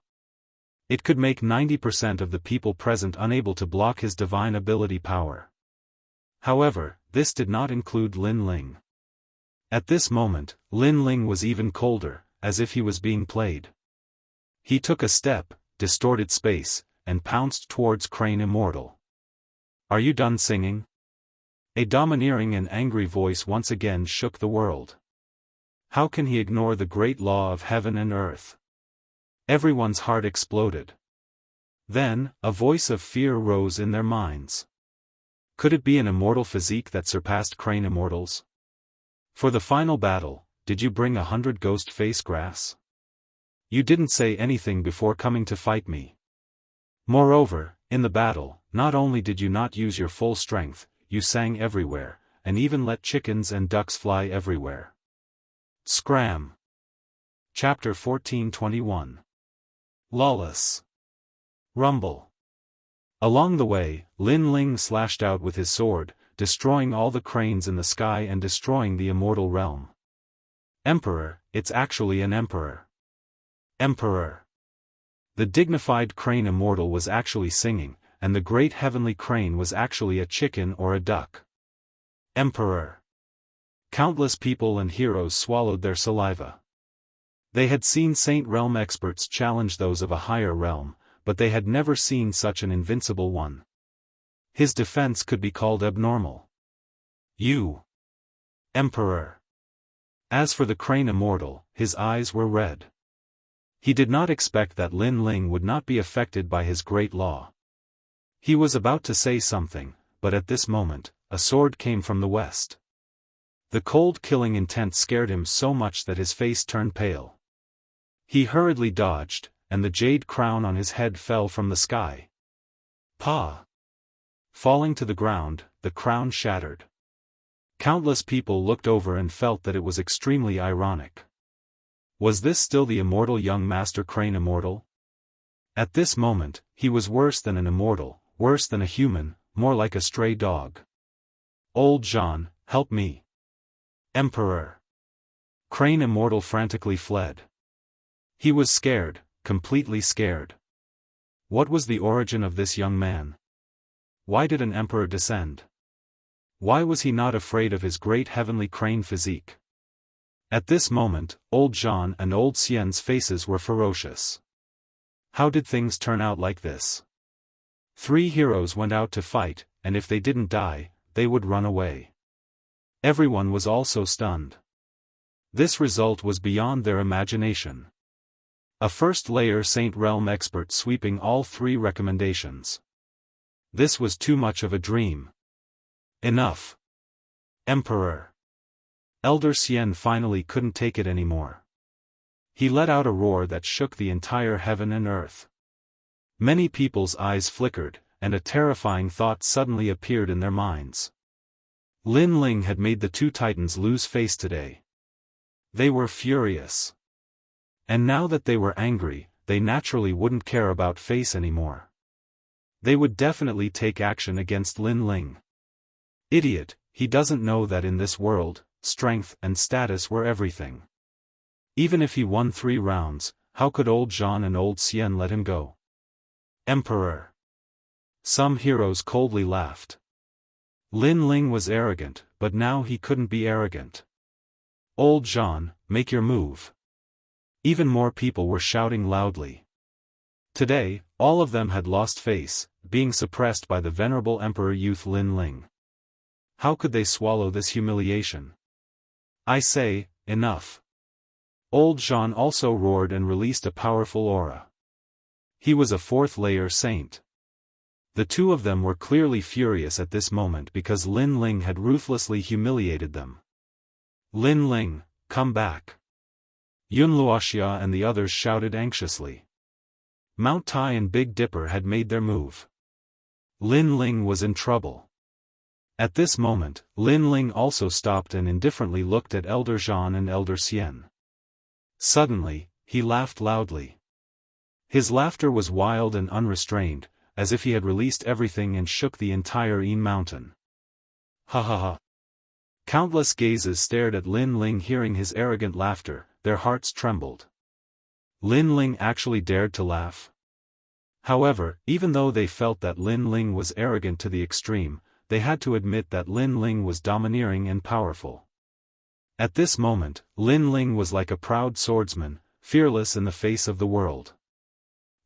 S1: It could make 90% of the people present unable to block his divine ability power. However, this did not include Lin Ling. At this moment, Lin Ling was even colder, as if he was being played. He took a step, distorted space, and pounced towards Crane Immortal. "Are you done singing?" A domineering and angry voice once again shook the world. How can he ignore the great law of heaven and earth? Everyone's heart exploded. Then, a voice of fear rose in their minds. Could it be an immortal physique that surpassed Crane Immortal's? For the final battle, did you bring 100 ghost face grass? You didn't say anything before coming to fight me. Moreover, in the battle, not only did you not use your full strength, you sang everywhere, and even let chickens and ducks fly everywhere. Scram. Chapter 14:21. Lawless. Rumble. Along the way, Lin Ling slashed out with his sword, destroying all the cranes in the sky and destroying the immortal realm. Emperor, it's actually an emperor. Emperor. The dignified Crane Immortal was actually singing, and the great heavenly crane was actually a chicken or a duck. Emperor. Countless people and heroes swallowed their saliva. They had seen Saint Realm experts challenge those of a higher realm, but they had never seen such an invincible one. His defense could be called abnormal. You. Emperor. As for the Crane Immortal, his eyes were red. He did not expect that Lin Ling would not be affected by his great law. He was about to say something, but at this moment, a sword came from the west. The cold killing intent scared him so much that his face turned pale. He hurriedly dodged, and the jade crown on his head fell from the sky. Pa! Falling to the ground, the crown shattered. Countless people looked over and felt that it was extremely ironic. Was this still the immortal young Master Crane Immortal? At this moment, he was worse than an immortal, worse than a human, more like a stray dog. Old Jean, help me. Emperor. Crane Immortal frantically fled. He was scared, completely scared. What was the origin of this young man? Why did an emperor descend? Why was he not afraid of his great heavenly crane physique? At this moment, old Jean and old Xian's faces were ferocious. How did things turn out like this? 3 heroes went out to fight, and if they didn't die, they would run away. Everyone was also stunned. This result was beyond their imagination. A first-layer Saint Realm expert sweeping all 3 recommendations. This was too much of a dream. Enough. Emperor. Elder Xian finally couldn't take it anymore. He let out a roar that shook the entire heaven and earth. Many people's eyes flickered, and a terrifying thought suddenly appeared in their minds. Lin Ling had made the 2 titans lose face today. They were furious. And now that they were angry, they naturally wouldn't care about face anymore. They would definitely take action against Lin Ling. Idiot, he doesn't know that in this world, strength and status were everything. Even if he won 3 rounds, how could old Jean and old Xian let him go? Emperor. Some heroes coldly laughed. Lin Ling was arrogant, but now he couldn't be arrogant. Old Jean, make your move. Even more people were shouting loudly. Today, all of them had lost face, being suppressed by the venerable Emperor youth Lin Ling. How could they swallow this humiliation? I say, enough. Old Jean also roared and released a powerful aura. He was a 4th-layer saint. The 2 of them were clearly furious at this moment because Lin Ling had ruthlessly humiliated them. Lin Ling, come back. Wuxia and the others shouted anxiously. Mount Tai and Big Dipper had made their move. Lin Ling was in trouble. At this moment, Lin Ling also stopped and indifferently looked at Elder Jean and Elder Xian. Suddenly, he laughed loudly. His laughter was wild and unrestrained, as if he had released everything and shook the entire Yin mountain. Ha ha ha. Countless gazes stared at Lin Ling hearing his arrogant laughter, their hearts trembled. Lin Ling actually dared to laugh. However, even though they felt that Lin Ling was arrogant to the extreme, they had to admit that Lin Ling was domineering and powerful. At this moment, Lin Ling was like a proud swordsman, fearless in the face of the world.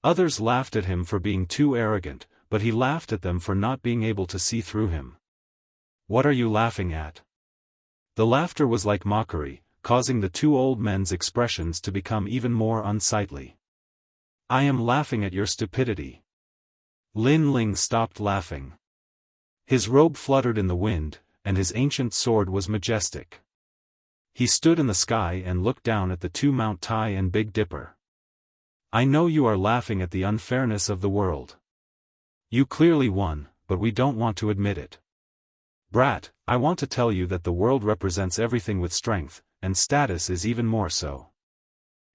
S1: Others laughed at him for being too arrogant, but he laughed at them for not being able to see through him. "What are you laughing at?" The laughter was like mockery, causing the two old men's expressions to become even more unsightly. "I am laughing at your stupidity." Lin Ling stopped laughing. His robe fluttered in the wind, and his ancient sword was majestic. He stood in the sky and looked down at the two Mount Tai and Big Dipper. "I know you are laughing at the unfairness of the world. You clearly won, but we don't want to admit it. Brat, I want to tell you that the world represents everything with strength, and status is even more so.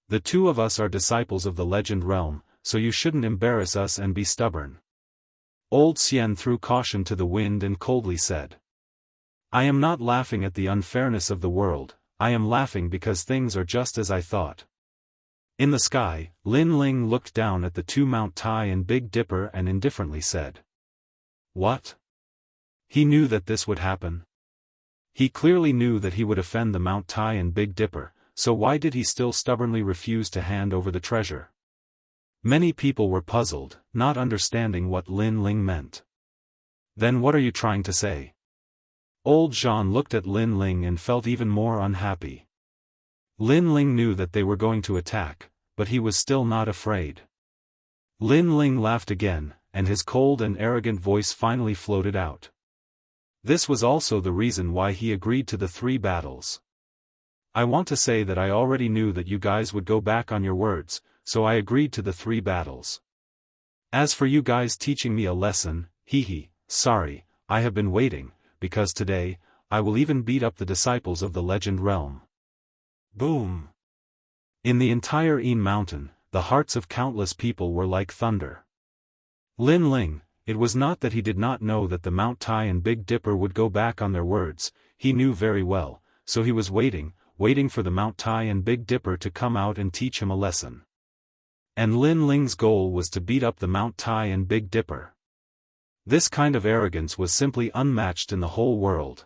S1: The two of us are disciples of the legend realm, so you shouldn't embarrass us and be stubborn." Old Xian threw caution to the wind and coldly said, "I am not laughing at the unfairness of the world, I am laughing because things are just as I thought." In the sky, Lin Ling looked down at the two Mount Tai and Big Dipper and indifferently said, "What?" He knew that this would happen. He clearly knew that he would offend the Mount Tai and Big Dipper, so why did he still stubbornly refuse to hand over the treasure? Many people were puzzled, not understanding what Lin Ling meant. "Then what are you trying to say?" Old Jean looked at Lin Ling and felt even more unhappy. Lin Ling knew that they were going to attack, but he was still not afraid. Lin Ling laughed again, and his cold and arrogant voice finally floated out. This was also the reason why he agreed to the 3 battles. "I want to say that I already knew that you guys would go back on your words, so I agreed to the 3 battles. As for you guys teaching me a lesson, sorry, I have been waiting, because today, I will even beat up the disciples of the legend realm." Boom! In the entire Een Mountain, the hearts of countless people were like thunder. Lin Ling, it was not that he did not know that the Mount Tai and Big Dipper would go back on their words, he knew very well, so he was waiting for the Mount Tai and Big Dipper to come out and teach him a lesson. And Lin Ling's goal was to beat up the Mount Tai and Big Dipper. This kind of arrogance was simply unmatched in the whole world.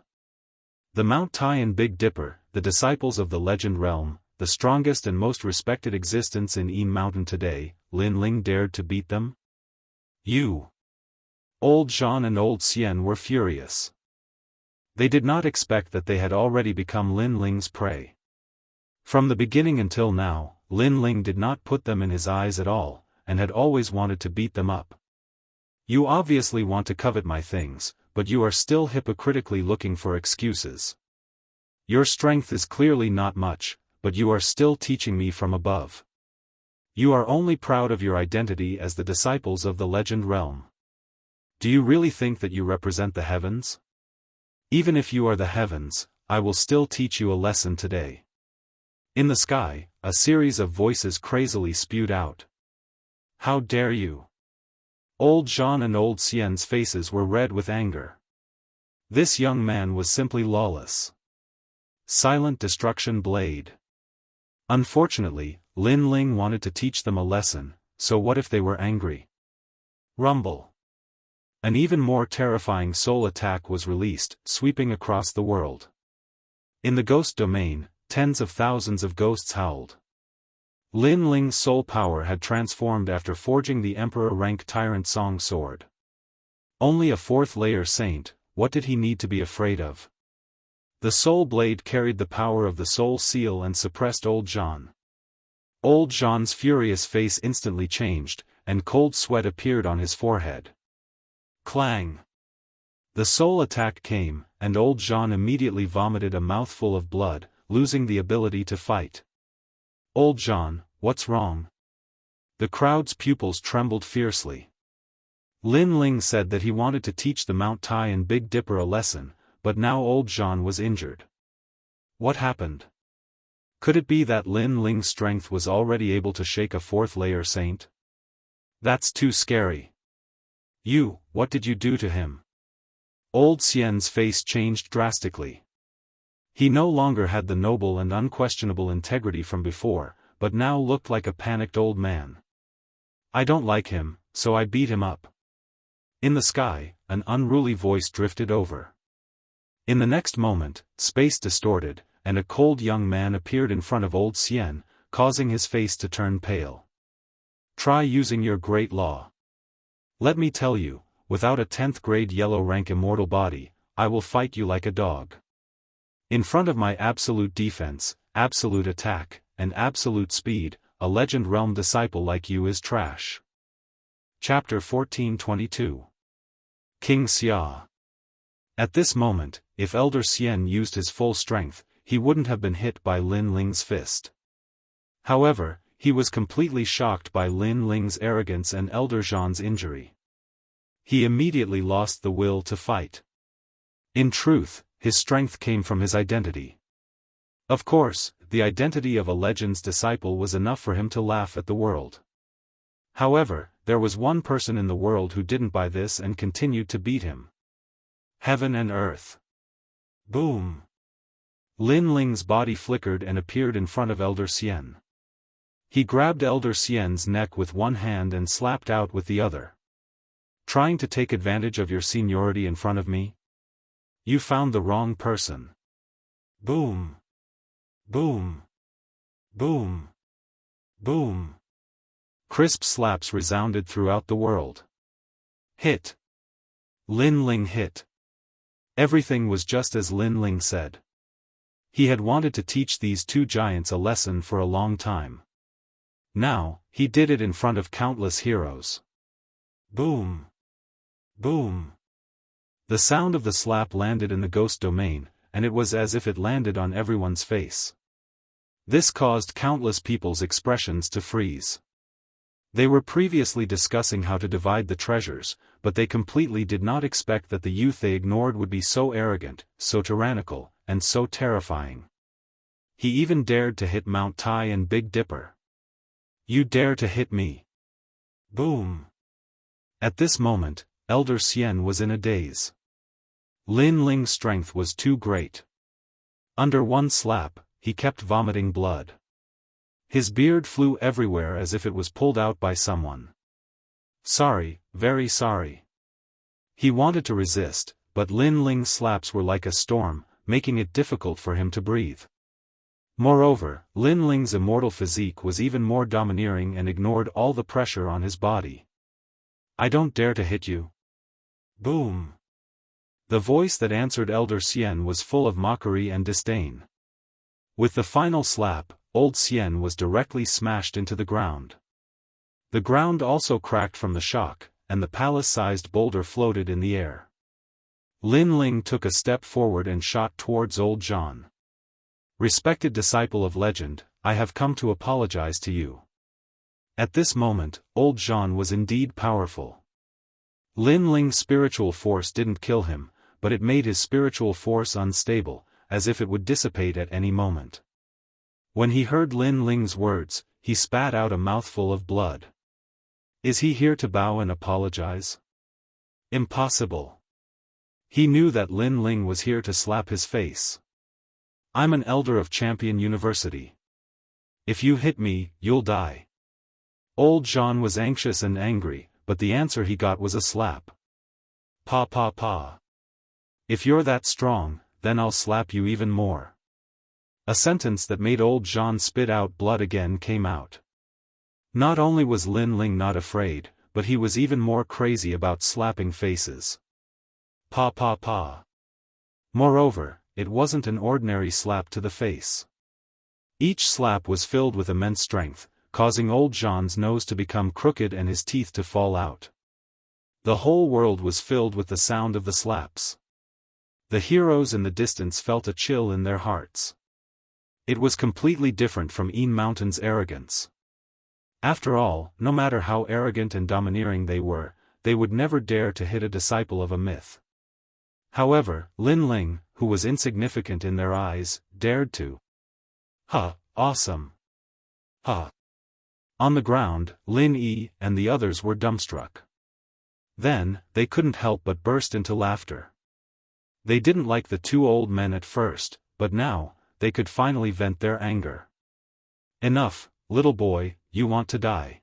S1: The Mount Tai and Big Dipper, the disciples of the legend realm, the strongest and most respected existence in Een Mountain today, Lin Ling dared to beat them? You! Old Jean and Old Xian were furious. They did not expect that they had already become Lin Ling's prey. From the beginning until now, Lin Ling did not put them in his eyes at all, and had always wanted to beat them up. "You obviously want to covet my things, but you are still hypocritically looking for excuses. Your strength is clearly not much, but you are still teaching me from above. You are only proud of your identity as the disciples of the legend realm. Do you really think that you represent the heavens? Even if you are the heavens, I will still teach you a lesson today." In the sky, a series of voices crazily spewed out. "How dare you!" Old Jean and Old Xian's faces were red with anger. This young man was simply lawless. Silent destruction blade. Unfortunately, Lin Ling wanted to teach them a lesson, so what if they were angry? Rumble. An even more terrifying soul attack was released, sweeping across the world. In the ghost domain, tens of thousands of ghosts howled. Lin Ling's soul power had transformed after forging the Emperor-rank Tyrant Song sword. Only a 4th-layer saint, what did he need to be afraid of? The soul blade carried the power of the soul seal and suppressed Old Jean. Old Jean's furious face instantly changed, and cold sweat appeared on his forehead. Clang! The soul attack came, and Old Jean immediately vomited a mouthful of blood, losing the ability to fight. "Old Jean, what's wrong?" The crowd's pupils trembled fiercely. Lin Ling said that he wanted to teach the Mount Tai and Big Dipper a lesson, but now Old Jean was injured. What happened? Could it be that Lin Ling's strength was already able to shake a 4th-layer saint? That's too scary. What did you do to him? Old Xian's face changed drastically. He no longer had the noble and unquestionable integrity from before, but now looked like a panicked old man. I don't like him, so I beat him up. In the sky, an unruly voice drifted over. In the next moment, space distorted, and a cold young man appeared in front of old Xian, causing his face to turn pale. Try using your great law. Let me tell you, without a 10th grade yellow rank immortal body, I will fight you like a dog. In front of my absolute defense, absolute attack, and absolute speed, a legend realm disciple like you is trash. Chapter 1422. King Xia. At this moment, if Elder Xian used his full strength, he wouldn't have been hit by Lin Ling's fist. However, he was completely shocked by Lin Ling's arrogance and Elder Zhan's injury. He immediately lost the will to fight. In truth, his strength came from his identity. Of course, the identity of a legend's disciple was enough for him to laugh at the world. However, there was one person in the world who didn't buy this and continued to beat him. Heaven and earth. Boom! Lin Ling's body flickered and appeared in front of Elder Xian. He grabbed Elder Xian's neck with one hand and slapped out with the other. Trying to take advantage of your seniority in front of me? You found the wrong person. Boom! Boom! Boom! Boom! Crisp slaps resounded throughout the world. Hit! Lin Ling hit. Everything was just as Lin Ling said. He had wanted to teach these two giants a lesson for a long time. Now, he did it in front of countless heroes. Boom! Boom! The sound of the slap landed in the ghost domain, and it was as if it landed on everyone's face. This caused countless people's expressions to freeze. They were previously discussing how to divide the treasures, but they completely did not expect that the youth they ignored would be so arrogant, so tyrannical, and so terrifying. He even dared to hit Mount Tai and Big Dipper. You dare to hit me? Boom! At this moment, Elder Xian was in a daze. Lin Ling's strength was too great. Under one slap, he kept vomiting blood. His beard flew everywhere as if it was pulled out by someone. Sorry, very sorry. He wanted to resist, but Lin Ling's slaps were like a storm, making it difficult for him to breathe. Moreover, Lin Ling's immortal physique was even more domineering and ignored all the pressure on his body. I don't dare to hit you. Boom! The voice that answered Elder Xian was full of mockery and disdain. With the final slap, old Xian was directly smashed into the ground. The ground also cracked from the shock, and the palace-sized boulder floated in the air. Lin Ling took a step forward and shot towards old Zhan. Respected disciple of legend, I have come to apologize to you. At this moment, old Zhan was indeed powerful. Lin Ling's spiritual force didn't kill him, but it made his spiritual force unstable, as if it would dissipate at any moment. When he heard Lin Ling's words, he spat out a mouthful of blood. Is he here to bow and apologize? Impossible. He knew that Lin Ling was here to slap his face. I'm an elder of Champion University. If you hit me, you'll die. Old Zhan was anxious and angry, but the answer he got was a slap. Pa pa pa. If you're that strong, then I'll slap you even more. A sentence that made old Zhan spit out blood again came out. Not only was Lin Ling not afraid, but he was even more crazy about slapping faces. Pa pa pa. Moreover, it wasn't an ordinary slap to the face. Each slap was filled with immense strength, causing old Zhan's nose to become crooked and his teeth to fall out. The whole world was filled with the sound of the slaps. The heroes in the distance felt a chill in their hearts. It was completely different from Een Mountain's arrogance. After all, no matter how arrogant and domineering they would never dare to hit a disciple of a myth. However, Lin Ling, who was insignificant in their eyes, dared to. Awesome. On the ground, Lin Yi and the others were dumbstruck. Then, they couldn't help but burst into laughter. They didn't like the two old men at first, but now, they could finally vent their anger. Enough, little boy, you want to die.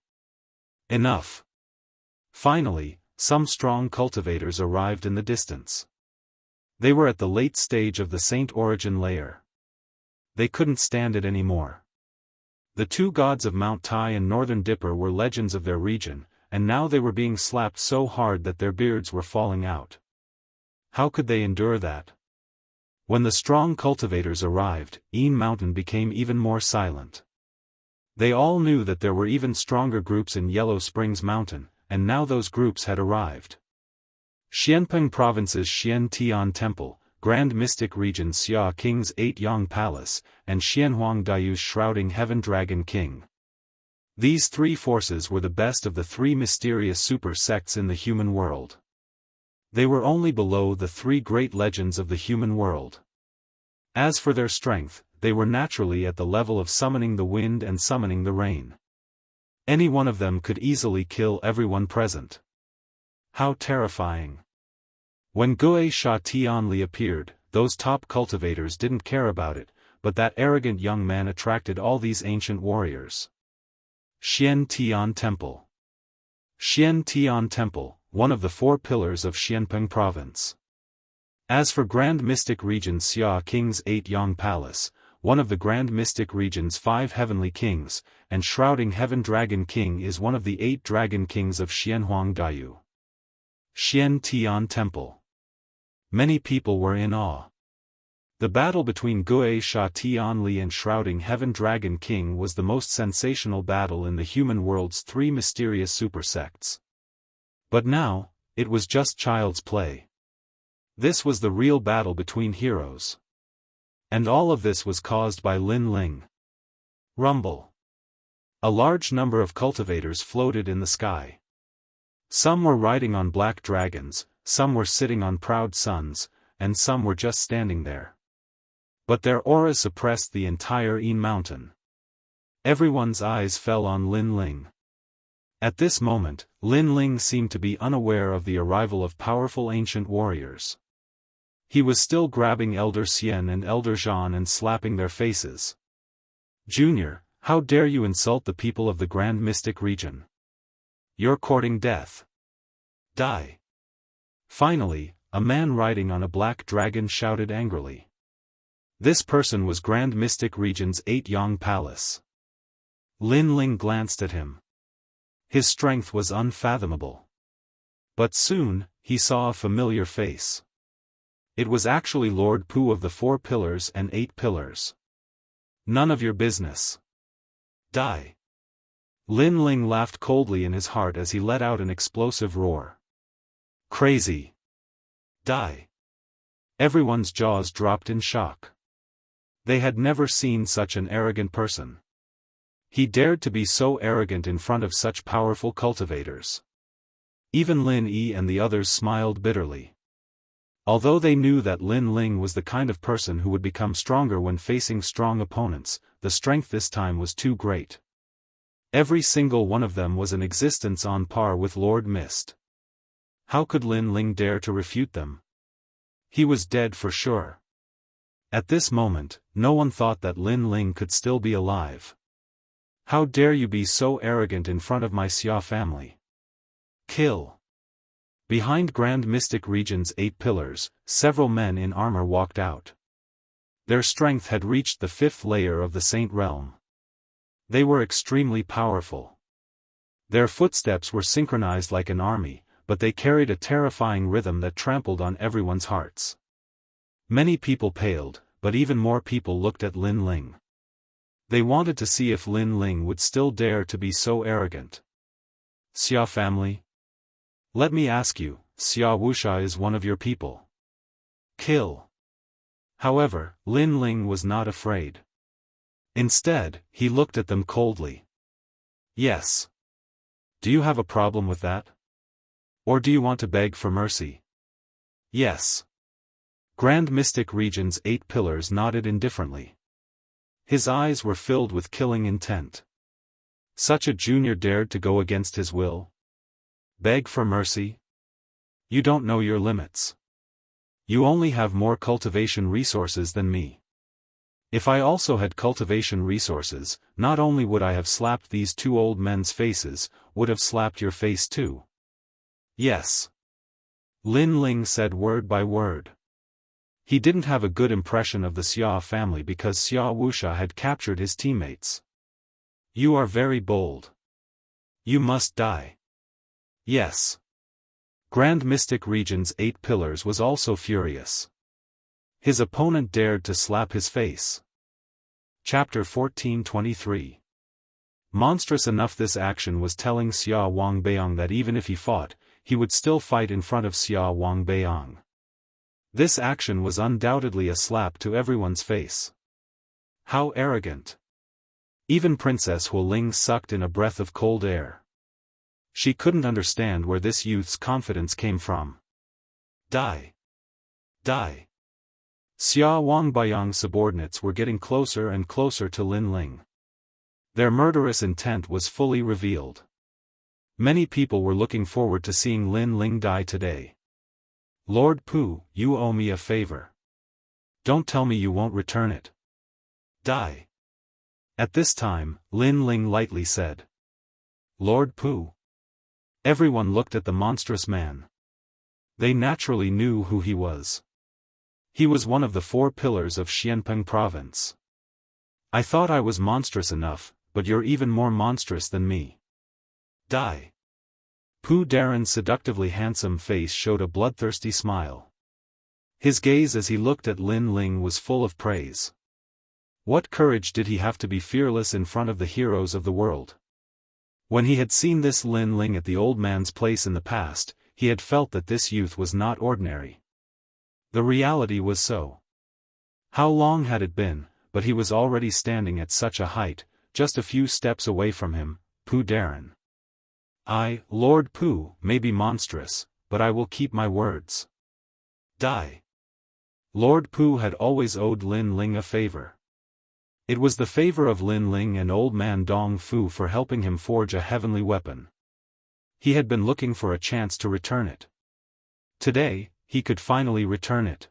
S1: Enough. Finally, some strong cultivators arrived in the distance. They were at the late stage of the Saint Origin layer. They couldn't stand it anymore. The two gods of Mount Tai and Northern Dipper were legends of their region, and now they were being slapped so hard that their beards were falling out. How could they endure that? When the strong cultivators arrived, Een Mountain became even more silent. They all knew that there were even stronger groups in Yellow Springs Mountain, and now those groups had arrived. Xianpeng Province's Xian Tian Temple, Grand Mystic Region Xia King's 8 Yang Palace, and Xianhuang Daoist's Shrouding Heaven Dragon King. These three forces were the best of the three mysterious super sects in the human world. They were only below the three great legends of the human world. As for their strength, they were naturally at the level of summoning the wind and summoning the rain. Any one of them could easily kill everyone present. How terrifying. When Gue Sha Tianli appeared, those top cultivators didn't care about it, but that arrogant young man attracted all these ancient warriors. Xian Tian Temple. Xian Tian Temple, one of the 4 pillars of Xianpeng Province. As for Grand Mystic Region Xia King's 8 Yang Palace, one of the Grand Mystic Region's 5 Heavenly Kings, and Shrouding Heaven Dragon King is one of the 8 Dragon Kings of Xianhuang Daoist. Xian Tian Temple. Many people were in awe. The battle between Gue Sha Tianli and Shrouding Heaven Dragon King was the most sensational battle in the human world's 3 mysterious super sects. But now, it was just child's play. This was the real battle between heroes. And all of this was caused by Lin Ling. Rumble. A large number of cultivators floated in the sky. Some were riding on black dragons, some were sitting on proud suns, and some were just standing there. But their auras suppressed the entire Een Mountain. Everyone's eyes fell on Lin Ling. At this moment, Lin Ling seemed to be unaware of the arrival of powerful ancient warriors. He was still grabbing Elder Xian and Elder Zhan and slapping their faces. Junior, how dare you insult the people of the Grand Mystic Region? You're courting death. Die. Finally, a man riding on a black dragon shouted angrily. This person was Grand Mystic Region's 8 Yang Palace. Lin Ling glanced at him. His strength was unfathomable. But soon, he saw a familiar face. It was actually Lord Pu of the 4 Pillars and 8 Pillars. None of your business. Die. Lin Ling laughed coldly in his heart as he let out an explosive roar. Crazy. Die. Everyone's jaws dropped in shock. They had never seen such an arrogant person. He dared to be so arrogant in front of such powerful cultivators. Even Lin Yi and the others smiled bitterly. Although they knew that Lin Ling was the kind of person who would become stronger when facing strong opponents, the strength this time was too great. Every single one of them was an existence on par with Lord Mist. How could Lin Ling dare to refute them? He was dead for sure. At this moment, no one thought that Lin Ling could still be alive. How dare you be so arrogant in front of my Xia family? Kill. Behind Grand Mystic Region's 8 pillars, several men in armor walked out. Their strength had reached the 5th layer of the Saint Realm. They were extremely powerful. Their footsteps were synchronized like an army, but they carried a terrifying rhythm that trampled on everyone's hearts. Many people paled, but even more people looked at Lin Ling. They wanted to see if Lin Ling would still dare to be so arrogant. Xia family? Let me ask you, Xia Wuxia is one of your people. Kill. However, Lin Ling was not afraid. Instead, he looked at them coldly. Yes. Do you have a problem with that? Or do you want to beg for mercy? Yes. Grand Mystic Region's 8 pillars nodded indifferently. His eyes were filled with killing intent. Such a junior dared to go against his will? Beg for mercy? You don't know your limits. You only have more cultivation resources than me. If I also had cultivation resources, not only would I have slapped these two old men's faces, would have slapped your face too. Yes. Lin Ling said word by word. He didn't have a good impression of the Xia family because Xia Wuxia had captured his teammates. You are very bold. You must die. Yes. Grand Mystic Region's 8 Pillars was also furious. His opponent dared to slap his face. Chapter 1423. Monstrous enough, this action was telling Xia Wangbeiyang that even if he fought, he would still fight in front of Xia Wangbeiyang. This action was undoubtedly a slap to everyone's face. How arrogant. Even Princess Hualing sucked in a breath of cold air. She couldn't understand where this youth's confidence came from. Die. Die. Xia Wangbeiyang's subordinates were getting closer and closer to Lin Ling. Their murderous intent was fully revealed. Many people were looking forward to seeing Lin Ling die today. Lord Pu, you owe me a favor. Don't tell me you won't return it. Die. At this time, Lin Ling lightly said. Lord Pu. Everyone looked at the monstrous man. They naturally knew who he was. He was one of the 4 pillars of Xianpeng province. I thought I was monstrous enough, but you're even more monstrous than me. Die. Pu Daren's seductively handsome face showed a bloodthirsty smile. His gaze as he looked at Lin Ling was full of praise. What courage did he have to be fearless in front of the heroes of the world? When he had seen this Lin Ling at the old man's place in the past, he had felt that this youth was not ordinary. The reality was so. How long had it been, but he was already standing at such a height, just a few steps away from him, Pu Daren. I, Lord Pu, may be monstrous, but I will keep my words. Die. Lord Pu had always owed Lin Ling a favor. It was the favor of Lin Ling and old man Dong Fu for helping him forge a heavenly weapon. He had been looking for a chance to return it. Today, he could finally return it.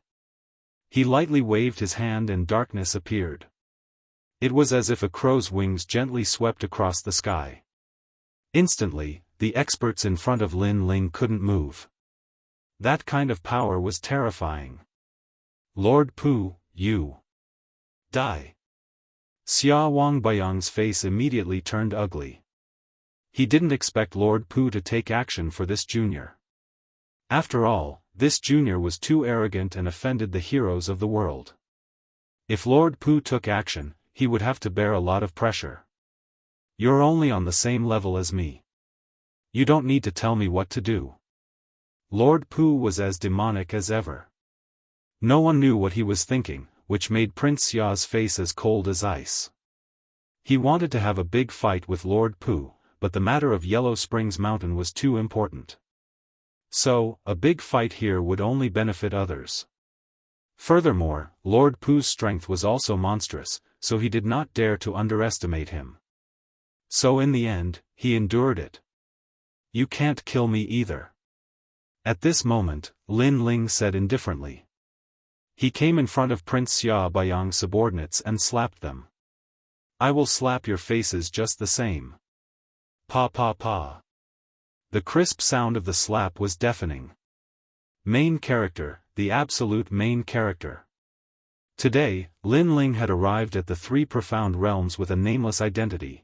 S1: He lightly waved his hand and darkness appeared. It was as if a crow's wings gently swept across the sky. Instantly, the experts in front of Lin Ling couldn't move. That kind of power was terrifying. Lord Pu, you. Die. Xia Wangbeiyang's face immediately turned ugly. He didn't expect Lord Pu to take action for this junior. After all, this junior was too arrogant and offended the heroes of the world. If Lord Pu took action, he would have to bear a lot of pressure. You're only on the same level as me. You don't need to tell me what to do. Lord Pu was as demonic as ever. No one knew what he was thinking, which made Prince Xia's face as cold as ice. He wanted to have a big fight with Lord Pu, but the matter of Yellow Springs Mountain was too important. So, a big fight here would only benefit others. Furthermore, Lord Pu's strength was also monstrous, so he did not dare to underestimate him. So in the end, he endured it. You can't kill me either. At this moment, Lin Ling said indifferently. He came in front of Prince Xia Baiyang's subordinates and slapped them. I will slap your faces just the same. Pa pa pa. The crisp sound of the slap was deafening. Main character, the absolute main character. Today, Lin Ling had arrived at the 3 profound realms with a nameless identity.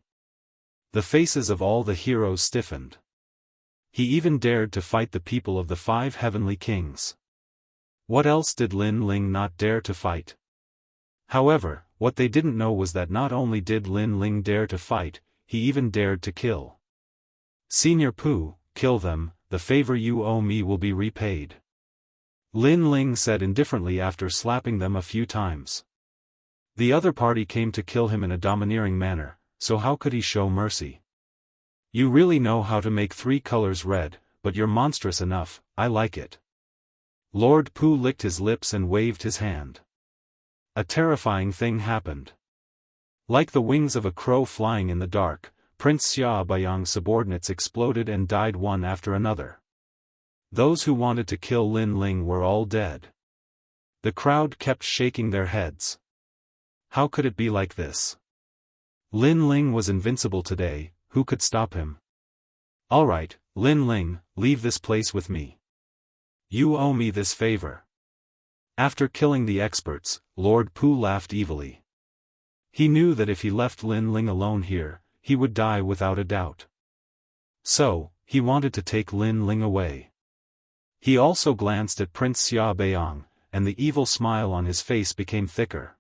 S1: The faces of all the heroes stiffened. He even dared to fight the people of the 5 heavenly kings. What else did Lin Ling not dare to fight? However, what they didn't know was that not only did Lin Ling dare to fight, he even dared to kill. Senior Pu, kill them, the favor you owe me will be repaid. Lin Ling said indifferently after slapping them a few times. The other party came to kill him in a domineering manner, so how could he show mercy? You really know how to make 3 colors red, but you're monstrous enough, I like it. Lord Pu licked his lips and waved his hand. A terrifying thing happened. Like the wings of a crow flying in the dark, Prince Xia Baiyang's subordinates exploded and died one after another. Those who wanted to kill Lin Ling were all dead. The crowd kept shaking their heads. How could it be like this? Lin Ling was invincible today, who could stop him? Alright, Lin Ling, leave this place with me. You owe me this favor. After killing the experts, Lord Pu laughed evilly. He knew that if he left Lin Ling alone here, he would die without a doubt. So, he wanted to take Lin Ling away. He also glanced at Prince Xia Beiyang, and the evil smile on his face became thicker.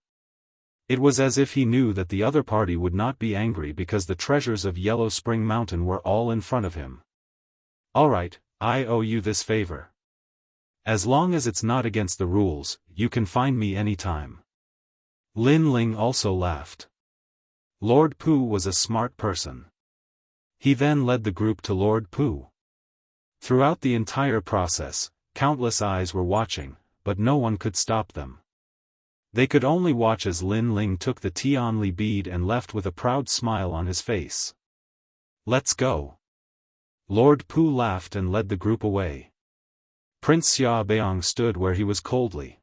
S1: It was as if he knew that the other party would not be angry because the treasures of Yellow Spring Mountain were all in front of him. Alright, I owe you this favor. As long as it's not against the rules, you can find me anytime. Lin Ling also laughed. Lord Pu was a smart person. He then led the group to Lord Pu. Throughout the entire process, countless eyes were watching, but no one could stop them. They could only watch as Lin Ling took the Tianli bead and left with a proud smile on his face. Let's go. Lord Pu laughed and led the group away. Prince Xia Beiyang stood where he was coldly.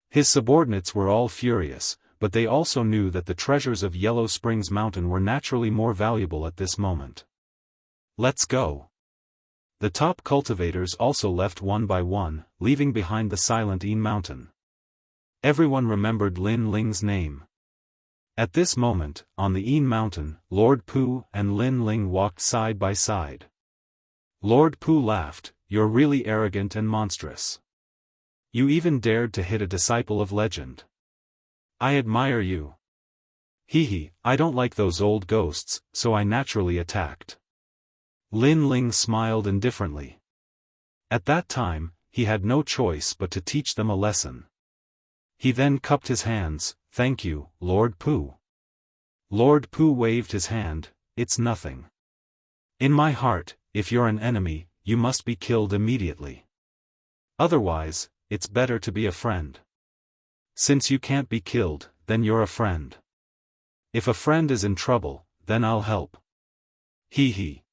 S1: His subordinates were all furious, but they also knew that the treasures of Yellow Springs Mountain were naturally more valuable at this moment. Let's go. The top cultivators also left one by one, leaving behind the silent Yin Mountain. Everyone remembered Lin Ling's name. At this moment, on the Yin Mountain, Lord Pu and Lin Ling walked side by side. Lord Pu laughed, "You're really arrogant and monstrous. You even dared to hit a disciple of legend. I admire you. Hee, I don't like those old ghosts, so I naturally attacked." Lin Ling smiled indifferently. At that time, he had no choice but to teach them a lesson. He then cupped his hands. "Thank you, Lord Pu." Lord Pu waved his hand. "It's nothing. In my heart, if you're an enemy, you must be killed immediately. Otherwise, it's better to be a friend. Since you can't be killed, then you're a friend. If a friend is in trouble, then I'll help." Hee,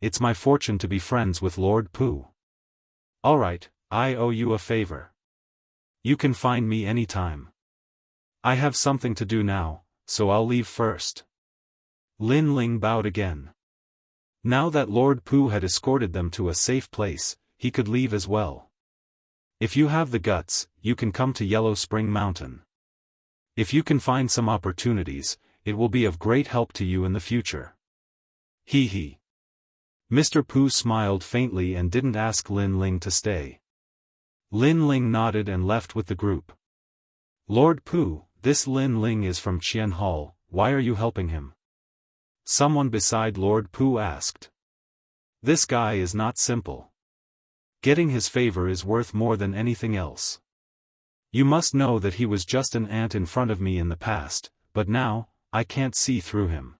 S1: it's my fortune to be friends with Lord Pu. Alright, I owe you a favor. You can find me anytime. I have something to do now, so I'll leave first. Lin Ling bowed again. Now that Lord Pu had escorted them to a safe place, he could leave as well. If you have the guts, you can come to Yellow Spring Mountain. If you can find some opportunities, it will be of great help to you in the future. Hee. Mr. Pu smiled faintly and didn't ask Lin Ling to stay. Lin Ling nodded and left with the group. Lord Pu, this Lin Ling is from Qian Hall, why are you helping him? Someone beside Lord Pu asked. This guy is not simple. Getting his favor is worth more than anything else. You must know that he was just an ant in front of me in the past, but now, I can't see through him.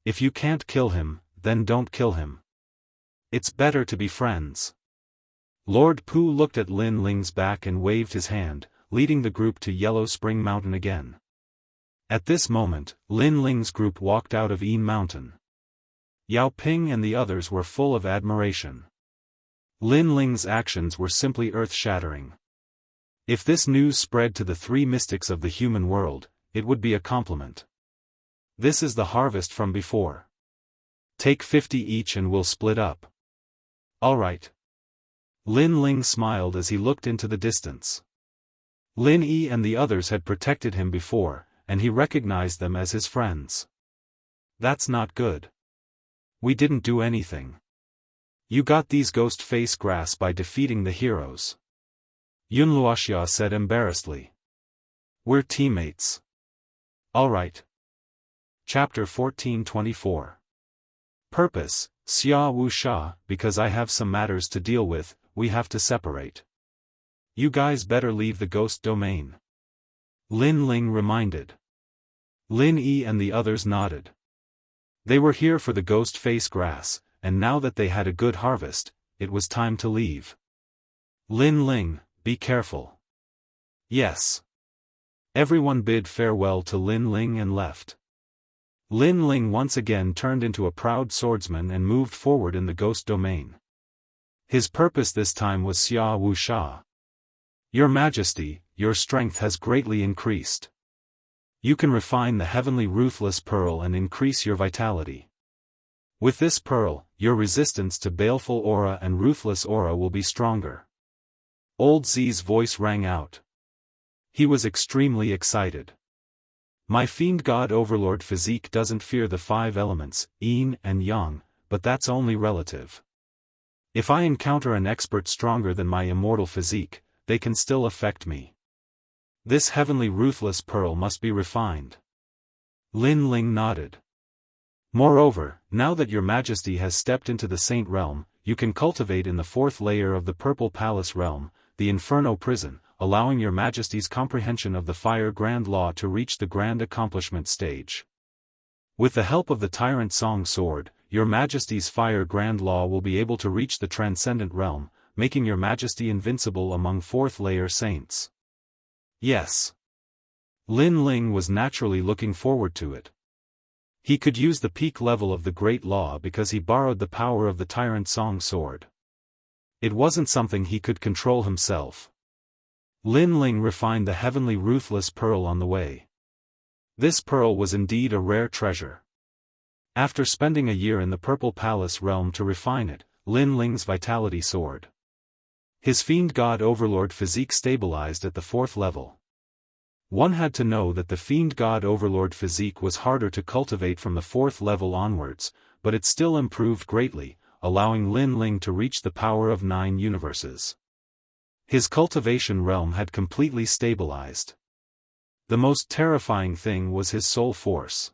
S1: If you can't kill him, then don't kill him. It's better to be friends. Lord Pu looked at Lin Ling's back and waved his hand, leading the group to Yellow Spring Mountain again. At this moment, Lin Ling's group walked out of Yin Mountain. Yao Ping and the others were full of admiration. Lin Ling's actions were simply earth-shattering. If this news spread to the three mystics of the human world, it would be a compliment. This is the harvest from before. Take 50 each and we'll split up. Alright. Lin Ling smiled as he looked into the distance. Lin Yi and the others had protected him before, and he recognized them as his friends. That's not good. We didn't do anything. You got these ghost face grass by defeating the heroes. Yunluoxia said embarrassedly. We're teammates. Alright. Chapter 1424. Purpose, Xia Wu Sha, because I have some matters to deal with, we have to separate. You guys better leave the ghost domain. Lin Ling reminded. Lin Yi and the others nodded. They were here for the ghost face grass, and now that they had a good harvest, it was time to leave. Lin Ling, be careful. Yes. Everyone bid farewell to Lin Ling and left. Lin Ling once again turned into a proud swordsman and moved forward in the ghost domain. His purpose this time was Xia Wu Sha. Your Majesty, your strength has greatly increased. You can refine the heavenly ruthless pearl and increase your vitality. With this pearl, your resistance to baleful aura and ruthless aura will be stronger. Old Z's voice rang out. He was extremely excited. My fiend god overlord physique doesn't fear the 5 elements, yin and yang, but that's only relative. If I encounter an expert stronger than my immortal physique, they can still affect me. This heavenly ruthless pearl must be refined. Lin Ling nodded. Moreover, now that your majesty has stepped into the saint realm, you can cultivate in the 4th layer of the purple palace realm, the inferno prison, allowing your majesty's comprehension of the fire grand law to reach the grand accomplishment stage. With the help of the tyrant song sword, your majesty's fire grand law will be able to reach the transcendent realm, making your majesty invincible among 4th layer saints. Yes. Lin Ling was naturally looking forward to it. He could use the peak level of the Great Law because he borrowed the power of the Tyrant Song Sword. It wasn't something he could control himself. Lin Ling refined the heavenly ruthless pearl on the way. This pearl was indeed a rare treasure. After spending a year in the Purple Palace realm to refine it, Lin Ling's vitality soared. His fiend god overlord physique stabilized at the 4th level. One had to know that the fiend god overlord physique was harder to cultivate from the 4th level onwards, but it still improved greatly, allowing Lin Ling to reach the power of 9 universes. His cultivation realm had completely stabilized. The most terrifying thing was his soul force.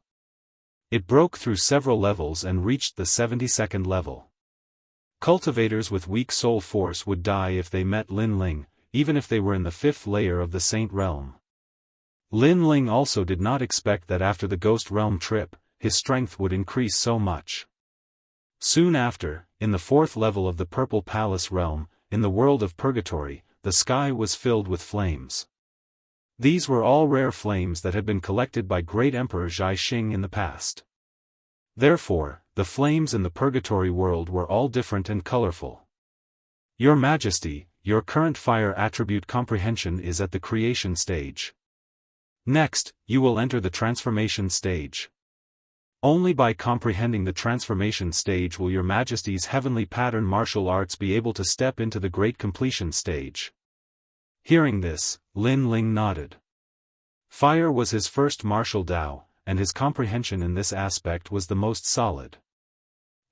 S1: It broke through several levels and reached the 72nd level. Cultivators with weak soul force would die if they met Lin Ling, even if they were in the 5th layer of the Saint Realm. Lin Ling also did not expect that after the Ghost Realm trip, his strength would increase so much. Soon after, in the 4th level of the Purple Palace realm, in the world of Purgatory, the sky was filled with flames. These were all rare flames that had been collected by Great Emperor Zhaixing in the past. Therefore, the flames in the Purgatory world were all different and colorful. Your Majesty, your current fire attribute comprehension is at the creation stage. Next, you will enter the transformation stage. Only by comprehending the transformation stage will your Majesty's heavenly pattern martial arts be able to step into the great completion stage. Hearing this, Lin Ling nodded. Fire was his first martial Dao, and his comprehension in this aspect was the most solid.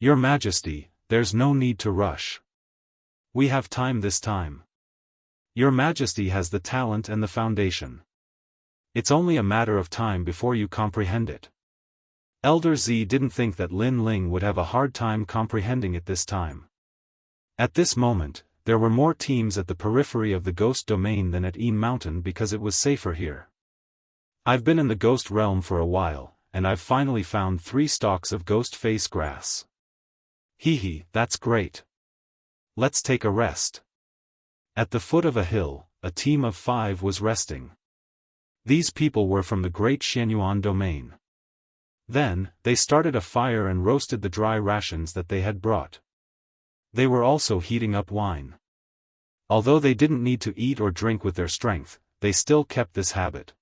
S1: Your Majesty, there's no need to rush. We have time this time. Your Majesty has the talent and the foundation. It's only a matter of time before you comprehend it. Elder Z didn't think that Lin Ling would have a hard time comprehending it this time. At this moment, there were more teams at the periphery of the Ghost Domain than at Een Mountain because it was safer here. I've been in the Ghost Realm for a while, and I've finally found 3 stalks of ghost face grass. Hee, that's great. Let's take a rest. At the foot of a hill, a team of 5 was resting. These people were from the Great Xianyuan Domain. Then, they started a fire and roasted the dry rations that they had brought. They were also heating up wine. Although they didn't need to eat or drink with their strength, they still kept this habit.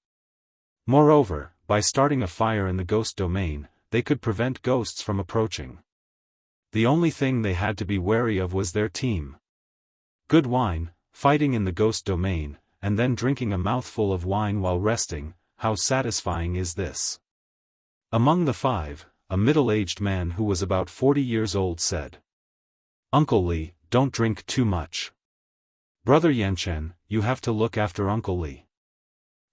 S1: Moreover, by starting a fire in the Ghost Domain, they could prevent ghosts from approaching. The only thing they had to be wary of was their team. Good wine, fighting in the Ghost Domain, and then drinking a mouthful of wine while resting, how satisfying is this? Among the 5, a middle-aged man who was about 40 years old said, Uncle Li, don't drink too much. Brother Yanchen, you have to look after Uncle Li.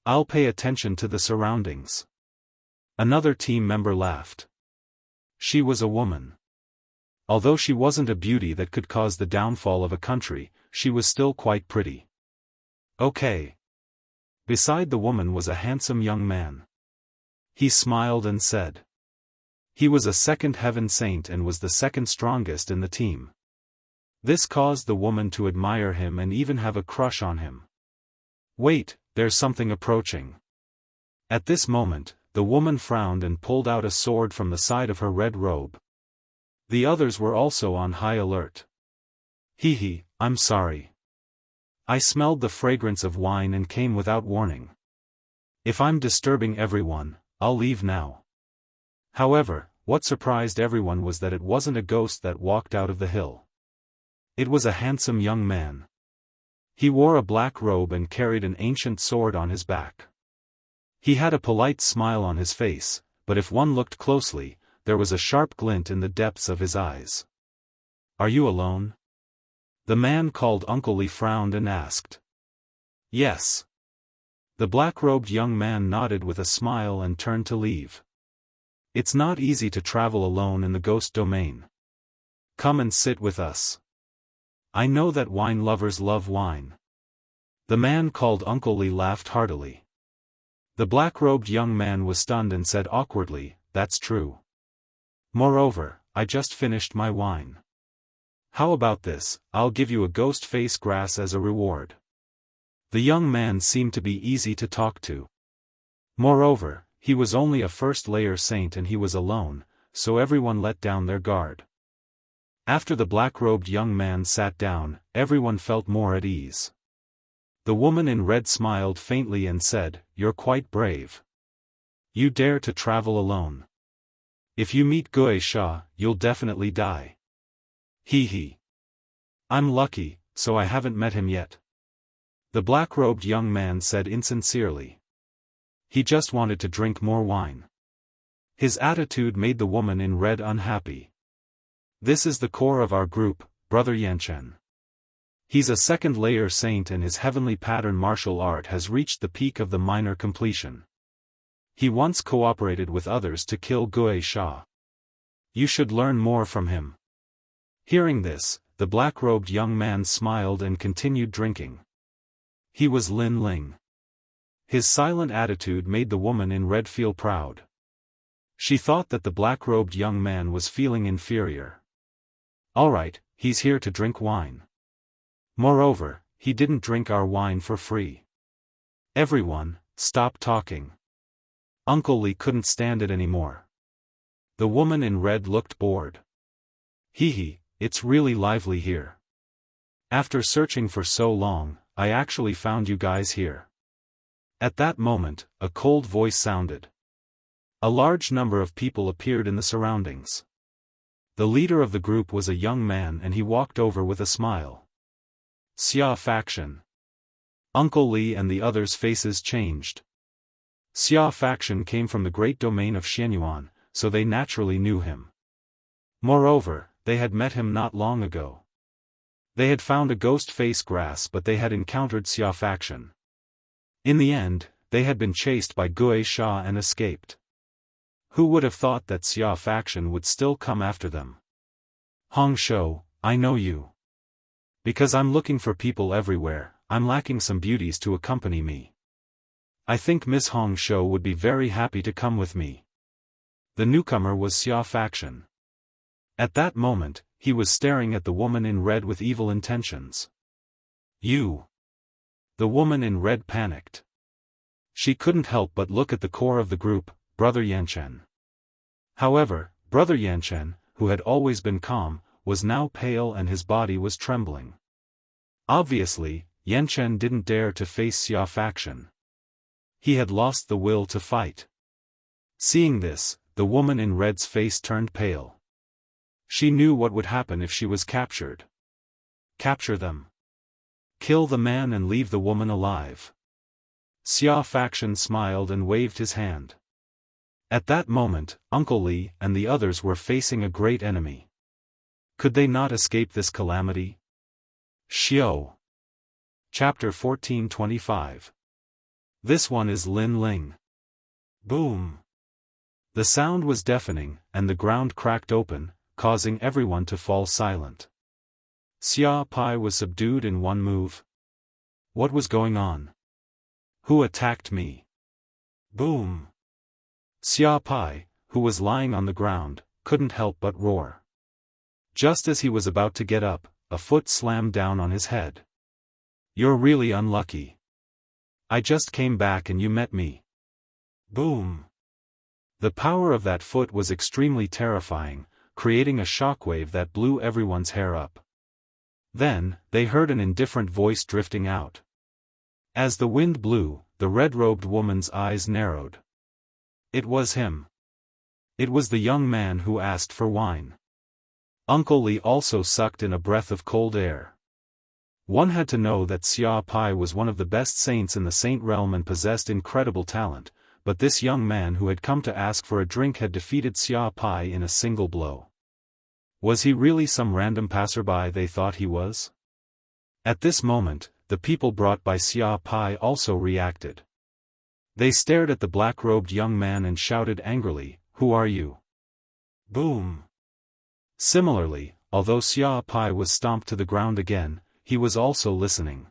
S1: I'll pay attention to the surroundings. Another team member laughed. She was a woman. Although she wasn't a beauty that could cause the downfall of a country, she was still quite pretty. Okay. Beside the woman was a handsome young man. He smiled and said. He was a 2nd heaven saint and was the 2nd strongest in the team. This caused the woman to admire him and even have a crush on him. Wait, there's something approaching. At this moment, the woman frowned and pulled out a sword from the side of her red robe. The others were also on high alert. Hee, I'm sorry. I smelled the fragrance of wine and came without warning. If I'm disturbing everyone, I'll leave now. However, what surprised everyone was that it wasn't a ghost that walked out of the hill. It was a handsome young man. He wore a black robe and carried an ancient sword on his back. He had a polite smile on his face, but if one looked closely, there was a sharp glint in the depths of his eyes. "Are you alone?" The man called Uncle Li frowned and asked. "Yes." The black-robed young man nodded with a smile and turned to leave. "It's not easy to travel alone in the ghost domain. Come and sit with us. I know that wine lovers love wine." The man called Uncle Li laughed heartily. The black-robed young man was stunned and said awkwardly, "That's true. Moreover, I just finished my wine. How about this, I'll give you a ghost face grass as a reward." The young man seemed to be easy to talk to. Moreover, he was only a first-layer saint and he was alone, so everyone let down their guard. After the black-robed young man sat down, everyone felt more at ease. The woman in red smiled faintly and said, "You're quite brave. You dare to travel alone. If you meet Guisha, you'll definitely die." Hee. "I'm lucky, so I haven't met him yet." The black-robed young man said insincerely. He just wanted to drink more wine. His attitude made the woman in red unhappy. "This is the core of our group, Brother Yanchen. He's a second-layer saint and his heavenly pattern martial art has reached the peak of the minor completion. He once cooperated with others to kill Guisha. You should learn more from him." Hearing this, the black-robed young man smiled and continued drinking. He was Lin Ling. His silent attitude made the woman in red feel proud. She thought that the black-robed young man was feeling inferior. "Alright, he's here to drink wine. Moreover, he didn't drink our wine for free. Everyone, stop talking." Uncle Li couldn't stand it anymore. The woman in red looked bored. Hee, it's really lively here. After searching for so long, I actually found you guys here. At that moment, a cold voice sounded. A large number of people appeared in the surroundings. The leader of the group was a young man and he walked over with a smile. Xia faction. Uncle Li and the others' faces changed. Xia faction came from the great domain of Xianyuan, so they naturally knew him. Moreover, they had met him not long ago. They had found a ghost face grass but they had encountered Xia faction. In the end, they had been chased by Guisha and escaped. Who would have thought that Xia faction would still come after them? "Hong Shou, I know you. Because I'm looking for people everywhere, I'm lacking some beauties to accompany me. I think Miss Hong Shou would be very happy to come with me." The newcomer was Xia faction. At that moment, he was staring at the woman in red with evil intentions. "You." The woman in red panicked. She couldn't help but look at the core of the group, Brother Yanchen. However, Brother Yanchen, who had always been calm, was now pale and his body was trembling. Obviously, Yanchen didn't dare to face Xia faction. He had lost the will to fight. Seeing this, the woman in red's face turned pale. She knew what would happen if she was captured. Capture them. Kill the man and leave the woman alive. Xia faction smiled and waved his hand. At that moment, Uncle Li and the others were facing a great enemy. Could they not escape this calamity? Xiao. Chapter 1425. This one is Lin Ling. Boom. The sound was deafening, and the ground cracked open, causing everyone to fall silent. Xia Pai was subdued in one move. What was going on? Who attacked me? Boom. Xia Pai, who was lying on the ground, couldn't help but roar. Just as he was about to get up, a foot slammed down on his head. You're really unlucky. I just came back and you met me. Boom. The power of that foot was extremely terrifying, creating a shockwave that blew everyone's hair up. Then, they heard an indifferent voice drifting out. As the wind blew, the red-robed woman's eyes narrowed. It was him. It was the young man who asked for wine. Uncle Li also sucked in a breath of cold air. One had to know that Xia Pai was one of the best saints in the saint realm and possessed incredible talent, but this young man who had come to ask for a drink had defeated Xia Pai in a single blow. Was he really some random passerby they thought he was? At this moment, the people brought by Xia Pai also reacted. They stared at the black-robed young man and shouted angrily, "Who are you?" Boom! Similarly, although Xia Pai was stomped to the ground again, he was also listening.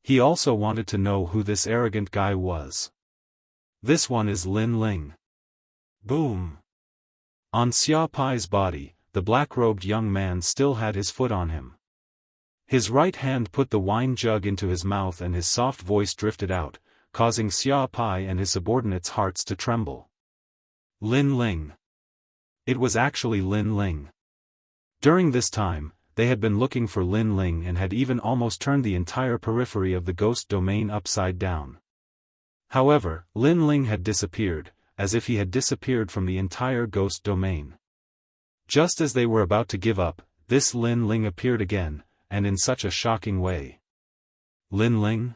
S1: He also wanted to know who this arrogant guy was. "This one is Lin Ling." Boom! On Xia Pai's body, the black-robed young man still had his foot on him. His right hand put the wine jug into his mouth and his soft voice drifted out, causing Xia Pai and his subordinates' hearts to tremble. Lin Ling. It was actually Lin Ling. During this time, they had been looking for Lin Ling and had even almost turned the entire periphery of the ghost domain upside down. However, Lin Ling had disappeared, as if he had disappeared from the entire ghost domain. Just as they were about to give up, this Lin Ling appeared again, and in such a shocking way. Lin Ling?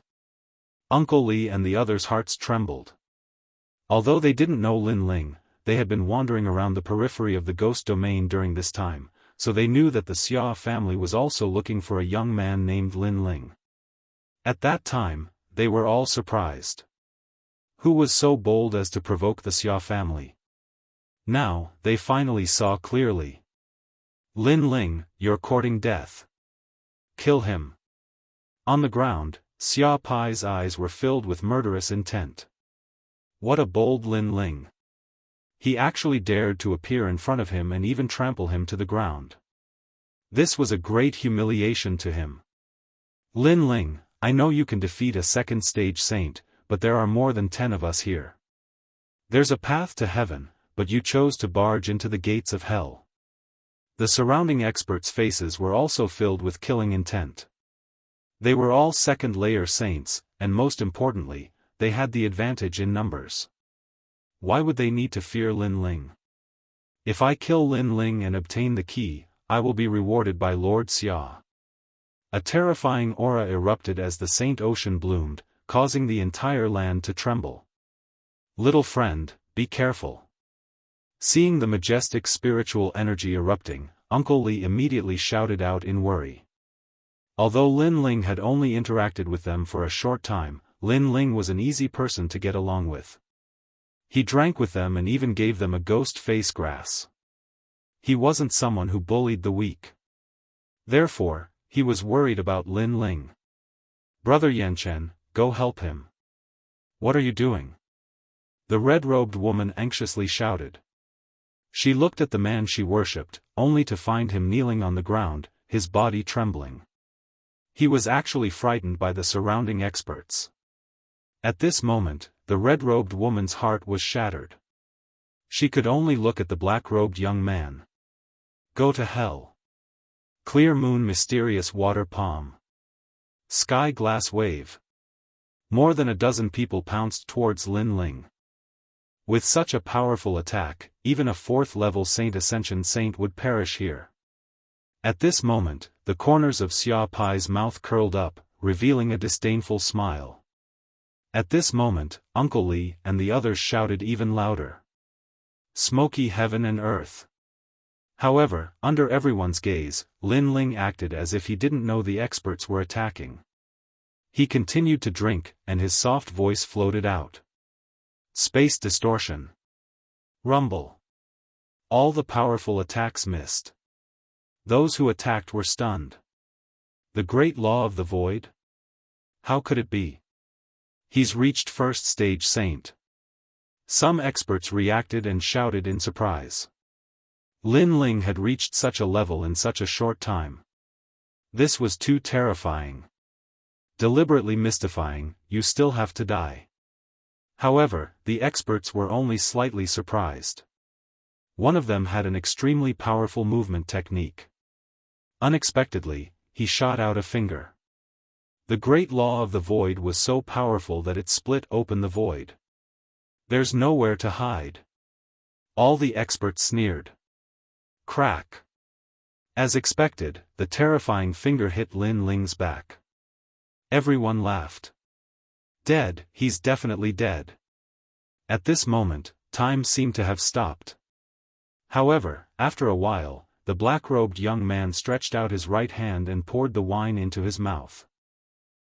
S1: Uncle Li and the others' hearts trembled. Although they didn't know Lin Ling, they had been wandering around the periphery of the ghost domain during this time, so they knew that the Xia family was also looking for a young man named Lin Ling. At that time, they were all surprised. Who was so bold as to provoke the Xia family? Now, they finally saw clearly. Lin Ling, you're courting death. Kill him. On the ground, Xia Pai's eyes were filled with murderous intent. What a bold Lin Ling. He actually dared to appear in front of him and even trample him to the ground. This was a great humiliation to him. Lin Ling, I know you can defeat a second-stage saint, but there are more than 10 of us here. There's a path to heaven, but you chose to barge into the gates of hell. The surrounding experts' faces were also filled with killing intent. They were all second-layer saints, and most importantly, they had the advantage in numbers. Why would they need to fear Lin Ling? If I kill Lin Ling and obtain the key, I will be rewarded by Lord Xia. A terrifying aura erupted as the Saint Ocean bloomed, causing the entire land to tremble. Little friend, be careful. Seeing the majestic spiritual energy erupting, Uncle Li immediately shouted out in worry. Although Lin Ling had only interacted with them for a short time, Lin Ling was an easy person to get along with. He drank with them and even gave them a ghost face grass. He wasn't someone who bullied the weak. Therefore, he was worried about Lin Ling. Brother Yanchen, go help him. What are you doing? The red-robed woman anxiously shouted. She looked at the man she worshipped, only to find him kneeling on the ground, his body trembling. He was actually frightened by the surrounding experts. At this moment, the red-robed woman's heart was shattered. She could only look at the black-robed young man. Go to hell. Clear moon, mysterious water palm. Sky glass wave. More than a dozen people pounced towards Lin Ling. With such a powerful attack, even a 4th-level Saint Ascension saint would perish here. At this moment, the corners of Xia Pai's mouth curled up, revealing a disdainful smile. At this moment, Uncle Li and the others shouted even louder. Smoky heaven and earth. However, under everyone's gaze, Lin Ling acted as if he didn't know the experts were attacking. He continued to drink, and his soft voice floated out. Space distortion. Rumble. All the powerful attacks missed. Those who attacked were stunned. The great law of the void? How could it be? He's reached 1st stage saint. Some experts reacted and shouted in surprise. Lin Ling had reached such a level in such a short time. This was too terrifying. Deliberately mystifying, you still have to die. However, the experts were only slightly surprised. One of them had an extremely powerful movement technique. Unexpectedly, he shot out a finger. The great law of the void was so powerful that it split open the void. There's nowhere to hide. All the experts sneered. Crack. As expected, the terrifying finger hit Lin Ling's back. Everyone laughed. Dead, he's definitely dead. At this moment, time seemed to have stopped. However, after a while, the black-robed young man stretched out his right hand and poured the wine into his mouth.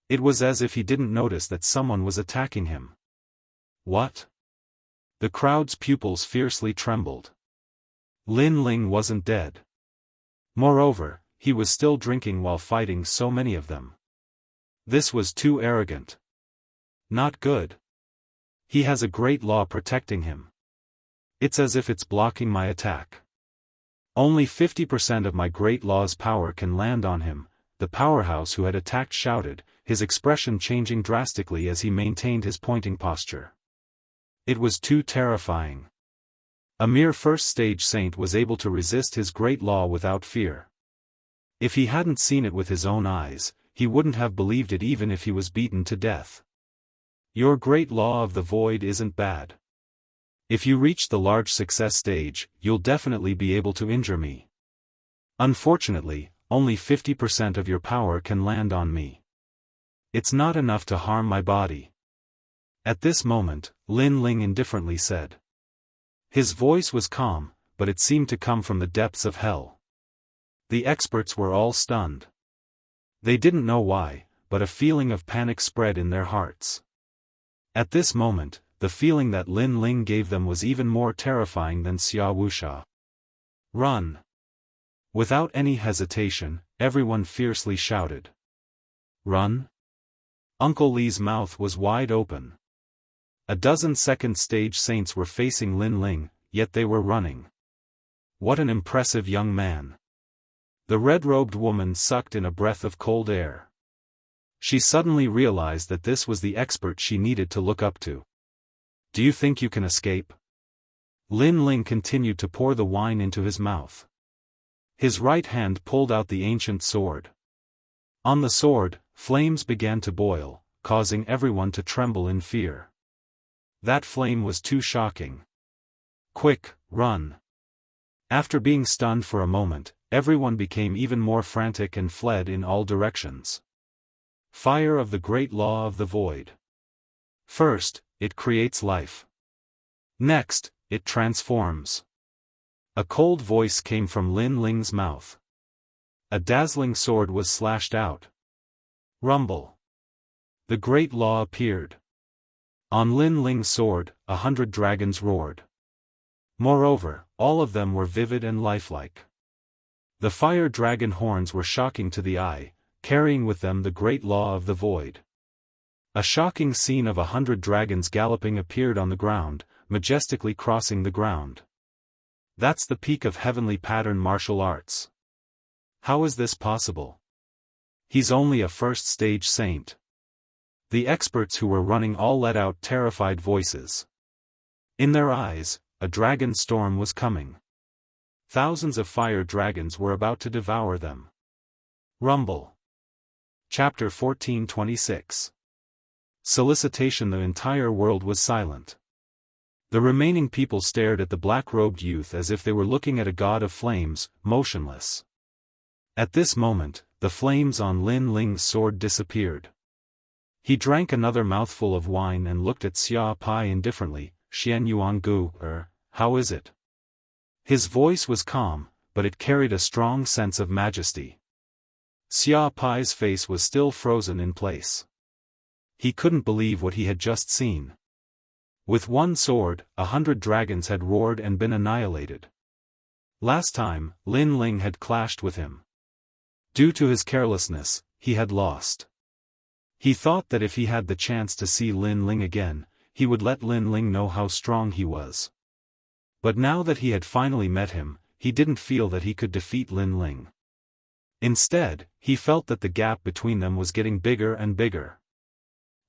S1: It was as if he didn't notice that someone was attacking him. What? The crowd's pupils fiercely trembled. Lin Ling wasn't dead. Moreover, he was still drinking while fighting so many of them. This was too arrogant. Not good. He has a great law protecting him. It's as if it's blocking my attack. Only 50% of my great law's power can land on him, the powerhouse who had attacked shouted, his expression changing drastically as he maintained his pointing posture. It was too terrifying. A mere first-stage saint was able to resist his great law without fear. If he hadn't seen it with his own eyes, he wouldn't have believed it even if he was beaten to death. Your great law of the void isn't bad. If you reach the large success stage, you'll definitely be able to injure me. Unfortunately, only 50% of your power can land on me. It's not enough to harm my body. At this moment, Lin Ling indifferently said. His voice was calm, but it seemed to come from the depths of hell. The experts were all stunned. They didn't know why, but a feeling of panic spread in their hearts. At this moment, the feeling that Lin Ling gave them was even more terrifying than Xia Wuxia. Run! Without any hesitation, everyone fiercely shouted. Run? Uncle Li's mouth was wide open. A dozen second-stage saints were facing Lin Ling, yet they were running. What an impressive young man. The red-robed woman sucked in a breath of cold air. She suddenly realized that this was the expert she needed to look up to. Do you think you can escape? Lin Ling continued to pour the wine into his mouth. His right hand pulled out the ancient sword. On the sword, flames began to boil, causing everyone to tremble in fear. That flame was too shocking. Quick, run! After being stunned for a moment, everyone became even more frantic and fled in all directions. Fire of the great law of the void. First, it creates life. Next, it transforms. A cold voice came from Lin Ling's mouth. A dazzling sword was slashed out. Rumble. The great law appeared. On Lin Ling's sword, 100 dragons roared. Moreover, all of them were vivid and lifelike. The fire dragon horns were shocking to the eye, carrying with them the great law of the void. A shocking scene of 100 dragons galloping appeared on the ground, majestically crossing the ground. That's the peak of heavenly pattern martial arts. How is this possible? He's only a first-stage saint. The experts who were running all let out terrified voices. In their eyes, a dragon storm was coming. Thousands of fire dragons were about to devour them. Rumble. Chapter 1426. Solicitation. The entire world was silent. The remaining people stared at the black-robed youth as if they were looking at a god of flames, motionless. At this moment, the flames on Lin Ling's sword disappeared. He drank another mouthful of wine and looked at Xia Pai indifferently. Xianyuangu, how is it? His voice was calm, but it carried a strong sense of majesty. Xia Pai's face was still frozen in place. He couldn't believe what he had just seen. With one sword, 100 dragons had roared and been annihilated. Last time, Lin Ling had clashed with him. Due to his carelessness, he had lost. He thought that if he had the chance to see Lin Ling again, he would let Lin Ling know how strong he was. But now that he had finally met him, he didn't feel that he could defeat Lin Ling. Instead, he felt that the gap between them was getting bigger and bigger.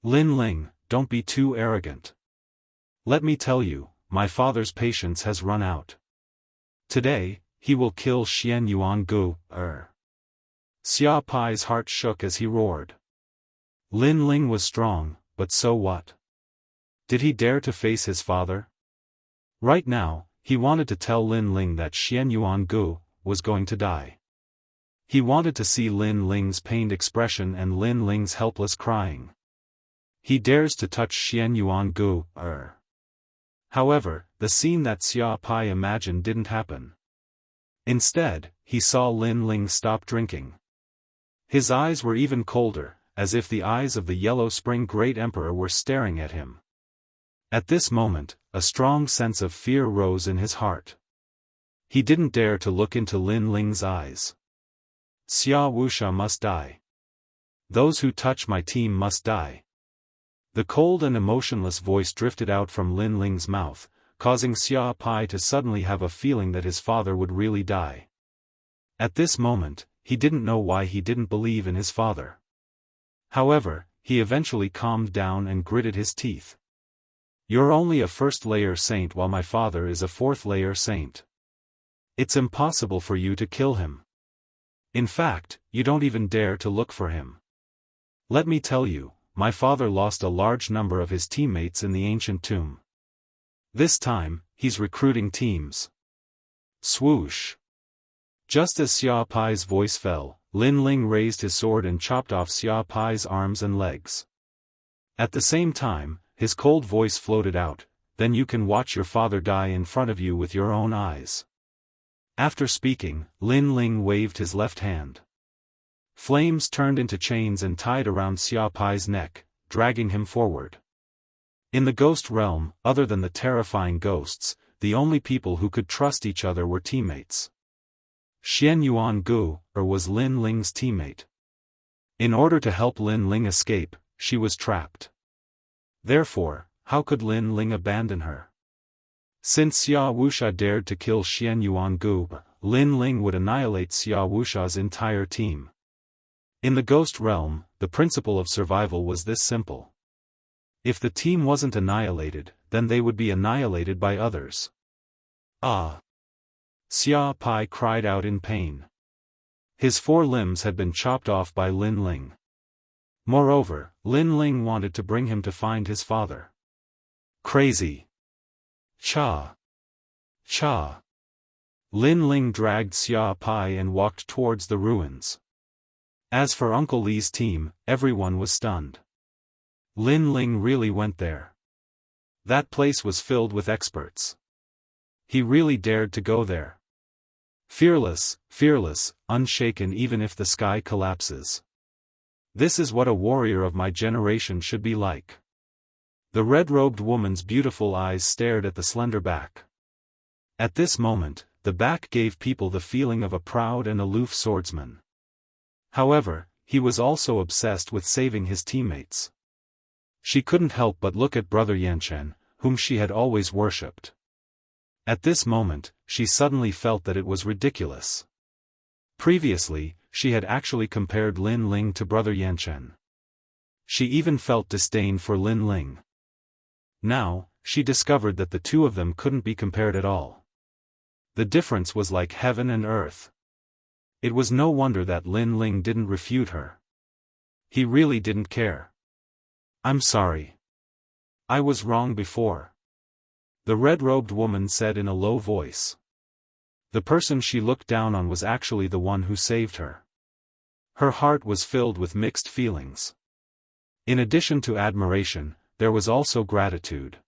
S1: Lin Ling, don't be too arrogant. Let me tell you, my father's patience has run out. Today, he will kill Xianyuangu. Xia Pai's heart shook as he roared. Lin Ling was strong, but so what? Did he dare to face his father? Right now, he wanted to tell Lin Ling that Xian Yuangu was going to die. He wanted to see Lin Ling's pained expression and Lin Ling's helpless crying. He dares to touch Xian Yuangu. However, the scene that Xia Pai imagined didn't happen. Instead, he saw Lin Ling stop drinking. His eyes were even colder, as if the eyes of the Yellow Spring Great Emperor were staring at him. At this moment, a strong sense of fear rose in his heart. He didn't dare to look into Lin Ling's eyes. Xia Wuxia must die. Those who touch my team must die. The cold and emotionless voice drifted out from Lin Ling's mouth, causing Xia Pai to suddenly have a feeling that his father would really die. At this moment, he didn't know why he didn't believe in his father. However, he eventually calmed down and gritted his teeth. You're only a first-layer saint while my father is a fourth-layer saint. It's impossible for you to kill him. In fact, you don't even dare to look for him. Let me tell you, my father lost a large number of his teammates in the ancient tomb. This time, he's recruiting teams. Swoosh. Just as Xia Pai's voice fell, Lin Ling raised his sword and chopped off Xia Pai's arms and legs. At the same time, his cold voice floated out, then you can watch your father die in front of you with your own eyes. After speaking, Lin Ling waved his left hand. Flames turned into chains and tied around Xia Pai's neck, dragging him forward. In the ghost realm, other than the terrifying ghosts, the only people who could trust each other were teammates. Xian Yuangu was Lin Ling's teammate. In order to help Lin Ling escape, she was trapped. Therefore, how could Lin Ling abandon her? Since Xia Wuxia dared to kill Xian Yuangu, Lin Ling would annihilate Xia Wuxia's entire team. In the ghost realm, the principle of survival was this simple. If the team wasn't annihilated, then they would be annihilated by others. Ah! Xia Pai cried out in pain. His 4 limbs had been chopped off by Lin Ling. Moreover, Lin Ling wanted to bring him to find his father. Crazy! Cha! Cha! Lin Ling dragged Xia Pai and walked towards the ruins. As for Uncle Li's team, everyone was stunned. Lin Ling really went there. That place was filled with experts. He really dared to go there. Fearless, unshaken even if the sky collapses. This is what a warrior of my generation should be like. The red-robed woman's beautiful eyes stared at the slender back. At this moment, the back gave people the feeling of a proud and aloof swordsman. However, he was also obsessed with saving his teammates. She couldn't help but look at Brother Yanchen, whom she had always worshipped. At this moment, she suddenly felt that it was ridiculous. Previously, she had actually compared Lin Ling to Brother Yanchen. She even felt disdain for Lin Ling. Now, she discovered that the two of them couldn't be compared at all. The difference was like heaven and earth. It was no wonder that Lin Ling didn't refute her. He really didn't care. I'm sorry. I was wrong before. The red-robed woman said in a low voice. The person she looked down on was actually the one who saved her. Her heart was filled with mixed feelings. In addition to admiration, there was also gratitude.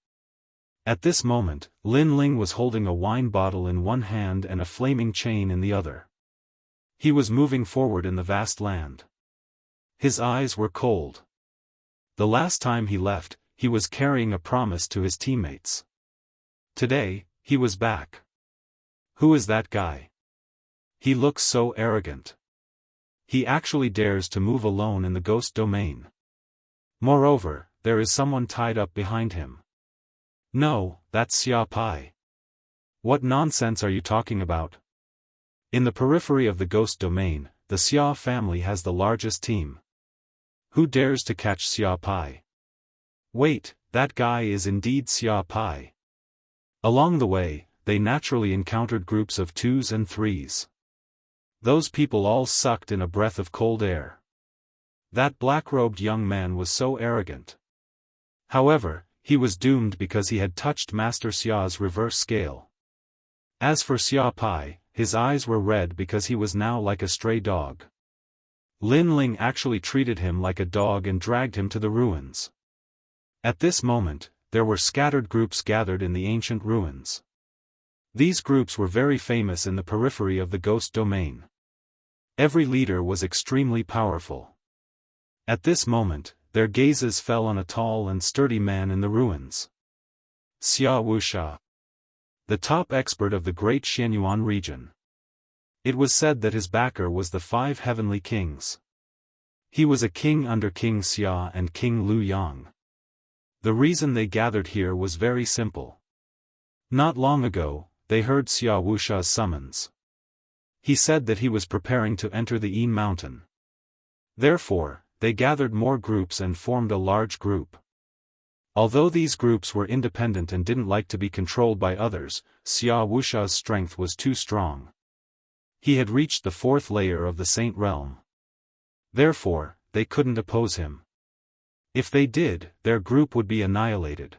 S1: At this moment, Lin Ling was holding a wine bottle in one hand and a flaming chain in the other. He was moving forward in the vast land. His eyes were cold. The last time he left, he was carrying a promise to his teammates. Today, he was back. Who is that guy? He looks so arrogant. He actually dares to move alone in the ghost domain. Moreover, there is someone tied up behind him. No, that's Xia Pai. What nonsense are you talking about? In the periphery of the ghost domain, the Xia family has the largest team. Who dares to catch Xia Pai? Wait, that guy is indeed Xia Pai. Along the way, they naturally encountered groups of 2s and 3s. Those people all sucked in a breath of cold air. That black-robed young man was so arrogant. However, he was doomed because he had touched Master Xia's reverse scale. As for Xia Pai, his eyes were red because he was now like a stray dog. Lin Ling actually treated him like a dog and dragged him to the ruins. At this moment, there were scattered groups gathered in the ancient ruins. These groups were very famous in the periphery of the ghost domain. Every leader was extremely powerful. At this moment, their gazes fell on a tall and sturdy man in the ruins. Xia Wuxia, the top expert of the great Xianyuan region. It was said that his backer was the 5 heavenly kings. He was a king under King Xia and King Lu Yang. The reason they gathered here was very simple. Not long ago, they heard Xia Wuxia's summons. He said that he was preparing to enter the Yin Mountain. Therefore, they gathered more groups and formed a large group. Although these groups were independent and didn't like to be controlled by others, Xia Wuxia's strength was too strong. He had reached the 4th layer of the Saint Realm. Therefore, they couldn't oppose him. If they did, their group would be annihilated.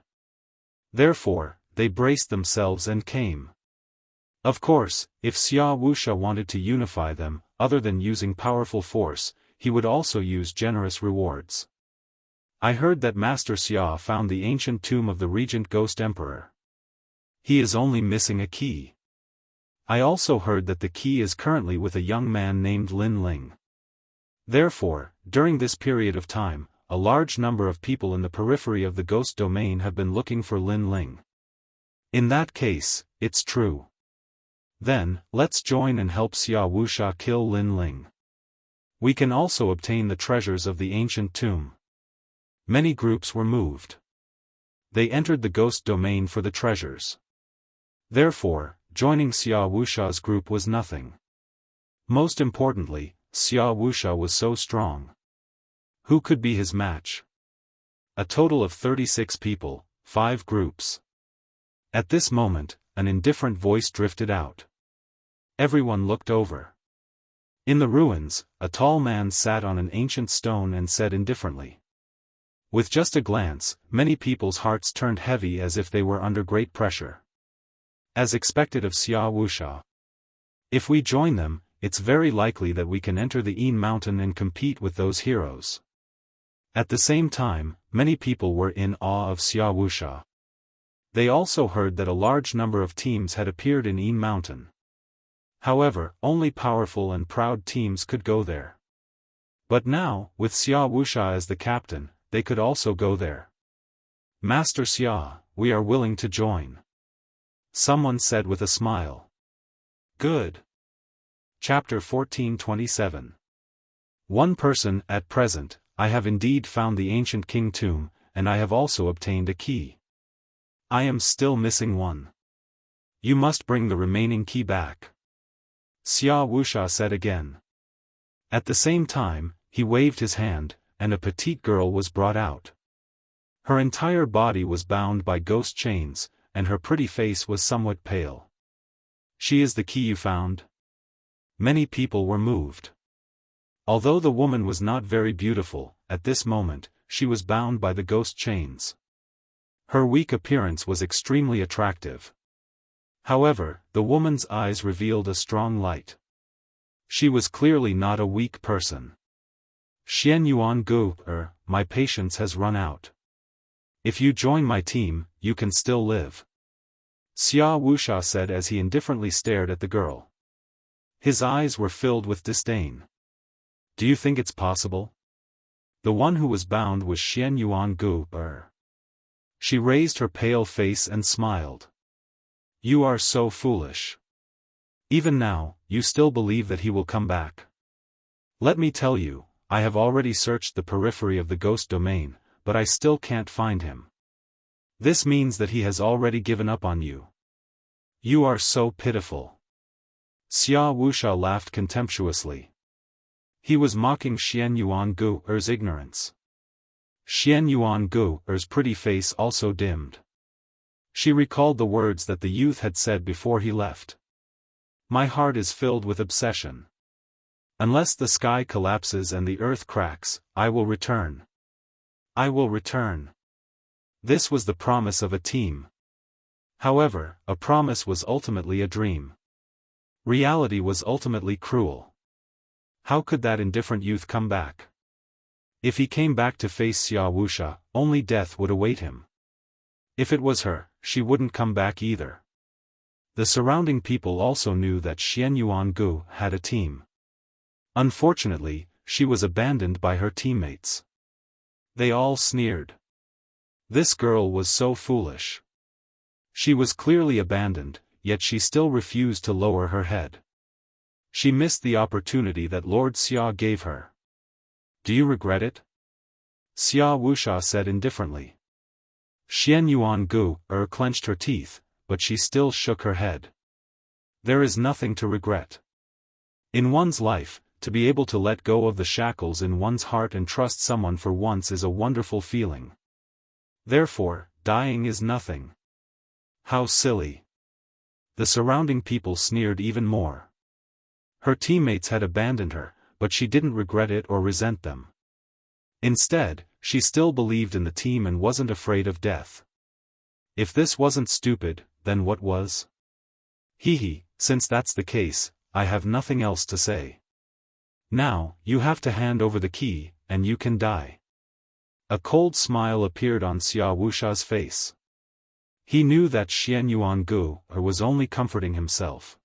S1: Therefore, they braced themselves and came. Of course, if Xia Wuxia wanted to unify them, other than using powerful force, he would also use generous rewards. I heard that Master Xia found the ancient tomb of the Regent Ghost Emperor. He is only missing a key. I also heard that the key is currently with a young man named Lin Ling. Therefore, during this period of time, a large number of people in the periphery of the ghost domain have been looking for Lin Ling. In that case, it's true. Then, let's join and help Xia Wuxia kill Lin Ling. We can also obtain the treasures of the ancient tomb. Many groups were moved. They entered the ghost domain for the treasures. Therefore, joining Xia Wuxia's group was nothing. Most importantly, Xia Wuxia was so strong. Who could be his match? A total of 36 people, 5 groups. At this moment, an indifferent voice drifted out. Everyone looked over. In the ruins, a tall man sat on an ancient stone and said indifferently. With just a glance, many people's hearts turned heavy as if they were under great pressure. As expected of Xia Wuxia. If we join them, it's very likely that we can enter the Yin Mountain and compete with those heroes. At the same time, many people were in awe of Xia Wuxia. They also heard that a large number of teams had appeared in Yin Mountain. However, only powerful and proud teams could go there. But now, with Xia Wuxia as the captain, they could also go there. Master Xia, we are willing to join. Someone said with a smile. Good. Chapter 1427. One person, at present, I have indeed found the ancient king tomb, and I have also obtained a key. I am still missing one. You must bring the remaining key back. Xia Wuxia said again. At the same time, he waved his hand, and a petite girl was brought out. Her entire body was bound by ghost chains, and her pretty face was somewhat pale. She is the key you found? Many people were moved. Although the woman was not very beautiful, at this moment, she was bound by the ghost chains. Her weak appearance was extremely attractive. However, the woman's eyes revealed a strong light. She was clearly not a weak person. Xianyuan Gu, my patience has run out. If you join my team, you can still live. Xia Wuxia said as he indifferently stared at the girl. His eyes were filled with disdain. Do you think it's possible? The one who was bound was Xianyuan Gu. She raised her pale face and smiled. You are so foolish. Even now, you still believe that he will come back. Let me tell you, I have already searched the periphery of the ghost domain, but I still can't find him. This means that he has already given up on you. You are so pitiful. Xia Wuxia laughed contemptuously. He was mocking Xianyuan Gu's ignorance. Xianyuan Gu's pretty face also dimmed. She recalled the words that the youth had said before he left. My heart is filled with obsession. Unless the sky collapses and the earth cracks, I will return. I will return. This was the promise of a team. However, a promise was ultimately a dream. Reality was ultimately cruel. How could that indifferent youth come back? If he came back to face Xia Wuxia, only death would await him. If it was her, she wouldn't come back either. The surrounding people also knew that Xian Yuangu had a team. Unfortunately, she was abandoned by her teammates. They all sneered. This girl was so foolish. She was clearly abandoned, yet she still refused to lower her head. She missed the opportunity that Lord Xia gave her. Do you regret it? Xia Wuxia said indifferently. Xian Yuangu clenched her teeth, but she still shook her head. There is nothing to regret. In one's life, to be able to let go of the shackles in one's heart and trust someone for once is a wonderful feeling. Therefore, dying is nothing. How silly. The surrounding people sneered even more. Her teammates had abandoned her, but she didn't regret it or resent them. Instead, she still believed in the team and wasn't afraid of death. If this wasn't stupid, then what was? Since that's the case, I have nothing else to say. Now, you have to hand over the key, and you can die. A cold smile appeared on Xia Wuxia's face. He knew that Xian Yuangu was only comforting himself.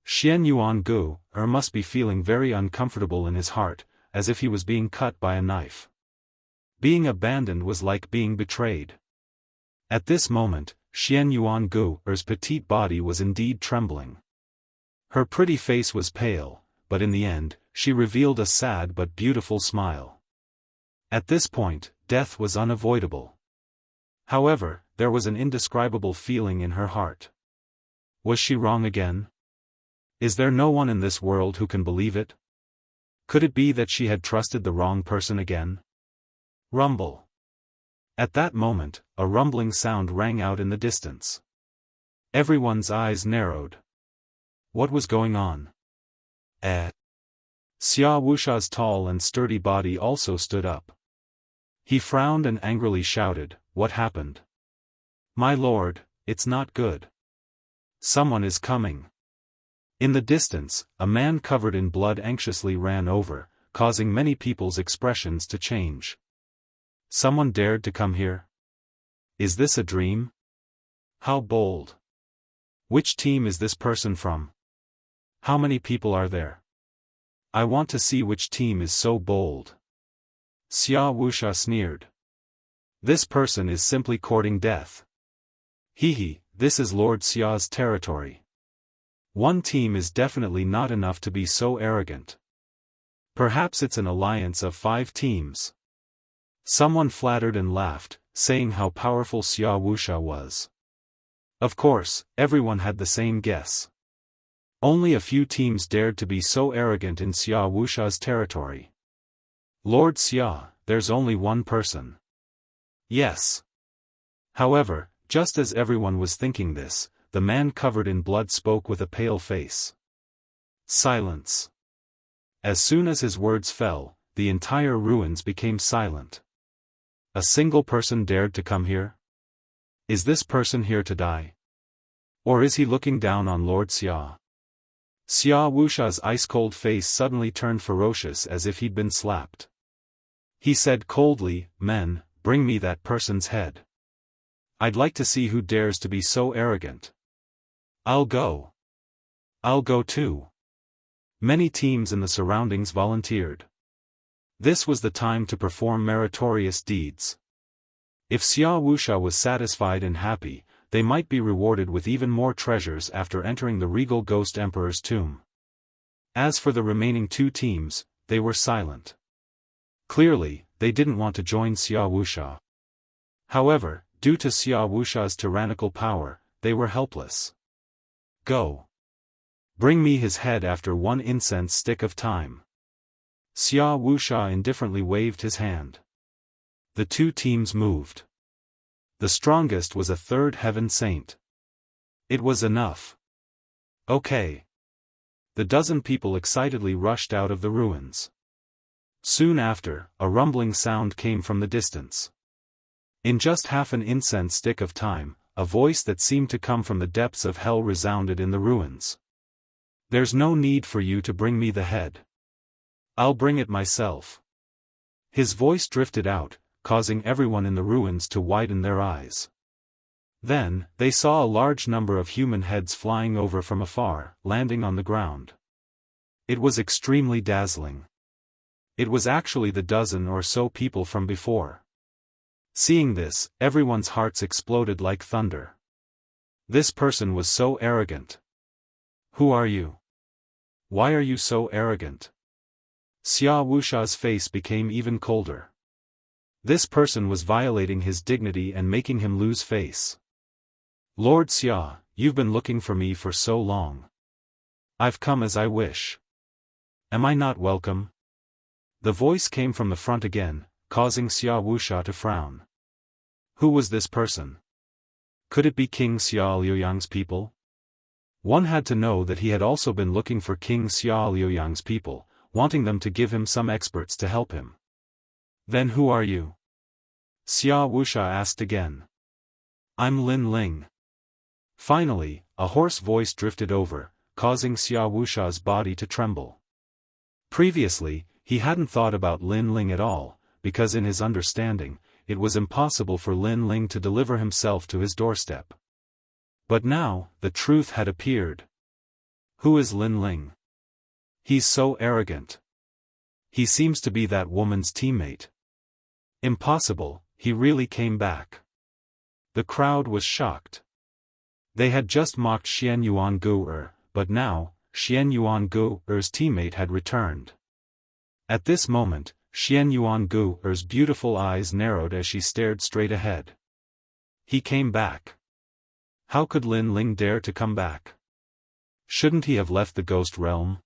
S1: Xian Yuangu must be feeling very uncomfortable in his heart, as if he was being cut by a knife. Being abandoned was like being betrayed. At this moment, Xian Yuangu's petite body was indeed trembling. Her pretty face was pale, but in the end, she revealed a sad but beautiful smile. At this point, death was unavoidable. However, there was an indescribable feeling in her heart. Was she wrong again? Is there no one in this world who can believe it? Could it be that she had trusted the wrong person again? Rumble. At that moment, a rumbling sound rang out in the distance. Everyone's eyes narrowed. What was going on? Xia Wuxia's tall and sturdy body also stood up. He frowned and angrily shouted, "What happened? My lord, it's not good. Someone is coming." In the distance, a man covered in blood anxiously ran over, causing many people's expressions to change. Someone dared to come here? Is this a dream? How bold. Which team is this person from? How many people are there? I want to see which team is so bold. Xia Wuxia sneered. This person is simply courting death. This is Lord Xia's territory. One team is definitely not enough to be so arrogant. Perhaps it's an alliance of 5 teams. Someone flattered and laughed, saying how powerful Xia Wuxia was. Of course, everyone had the same guess. Only a few teams dared to be so arrogant in Xia Wuxia's territory. Lord Xia, there's only one person. Yes. However, just as everyone was thinking this, the man covered in blood spoke with a pale face. Silence. As soon as his words fell, the entire ruins became silent. A single person dared to come here? Is this person here to die? Or is he looking down on Lord Xia? Xia Wuxia's ice-cold face suddenly turned ferocious as if he'd been slapped. He said coldly, "Men, bring me that person's head. I'd like to see who dares to be so arrogant." I'll go. I'll go too. Many teams in the surroundings volunteered. This was the time to perform meritorious deeds. If Xia Wuxia was satisfied and happy, they might be rewarded with even more treasures after entering the regal ghost emperor's tomb. As for the remaining 2 teams, they were silent. Clearly, they didn't want to join Xia Wuxia. However, due to Xia Wuxia's tyrannical power, they were helpless. Go. Bring me his head after 1 incense stick of time. Xia Wuxia indifferently waved his hand. The 2 teams moved. The strongest was a 3rd heaven saint. It was enough. Okay. the dozen people excitedly rushed out of the ruins. Soon after, a rumbling sound came from the distance. In just half an incense stick of time, a voice that seemed to come from the depths of hell resounded in the ruins. "There's no need for you to bring me the head. I'll bring it myself." His voice drifted out, causing everyone in the ruins to widen their eyes. Then, they saw a large number of human heads flying over from afar, landing on the ground. It was extremely dazzling. It was actually the dozen or so people from before. Seeing this, everyone's hearts exploded like thunder. This person was so arrogant. "Who are you? Why are you so arrogant?" Xia Wuxia's face became even colder. This person was violating his dignity and making him lose face. "Lord Xia, you've been looking for me for so long. I've come as I wish. Am I not welcome?" The voice came from the front again, causing Xia Wuxia to frown. Who was this person? Could it be King Xia Liuyang's people? One had to know that he had also been looking for King Xia Liuyang's people, wanting them to give him some experts to help him. "Then who are you?" Xia Wuxia asked again. "I'm Lin Ling." Finally, a hoarse voice drifted over, causing Xia Wuxia's body to tremble. Previously, he hadn't thought about Lin Ling at all, because in his understanding, it was impossible for Lin Ling to deliver himself to his doorstep. But now, the truth had appeared. Who is Lin Ling? He's so arrogant. He seems to be that woman's teammate. Impossible, he really came back. The crowd was shocked. They had just mocked Xian Yuan Gu, but now, Xian Yuan Gu's teammate had returned. At this moment, Xian Yuan Gu's beautiful eyes narrowed as she stared straight ahead. He came back. How could Lin Ling dare to come back? Shouldn't he have left the ghost realm?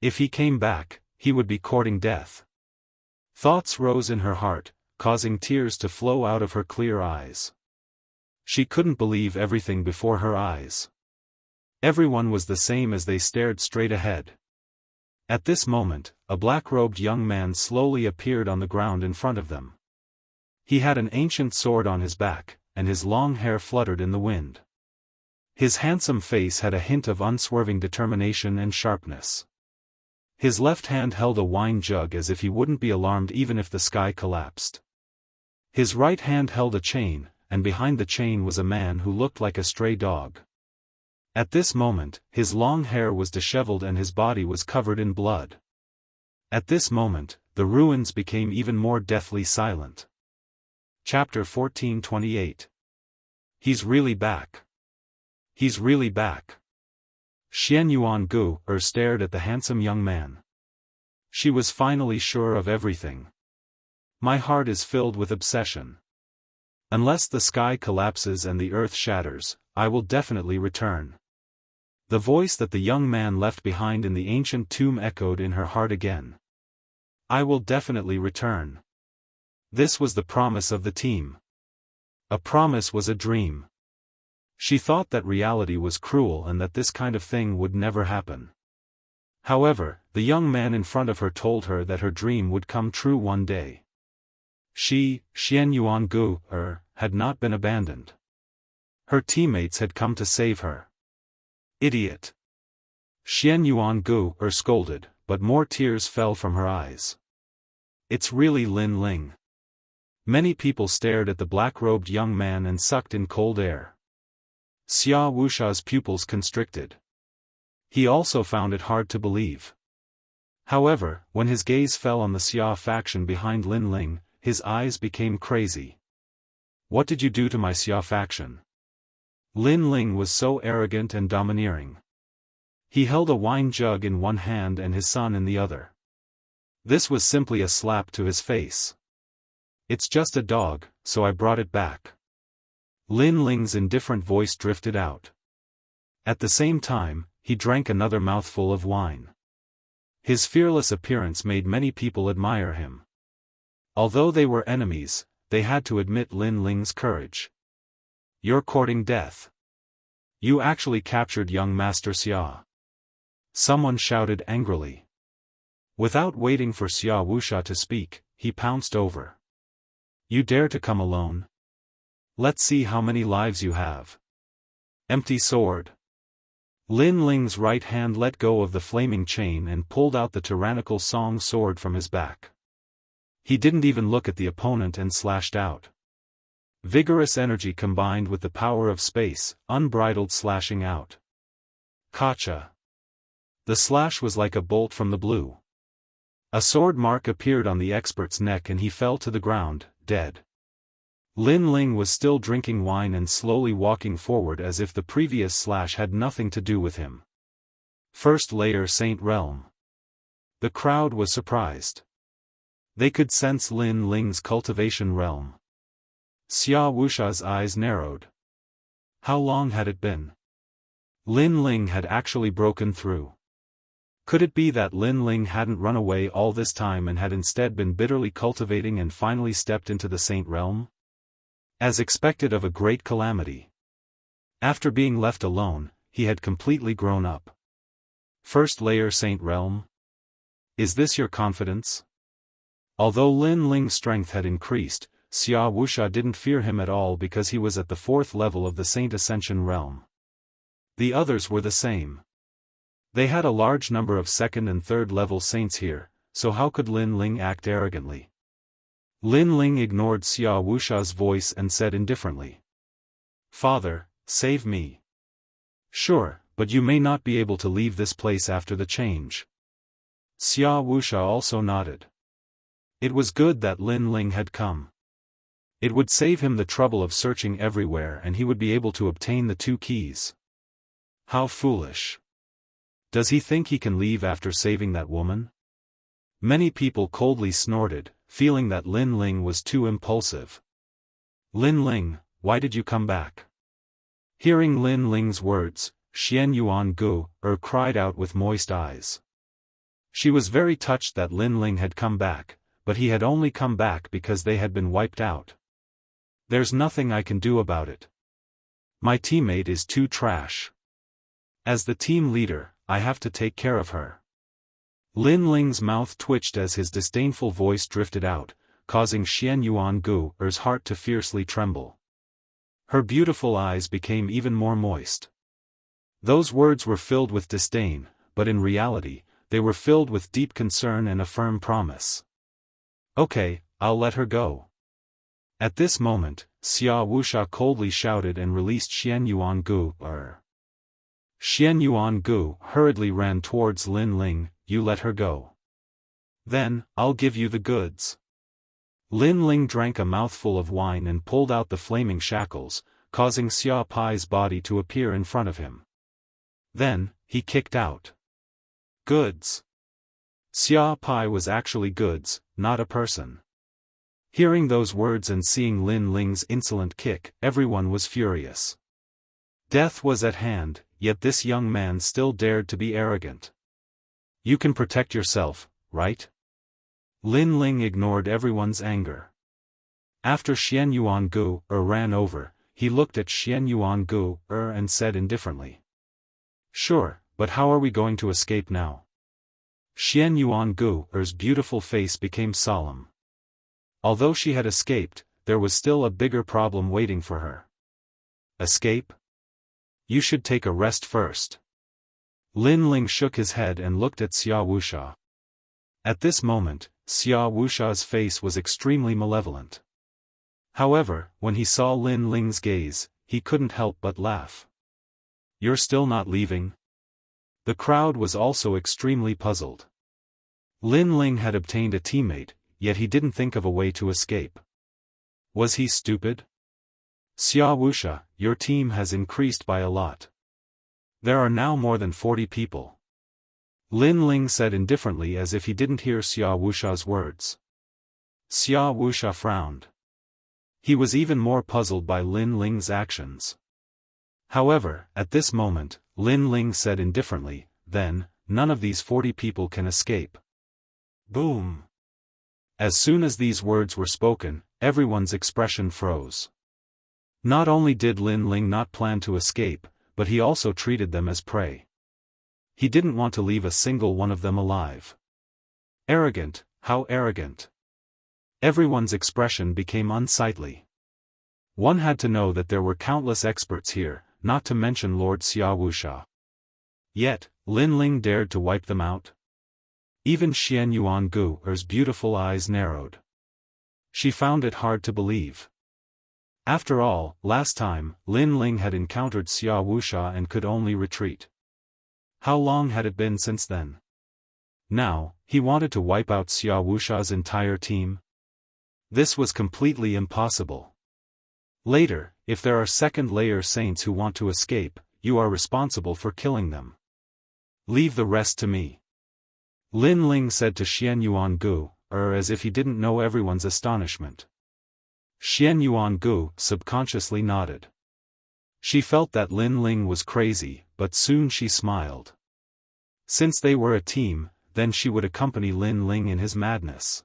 S1: If he came back, he would be courting death. Thoughts rose in her heart, causing tears to flow out of her clear eyes. She couldn't believe everything before her eyes. Everyone was the same as they stared straight ahead. At this moment, a black-robed young man slowly appeared on the ground in front of them. He had an ancient sword on his back, and his long hair fluttered in the wind. His handsome face had a hint of unswerving determination and sharpness. His left hand held a wine jug as if he wouldn't be alarmed even if the sky collapsed. His right hand held a chain, and behind the chain was a man who looked like a stray dog. At this moment, his long hair was disheveled and his body was covered in blood. At this moment, the ruins became even more deathly silent. Chapter 1428. He's really back. He's really back. Xian Yuan Gu stared at the handsome young man. She was finally sure of everything. My heart is filled with obsession. Unless the sky collapses and the earth shatters, I will definitely return. The voice that the young man left behind in the ancient tomb echoed in her heart again. I will definitely return. This was the promise of the team. A promise was a dream. She thought that reality was cruel and that this kind of thing would never happen. However, the young man in front of her told her that her dream would come true one day. She, Xian Yuan Gu, had not been abandoned. Her teammates had come to save her. Idiot! Xian Yuan Gu scolded, but more tears fell from her eyes. It's really Lin Ling. Many people stared at the black-robed young man and sucked in cold air. Xia Wuxia's pupils constricted. He also found it hard to believe. However, when his gaze fell on the Xia faction behind Lin Ling, his eyes became crazy. What did you do to my Xia faction? Lin Ling was so arrogant and domineering. He held a wine jug in one hand and his son in the other. This was simply a slap to his face. It's just a dog, so I brought it back. Lin Ling's indifferent voice drifted out. At the same time, he drank another mouthful of wine. His fearless appearance made many people admire him. Although they were enemies, they had to admit Lin Ling's courage. You're courting death. You actually captured young Master Xia. Someone shouted angrily. Without waiting for Xia Wuxia to speak, he pounced over. You dare to come alone? Let's see how many lives you have. Empty sword. Lin Ling's right hand let go of the flaming chain and pulled out the tyrannical song sword from his back. He didn't even look at the opponent and slashed out. Vigorous energy combined with the power of space, unbridled slashing out. Gotcha. The slash was like a bolt from the blue. A sword mark appeared on the expert's neck and he fell to the ground, dead. Lin Ling was still drinking wine and slowly walking forward as if the previous slash had nothing to do with him. First layer Saint Realm. The crowd was surprised. They could sense Lin Ling's cultivation realm. Xia Wuxia's eyes narrowed. How long had it been? Lin Ling had actually broken through. Could it be that Lin Ling hadn't run away all this time and had instead been bitterly cultivating and finally stepped into the Saint Realm? As expected of a great calamity. After being left alone, he had completely grown up. First layer Saint Realm? Is this your confidence? Although Lin Ling's strength had increased, Xia Wuxia didn't fear him at all because he was at the 4th level of the Saint Ascension realm. The others were the same. They had a large number of 2nd and 3rd level saints here, so how could Lin Ling act arrogantly? Lin Ling ignored Xia Wuxia's voice and said indifferently. Father, save me. Sure, but you may not be able to leave this place after the change. Xia Wuxia also nodded. It was good that Lin Ling had come. It would save him the trouble of searching everywhere and he would be able to obtain the 2 keys. How foolish. Does he think he can leave after saving that woman? Many people coldly snorted, feeling that Lin Ling was too impulsive. Lin Ling, why did you come back? Hearing Lin Ling's words, Xian Yuan Gu cried out with moist eyes. She was very touched that Lin Ling had come back, but he had only come back because they had been wiped out. There's nothing I can do about it. My teammate is too trash. As the team leader, I have to take care of her. Lin Ling's mouth twitched as his disdainful voice drifted out, causing Xian Yuan Gu's heart to fiercely tremble. Her beautiful eyes became even more moist. Those words were filled with disdain, but in reality, they were filled with deep concern and a firm promise. Okay, I'll let her go. At this moment, Xia Wuxia coldly shouted and released Xian Yuan Gu. Xian Yuan Gu hurriedly ran towards Lin Ling. You let her go. Then, I'll give you the goods. Lin Ling drank a mouthful of wine and pulled out the flaming shackles, causing Xia Pai's body to appear in front of him. Then, he kicked out. Goods. Xia Pai was actually goods, not a person. Hearing those words and seeing Lin Ling's insolent kick, everyone was furious. Death was at hand, yet this young man still dared to be arrogant. You can protect yourself, right? Lin Ling ignored everyone's anger. After Xian Yuan Gu ran over, he looked at Xian Yuan Gu and said indifferently. Sure, but how are we going to escape now? Xian Yuan Gu's beautiful face became solemn. Although she had escaped, there was still a bigger problem waiting for her. Escape? You should take a rest first. Lin Ling shook his head and looked at Xia Wuxia. At this moment, Xia Wuxia's face was extremely malevolent. However, when he saw Lin Ling's gaze, he couldn't help but laugh. You're still not leaving? The crowd was also extremely puzzled. Lin Ling had obtained a teammate, yet he didn't think of a way to escape. Was he stupid? Xia Wuxia, your team has increased by a lot. There are now more than 40 people. Lin Ling said indifferently as if he didn't hear Xia Wuxia's words. Xia Wuxia frowned. He was even more puzzled by Lin Ling's actions. However, at this moment, Lin Ling said indifferently, then, none of these 40 people can escape. Boom! As soon as these words were spoken, everyone's expression froze. Not only did Lin Ling not plan to escape, but he also treated them as prey. He didn't want to leave a single one of them alive. Arrogant, how arrogant. Everyone's expression became unsightly. One had to know that there were countless experts here, not to mention Lord Xiaowusha. Yet, Lin Ling dared to wipe them out. Even Xian Yuangu's beautiful eyes narrowed. She found it hard to believe. After all, last time, Lin Ling had encountered Xiaowusha and could only retreat. How long had it been since then? Now, he wanted to wipe out Xiaowusha's entire team? This was completely impossible. Later, if there are second-layer saints who want to escape, you are responsible for killing them. Leave the rest to me. Lin Ling said to Xian Yuangu, as if he didn't know everyone's astonishment. Xian Yuangu subconsciously nodded. She felt that Lin Ling was crazy, but soon she smiled. Since they were a team, then she would accompany Lin Ling in his madness.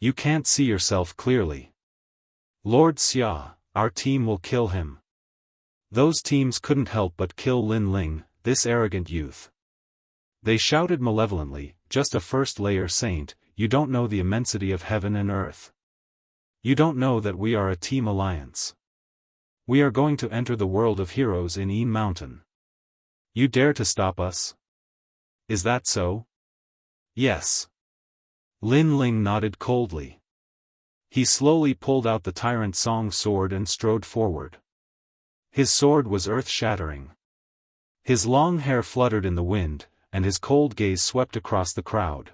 S1: You can't see yourself clearly. Lord Xia, our team will kill him. Those teams couldn't help but kill Lin Ling, this arrogant youth. They shouted malevolently, just a first-layer saint, you don't know the immensity of heaven and earth. You don't know that we are a team alliance. We are going to enter the world of heroes in Yin Mountain. You dare to stop us? Is that so? Yes. Lin Ling nodded coldly. He slowly pulled out the Tyrant Song sword and strode forward. His sword was earth-shattering. His long hair fluttered in the wind, and his cold gaze swept across the crowd.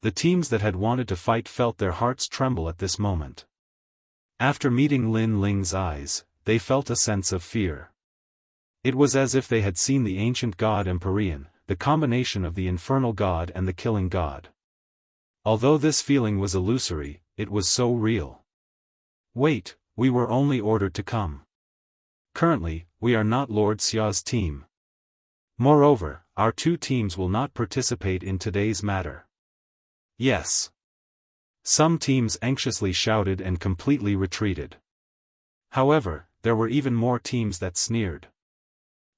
S1: The teams that had wanted to fight felt their hearts tremble at this moment. After meeting Lin Ling's eyes, they felt a sense of fear. It was as if they had seen the ancient god Empyrean, the combination of the infernal god and the killing god. Although this feeling was illusory, it was so real. Wait, we were only ordered to come. Currently, we are not Lord Xia's team. Moreover, our two teams will not participate in today's matter. Yes. Some teams anxiously shouted and completely retreated. However, there were even more teams that sneered.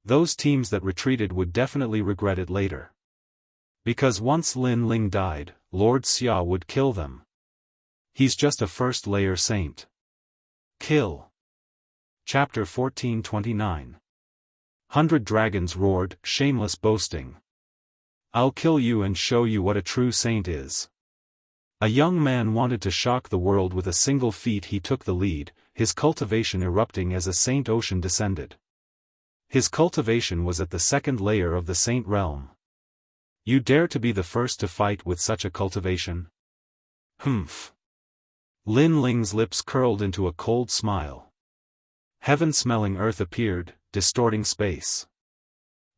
S1: Those teams that retreated would definitely regret it later. Because once Lin Ling died, Lord Xia would kill them. He's just a first-layer saint. Kill. Chapter 1429. 100 dragons roared, shameless boasting. I'll kill you and show you what a true saint is. A young man wanted to shock the world with a single feat. He took the lead, his cultivation erupting as a saint ocean descended. His cultivation was at the second layer of the saint realm. You dare to be the first to fight with such a cultivation? Humph. Lin Ling's lips curled into a cold smile. Heaven-smelling earth appeared, distorting space.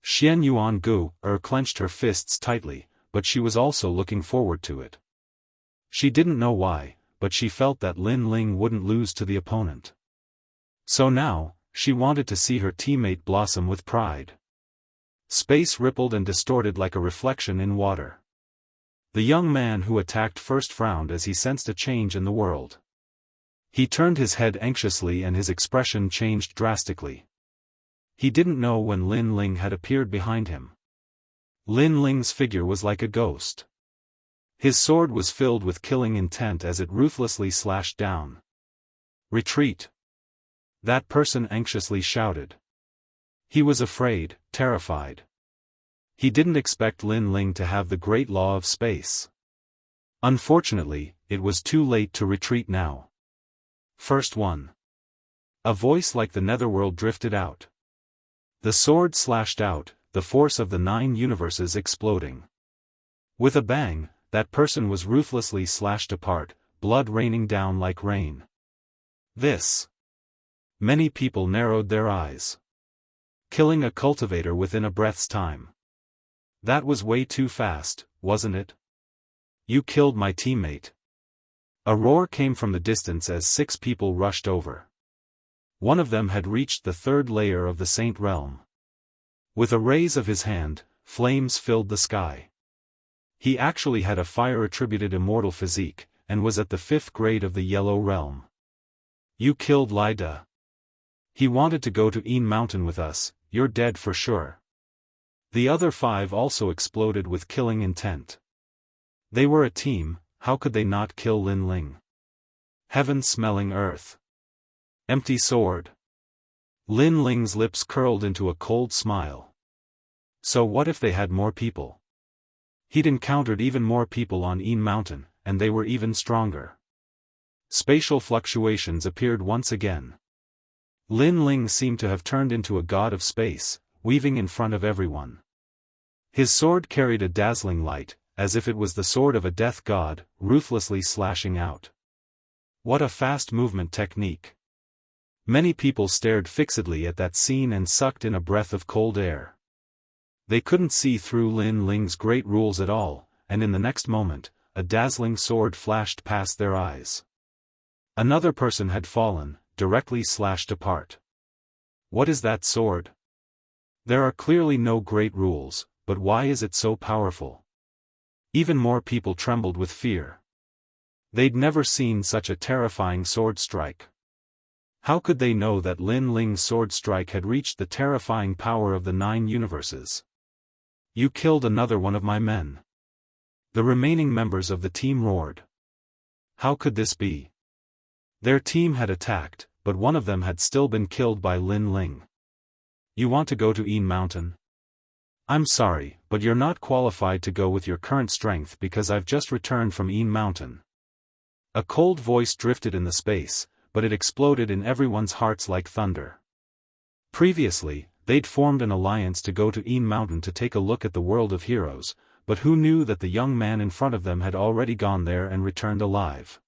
S1: Xian Yuangu clenched her fists tightly, but she was also looking forward to it. She didn't know why, but she felt that Lin Ling wouldn't lose to the opponent. So now, she wanted to see her teammate blossom with pride. Space rippled and distorted like a reflection in water. The young man who attacked first frowned as he sensed a change in the world. He turned his head anxiously and his expression changed drastically. He didn't know when Lin Ling had appeared behind him. Lin Ling's figure was like a ghost. His sword was filled with killing intent as it ruthlessly slashed down. Retreat! That person anxiously shouted. He was afraid, terrified. He didn't expect Lin Ling to have the great law of space. Unfortunately, it was too late to retreat now. First one. A voice like the netherworld drifted out. The sword slashed out, the force of the 9 universes exploding. With a bang, that person was ruthlessly slashed apart, blood raining down like rain. This. Many people narrowed their eyes. Killing a cultivator within a breath's time. That was way too fast, wasn't it? You killed my teammate. A roar came from the distance as 6 people rushed over. One of them had reached the 3rd layer of the Saint Realm. With a raise of his hand, flames filled the sky. He actually had a fire-attributed immortal physique, and was at the 5th grade of the Yellow Realm. You killed Lida. He wanted to go to Yin Mountain with us, you're dead for sure. The other 5 also exploded with killing intent. They were a team, how could they not kill Lin Ling? Heaven smelling earth. Empty sword. Lin Ling's lips curled into a cold smile. So what if they had more people? He'd encountered even more people on Een Mountain, and they were even stronger. Spatial fluctuations appeared once again. Lin Ling seemed to have turned into a god of space, weaving in front of everyone. His sword carried a dazzling light, as if it was the sword of a death god, ruthlessly slashing out. What a fast movement technique! Many people stared fixedly at that scene and sucked in a breath of cold air. They couldn't see through Lin Ling's great rules at all, and in the next moment, a dazzling sword flashed past their eyes. Another person had fallen, directly slashed apart. What is that sword? There are clearly no great rules, but why is it so powerful? Even more people trembled with fear. They'd never seen such a terrifying sword strike. How could they know that Lin Ling's sword strike had reached the terrifying power of the 9 universes? You killed another one of my men. The remaining members of the team roared. How could this be? Their team had attacked, but one of them had still been killed by Lin Ling. You want to go to Een Mountain? I'm sorry, but you're not qualified to go with your current strength because I've just returned from Een Mountain. A cold voice drifted in the space, but it exploded in everyone's hearts like thunder. Previously, they'd formed an alliance to go to Een Mountain to take a look at the world of heroes, but who knew that the young man in front of them had already gone there and returned alive?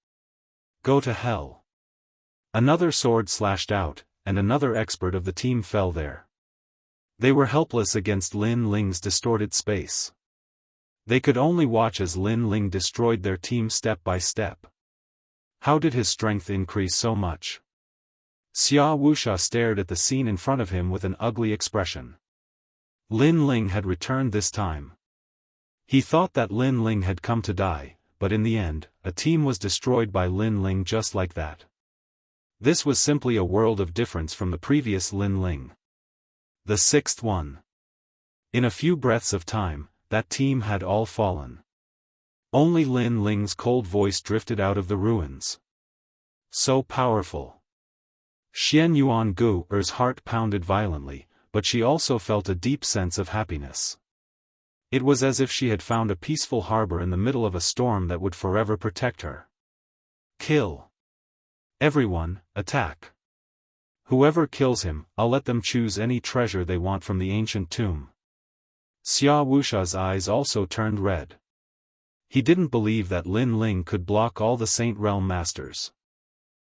S1: Go to hell. Another sword slashed out, and another expert of the team fell there. They were helpless against Lin Ling's distorted space. They could only watch as Lin Ling destroyed their team step by step. How did his strength increase so much? Xia Wuxia stared at the scene in front of him with an ugly expression. Lin Ling had returned this time. He thought that Lin Ling had come to die, but in the end, a team was destroyed by Lin Ling just like that. This was simply a world of difference from the previous Lin Ling. The 6th one. In a few breaths of time, that team had all fallen. Only Lin Ling's cold voice drifted out of the ruins. So powerful. Xian Yuan Gu's heart pounded violently, but she also felt a deep sense of happiness. It was as if she had found a peaceful harbor in the middle of a storm that would forever protect her. Kill. Everyone, attack. Whoever kills him, I'll let them choose any treasure they want from the ancient tomb. Xia Wuxia's eyes also turned red. He didn't believe that Lin Ling could block all the Saint Realm Masters.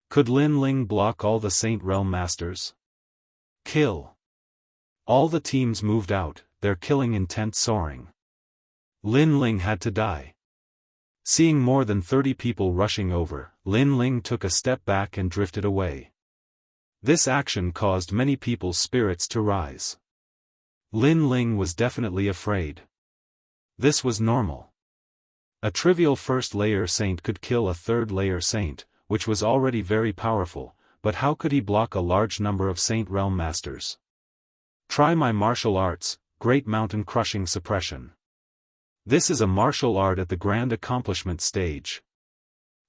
S1: Could Lin Ling block all the Saint Realm Masters? Kill. All the teams moved out, their killing intent soaring. Lin Ling had to die. Seeing more than 30 people rushing over, Lin Ling took a step back and drifted away. This action caused many people's spirits to rise. Lin Ling was definitely afraid. This was normal. A trivial first-layer saint could kill a third-layer saint, which was already very powerful, but how could he block a large number of Saint Realm Masters? Try my martial arts, Great Mountain Crushing Suppression. This is a martial art at the Grand Accomplishment stage.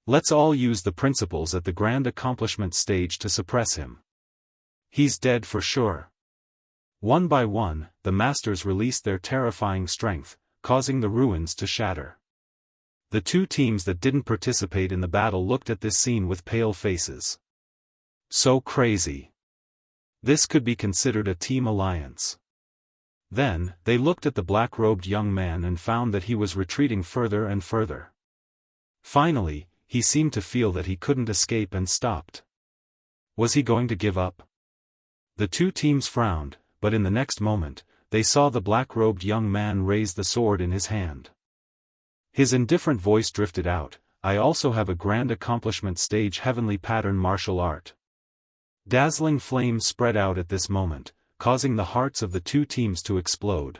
S1: Let's all use the principles at the Grand Accomplishment stage to suppress him. He's dead for sure. One by one, the masters released their terrifying strength, causing the ruins to shatter. The 2 teams that didn't participate in the battle looked at this scene with pale faces. So crazy. This could be considered a team alliance. Then, they looked at the black-robed young man and found that he was retreating further and further. Finally, he seemed to feel that he couldn't escape and stopped. Was he going to give up? The 2 teams frowned, but in the next moment, they saw the black-robed young man raise the sword in his hand. His indifferent voice drifted out, I also have a Grand Accomplishment stage heavenly pattern martial art. Dazzling flames spread out at this moment, causing the hearts of the 2 teams to explode.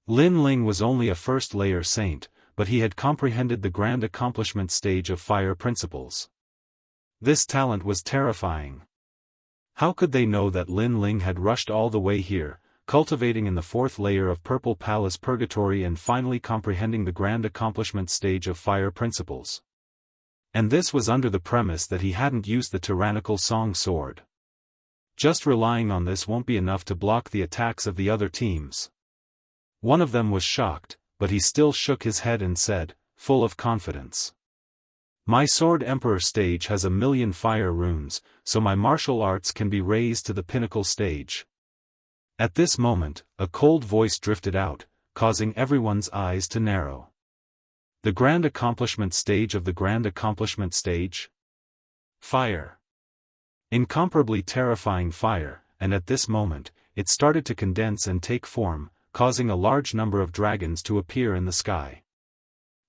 S1: Lin Ling was only a first-layer saint, but he had comprehended the Grand Accomplishment stage of fire principles. This talent was terrifying. How could they know that Lin Ling had rushed all the way here, cultivating in the fourth layer of Purple Palace Purgatory and finally comprehending the grand accomplishment stage of fire principles. And this was under the premise that he hadn't used the tyrannical song sword. Just relying on this won't be enough to block the attacks of the other teams. One of them was shocked, but he still shook his head and said, full of confidence. My Sword Emperor stage has 1,000,000 fire runes, so my martial arts can be raised to the pinnacle stage. At this moment, a cold voice drifted out, causing everyone's eyes to narrow. The grand accomplishment stage of the grand accomplishment stage? Fire. Incomparably terrifying fire, and at this moment, it started to condense and take form, causing a large number of dragons to appear in the sky.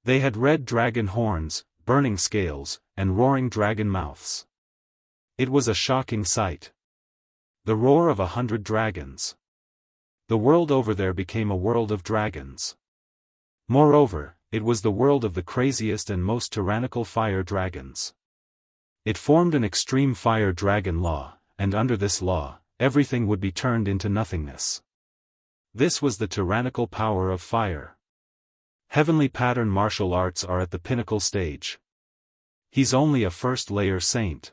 S1: They had red dragon horns, burning scales, and roaring dragon mouths. It was a shocking sight. The roar of 100 dragons. The world over there became a world of dragons. Moreover, it was the world of the craziest and most tyrannical fire dragons. It formed an extreme fire dragon law, and under this law, everything would be turned into nothingness. This was the tyrannical power of fire. Heavenly pattern martial arts are at the pinnacle stage. He's only a first-layer saint.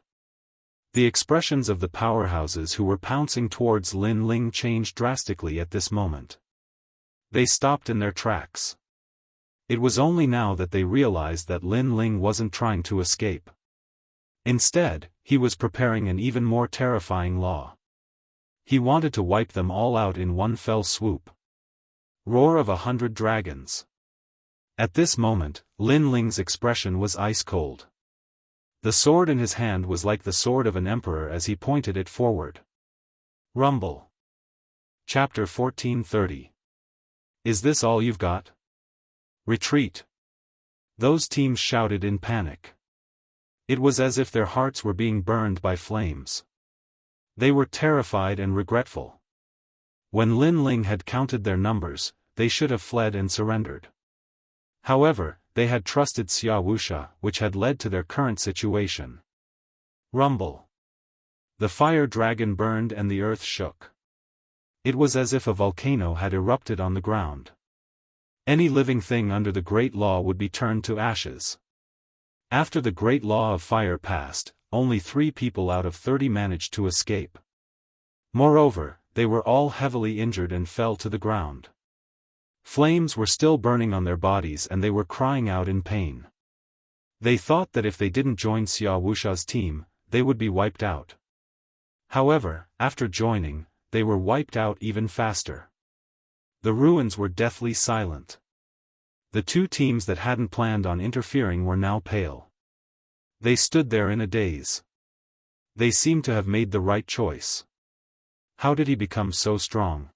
S1: The expressions of the powerhouses who were pouncing towards Lin Ling changed drastically at this moment. They stopped in their tracks. It was only now that they realized that Lin Ling wasn't trying to escape. Instead, he was preparing an even more terrifying law. He wanted to wipe them all out in one fell swoop. Roar of 100 dragons. At this moment, Lin Ling's expression was ice-cold. The sword in his hand was like the sword of an emperor as he pointed it forward. Rumble. Chapter 1430. Is this all you've got? Retreat. Those teams shouted in panic. It was as if their hearts were being burned by flames. They were terrified and regretful. When Lin Ling had counted their numbers, they should have fled and surrendered. However, they had trusted Wuxia, which had led to their current situation. Rumble. The fire dragon burned and the earth shook. It was as if a volcano had erupted on the ground. Any living thing under the Great Law would be turned to ashes. After the Great Law of Fire passed, only 3 people out of 30 managed to escape. Moreover, they were all heavily injured and fell to the ground. Flames were still burning on their bodies and they were crying out in pain. They thought that if they didn't join Wuxia's team, they would be wiped out. However, after joining, they were wiped out even faster. The ruins were deathly silent. The 2 teams that hadn't planned on interfering were now pale. They stood there in a daze. They seemed to have made the right choice. How did he become so strong?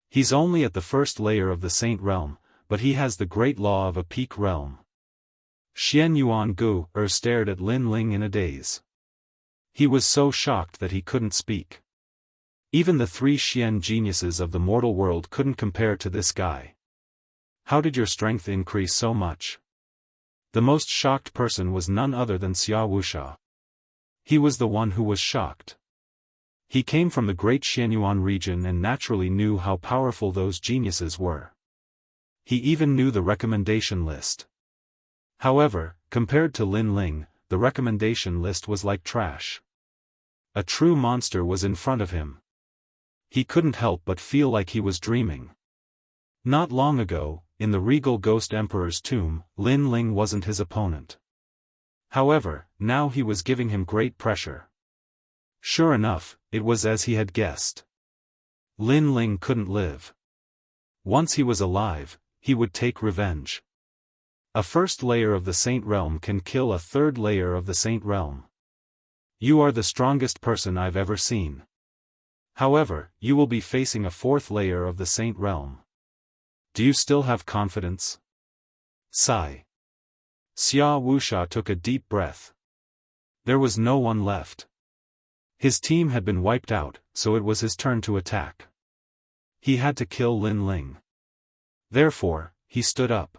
S1: He's only at the first layer of the Saint Realm, but he has the great law of a peak realm. Xian Yuan Gu stared at Lin Ling in a daze. He was so shocked that he couldn't speak. Even the 3 Xian geniuses of the mortal world couldn't compare to this guy. How did your strength increase so much? The most shocked person was none other than Wuxia. He was the one who was shocked. He came from the great Xianyuan region and naturally knew how powerful those geniuses were. He even knew the recommendation list. However, compared to Lin Ling, the recommendation list was like trash. A true monster was in front of him. He couldn't help but feel like he was dreaming. Not long ago, in the regal Ghost Emperor's tomb, Lin Ling wasn't his opponent. However, now he was giving him great pressure. Sure enough, it was as he had guessed. Lin Ling couldn't live. Once he was alive, he would take revenge. A first layer of the Saint Realm can kill a third layer of the Saint Realm. You are the strongest person I've ever seen. However, you will be facing a fourth layer of the Saint Realm. Do you still have confidence? Sigh. Wuxia took a deep breath. There was no one left. His team had been wiped out, so it was his turn to attack. He had to kill Lin Ling. Therefore, he stood up.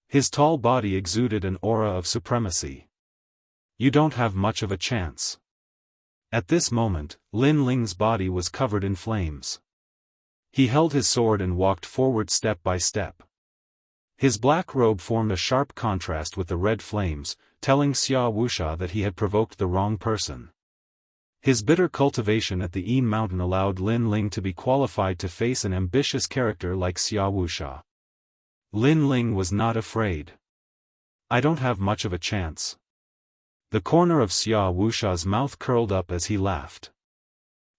S1: His tall body exuded an aura of supremacy. You don't have much of a chance. At this moment, Lin Ling's body was covered in flames. He held his sword and walked forward step by step. His black robe formed a sharp contrast with the red flames, telling Xianxia that he had provoked the wrong person. His bitter cultivation at the Yin Mountain allowed Lin Ling to be qualified to face an ambitious character like Xianxia. Lin Ling was not afraid. "I don't have much of a chance." The corner of Xianxia's mouth curled up as he laughed.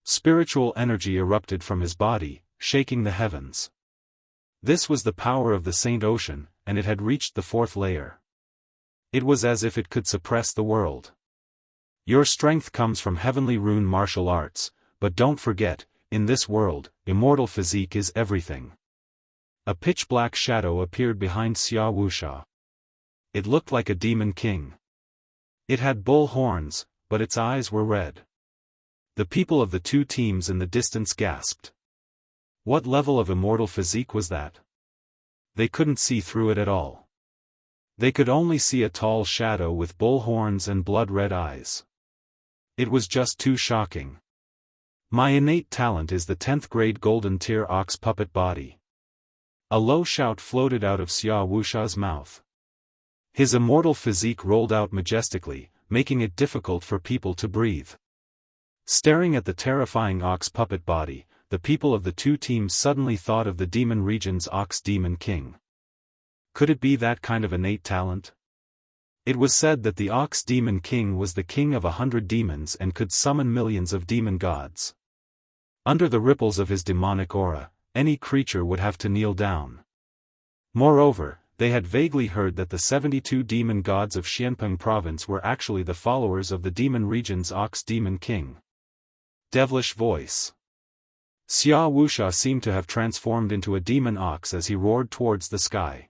S1: Spiritual energy erupted from his body, shaking the heavens. This was the power of the Saint Ocean, and it had reached the fourth layer. It was as if it could suppress the world. "Your strength comes from heavenly rune martial arts, but don't forget, in this world, immortal physique is everything." A pitch-black shadow appeared behind Xianxia. It looked like a demon king. It had bull horns, but its eyes were red. The people of the two teams in the distance gasped. What level of immortal physique was that? They couldn't see through it at all. They could only see a tall shadow with bull horns and blood-red eyes. It was just too shocking. "My innate talent is the 10th grade golden tier ox puppet body." A low shout floated out of Xianxia's mouth. His immortal physique rolled out majestically, making it difficult for people to breathe. Staring at the terrifying ox puppet body, the people of the two teams suddenly thought of the demon region's ox demon king. Could it be that kind of innate talent? It was said that the ox demon king was the king of 100 demons and could summon millions of demon gods. Under the ripples of his demonic aura, any creature would have to kneel down. Moreover, they had vaguely heard that the 72 demon gods of Xianpeng province were actually the followers of the demon region's ox demon king. Devilish voice. Xianxia seemed to have transformed into a demon ox as he roared towards the sky.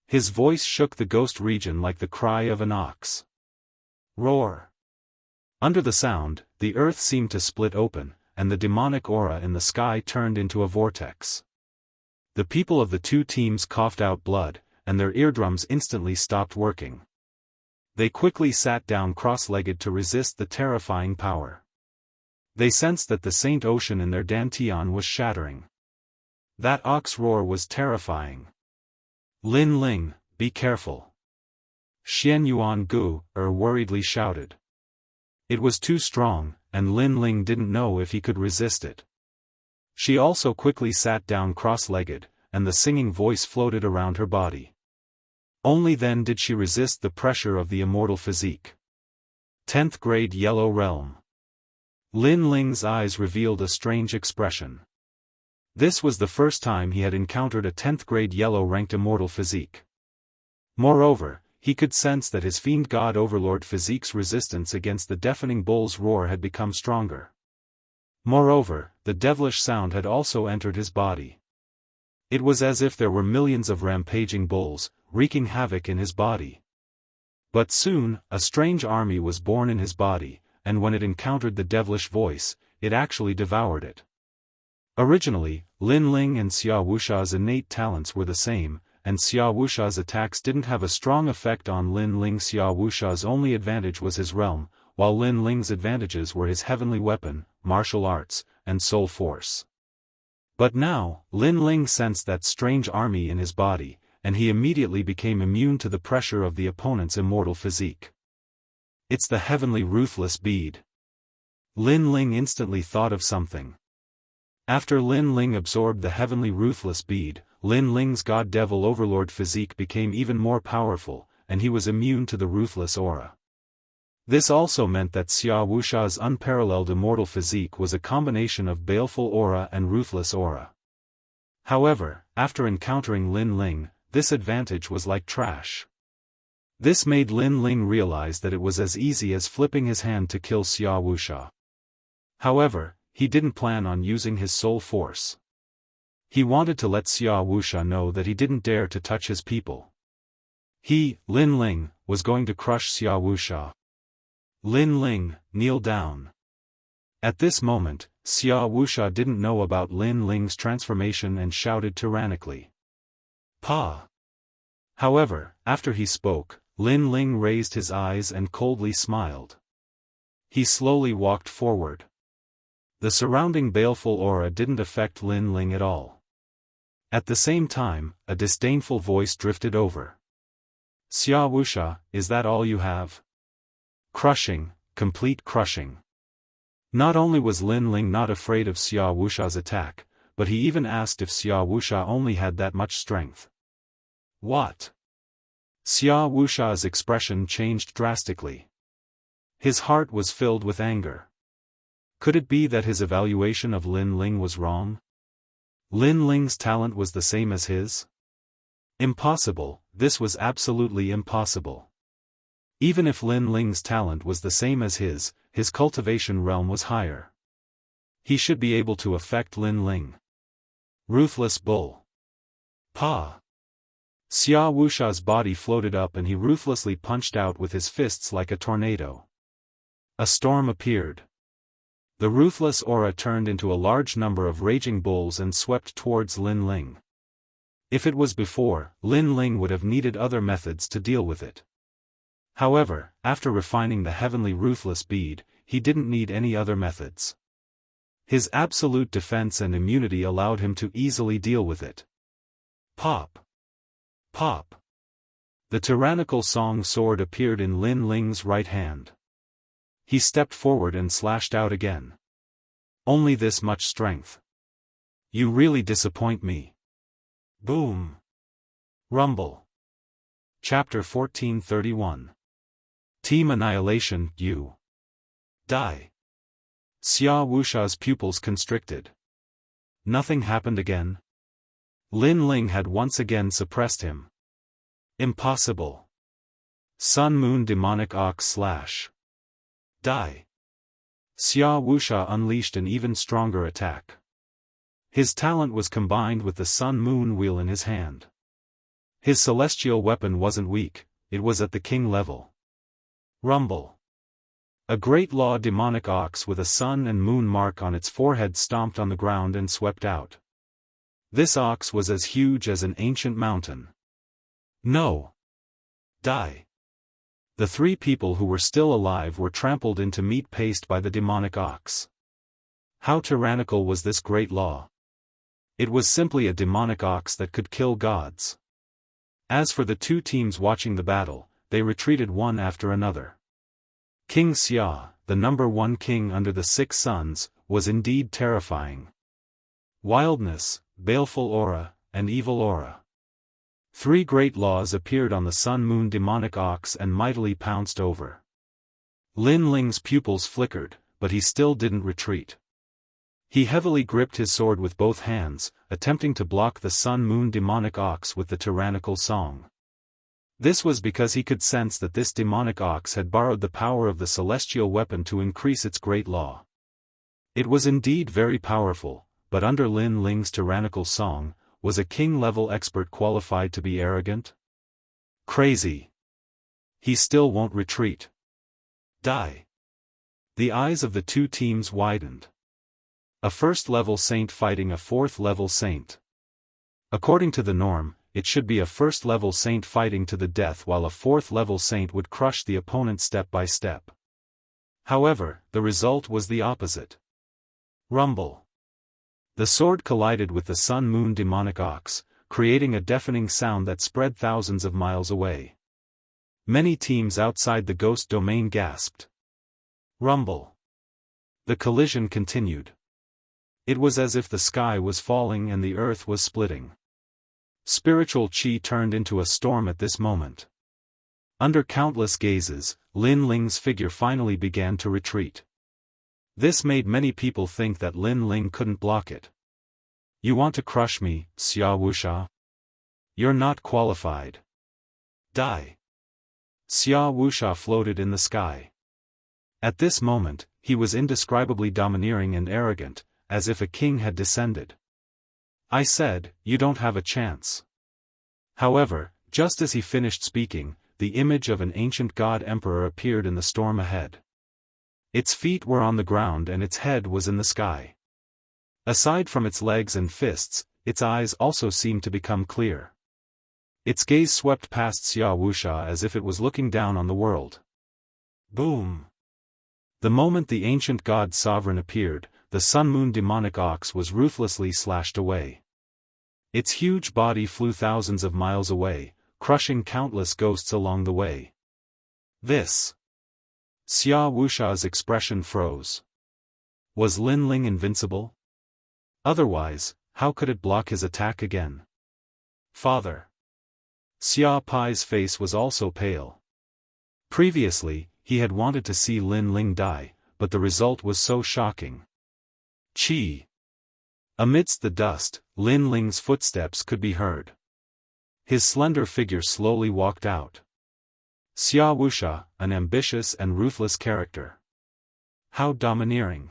S1: His voice shook the ghost region like the cry of an ox. Roar. Under the sound, the earth seemed to split open, and the demonic aura in the sky turned into a vortex. The people of the two teams coughed out blood, and their eardrums instantly stopped working. They quickly sat down cross-legged to resist the terrifying power. They sensed that the Saint Ocean in their dantian was shattering. That ox roar was terrifying. "Lin Ling, be careful." Xian Yuan Gu worriedly shouted. It was too strong, and Lin Ling didn't know if he could resist it. She also quickly sat down cross-legged, and the singing voice floated around her body. Only then did she resist the pressure of the immortal physique. 10th grade Yellow Realm. Lin Ling's eyes revealed a strange expression. This was the first time he had encountered a 10th grade yellow-ranked immortal physique. Moreover, he could sense that his fiend god overlord physique's resistance against the deafening bull's roar had become stronger. Moreover, the devilish sound had also entered his body. It was as if there were millions of rampaging bulls, wreaking havoc in his body. But soon, a strange army was born in his body, and when it encountered the devilish voice, it actually devoured it. Originally, Lin Ling and Xianxia's innate talents were the same, and Xianxia's attacks didn't have a strong effect on Lin Ling. Xianxia's only advantage was his realm, while Lin Ling's advantages were his heavenly weapon, martial arts, and soul force. But now, Lin Ling sensed that strange army in his body, and he immediately became immune to the pressure of the opponent's immortal physique. "It's the heavenly ruthless bead." Lin Ling instantly thought of something. After Lin Ling absorbed the heavenly ruthless bead, Lin Ling's god-devil overlord physique became even more powerful, and he was immune to the ruthless aura. This also meant that Xianxia's unparalleled immortal physique was a combination of baleful aura and ruthless aura. However, after encountering Lin Ling, this advantage was like trash. This made Lin Ling realize that it was as easy as flipping his hand to kill Xianxia. However, he didn't plan on using his soul force. He wanted to let Xianxia know that he didn't dare to touch his people. He, Lin Ling, was going to crush Xianxia. "Lin Ling, kneel down." At this moment, Xianxia didn't know about Lin Ling's transformation and shouted tyrannically. "Pa!" However, after he spoke, Lin Ling raised his eyes and coldly smiled. He slowly walked forward. The surrounding baleful aura didn't affect Lin Ling at all. At the same time, a disdainful voice drifted over. Xianxia, is that all you have? Crushing, complete crushing. Not only was Lin Ling not afraid of Xianxia's attack, but he even asked if Xianxia only had that much strength. What? Xianxia's expression changed drastically. His heart was filled with anger. Could it be that his evaluation of Lin Ling was wrong? Lin Ling's talent was the same as his? Impossible, this was absolutely impossible. Even if Lin Ling's talent was the same as his cultivation realm was higher. He should be able to affect Lin Ling. Ruthless bull. Pa! Xianxia's body floated up and he ruthlessly punched out with his fists like a tornado. A storm appeared. The ruthless aura turned into a large number of raging bulls and swept towards Lin Ling. If it was before, Lin Ling would have needed other methods to deal with it. However, after refining the heavenly ruthless bead, he didn't need any other methods. His absolute defense and immunity allowed him to easily deal with it. Pop! Pop! The tyrannical song sword appeared in Lin Ling's right hand. He stepped forward and slashed out again. Only this much strength. You really disappoint me. Boom! Rumble. Chapter 1431. Team Annihilation, you. Die. Xianxia's pupils constricted. Nothing happened again. Lin Ling had once again suppressed him. Impossible. Sun Moon Demonic Ox slash. Die. Xianxia unleashed an even stronger attack. His talent was combined with the Sun Moon wheel in his hand. His celestial weapon wasn't weak, it was at the king level. Rumble. A great law demonic ox with a sun and moon mark on its forehead stomped on the ground and swept out. This ox was as huge as an ancient mountain. No. Die. The three people who were still alive were trampled into meat paste by the demonic ox. How tyrannical was this great law? It was simply a demonic ox that could kill gods. As for the two teams watching the battle, they retreated one after another. King Xia, the number one king under the 6 suns, was indeed terrifying. Wildness, baleful aura, and evil aura. 3 great laws appeared on the sun-moon demonic ox and mightily pounced over. Lin Ling's pupils flickered, but he still didn't retreat. He heavily gripped his sword with both hands, attempting to block the sun-moon demonic ox with the tyrannical song. This was because he could sense that this demonic ox had borrowed the power of the celestial weapon to increase its great law. It was indeed very powerful, but under Lin Ling's tyrannical song, was a king-level expert qualified to be arrogant? Crazy. He still won't retreat. Die. The eyes of the two teams widened. A first-level saint fighting a fourth-level saint. According to the norm, it should be a first-level saint fighting to the death while a fourth-level saint would crush the opponent step by step. However, the result was the opposite. Rumble. The sword collided with the sun-moon demonic ox, creating a deafening sound that spread thousands of miles away. Many teams outside the ghost domain gasped. Rumble. The collision continued. It was as if the sky was falling and the earth was splitting. Spiritual chi turned into a storm at this moment. Under countless gazes, Lin Ling's figure finally began to retreat. This made many people think that Lin Ling couldn't block it. You want to crush me, Xianxia? You're not qualified. Die. Xianxia floated in the sky. At this moment, he was indescribably domineering and arrogant, as if a king had descended. I said, you don't have a chance. However, just as he finished speaking, the image of an ancient god emperor appeared in the storm ahead. Its feet were on the ground and its head was in the sky. Aside from its legs and fists, its eyes also seemed to become clear. Its gaze swept past Xianxia as if it was looking down on the world. Boom! The moment the ancient god sovereign appeared, the sun-moon demonic ox was ruthlessly slashed away. Its huge body flew thousands of miles away, crushing countless ghosts along the way. This. Xia Wuxia's expression froze. Was Lin Ling invincible? Otherwise, how could it block his attack again? Father. Xia Pai's face was also pale. Previously, he had wanted to see Lin Ling die, but the result was so shocking. Qi. Amidst the dust, Lin Ling's footsteps could be heard. His slender figure slowly walked out. Xia Wuxia, an ambitious and ruthless character. How domineering.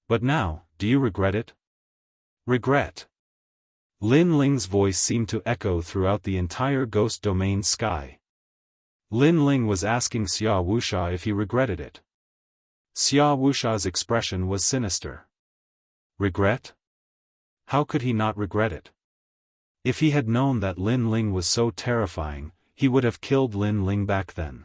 S1: But now, do you regret it? Regret. Lin Ling's voice seemed to echo throughout the entire ghost domain sky. Lin Ling was asking Xia Wuxia if he regretted it. Xia Wuxia's expression was sinister. Regret? How could he not regret it? If he had known that Lin Ling was so terrifying, he would have killed Lin Ling back then.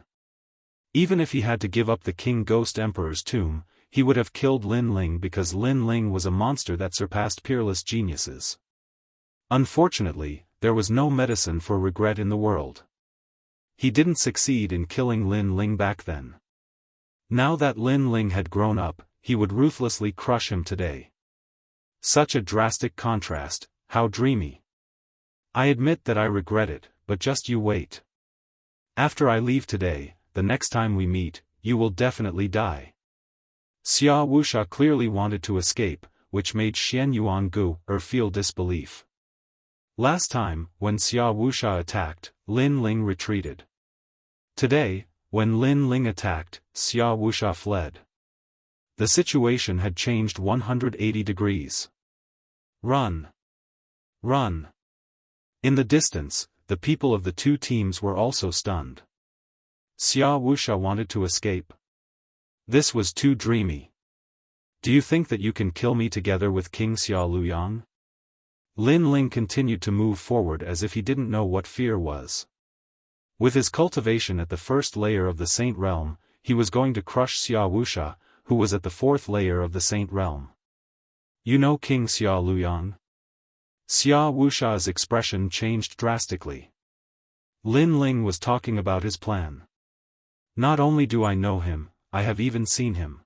S1: Even if he had to give up the King Ghost Emperor's tomb, he would have killed Lin Ling because Lin Ling was a monster that surpassed peerless geniuses. Unfortunately, there was no medicine for regret in the world. He didn't succeed in killing Lin Ling back then. Now that Lin Ling had grown up, he would ruthlessly crush him today. Such a drastic contrast, how dreamy. I admit that I regret it, but just you wait. After I leave today, the next time we meet, you will definitely die. Xia Wuxia clearly wanted to escape, which made Xian Yuangu feel disbelief. Last time, when Xia Wuxia attacked, Lin Ling retreated. Today, when Lin Ling attacked, Xia Wuxia fled. The situation had changed 180 degrees. Run! Run! In the distance, the people of the two teams were also stunned. Xia Wuxia wanted to escape. This was too dreamy. Do you think that you can kill me together with King Xia Luyang? Lin Ling continued to move forward as if he didn't know what fear was. With his cultivation at the first layer of the Saint Realm, he was going to crush Xia Wuxia, who was at the fourth layer of the Saint Realm. You know King Xia Luyang? Xia Wuxia's expression changed drastically. Lin Ling was talking about his plan. Not only do I know him, I have even seen him.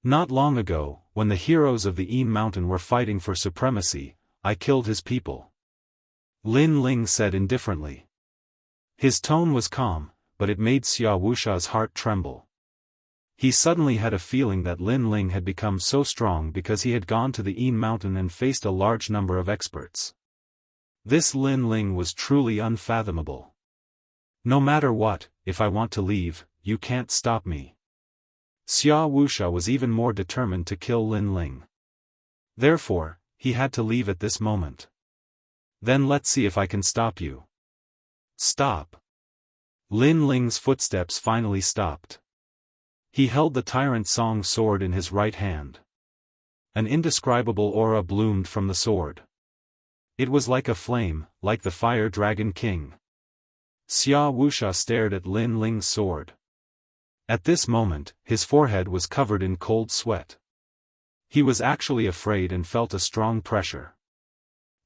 S1: Not long ago, when the heroes of the Yin Mountain were fighting for supremacy, I killed his people. Lin Ling said indifferently. His tone was calm, but it made Xia Wuxia's heart tremble. He suddenly had a feeling that Lin Ling had become so strong because he had gone to the Yin Mountain and faced a large number of experts. This Lin Ling was truly unfathomable. No matter what, if I want to leave, you can't stop me. Xia Wuxia was even more determined to kill Lin Ling. Therefore, he had to leave at this moment. Then let's see if I can stop you. Stop. Lin Ling's footsteps finally stopped. He held the Tyrant Song sword in his right hand. An indescribable aura bloomed from the sword. It was like a flame, like the Fire Dragon King. Xia Wuxia stared at Lin Ling's sword. At this moment, his forehead was covered in cold sweat. He was actually afraid and felt a strong pressure.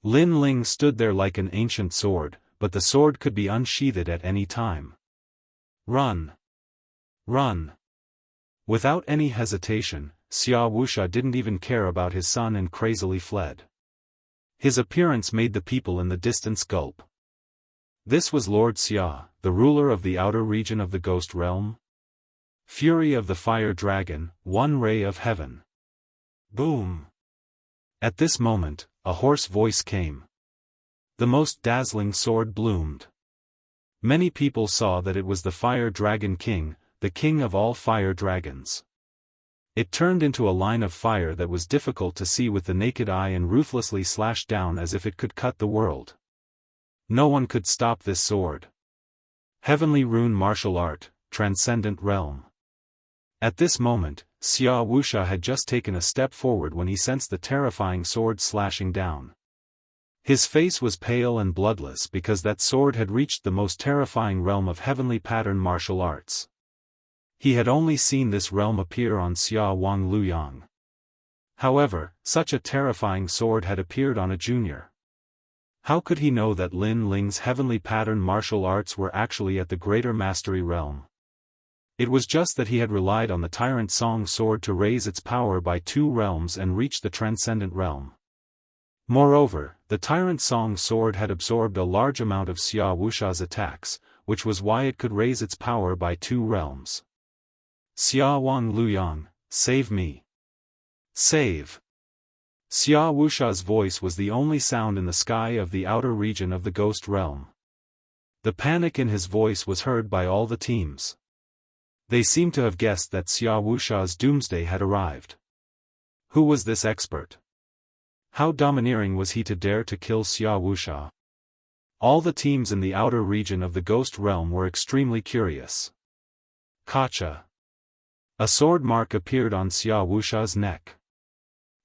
S1: Lin Ling stood there like an ancient sword, but the sword could be unsheathed at any time. Run! Run! Without any hesitation, Xia Wuxia didn't even care about his son and crazily fled. His appearance made the people in the distance gulp. This was Lord Xia, the ruler of the outer region of the Ghost Realm. Fury of the Fire Dragon, one ray of heaven. Boom! At this moment, a hoarse voice came. The most dazzling sword bloomed. Many people saw that it was the Fire Dragon King, the king of all fire dragons. It turned into a line of fire that was difficult to see with the naked eye and ruthlessly slashed down as if it could cut the world. No one could stop this sword. Heavenly Rune Martial Art, Transcendent Realm. At this moment, Xia Wuxia had just taken a step forward when he sensed the terrifying sword slashing down. His face was pale and bloodless because that sword had reached the most terrifying realm of heavenly pattern martial arts. He had only seen this realm appear on Xia Wang Luyang. However, such a terrifying sword had appeared on a junior. How could he know that Lin Ling's heavenly pattern martial arts were actually at the greater mastery realm? It was just that he had relied on the Tyrant Song sword to raise its power by 2 realms and reach the transcendent realm. Moreover, the Tyrant Song sword had absorbed a large amount of Xia Wuxia's attacks, which was why it could raise its power by 2 realms. Xia Wang Luyang, save me. Save. Xia Wuxia's voice was the only sound in the sky of the outer region of the ghost realm. The panic in his voice was heard by all the teams. They seemed to have guessed that Xia Wuxia's doomsday had arrived. Who was this expert? How domineering was he to dare to kill Xia Wuxia? All the teams in the outer region of the ghost realm were extremely curious. Gotcha. A sword mark appeared on Xia Wuxia's neck.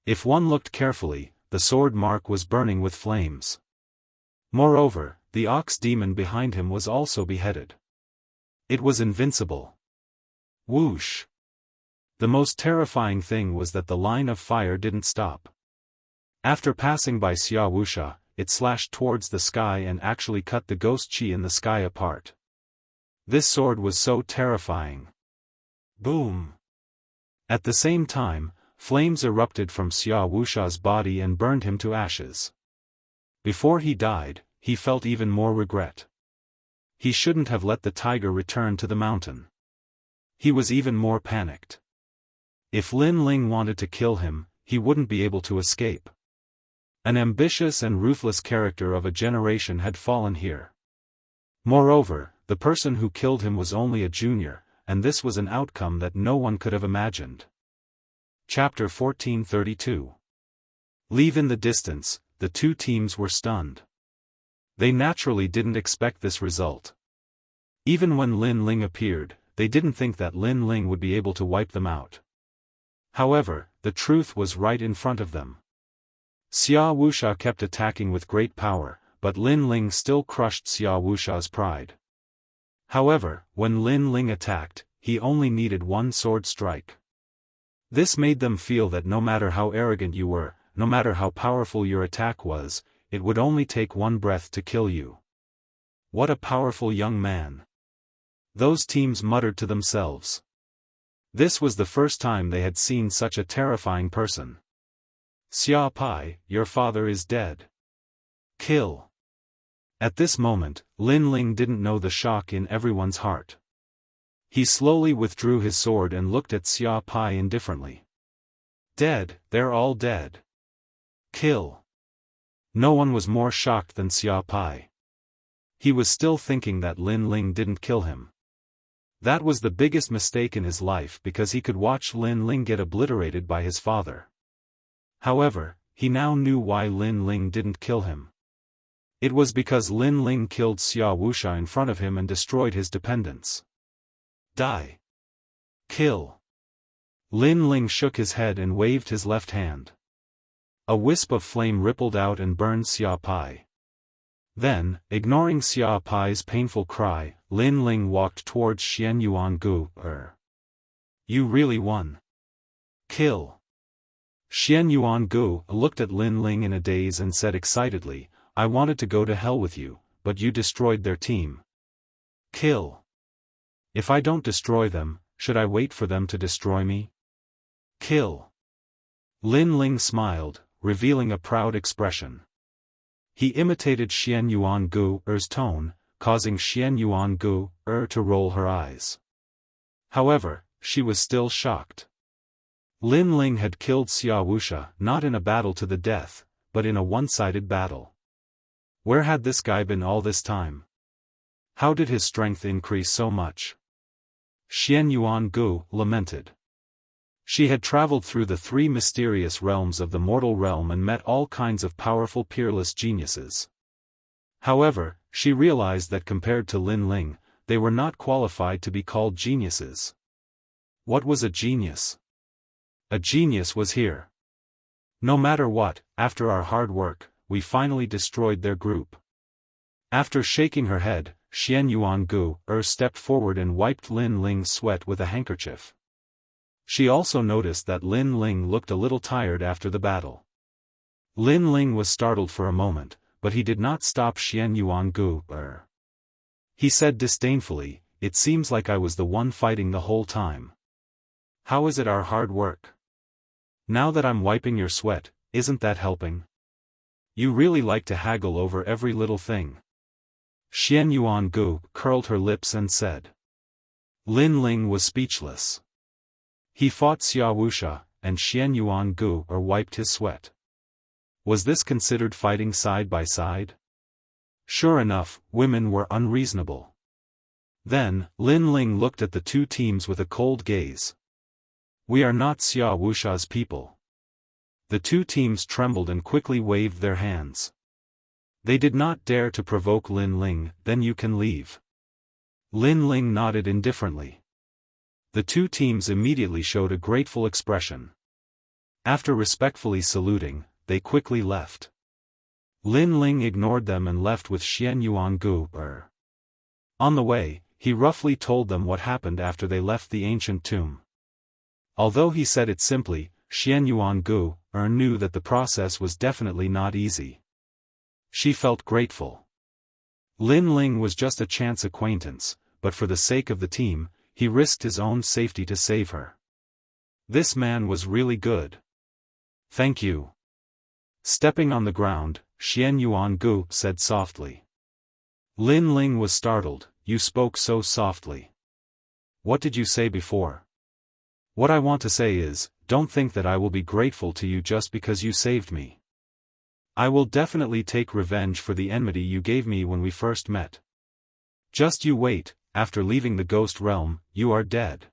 S1: If one looked carefully, the sword mark was burning with flames. Moreover, the ox demon behind him was also beheaded. It was invincible. Whoosh! The most terrifying thing was that the line of fire didn't stop. After passing by Xia Wuxia, it slashed towards the sky and actually cut the ghost chi in the sky apart. This sword was so terrifying. Boom! At the same time, flames erupted from Xia Wuxia's body and burned him to ashes. Before he died, he felt even more regret. He shouldn't have let the tiger return to the mountain. He was even more panicked. If Lin Ling wanted to kill him, he wouldn't be able to escape. An ambitious and ruthless character of a generation had fallen here. Moreover, the person who killed him was only a junior, and this was an outcome that no one could have imagined. Chapter 1432. Leave in the distance, the 2 teams were stunned. They naturally didn't expect this result. Even when Lin Ling appeared, they didn't think that Lin Ling would be able to wipe them out. However, the truth was right in front of them. Xia Wuxia kept attacking with great power, but Lin Ling still crushed Xia Wuxia's pride. However, when Lin Ling attacked, he only needed 1 sword strike. This made them feel that no matter how arrogant you were, no matter how powerful your attack was, it would only take 1 breath to kill you. What a powerful young man! Those teams muttered to themselves. This was the first time they had seen such a terrifying person. Xia Pai, your father is dead. Kill. At this moment, Lin Ling didn't know the shock in everyone's heart. He slowly withdrew his sword and looked at Xia Pai indifferently. Dead, they're all dead. Kill. No one was more shocked than Xia Pai. He was still thinking that Lin Ling didn't kill him. That was the biggest mistake in his life because he could watch Lin Ling get obliterated by his father. However, he now knew why Lin Ling didn't kill him. It was because Lin Ling killed Xia Wuxia in front of him and destroyed his dependents. Die. Kill. Lin Ling shook his head and waved his left hand. A wisp of flame rippled out and burned Xia Pai. Then, ignoring Xia Pai's painful cry, Lin Ling walked towards Xian Yuan Gu. You really won. Kill. Xian Yuan Gu looked at Lin Ling in a daze and said excitedly, I wanted to go to hell with you, but you destroyed their team. Kill. If I don't destroy them, should I wait for them to destroy me? Kill. Lin Ling smiled, revealing a proud expression. He imitated Xian Yuan Gu's tone, causing Xian Yuan Gu to roll her eyes. However, she was still shocked. Lin Ling had killed Xia Wuxia not in a battle to the death, but in a one-sided battle. Where had this guy been all this time? How did his strength increase so much? Xian Yuan Gu lamented. She had traveled through the 3 mysterious realms of the mortal realm and met all kinds of powerful peerless geniuses. However, she realized that compared to Lin Ling, they were not qualified to be called geniuses. What was a genius? A genius was here. No matter what, after our hard work, we finally destroyed their group. After shaking her head, Xian Yuan Gu stepped forward and wiped Lin Ling's sweat with a handkerchief. She also noticed that Lin Ling looked a little tired after the battle. Lin Ling was startled for a moment, but he did not stop Xian Yuangu. He said disdainfully, "It seems like I was the one fighting the whole time. How is it our hard work? Now that I'm wiping your sweat, isn't that helping? You really like to haggle over every little thing." Xian Yuangu curled her lips and said. Lin Ling was speechless. He fought Xia Wuxia, and Xian Yuangu wiped his sweat. Was this considered fighting side by side? Sure enough, women were unreasonable. Then, Lin Ling looked at the two teams with a cold gaze. "We are not Xia Wuxia's people." The two teams trembled and quickly waved their hands. They did not dare to provoke Lin Ling. "Then you can leave." Lin Ling nodded indifferently. The two teams immediately showed a grateful expression. After respectfully saluting, they quickly left. Lin Ling ignored them and left with Xian Yuangu. On the way, he roughly told them what happened after they left the ancient tomb. Although he said it simply, Xian Yuangu knew that the process was definitely not easy. She felt grateful. Lin Ling was just a chance acquaintance, but for the sake of the team, he risked his own safety to save her. This man was really good. "Thank you." Stepping on the ground, Xian Yuangu said softly. Lin Ling was startled. "You spoke so softly. What did you say before?" "What I want to say is, don't think that I will be grateful to you just because you saved me. I will definitely take revenge for the enmity you gave me when we first met. Just you wait, after leaving the ghost realm, you are dead."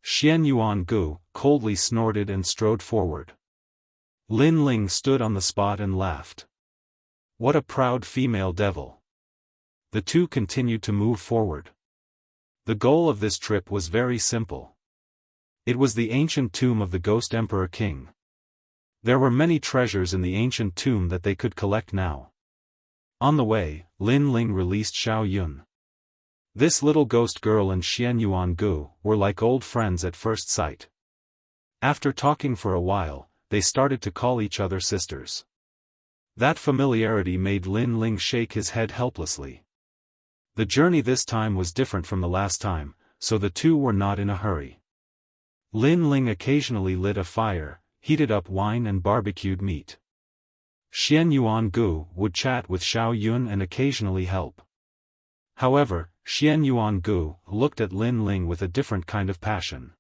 S1: Xian Yuangu coldly snorted and strode forward. Lin Ling stood on the spot and laughed. What a proud female devil. The two continued to move forward. The goal of this trip was very simple. It was the ancient tomb of the Ghost Emperor King. There were many treasures in the ancient tomb that they could collect now. On the way, Lin Ling released Xiao Yun. This little ghost girl and Xian Yuangu were like old friends at first sight. After talking for a while, they started to call each other sisters. That familiarity made Lin Ling shake his head helplessly. The journey this time was different from the last time, so the two were not in a hurry. Lin Ling occasionally lit a fire, heated up wine and barbecued meat. Xian Yuangu would chat with Xiao Yun and occasionally help. However, Xian Yuangu looked at Lin Ling with a different kind of passion.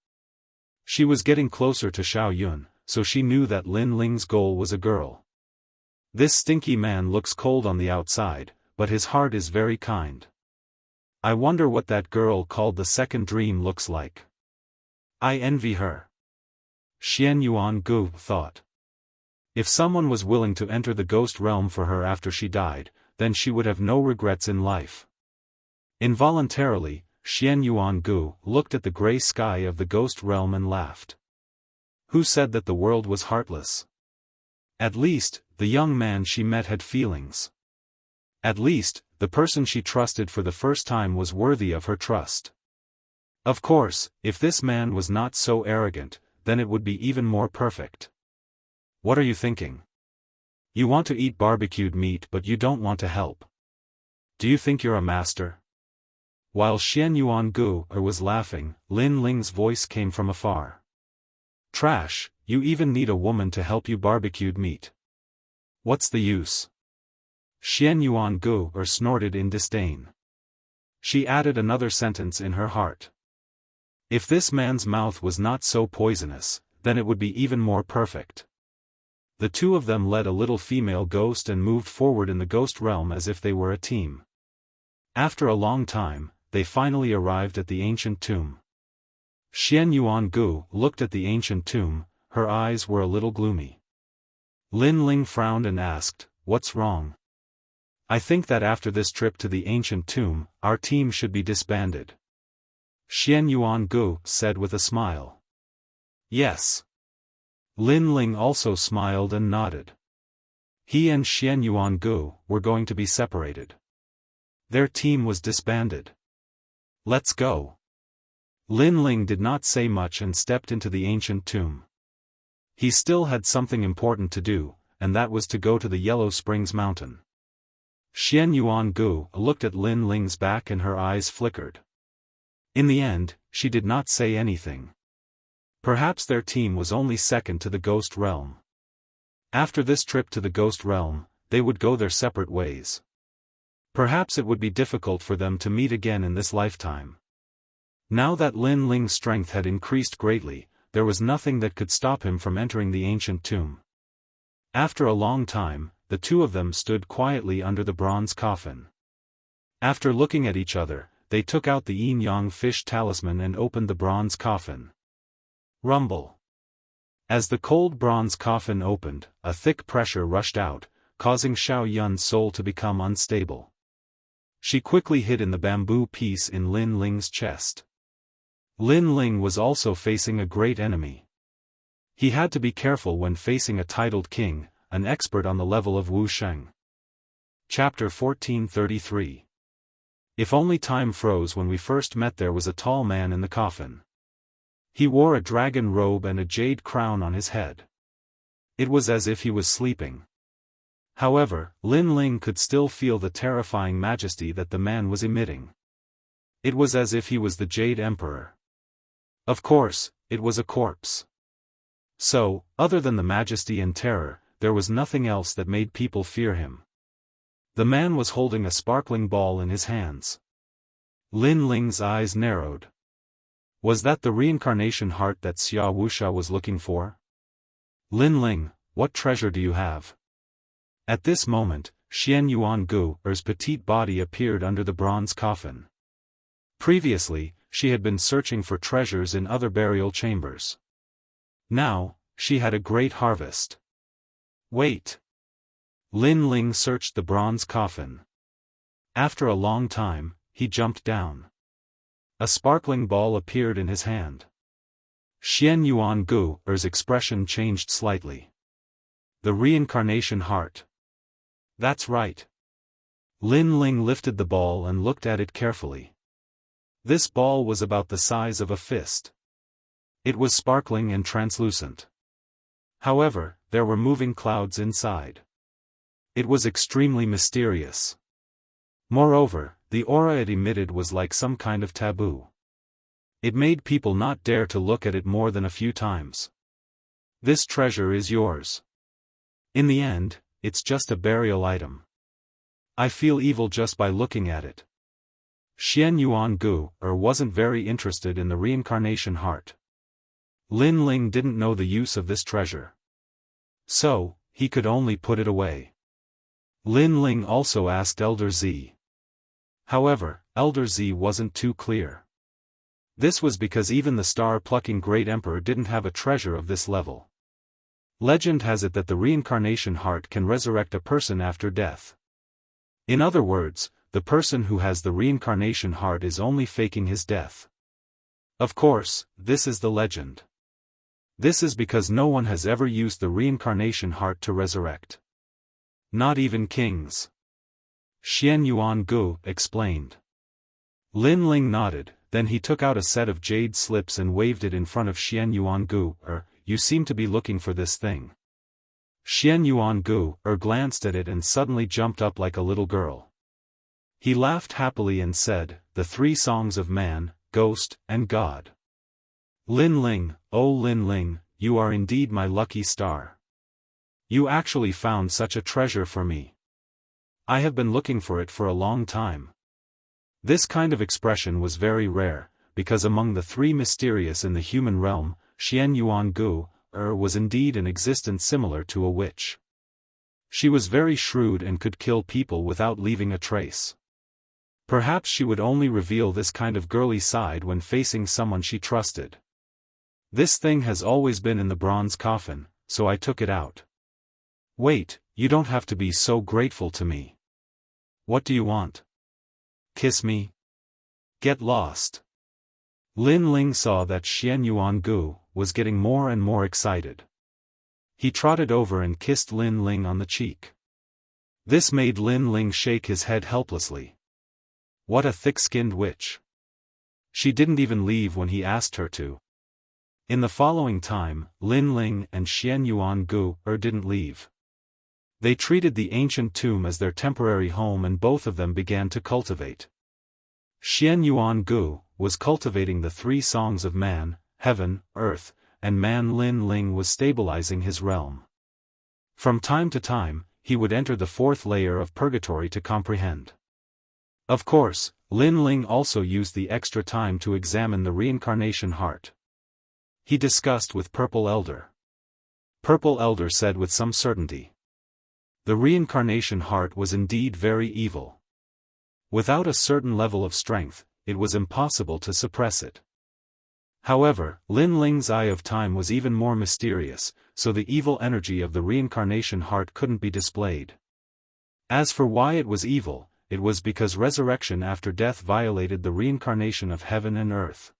S1: She was getting closer to Xiao Yun, so she knew that Lin Ling's goal was a girl. This stinky man looks cold on the outside, but his heart is very kind. I wonder what that girl called the second dream looks like. I envy her. Xian Yuangu thought. If someone was willing to enter the ghost realm for her after she died, then she would have no regrets in life. Involuntarily, Xian Yuangu looked at the gray sky of the ghost realm and laughed. Who said that the world was heartless? At least, the young man she met had feelings. At least, the person she trusted for the first time was worthy of her trust. Of course, if this man was not so arrogant, then it would be even more perfect. What are you thinking? You want to eat barbecued meat but you don't want to help. Do you think you're a master? While Xian Yuangu was laughing, Lin Ling's voice came from afar. Trash, you even need a woman to help you barbecued meat. What's the use? Xian Yuangu snorted in disdain. She added another sentence in her heart. If this man's mouth was not so poisonous, then it would be even more perfect. The two of them led a little female ghost and moved forward in the ghost realm as if they were a team. After a long time, they finally arrived at the ancient tomb. Xian Yuangu looked at the ancient tomb, her eyes were a little gloomy. Lin Ling frowned and asked, "What's wrong?" "I think that after this trip to the ancient tomb, our team should be disbanded." Xian Yuangu said with a smile. Yes. Lin Ling also smiled and nodded. He and Xian Yuangu were going to be separated. Their team was disbanded. Let's go. Lin Ling did not say much and stepped into the ancient tomb. He still had something important to do, and that was to go to the Yellow Springs Mountain. Xian Yuangu looked at Lin Ling's back and her eyes flickered. In the end, she did not say anything. Perhaps their team was only second to the Ghost Realm. After this trip to the Ghost Realm, they would go their separate ways. Perhaps it would be difficult for them to meet again in this lifetime. Now that Lin Ling's strength had increased greatly, there was nothing that could stop him from entering the ancient tomb. After a long time, the two of them stood quietly under the bronze coffin. After looking at each other, they took out the yin-yang fish talisman and opened the bronze coffin. Rumble. As the cold bronze coffin opened, a thick pressure rushed out, causing Xiao Yun's soul to become unstable. She quickly hid in the bamboo piece in Lin Ling's chest. Lin Ling was also facing a great enemy. He had to be careful when facing a titled king, an expert on the level of Wu Sheng. Chapter 1433. If only time froze when we first met. There was a tall man in the coffin. He wore a dragon robe and a jade crown on his head. It was as if he was sleeping. However, Lin Ling could still feel the terrifying majesty that the man was emitting. It was as if he was the Jade Emperor. Of course, it was a corpse. So, other than the majesty and terror, there was nothing else that made people fear him. The man was holding a sparkling ball in his hands. Lin Ling's eyes narrowed. Was that the reincarnation heart that Xia Wuxia was looking for? Lin Ling, what treasure do you have? At this moment, Xian Yuangu's petite body appeared under the bronze coffin. Previously, she had been searching for treasures in other burial chambers. Now, she had a great harvest. Wait. Lin Ling searched the bronze coffin. After a long time, he jumped down. A sparkling ball appeared in his hand. Xian Yuangu's expression changed slightly. The reincarnation heart. That's right. Lin Ling lifted the ball and looked at it carefully. This ball was about the size of a fist. It was sparkling and translucent. However, there were moving clouds inside. It was extremely mysterious. Moreover, the aura it emitted was like some kind of taboo. It made people not dare to look at it more than a few times. This treasure is yours. In the end, it's just a burial item. I feel evil just by looking at it. Xian Yuangu wasn't very interested in the reincarnation heart. Lin Ling didn't know the use of this treasure. So, he could only put it away. Lin Ling also asked Elder Z. However, Elder Z wasn't too clear. This was because even the star-plucking great emperor didn't have a treasure of this level. Legend has it that the reincarnation heart can resurrect a person after death. In other words, the person who has the reincarnation heart is only faking his death. Of course, this is the legend. This is because no one has ever used the reincarnation heart to resurrect. Not even kings. Xian Yuangu explained. Lin Ling nodded, then he took out a set of jade slips and waved it in front of Xian Yuangu. You seem to be looking for this thing. Xian Yuangu glanced at it and suddenly jumped up like a little girl. He laughed happily and said, the three songs of man, ghost, and God. Lin Ling, oh Lin Ling, you are indeed my lucky star. You actually found such a treasure for me. I have been looking for it for a long time. This kind of expression was very rare, because among the three mysterious in the human realm, Xian Yuangu was indeed an existence similar to a witch. She was very shrewd and could kill people without leaving a trace. Perhaps she would only reveal this kind of girly side when facing someone she trusted. This thing has always been in the bronze coffin, so I took it out. Wait, you don't have to be so grateful to me. What do you want? Kiss me? Get lost. Lin Ling saw that Xian Yuangu was getting more and more excited. He trotted over and kissed Lin Ling on the cheek. This made Lin Ling shake his head helplessly. What a thick-skinned witch. She didn't even leave when he asked her to. In the following time, Lin Ling and Xian Yuan Gu didn't leave. They treated the ancient tomb as their temporary home and both of them began to cultivate. Xian Yuan Gu was cultivating the three songs of man, heaven, earth, and man. Lin Ling was stabilizing his realm. From time to time, he would enter the fourth layer of purgatory to comprehend. Of course, Lin Ling also used the extra time to examine the reincarnation heart. He discussed with Purple Elder. Purple Elder said with some certainty. The reincarnation heart was indeed very evil. Without a certain level of strength, it was impossible to suppress it. However, Lin Ling's eye of time was even more mysterious, so the evil energy of the reincarnation heart couldn't be displayed. As for why it was evil, it was because resurrection after death violated the reincarnation of heaven and earth.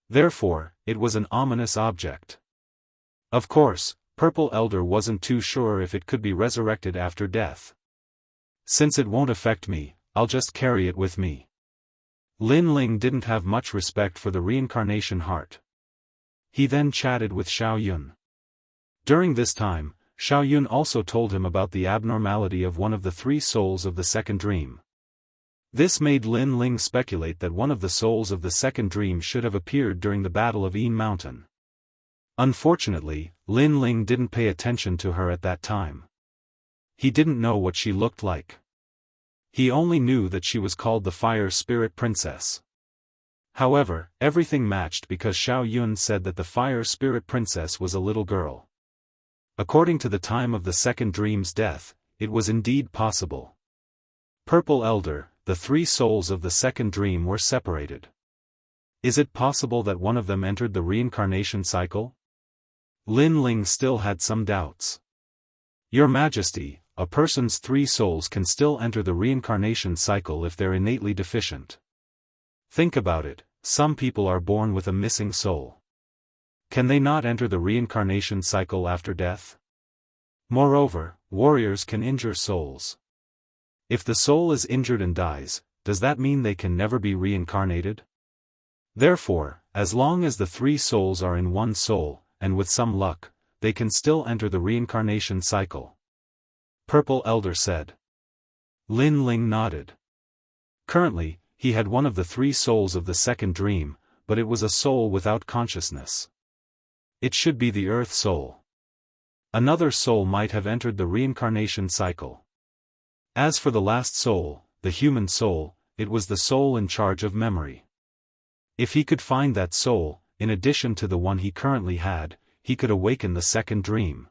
S1: Therefore, it was an ominous object. Of course, Purple Elder wasn't too sure if it could be resurrected after death. Since it won't affect me, I'll just carry it with me. Lin Ling didn't have much respect for the reincarnation heart. He then chatted with Xiao Yun. During this time, Xiao Yun also told him about the abnormality of one of the three souls of the second dream. This made Lin Ling speculate that one of the souls of the second dream should have appeared during the Battle of Yin Mountain. Unfortunately, Lin Ling didn't pay attention to her at that time. He didn't know what she looked like. He only knew that she was called the Fire Spirit Princess. However, everything matched because Xiao Yun said that the Fire Spirit Princess was a little girl. According to the time of the second dream's death, it was indeed possible. Purple Elder, the three souls of the second dream were separated. Is it possible that one of them entered the reincarnation cycle? Lin Ling still had some doubts. Your Majesty, a person's three souls can still enter the reincarnation cycle if they're innately deficient. Think about it, some people are born with a missing soul. Can they not enter the reincarnation cycle after death? Moreover, warriors can injure souls. If the soul is injured and dies, does that mean they can never be reincarnated? Therefore, as long as the three souls are in one soul, and with some luck, they can still enter the reincarnation cycle. Purple Elder said. Lin Ling nodded. Currently, he had one of the three souls of the second dream, but it was a soul without consciousness. It should be the Earth soul. Another soul might have entered the reincarnation cycle. As for the last soul, the human soul, it was the soul in charge of memory. If he could find that soul, in addition to the one he currently had, he could awaken the second dream.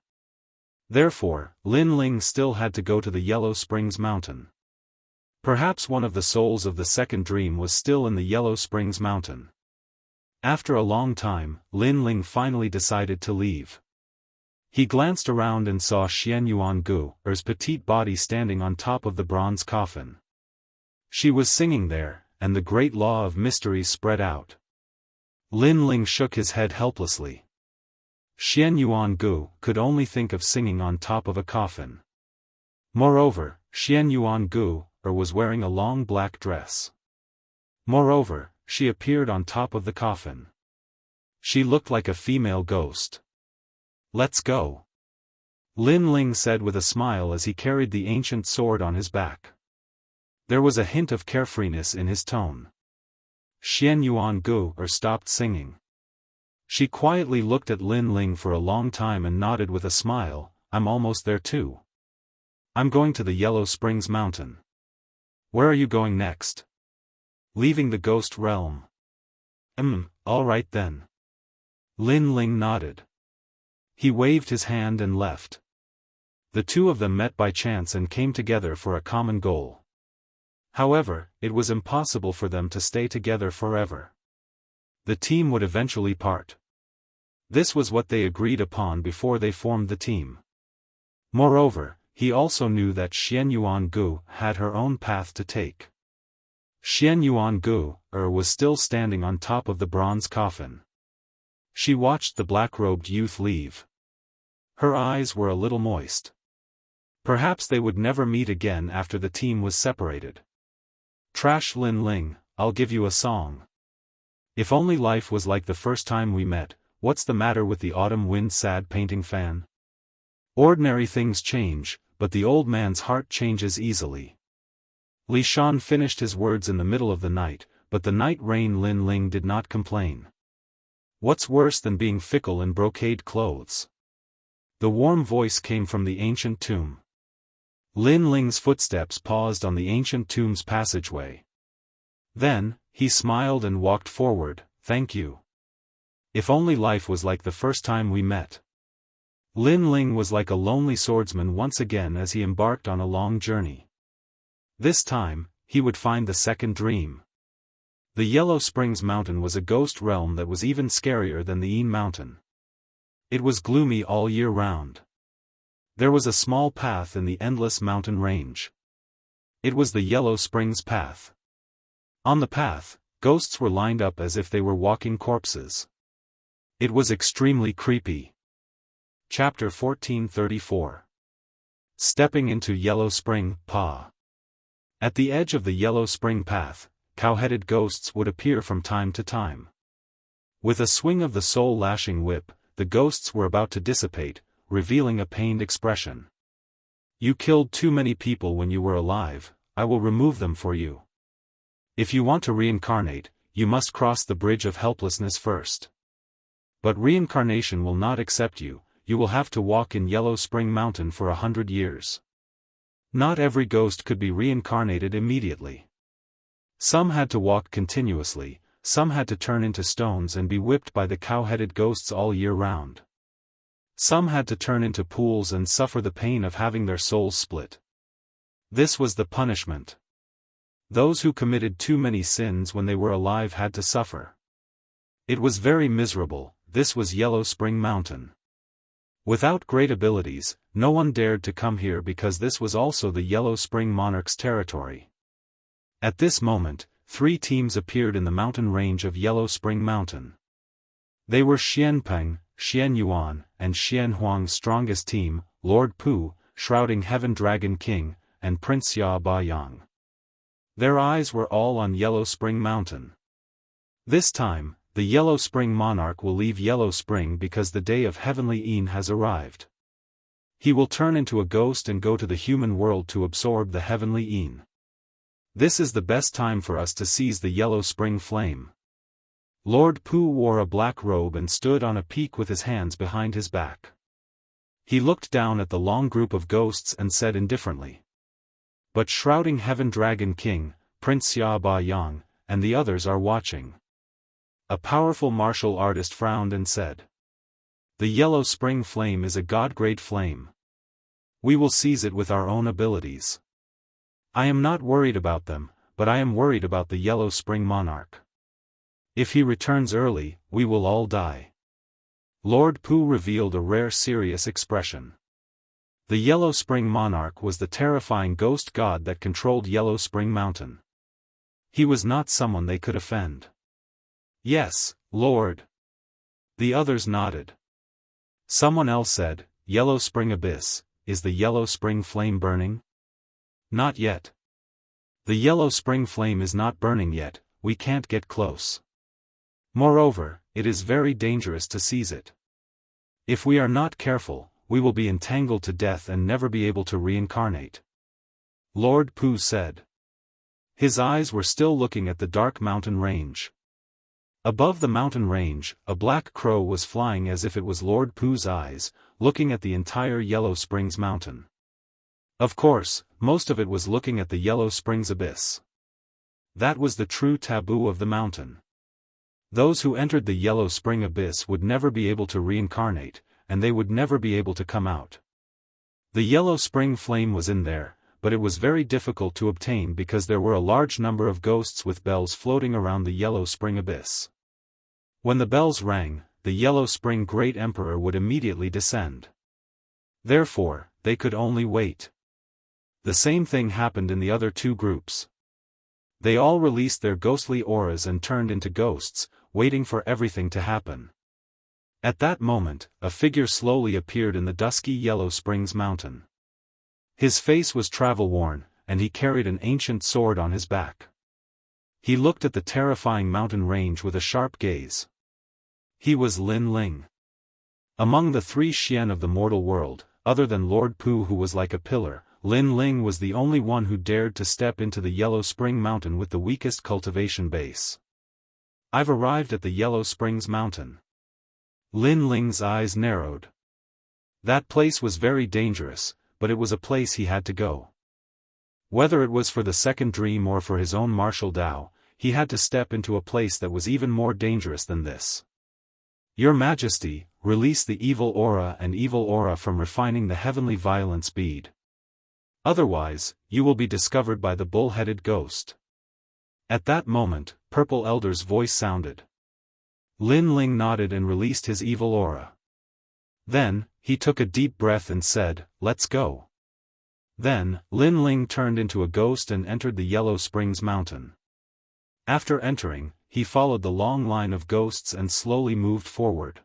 S1: Therefore, Lin Ling still had to go to the Yellow Springs Mountain. Perhaps one of the souls of the second dream was still in the Yellow Springs Mountain. After a long time, Lin Ling finally decided to leave. He glanced around and saw Xian Yuan Gu's petite body standing on top of the bronze coffin. She was singing there, and the great law of mysteries spread out. Lin Ling shook his head helplessly. Xian Yuan Gu could only think of singing on top of a coffin. Moreover, Xian Yuan Gu was wearing a long black dress. Moreover, she appeared on top of the coffin. She looked like a female ghost. Let's go. Lin Ling said with a smile as he carried the ancient sword on his back. There was a hint of carefreeness in his tone. Xian Yuan Gu stopped singing. She quietly looked at Lin Ling for a long time and nodded with a smile. I'm almost there too. I'm going to the Yellow Springs Mountain. Where are you going next? Leaving the ghost realm. All right then. Lin Ling nodded. He waved his hand and left. The two of them met by chance and came together for a common goal. However, it was impossible for them to stay together forever. The team would eventually part. This was what they agreed upon before they formed the team. Moreover, he also knew that Xian Yuan Gu had her own path to take. Xian Yuan Gu was still standing on top of the bronze coffin. She watched the black-robed youth leave. Her eyes were a little moist. Perhaps they would never meet again after the team was separated. Trash Lin Ling, I'll give you a song. If only life was like the first time we met, what's the matter with the autumn wind sad painting fan? Ordinary things change, but the old man's heart changes easily. Li Shan finished his words in the middle of the night, but the night rain Lin Ling did not complain. What's worse than being fickle in brocade clothes? The warm voice came from the ancient tomb. Lin Ling's footsteps paused on the ancient tomb's passageway. Then, he smiled and walked forward. Thank you. If only life was like the first time we met. Lin Ling was like a lonely swordsman once again as he embarked on a long journey. This time, he would find the second dream. The Yellow Springs Mountain was a ghost realm that was even scarier than the Yin Mountain. It was gloomy all year round. There was a small path in the endless mountain range. It was the Yellow Springs Path. On the path, ghosts were lined up as if they were walking corpses. It was extremely creepy. Chapter 1434. Stepping into Yellow Spring, Pa. At the edge of the Yellow Spring Path, cow-headed ghosts would appear from time to time. With a swing of the soul-lashing whip, the ghosts were about to dissipate, revealing a pained expression. You killed too many people when you were alive, I will remove them for you. If you want to reincarnate, you must cross the bridge of helplessness first. But reincarnation will not accept you, you will have to walk in Yellow Spring Mountain for 100 years. Not every ghost could be reincarnated immediately. Some had to walk continuously, some had to turn into stones and be whipped by the cow-headed ghosts all year round. Some had to turn into pools and suffer the pain of having their souls split. This was the punishment. Those who committed too many sins when they were alive had to suffer. It was very miserable. This was Yellow Spring Mountain. Without great abilities, no one dared to come here because this was also the Yellow Spring Monarch's territory. At this moment, 3 teams appeared in the mountain range of Yellow Spring Mountain. They were Xianpeng, Xianyuan, and Xianhuang's strongest team, Lord Pu, Shrouding Heaven Dragon King, and Prince Xia Bayang. Their eyes were all on Yellow Spring Mountain. This time, the Yellow Spring Monarch will leave Yellow Spring because the day of Heavenly Yin has arrived. He will turn into a ghost and go to the human world to absorb the Heavenly Yin. This is the best time for us to seize the Yellow Spring flame. Lord Pu wore a black robe and stood on a peak with his hands behind his back. He looked down at the long group of ghosts and said indifferently. But Shrouding Heaven Dragon King, Prince Xia Bayang, and the others are watching. A powerful martial artist frowned and said. The Yellow Spring flame is a god-grade flame. We will seize it with our own abilities. I am not worried about them, but I am worried about the Yellow Spring Monarch. If he returns early, we will all die. Lord Pu revealed a rare serious expression. The Yellow Spring Monarch was the terrifying ghost god that controlled Yellow Spring Mountain. He was not someone they could offend. Yes, Lord. The others nodded. Someone else said, Yellow Spring Abyss, is the Yellow Spring flame burning? Not yet. The Yellow Spring flame is not burning yet, we can't get close. Moreover, it is very dangerous to seize it. If we are not careful, we will be entangled to death and never be able to reincarnate. Lord Pu said. His eyes were still looking at the dark mountain range. Above the mountain range, a black crow was flying as if it was Lord Pu's eyes, looking at the entire Yellow Springs Mountain. Of course, most of it was looking at the Yellow Springs Abyss. That was the true taboo of the mountain. Those who entered the Yellow Spring Abyss would never be able to reincarnate, and they would never be able to come out. The Yellow Spring flame was in there, but it was very difficult to obtain because there were a large number of ghosts with bells floating around the Yellow Spring Abyss. When the bells rang, the Yellow Spring Great Emperor would immediately descend. Therefore, they could only wait. The same thing happened in the other 2 groups. They all released their ghostly auras and turned into ghosts, waiting for everything to happen. At that moment, a figure slowly appeared in the dusky Yellow Springs Mountain. His face was travel-worn, and he carried an ancient sword on his back. He looked at the terrifying mountain range with a sharp gaze. He was Lin Ling. Among the 3 Xian of the mortal world, other than Lord Pu who was like a pillar, Lin Ling was the only one who dared to step into the Yellow Spring Mountain with the weakest cultivation base. I've arrived at the Yellow Springs Mountain. Lin Ling's eyes narrowed. That place was very dangerous, but it was a place he had to go. Whether it was for the second dream or for his own martial Tao, he had to step into a place that was even more dangerous than this. Your Majesty, release the evil aura from refining the heavenly violence bead. Otherwise, you will be discovered by the bull-headed ghost. At that moment, Purple Elder's voice sounded. Lin Ling nodded and released his evil aura. Then, he took a deep breath and said, "Let's go." Then, Lin Ling turned into a ghost and entered the Yellow Springs Mountain. After entering, he followed the long line of ghosts and slowly moved forward.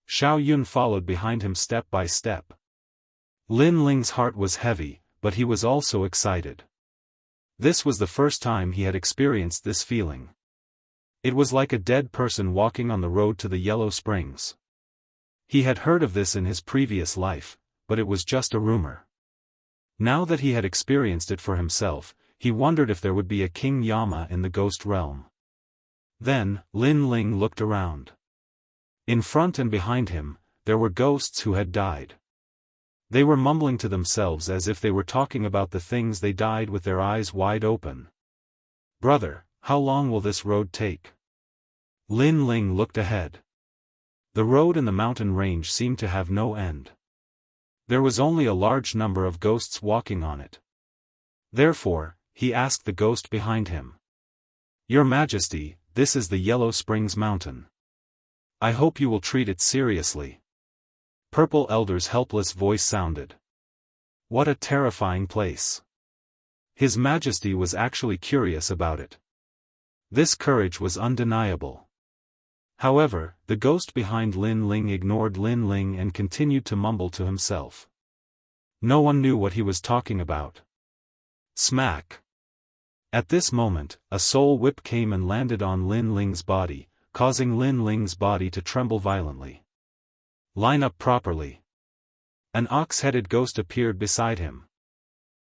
S1: Xiao Yun followed behind him step by step. Lin Ling's heart was heavy, but he was also excited. This was the first time he had experienced this feeling. It was like a dead person walking on the road to the Yellow Springs. He had heard of this in his previous life, but it was just a rumor. Now that he had experienced it for himself, he wondered if there would be a King Yama in the ghost realm. Then, Lin Ling looked around. In front and behind him, there were ghosts who had died. They were mumbling to themselves as if they were talking about the things they died with their eyes wide open. "Brother, how long will this road take?" Lin Ling looked ahead. The road in the mountain range seemed to have no end. There was only a large number of ghosts walking on it. Therefore, he asked the ghost behind him. "Your Majesty, this is the Yellow Springs Mountain. I hope you will treat it seriously." Purple Elder's helpless voice sounded. What a terrifying place. His Majesty was actually curious about it. This courage was undeniable. However, the ghost behind Lin Ling ignored Lin Ling and continued to mumble to himself. No one knew what he was talking about. Smack! At this moment, a soul whip came and landed on Lin Ling's body, causing Lin Ling's body to tremble violently. "Line up properly." An ox-headed ghost appeared beside him.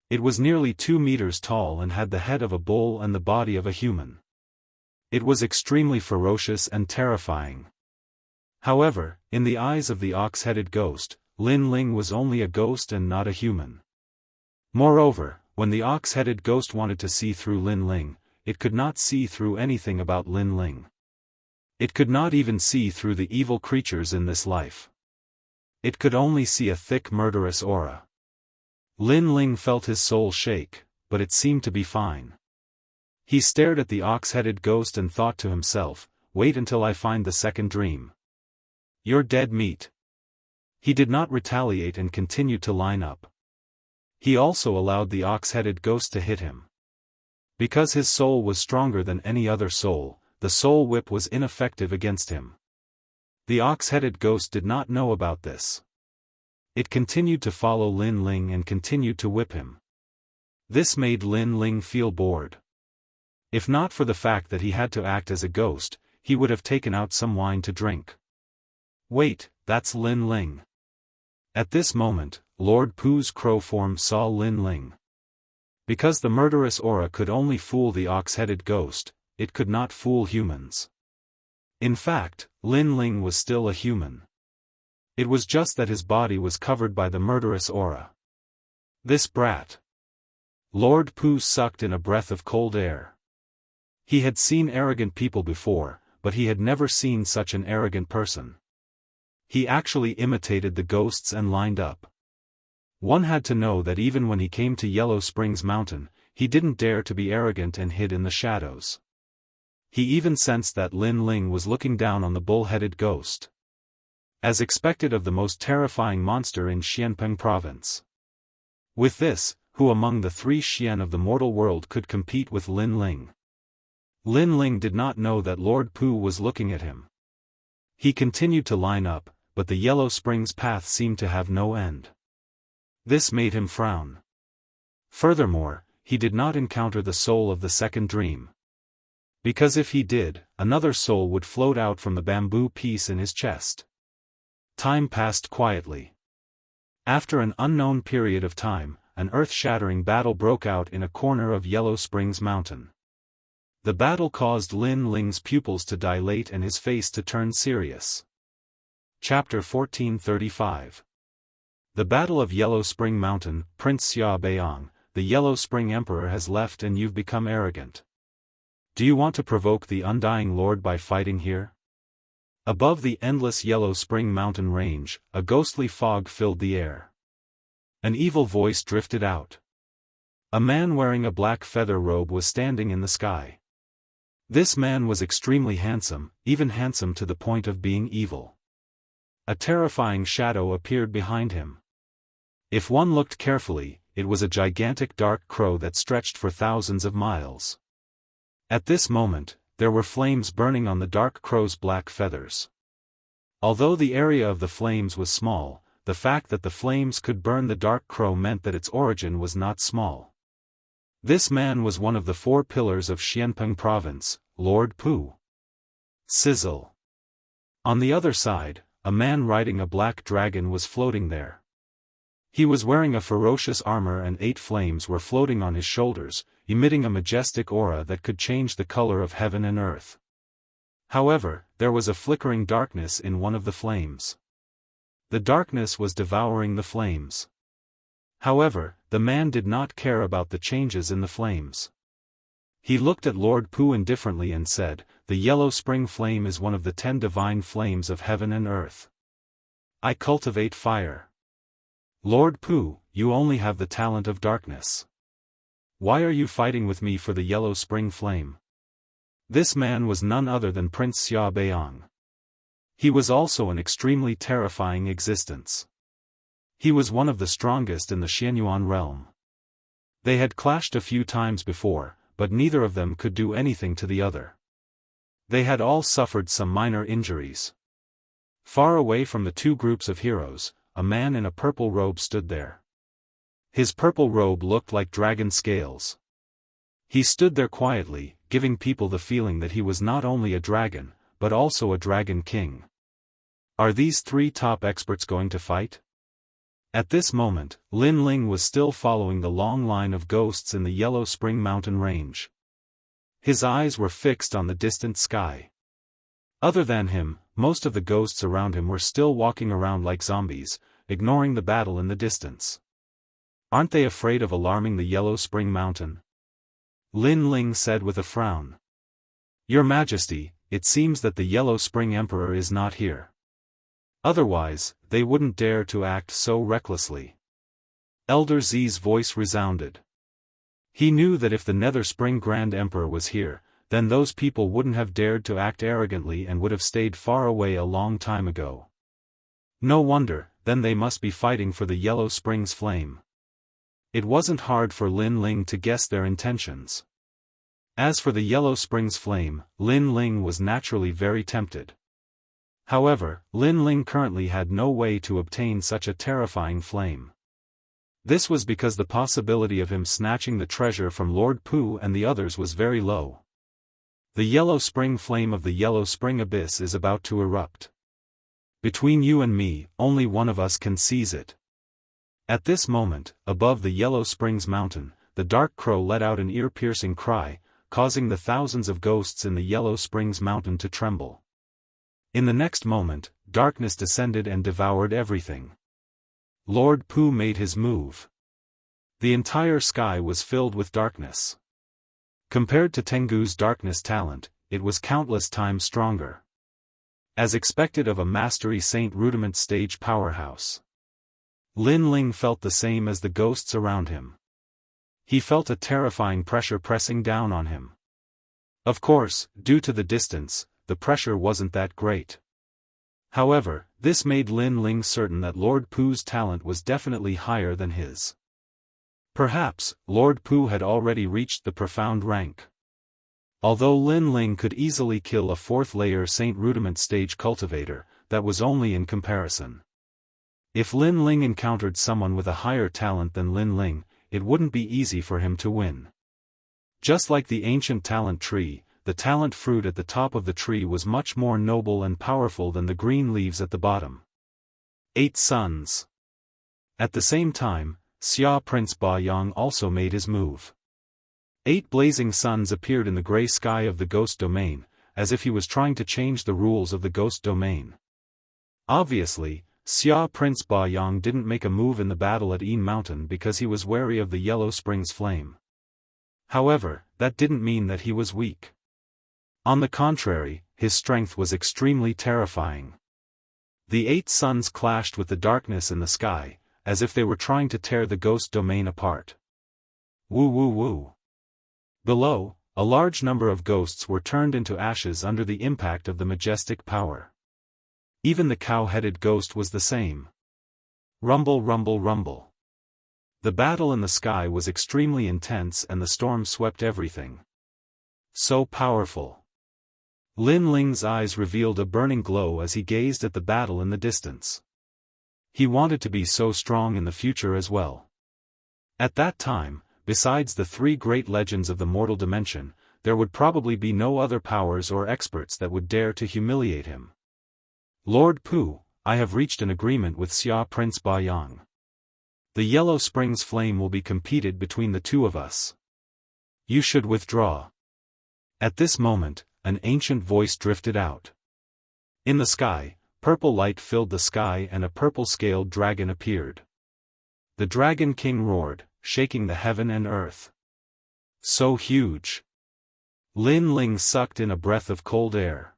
S1: It was nearly 2 meters tall and had the head of a bull and the body of a human. It was extremely ferocious and terrifying. However, in the eyes of the ox-headed ghost, Lin Ling was only a ghost and not a human. Moreover, when the ox-headed ghost wanted to see through Lin Ling, it could not see through anything about Lin Ling. It could not even see through the evil creatures in this life. It could only see a thick murderous aura. Lin Ling felt his soul shake, but it seemed to be fine. He stared at the ox-headed ghost and thought to himself, "Wait until I find the second dream. You're dead meat." He did not retaliate and continued to line up. He also allowed the ox-headed ghost to hit him. Because his soul was stronger than any other soul, the soul whip was ineffective against him. The ox-headed ghost did not know about this. It continued to follow Lin Ling and continued to whip him. This made Lin Ling feel bored. If not for the fact that he had to act as a ghost, he would have taken out some wine to drink. "Wait, that's Lin Ling." At this moment, Lord Pu's crow form saw Lin Ling. Because the murderous aura could only fool the ox-headed ghost, it could not fool humans. In fact, Lin Ling was still a human. It was just that his body was covered by the murderous aura. This brat. Lord Pu sucked in a breath of cold air. He had seen arrogant people before, but he had never seen such an arrogant person. He actually imitated the ghosts and lined up. One had to know that even when he came to Yellow Springs Mountain, he didn't dare to be arrogant and hid in the shadows. He even sensed that Lin Ling was looking down on the bull-headed ghost. As expected of the most terrifying monster in Xianpeng province. With this, who among the 3 Xian of the mortal world could compete with Lin Ling? Lin Ling did not know that Lord Pu was looking at him. He continued to line up, but the Yellow Springs path seemed to have no end. This made him frown. Furthermore, he did not encounter the soul of the second dream. Because if he did, another soul would float out from the bamboo piece in his chest. Time passed quietly. After an unknown period of time, an earth-shattering battle broke out in a corner of Yellow Springs Mountain. The battle caused Lin Ling's pupils to dilate and his face to turn serious. Chapter 1435. The Battle of Yellow Spring Mountain. Prince Xia Beiyang, the Yellow Spring Emperor has left and you've become arrogant. Do you want to provoke the Undying Lord by fighting here? Above the endless Yellow Spring Mountain range, a ghostly fog filled the air. An evil voice drifted out. A man wearing a black feather robe was standing in the sky. This man was extremely handsome, even handsome to the point of being evil. A terrifying shadow appeared behind him. If one looked carefully, it was a gigantic dark crow that stretched for thousands of miles. At this moment, there were flames burning on the dark crow's black feathers. Although the area of the flames was small, the fact that the flames could burn the dark crow meant that its origin was not small. This man was one of the 4 pillars of Xianpeng province, Lord Pu. Sizzle. On the other side, a man riding a black dragon was floating there. He was wearing a ferocious armor and 8 flames were floating on his shoulders, emitting a majestic aura that could change the color of heaven and earth. However, there was a flickering darkness in one of the flames. The darkness was devouring the flames. However, the man did not care about the changes in the flames. He looked at Lord Pu indifferently and said, "The Yellow Spring Flame is one of the 10 divine flames of heaven and earth. I cultivate fire. Lord Pu, you only have the talent of darkness. Why are you fighting with me for the Yellow Spring Flame?" This man was none other than Prince Xia Beiyang. He was also an extremely terrifying existence. He was one of the strongest in the Xianyuan realm. They had clashed a few times before, but neither of them could do anything to the other. They had all suffered some minor injuries. Far away from the 2 groups of heroes, a man in a purple robe stood there. His purple robe looked like dragon scales. He stood there quietly, giving people the feeling that he was not only a dragon, but also a dragon king. Are these 3 top experts going to fight? At this moment, Lin Ling was still following the long line of ghosts in the Yellow Spring Mountain range. His eyes were fixed on the distant sky. Other than him, most of the ghosts around him were still walking around like zombies, ignoring the battle in the distance. Aren't they afraid of alarming the Yellow Spring Mountain? Lin Ling said with a frown. Your Majesty, it seems that the Yellow Spring Emperor is not here. Otherwise, they wouldn't dare to act so recklessly. Elder Z's voice resounded. He knew that if the Nether Spring Grand Emperor was here, then those people wouldn't have dared to act arrogantly and would have stayed far away a long time ago. No wonder, then they must be fighting for the Yellow Springs Flame. It wasn't hard for Lin Ling to guess their intentions. As for the Yellow Springs Flame, Lin Ling was naturally very tempted. However, Lin Ling currently had no way to obtain such a terrifying flame. This was because the possibility of him snatching the treasure from Lord Pu and the others was very low. The Yellow Spring Flame of the Yellow Spring Abyss is about to erupt. Between you and me, only one of us can seize it. At this moment, above the Yellow Springs Mountain, the dark crow let out an ear-piercing cry, causing the thousands of ghosts in the Yellow Springs Mountain to tremble. In the next moment, darkness descended and devoured everything. Lord Pu made his move. The entire sky was filled with darkness. Compared to Tengu's darkness talent, it was countless times stronger. As expected of a Mastery Saint Rudiment stage powerhouse. Lin Ling felt the same as the ghosts around him. He felt a terrifying pressure pressing down on him. Of course, due to the distance, the pressure wasn't that great. However, this made Lin Ling certain that Lord Pu's talent was definitely higher than his. Perhaps, Lord Pu had already reached the profound rank. Although Lin Ling could easily kill a 4th-layer Saint Rudiment stage cultivator, that was only in comparison. If Lin Ling encountered someone with a higher talent than Lin Ling, it wouldn't be easy for him to win. Just like the ancient talent tree, the talent fruit at the top of the tree was much more noble and powerful than the green leaves at the bottom. 8 sons. At the same time, Xia Prince Ba Yang also made his move. 8 blazing suns appeared in the gray sky of the ghost domain, as if he was trying to change the rules of the ghost domain. Obviously, Xia Prince Ba Yang didn't make a move in the battle at Yin Mountain because he was wary of the Yellow Springs flame. However, that didn't mean that he was weak. On the contrary, his strength was extremely terrifying. The 8 suns clashed with the darkness in the sky, as if they were trying to tear the ghost domain apart. Woo woo woo. Below, a large number of ghosts were turned into ashes under the impact of the majestic power. Even the cow-headed ghost was the same. Rumble rumble rumble. The battle in the sky was extremely intense and the storm swept everything. So powerful. Lin Ling's eyes revealed a burning glow as he gazed at the battle in the distance. He wanted to be so strong in the future as well. At that time, besides the 3 great legends of the mortal dimension, there would probably be no other powers or experts that would dare to humiliate him. Lord Pu, I have reached an agreement with Xia Prince Ba Yang. The Yellow Springs flame will be competed between the 2 of us. You should withdraw. At this moment, an ancient voice drifted out. In the sky, purple light filled the sky and a purple-scaled dragon appeared. The Dragon King roared, shaking the heaven and earth. So huge. Lin Ling sucked in a breath of cold air.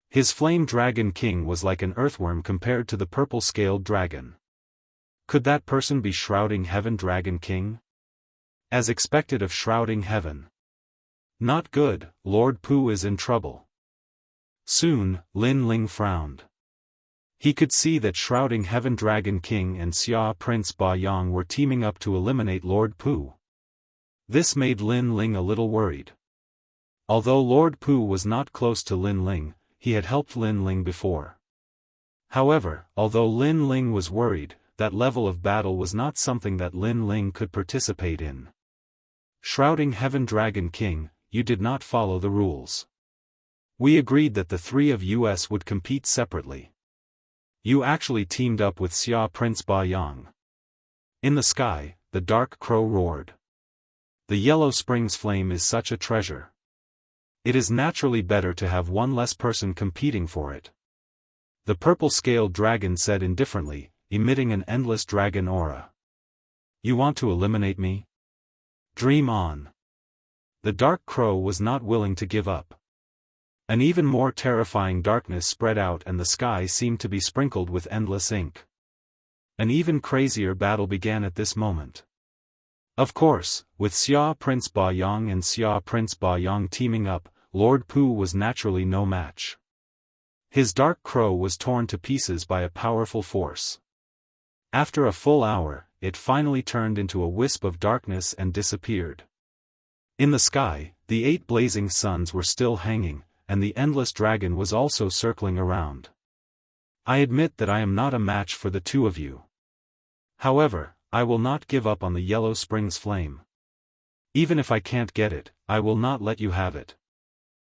S1: His flame Dragon King was like an earthworm compared to the purple-scaled dragon. Could that person be Shrouding Heaven Dragon King? As expected of Shrouding Heaven. Not good, Lord Pu is in trouble. Soon, Lin Ling frowned. He could see that Shrouding Heaven Dragon King and Xia Prince Ba Yang were teaming up to eliminate Lord Pu. This made Lin Ling a little worried. Although Lord Pu was not close to Lin Ling, he had helped Lin Ling before. However, although Lin Ling was worried, that level of battle was not something that Lin Ling could participate in. Shrouding Heaven Dragon King, you did not follow the rules. We agreed that the 3 of us would compete separately. You actually teamed up with Xia Prince Ba Yang. In the sky, the dark crow roared. The Yellow Springs flame is such a treasure. It is naturally better to have one less person competing for it. The purple-scaled dragon said indifferently, emitting an endless dragon aura. You want to eliminate me? Dream on. The dark crow was not willing to give up. An even more terrifying darkness spread out and the sky seemed to be sprinkled with endless ink. An even crazier battle began at this moment. Of course, with Xia Prince Ba Yang and Xia Prince Ba Yang teaming up, Lord Pu was naturally no match. His dark crow was torn to pieces by a powerful force. After a full hour, it finally turned into a wisp of darkness and disappeared. In the sky, the 8 blazing suns were still hanging, and the endless dragon was also circling around. I admit that I am not a match for the 2 of you. However, I will not give up on the Yellow Springs flame. Even if I can't get it, I will not let you have it.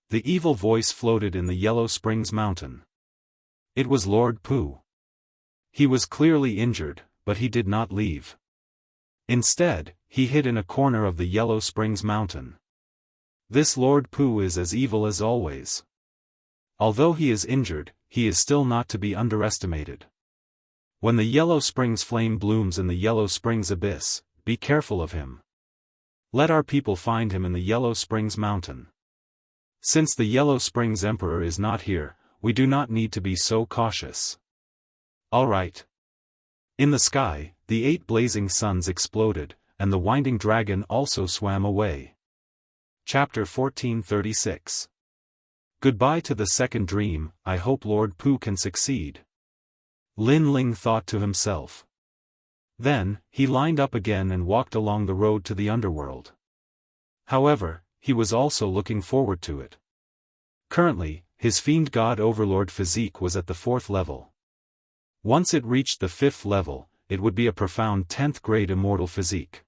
S1: The evil voice floated in the Yellow Springs mountain. It was Lord Pu. He was clearly injured, but he did not leave. Instead, he hid in a corner of the Yellow Springs mountain. This Lord Pu is as evil as always. Although he is injured, he is still not to be underestimated. When the Yellow Springs flame blooms in the Yellow Springs abyss, be careful of him. Let our people find him in the Yellow Springs mountain. Since the Yellow Springs Emperor is not here, we do not need to be so cautious. All right. In the sky, the 8 blazing suns exploded, and the winding dragon also swam away. Chapter 1436. Goodbye to the second dream, I hope Lord Pu can succeed. Lin Ling thought to himself. Then, he lined up again and walked along the road to the underworld. However, he was also looking forward to it. Currently, his fiend god overlord physique was at the 4th level. Once it reached the 5th level, it would be a profound 10th grade immortal physique.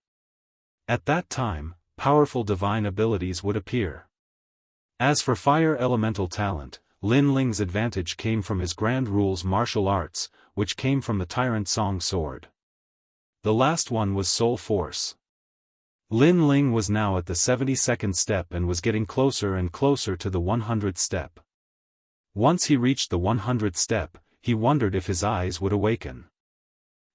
S1: At that time, powerful divine abilities would appear. As for fire elemental talent, Lin Ling's advantage came from his Grand Rule's martial arts, which came from the Tyrant Song sword. The last one was soul force. Lin Ling was now at the 72nd step and was getting closer and closer to the 100th step. Once he reached the 100th step, he wondered if his eyes would awaken.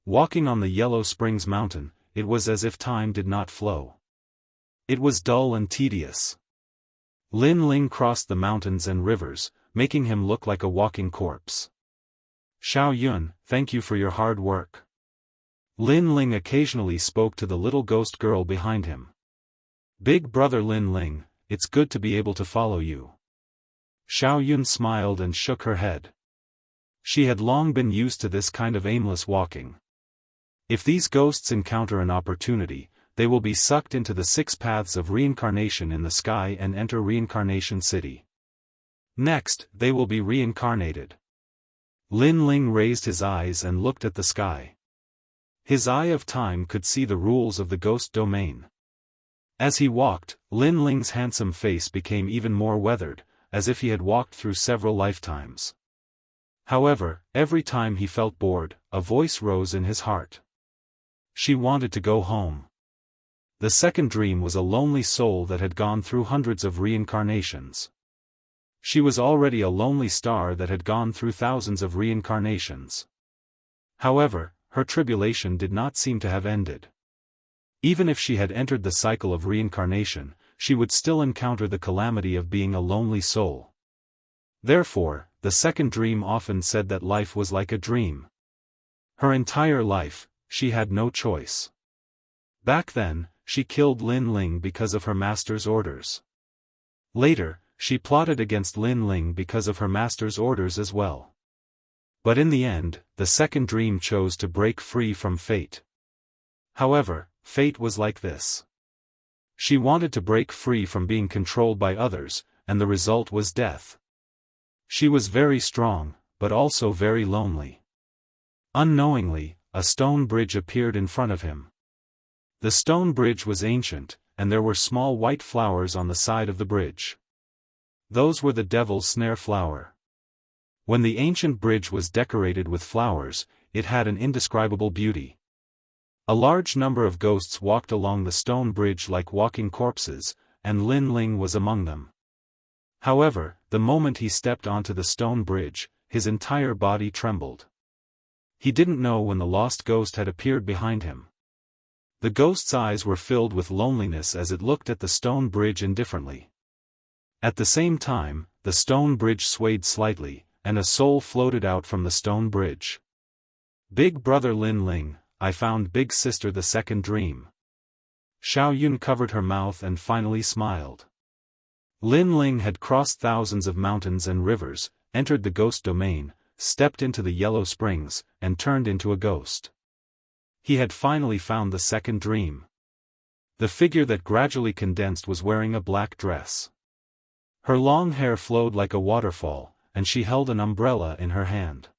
S1: Walking on the Yellow Springs Mountain, it was as if time did not flow. It was dull and tedious. Lin Ling crossed the mountains and rivers, making him look like a walking corpse. Xiao Yun, thank you for your hard work. Lin Ling occasionally spoke to the little ghost girl behind him. Big brother Lin Ling, it's good to be able to follow you. Xiao Yun smiled and shook her head. She had long been used to this kind of aimless walking. If these ghosts encounter an opportunity, they will be sucked into the 6 paths of reincarnation in the sky and enter Reincarnation City. Next, they will be reincarnated. Lin Ling raised his eyes and looked at the sky. His eye of time could see the rules of the ghost domain. As he walked, Lin Ling's handsome face became even more weathered, as if he had walked through several lifetimes. However, every time he felt bored, a voice rose in his heart. She wanted to go home. The second dream was a lonely soul that had gone through hundreds of reincarnations. She was already a lonely star that had gone through thousands of reincarnations. However, her tribulation did not seem to have ended. Even if she had entered the cycle of reincarnation, she would still encounter the calamity of being a lonely soul. Therefore, the second dream often said that life was like a dream. Her entire life, she had no choice. Back then, she killed Lin Ling because of her master's orders. Later, she plotted against Lin Ling because of her master's orders as well. But in the end, the second dream chose to break free from fate. However, fate was like this. She wanted to break free from being controlled by others, and the result was death. She was very strong, but also very lonely. Unknowingly, a stone bridge appeared in front of him. The stone bridge was ancient, and there were small white flowers on the side of the bridge. Those were the devil's snare flower. When the ancient bridge was decorated with flowers, it had an indescribable beauty. A large number of ghosts walked along the stone bridge like walking corpses, and Lin Ling was among them. However, the moment he stepped onto the stone bridge, his entire body trembled. He didn't know when the lost ghost had appeared behind him. The ghost's eyes were filled with loneliness as it looked at the stone bridge indifferently. At the same time, the stone bridge swayed slightly, and a soul floated out from the stone bridge. Big brother Lin Ling, I found big sister the second dream. Xiao Yun covered her mouth and finally smiled. Lin Ling had crossed thousands of mountains and rivers, entered the ghost domain, stepped into the Yellow Springs, and turned into a ghost. He had finally found the second dream. The figure that gradually condensed was wearing a black dress. Her long hair flowed like a waterfall, and she held an umbrella in her hand.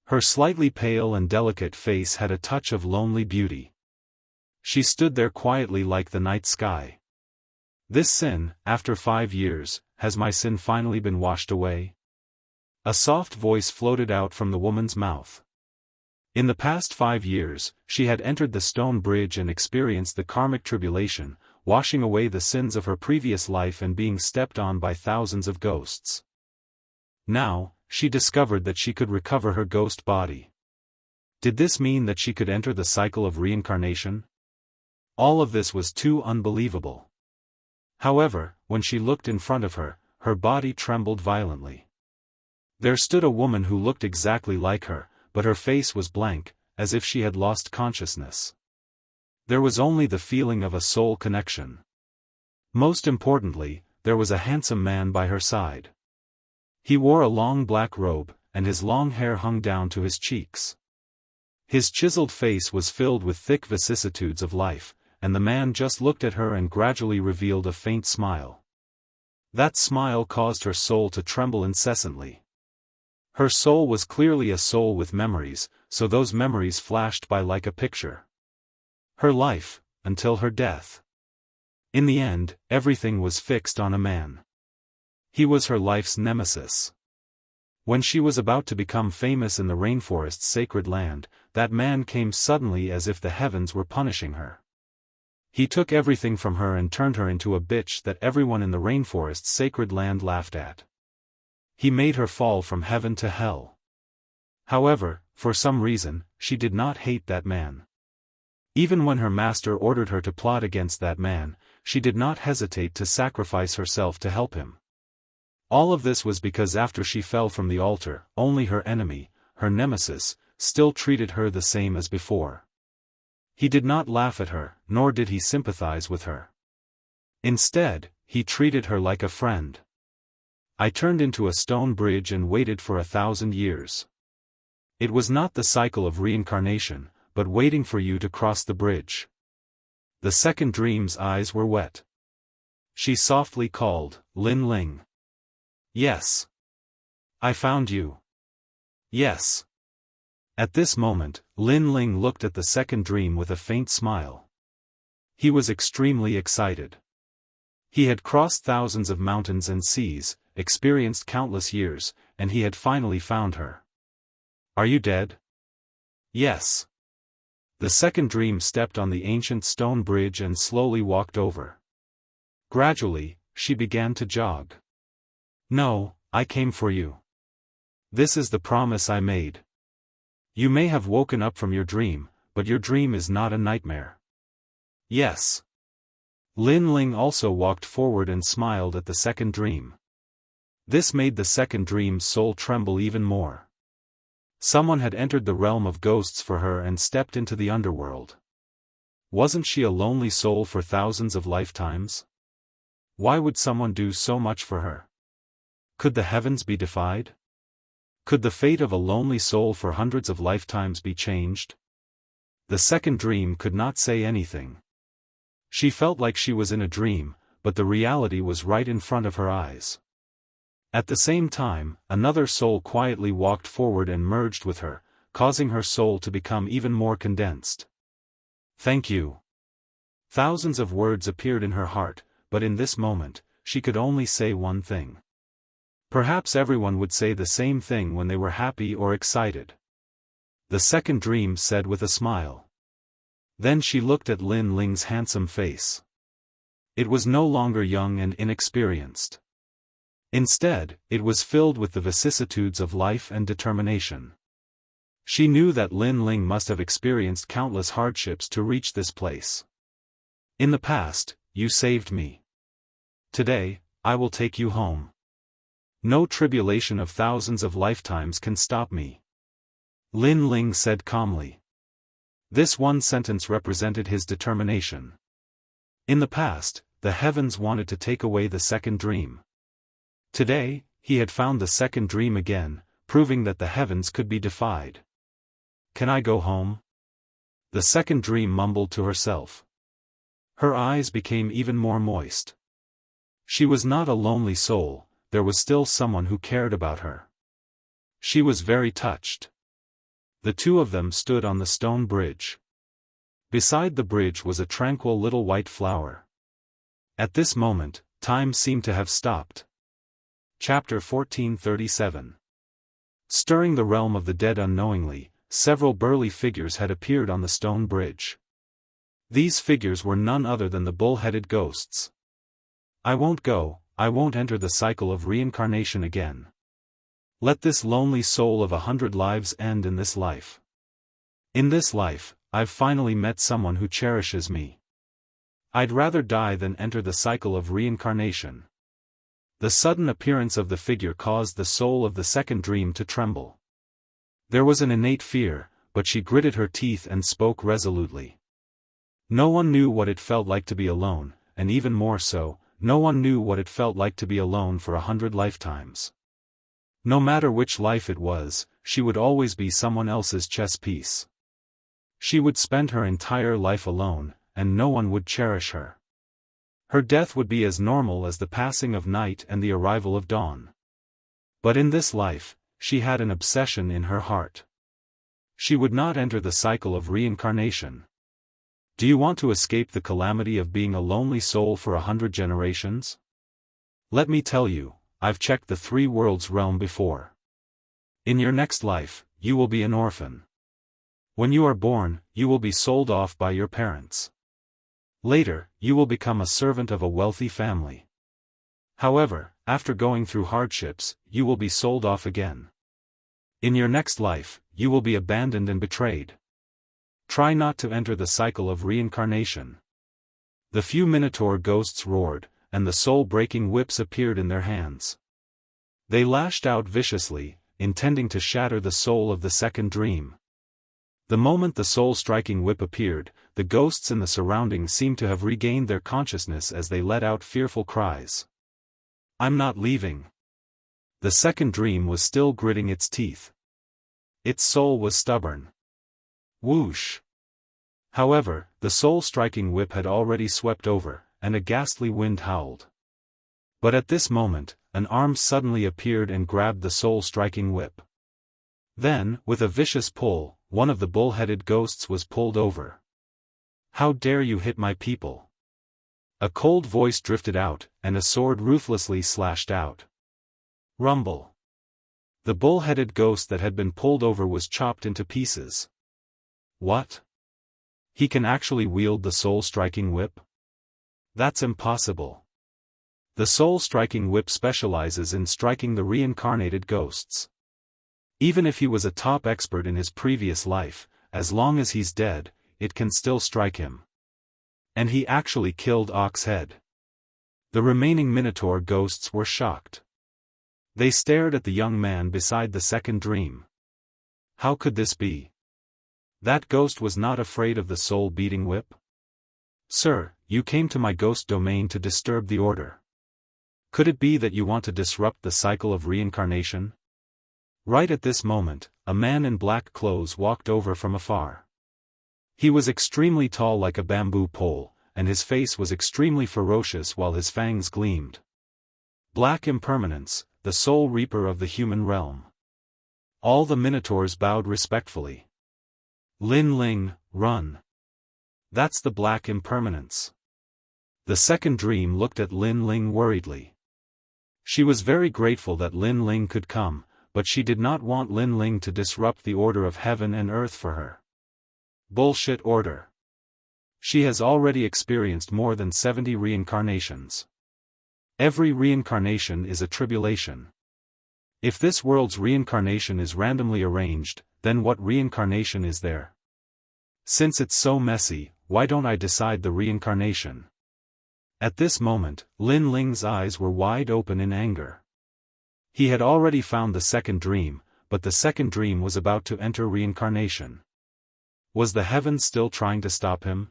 S1: Her slightly pale and delicate face had a touch of lonely beauty. She stood there quietly like the night sky. This sin, after 5 years, has my sin finally been washed away? A soft voice floated out from the woman's mouth. In the past 5 years, she had entered the stone bridge and experienced the karmic tribulation, washing away the sins of her previous life and being stepped on by thousands of ghosts. Now, she discovered that she could recover her ghost body. Did this mean that she could enter the cycle of reincarnation? All of this was too unbelievable. However, when she looked in front of her, her body trembled violently. There stood a woman who looked exactly like her, but her face was blank, as if she had lost consciousness. There was only the feeling of a soul connection. Most importantly, there was a handsome man by her side. He wore a long black robe, and his long hair hung down to his cheeks. His chiseled face was filled with thick vicissitudes of life, and the man just looked at her and gradually revealed a faint smile. That smile caused her soul to tremble incessantly. Her soul was clearly a soul with memories, so those memories flashed by like a picture. Her life, until her death. In the end, everything was fixed on a man. He was her life's nemesis. When she was about to become famous in the rainforest's sacred land, that man came suddenly as if the heavens were punishing her. He took everything from her and turned her into a bitch that everyone in the rainforest's sacred land laughed at. He made her fall from heaven to hell. However, for some reason, she did not hate that man. Even when her master ordered her to plot against that man, she did not hesitate to sacrifice herself to help him. All of this was because after she fell from the altar, only her enemy, her nemesis, still treated her the same as before. He did not laugh at her, nor did he sympathize with her. Instead, he treated her like a friend. I turned into a stone bridge and waited for 1,000 years. It was not the cycle of reincarnation, but waiting for you to cross the bridge. The second dream's eyes were wet. She softly called, Lin Ling. Yes. I found you. Yes. At this moment, Lin Ling looked at the second dream with a faint smile. He was extremely excited. He had crossed thousands of mountains and seas, experienced countless years, and he had finally found her. Are you dead? Yes. The second dream stepped on the ancient stone bridge and slowly walked over. Gradually, she began to jog. No, I came for you. This is the promise I made. You may have woken up from your dream, but your dream is not a nightmare. Yes. Lin Ling also walked forward and smiled at the second dream. This made the second dream's soul tremble even more. Someone had entered the realm of ghosts for her and stepped into the underworld. Wasn't she a lonely soul for thousands of lifetimes? Why would someone do so much for her? Could the heavens be defied? Could the fate of a lonely soul for hundreds of lifetimes be changed? The second dream could not say anything. She felt like she was in a dream, but the reality was right in front of her eyes. At the same time, another soul quietly walked forward and merged with her, causing her soul to become even more condensed. Thank you. Thousands of words appeared in her heart, but in this moment, she could only say one thing. Perhaps everyone would say the same thing when they were happy or excited. The second dream said with a smile. Then she looked at Lin Ling's handsome face. It was no longer young and inexperienced. Instead, it was filled with the vicissitudes of life and determination. She knew that Lin Ling must have experienced countless hardships to reach this place. In the past, you saved me. Today, I will take you home. No tribulation of thousands of lifetimes can stop me. Lin Ling said calmly. This one sentence represented his determination. In the past, the heavens wanted to take away the second dream. Today, he had found the second dream again, proving that the heavens could be defied. Can I go home? The second dream mumbled to herself. Her eyes became even more moist. She was not a lonely soul. There was still someone who cared about her. She was very touched. The two of them stood on the stone bridge. Beside the bridge was a tranquil little white flower. At this moment, time seemed to have stopped. Chapter 1437. Stirring the realm of the dead unknowingly, several burly figures had appeared on the stone bridge. These figures were none other than the bull-headed ghosts. I won't go. I won't enter the cycle of reincarnation again. Let this lonely soul of 100 lives end in this life. In this life, I've finally met someone who cherishes me. I'd rather die than enter the cycle of reincarnation. The sudden appearance of the figure caused the soul of the second dream to tremble. There was an innate fear, but she gritted her teeth and spoke resolutely. No one knew what it felt like to be alone, and even more so, no one knew what it felt like to be alone for 100 lifetimes. No matter which life it was, she would always be someone else's chess piece. She would spend her entire life alone, and no one would cherish her. Her death would be as normal as the passing of night and the arrival of dawn. But in this life, she had an obsession in her heart. She would not enter the cycle of reincarnation. Do you want to escape the calamity of being a lonely soul for 100 generations? Let me tell you, I've checked the 3 worlds realm before. In your next life, you will be an orphan. When you are born, you will be sold off by your parents. Later, you will become a servant of a wealthy family. However, after going through hardships, you will be sold off again. In your next life, you will be abandoned and betrayed. Try not to enter the cycle of reincarnation. The few Minotaur ghosts roared, and the soul-breaking whips appeared in their hands. They lashed out viciously, intending to shatter the soul of the second dream. The moment the soul-striking whip appeared, the ghosts in the surroundings seemed to have regained their consciousness as they let out fearful cries. I'm not leaving. The second dream was still gritting its teeth. Its soul was stubborn. Whoosh! However, the soul-striking whip had already swept over, and a ghastly wind howled. But at this moment, an arm suddenly appeared and grabbed the soul-striking whip. Then, with a vicious pull, one of the bull-headed ghosts was pulled over. How dare you hit my people? A cold voice drifted out, and a sword ruthlessly slashed out. Rumble. The bull-headed ghost that had been pulled over was chopped into pieces. What? He can actually wield the soul-striking whip? That's impossible. The soul-striking whip specializes in striking the reincarnated ghosts. Even if he was a top expert in his previous life, as long as he's dead, it can still strike him. And he actually killed Oxhead. The remaining Minotaur ghosts were shocked. They stared at the young man beside the second dream. How could this be? That ghost was not afraid of the soul-beating whip? Sir, you came to my ghost domain to disturb the order. Could it be that you want to disrupt the cycle of reincarnation? Right at this moment, a man in black clothes walked over from afar. He was extremely tall like a bamboo pole, and his face was extremely ferocious while his fangs gleamed. Black Impermanence, the soul reaper of the human realm. All the Minotaurs bowed respectfully. Lin Ling, run. That's the Black Impermanence. The second dream looked at Lin Ling worriedly. She was very grateful that Lin Ling could come, but she did not want Lin Ling to disrupt the order of heaven and earth for her. Bullshit order. She has already experienced more than 70 reincarnations. Every reincarnation is a tribulation. If this world's reincarnation is randomly arranged, then what reincarnation is there? Since it's so messy, why don't I decide the reincarnation? At this moment, Lin Ling's eyes were wide open in anger. He had already found the second dream, but the second dream was about to enter reincarnation. Was the heavens still trying to stop him?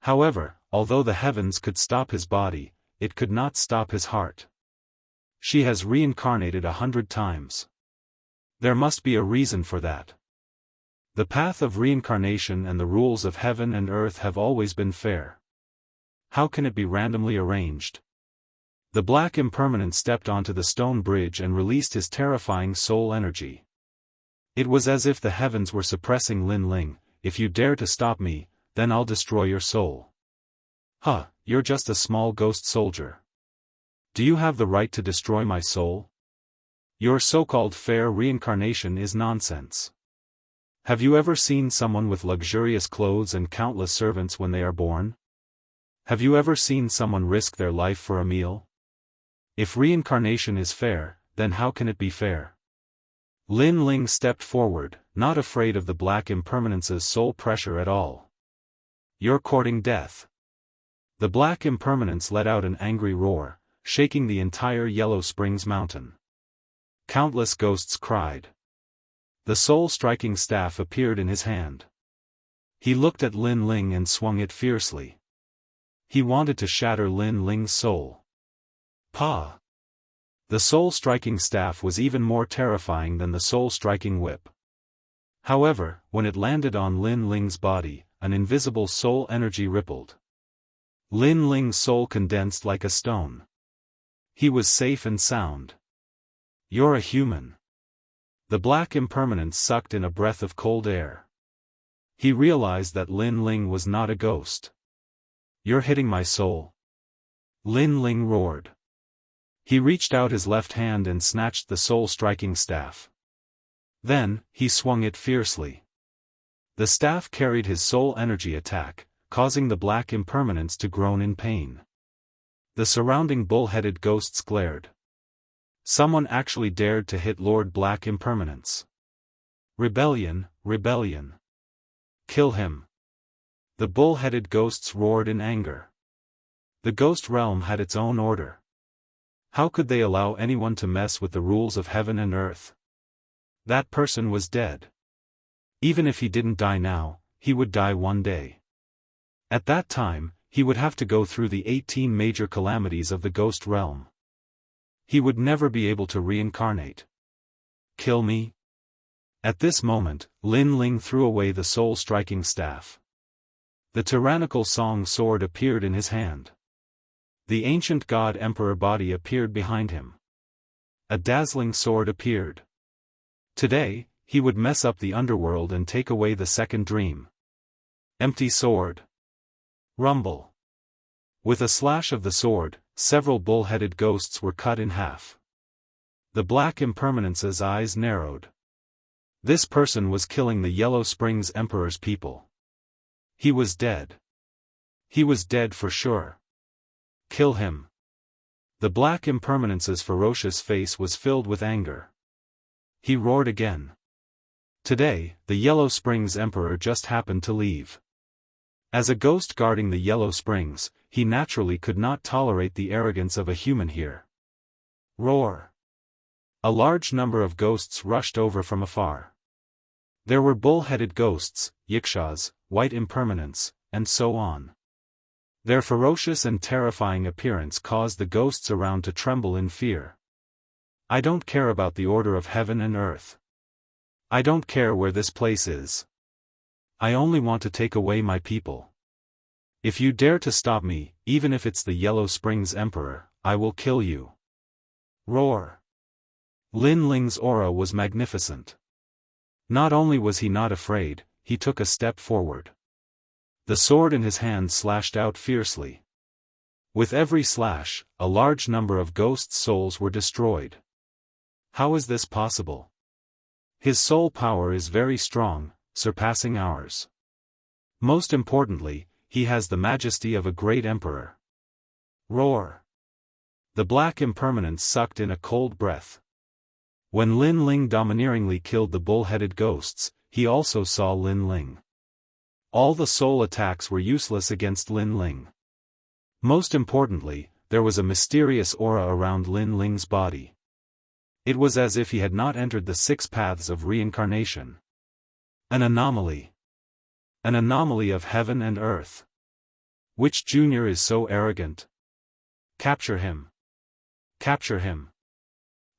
S1: However, although the heavens could stop his body, it could not stop his heart. She has reincarnated 100 times. There must be a reason for that. The path of reincarnation and the rules of heaven and earth have always been fair. How can it be randomly arranged? The Black Impermanence stepped onto the stone bridge and released his terrifying soul energy. It was as if the heavens were suppressing Lin Ling. If you dare to stop me, then I'll destroy your soul. Huh, you're just a small ghost soldier. Do you have the right to destroy my soul? Your so-called fair reincarnation is nonsense. Have you ever seen someone with luxurious clothes and countless servants when they are born? Have you ever seen someone risk their life for a meal? If reincarnation is fair, then how can it be fair? Lin Ling stepped forward, not afraid of the Black Impermanence's soul pressure at all. You're courting death. The Black Impermanence let out an angry roar, shaking the entire Yellow Springs mountain. Countless ghosts cried. The soul-striking staff appeared in his hand. He looked at Lin Ling and swung it fiercely. He wanted to shatter Lin Ling's soul. Pa! The soul-striking staff was even more terrifying than the soul-striking whip. However, when it landed on Lin Ling's body, an invisible soul energy rippled. Lin Ling's soul condensed like a stone. He was safe and sound. You're a human. The Black Impermanence sucked in a breath of cold air. He realized that Lin Ling was not a ghost. You're hitting my soul. Lin Ling roared. He reached out his left hand and snatched the soul-striking staff. Then, he swung it fiercely. The staff carried his soul energy attack, causing the black impermanence to groan in pain. The surrounding bull-headed ghosts glared. Someone actually dared to hit Lord Black Impermanence. Rebellion, rebellion. Kill him. The bull-headed ghosts roared in anger. The ghost realm had its own order. How could they allow anyone to mess with the rules of heaven and earth? That person was dead. Even if he didn't die now, he would die one day. At that time, he would have to go through the 18 major calamities of the ghost realm. He would never be able to reincarnate. Kill me? At this moment, Lin Ling threw away the soul-striking staff. The tyrannical song sword appeared in his hand. The ancient god emperor body appeared behind him. A dazzling sword appeared. Today, he would mess up the underworld and take away the second dream. Empty sword. Rumble. With a slash of the sword, several bull-headed ghosts were cut in half. The Black Impermanence's eyes narrowed. This person was killing the Yellow Springs Emperor's people. He was dead. He was dead for sure. Kill him. The Black Impermanence's ferocious face was filled with anger. He roared again. Today, the Yellow Springs Emperor just happened to leave. As a ghost guarding the Yellow Springs, he naturally could not tolerate the arrogance of a human here. Roar. A large number of ghosts rushed over from afar. There were bull-headed ghosts, yikshaws, white impermanence, and so on. Their ferocious and terrifying appearance caused the ghosts around to tremble in fear. I don't care about the order of heaven and earth. I don't care where this place is. I only want to take away my people. If you dare to stop me, even if it's the Yellow Springs Emperor, I will kill you. Roar. Lin Ling's aura was magnificent. Not only was he not afraid, he took a step forward. The sword in his hand slashed out fiercely. With every slash, a large number of ghosts' souls were destroyed. How is this possible? His soul power is very strong, surpassing ours. Most importantly, he has the majesty of a great emperor. Roar. The Black Impermanence sucked in a cold breath. When Lin Ling domineeringly killed the bull-headed ghosts, he also saw Lin Ling. All the soul attacks were useless against Lin Ling. Most importantly, there was a mysterious aura around Lin Ling's body. It was as if he had not entered the 6 paths of reincarnation. An anomaly. An anomaly of heaven and earth. Which junior is so arrogant? Capture him. Capture him.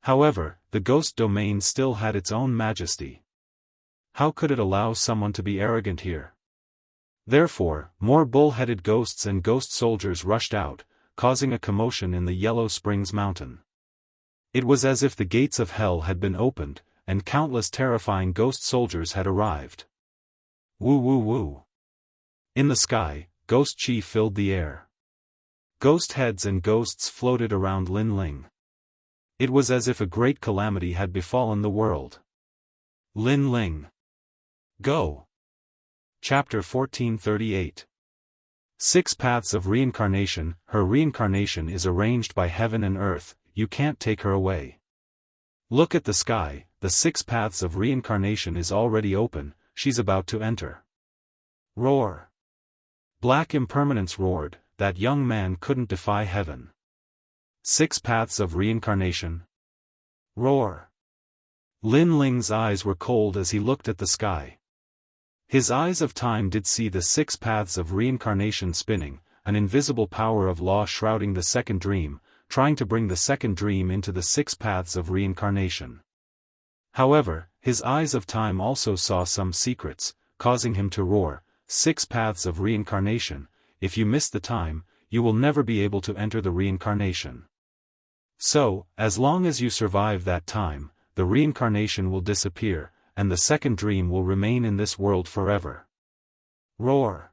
S1: However, the ghost domain still had its own majesty. How could it allow someone to be arrogant here? Therefore, more bull-headed ghosts and ghost soldiers rushed out, causing a commotion in the Yellow Springs Mountain. It was as if the gates of hell had been opened, and countless terrifying ghost soldiers had arrived. Woo woo woo. In the sky, ghost chi filled the air. Ghost heads and ghosts floated around Lin Ling. It was as if a great calamity had befallen the world. Lin Ling. Go. Chapter 1438. 6 Paths of Reincarnation. Her reincarnation is arranged by heaven and earth, you can't take her away. Look at the sky, the 6 paths of reincarnation is already open, she's about to enter. Roar. Black Impermanence roared, that young man couldn't defy heaven. 6 paths of reincarnation. Roar. Lin Ling's eyes were cold as he looked at the sky. His eyes of time did see the 6 paths of reincarnation spinning, an invisible power of law shrouding the second dream, trying to bring the second dream into the 6 paths of reincarnation. However, his eyes of time also saw some secrets, causing him to roar, 6 paths of reincarnation, if you miss the time, you will never be able to enter the reincarnation. So, as long as you survive that time, the reincarnation will disappear, and the second dream will remain in this world forever. Roar.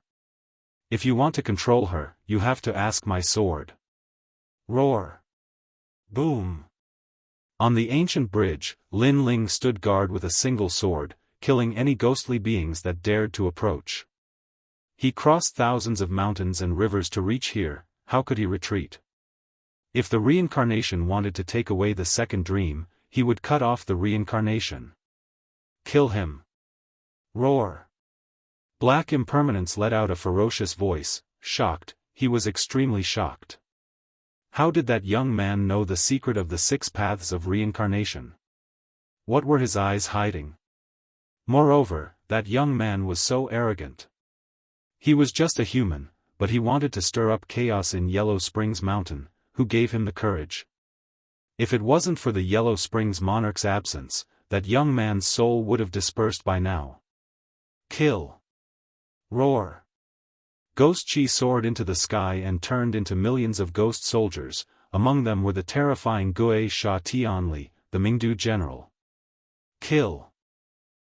S1: If you want to control her, you have to ask my sword. Roar. Boom! On the ancient bridge, Lin Ling stood guard with a single sword, killing any ghostly beings that dared to approach. He crossed thousands of mountains and rivers to reach here, how could he retreat? If the reincarnation wanted to take away the second dream, he would cut off the reincarnation. Kill him! Roar! Black Impermanence let out a ferocious voice, shocked, he was extremely shocked. How did that young man know the secret of the 6 paths of reincarnation? What were his eyes hiding? Moreover, that young man was so arrogant. He was just a human, but he wanted to stir up chaos in Yellow Springs Mountain. Who gave him the courage? If it wasn't for the Yellow Springs monarch's absence, that young man's soul would have dispersed by now. Kill! Roar! Ghost Chi soared into the sky and turned into millions of ghost soldiers, among them were the terrifying Gui Sha Tianli, the Mingdu general. Kill!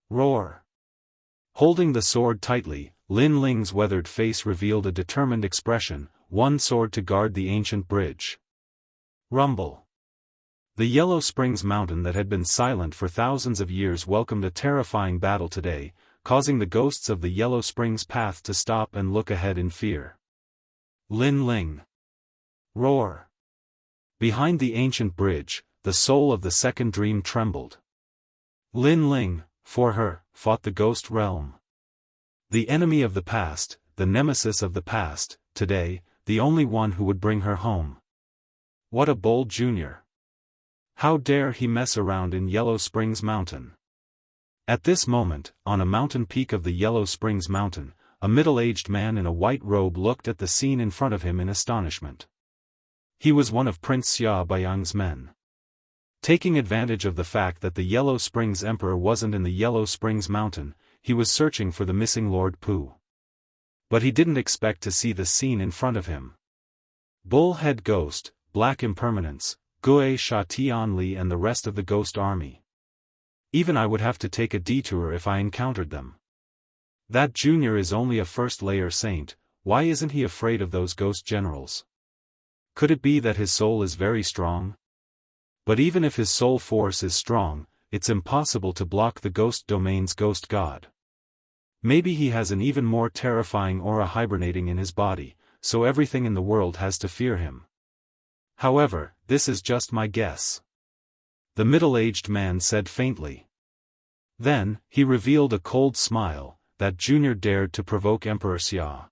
S1: Roar! Holding the sword tightly, Lin Ling's weathered face revealed a determined expression, one sword to guard the ancient bridge. Rumble! The Yellow Springs Mountain that had been silent for thousands of years welcomed a terrifying battle today, causing the ghosts of the Yellow Springs path to stop and look ahead in fear. Lin Ling! Roar! Behind the ancient bridge, the soul of the second dream trembled. Lin Ling, for her, fought the ghost realm. The enemy of the past, the nemesis of the past, today, the only one who would bring her home. What a bold junior! How dare he mess around in Yellow Springs Mountain? At this moment, on a mountain peak of the Yellow Springs Mountain, a middle-aged man in a white robe looked at the scene in front of him in astonishment. He was one of Prince Xia Baiyang's men. Taking advantage of the fact that the Yellow Springs Emperor wasn't in the Yellow Springs Mountain, he was searching for the missing Lord Pu. But he didn't expect to see the scene in front of him. Bullhead Ghost, Black Impermanence, Gui Sha Tianli and the rest of the ghost army. Even I would have to take a detour if I encountered them. That junior is only a first-layer saint, why isn't he afraid of those ghost generals? Could it be that his soul is very strong? But even if his soul force is strong, it's impossible to block the ghost domain's ghost god. Maybe he has an even more terrifying aura hibernating in his body, so everything in the world has to fear him. However, this is just my guess. The middle-aged man said faintly. Then, he revealed a cold smile, that junior dared to provoke Emperor Xia.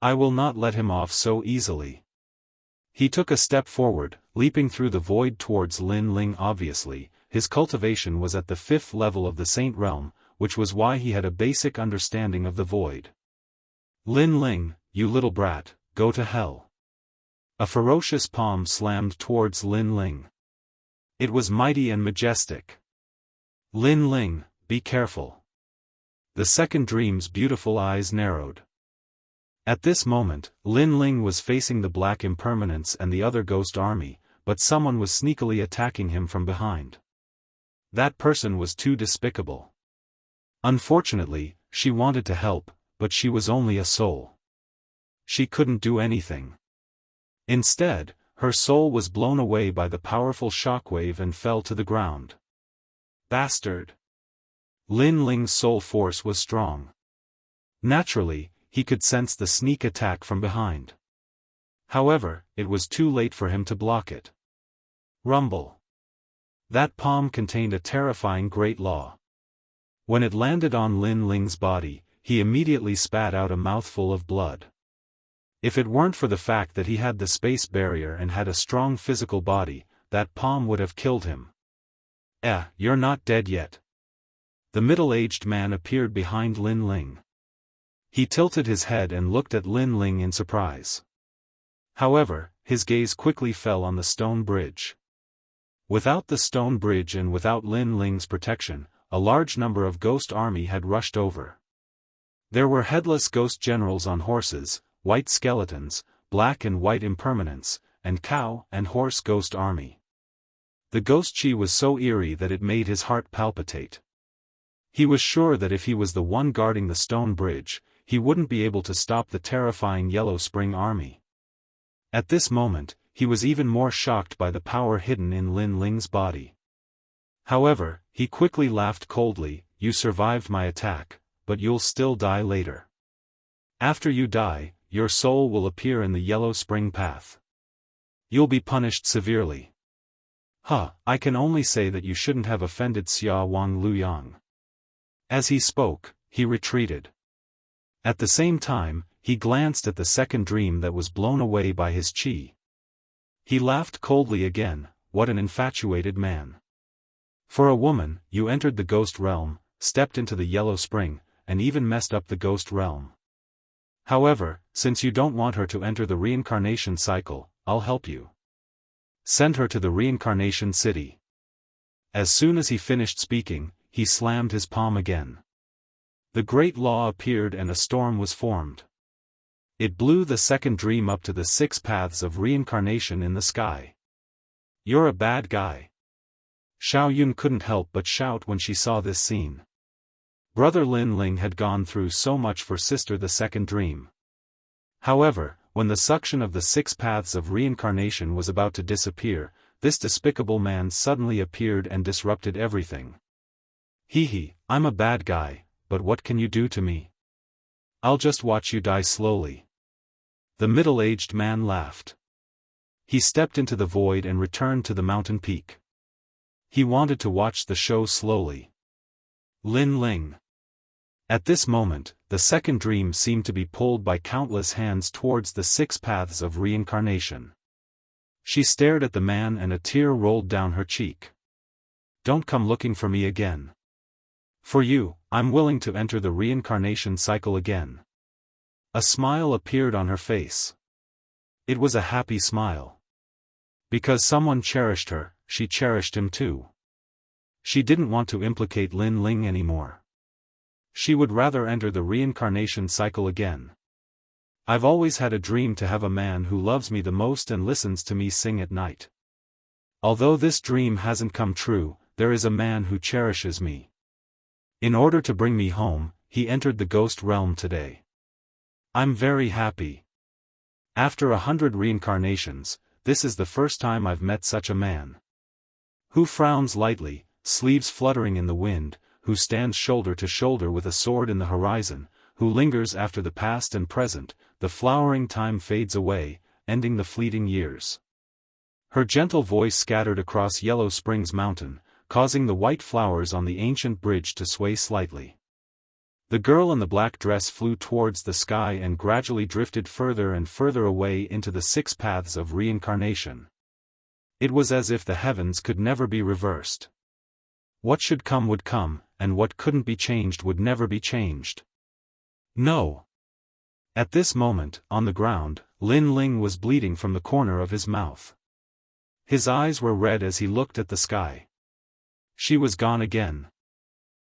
S1: I will not let him off so easily. He took a step forward, leaping through the void towards Lin Ling. Obviously, his cultivation was at the 5th level of the Saint Realm, which was why he had a basic understanding of the void. Lin Ling, you little brat, go to hell. A ferocious palm slammed towards Lin Ling. It was mighty and majestic. Lin Ling, be careful. The second dream's beautiful eyes narrowed. At this moment, Lin Ling was facing the Black Impermanence and the other ghost army, but someone was sneakily attacking him from behind. That person was too despicable. Unfortunately, she wanted to help, but she was only a soul. She couldn't do anything. Instead, her soul was blown away by the powerful shockwave and fell to the ground. Bastard! Lin Ling's soul force was strong. Naturally, he could sense the sneak attack from behind. However, it was too late for him to block it. Rumble! That palm contained a terrifying great law. When it landed on Lin Ling's body, he immediately spat out a mouthful of blood. If it weren't for the fact that he had the space barrier and had a strong physical body, that palm would have killed him. You're not dead yet. The middle-aged man appeared behind Lin Ling. He tilted his head and looked at Lin Ling in surprise. However, his gaze quickly fell on the stone bridge. Without the stone bridge and without Lin Ling's protection, a large number of ghost army had rushed over. There were headless ghost generals on horses, white skeletons, black and white impermanence, and cow and horse ghost army. The ghost chi was so eerie that it made his heart palpitate. He was sure that if he was the one guarding the stone bridge, he wouldn't be able to stop the terrifying Yellow Spring army. At this moment, he was even more shocked by the power hidden in Lin Ling's body. However, he quickly laughed coldly, "You survived my attack, but you'll still die later. After you die, your soul will appear in the Yellow Spring Path. You'll be punished severely." I can only say that you shouldn't have offended Xia Wang Luyang." As he spoke, he retreated. At the same time, he glanced at the second dream that was blown away by his qi. He laughed coldly again. "What an infatuated man. For a woman, you entered the ghost realm, stepped into the Yellow Spring, and even messed up the ghost realm. However, since you don't want her to enter the reincarnation cycle, I'll help you. Send her to the reincarnation city." As soon as he finished speaking, he slammed his palm again. The great law appeared and a storm was formed. It blew the second dream up to the 6 paths of reincarnation in the sky. "You're a bad guy." Xiao Yun couldn't help but shout when she saw this scene. Brother Lin Ling had gone through so much for sister the second dream. However, when the suction of the 6 paths of reincarnation was about to disappear, this despicable man suddenly appeared and disrupted everything. I'm a bad guy, but what can you do to me? I'll just watch you die slowly." The middle-aged man laughed. He stepped into the void and returned to the mountain peak. He wanted to watch the show slowly. Lin Ling. At this moment, the second dream seemed to be pulled by countless hands towards the 6 paths of reincarnation. She stared at the man and a tear rolled down her cheek. "Don't come looking for me again. For you, I'm willing to enter the reincarnation cycle again." A smile appeared on her face. It was a happy smile. Because someone cherished her, she cherished him too. She didn't want to implicate Lin Ling anymore. She would rather enter the reincarnation cycle again. "I've always had a dream to have a man who loves me the most and listens to me sing at night. Although this dream hasn't come true, there is a man who cherishes me. In order to bring me home, he entered the ghost realm today. I'm very happy. After 100 reincarnations, this is the first time I've met such a man. Who frowns lightly, sleeves fluttering in the wind, who stands shoulder to shoulder with a sword in the horizon, who lingers after the past and present, the flowering time fades away, ending the fleeting years." Her gentle voice scattered across Yellow Springs Mountain, causing the white flowers on the ancient bridge to sway slightly. The girl in the black dress flew towards the sky and gradually drifted further and further away into the 6 paths of reincarnation. It was as if the heavens could never be reversed. What should come would come, and what couldn't be changed would never be changed. No. At this moment, on the ground, Lin Ling was bleeding from the corner of his mouth. His eyes were red as he looked at the sky. She was gone again.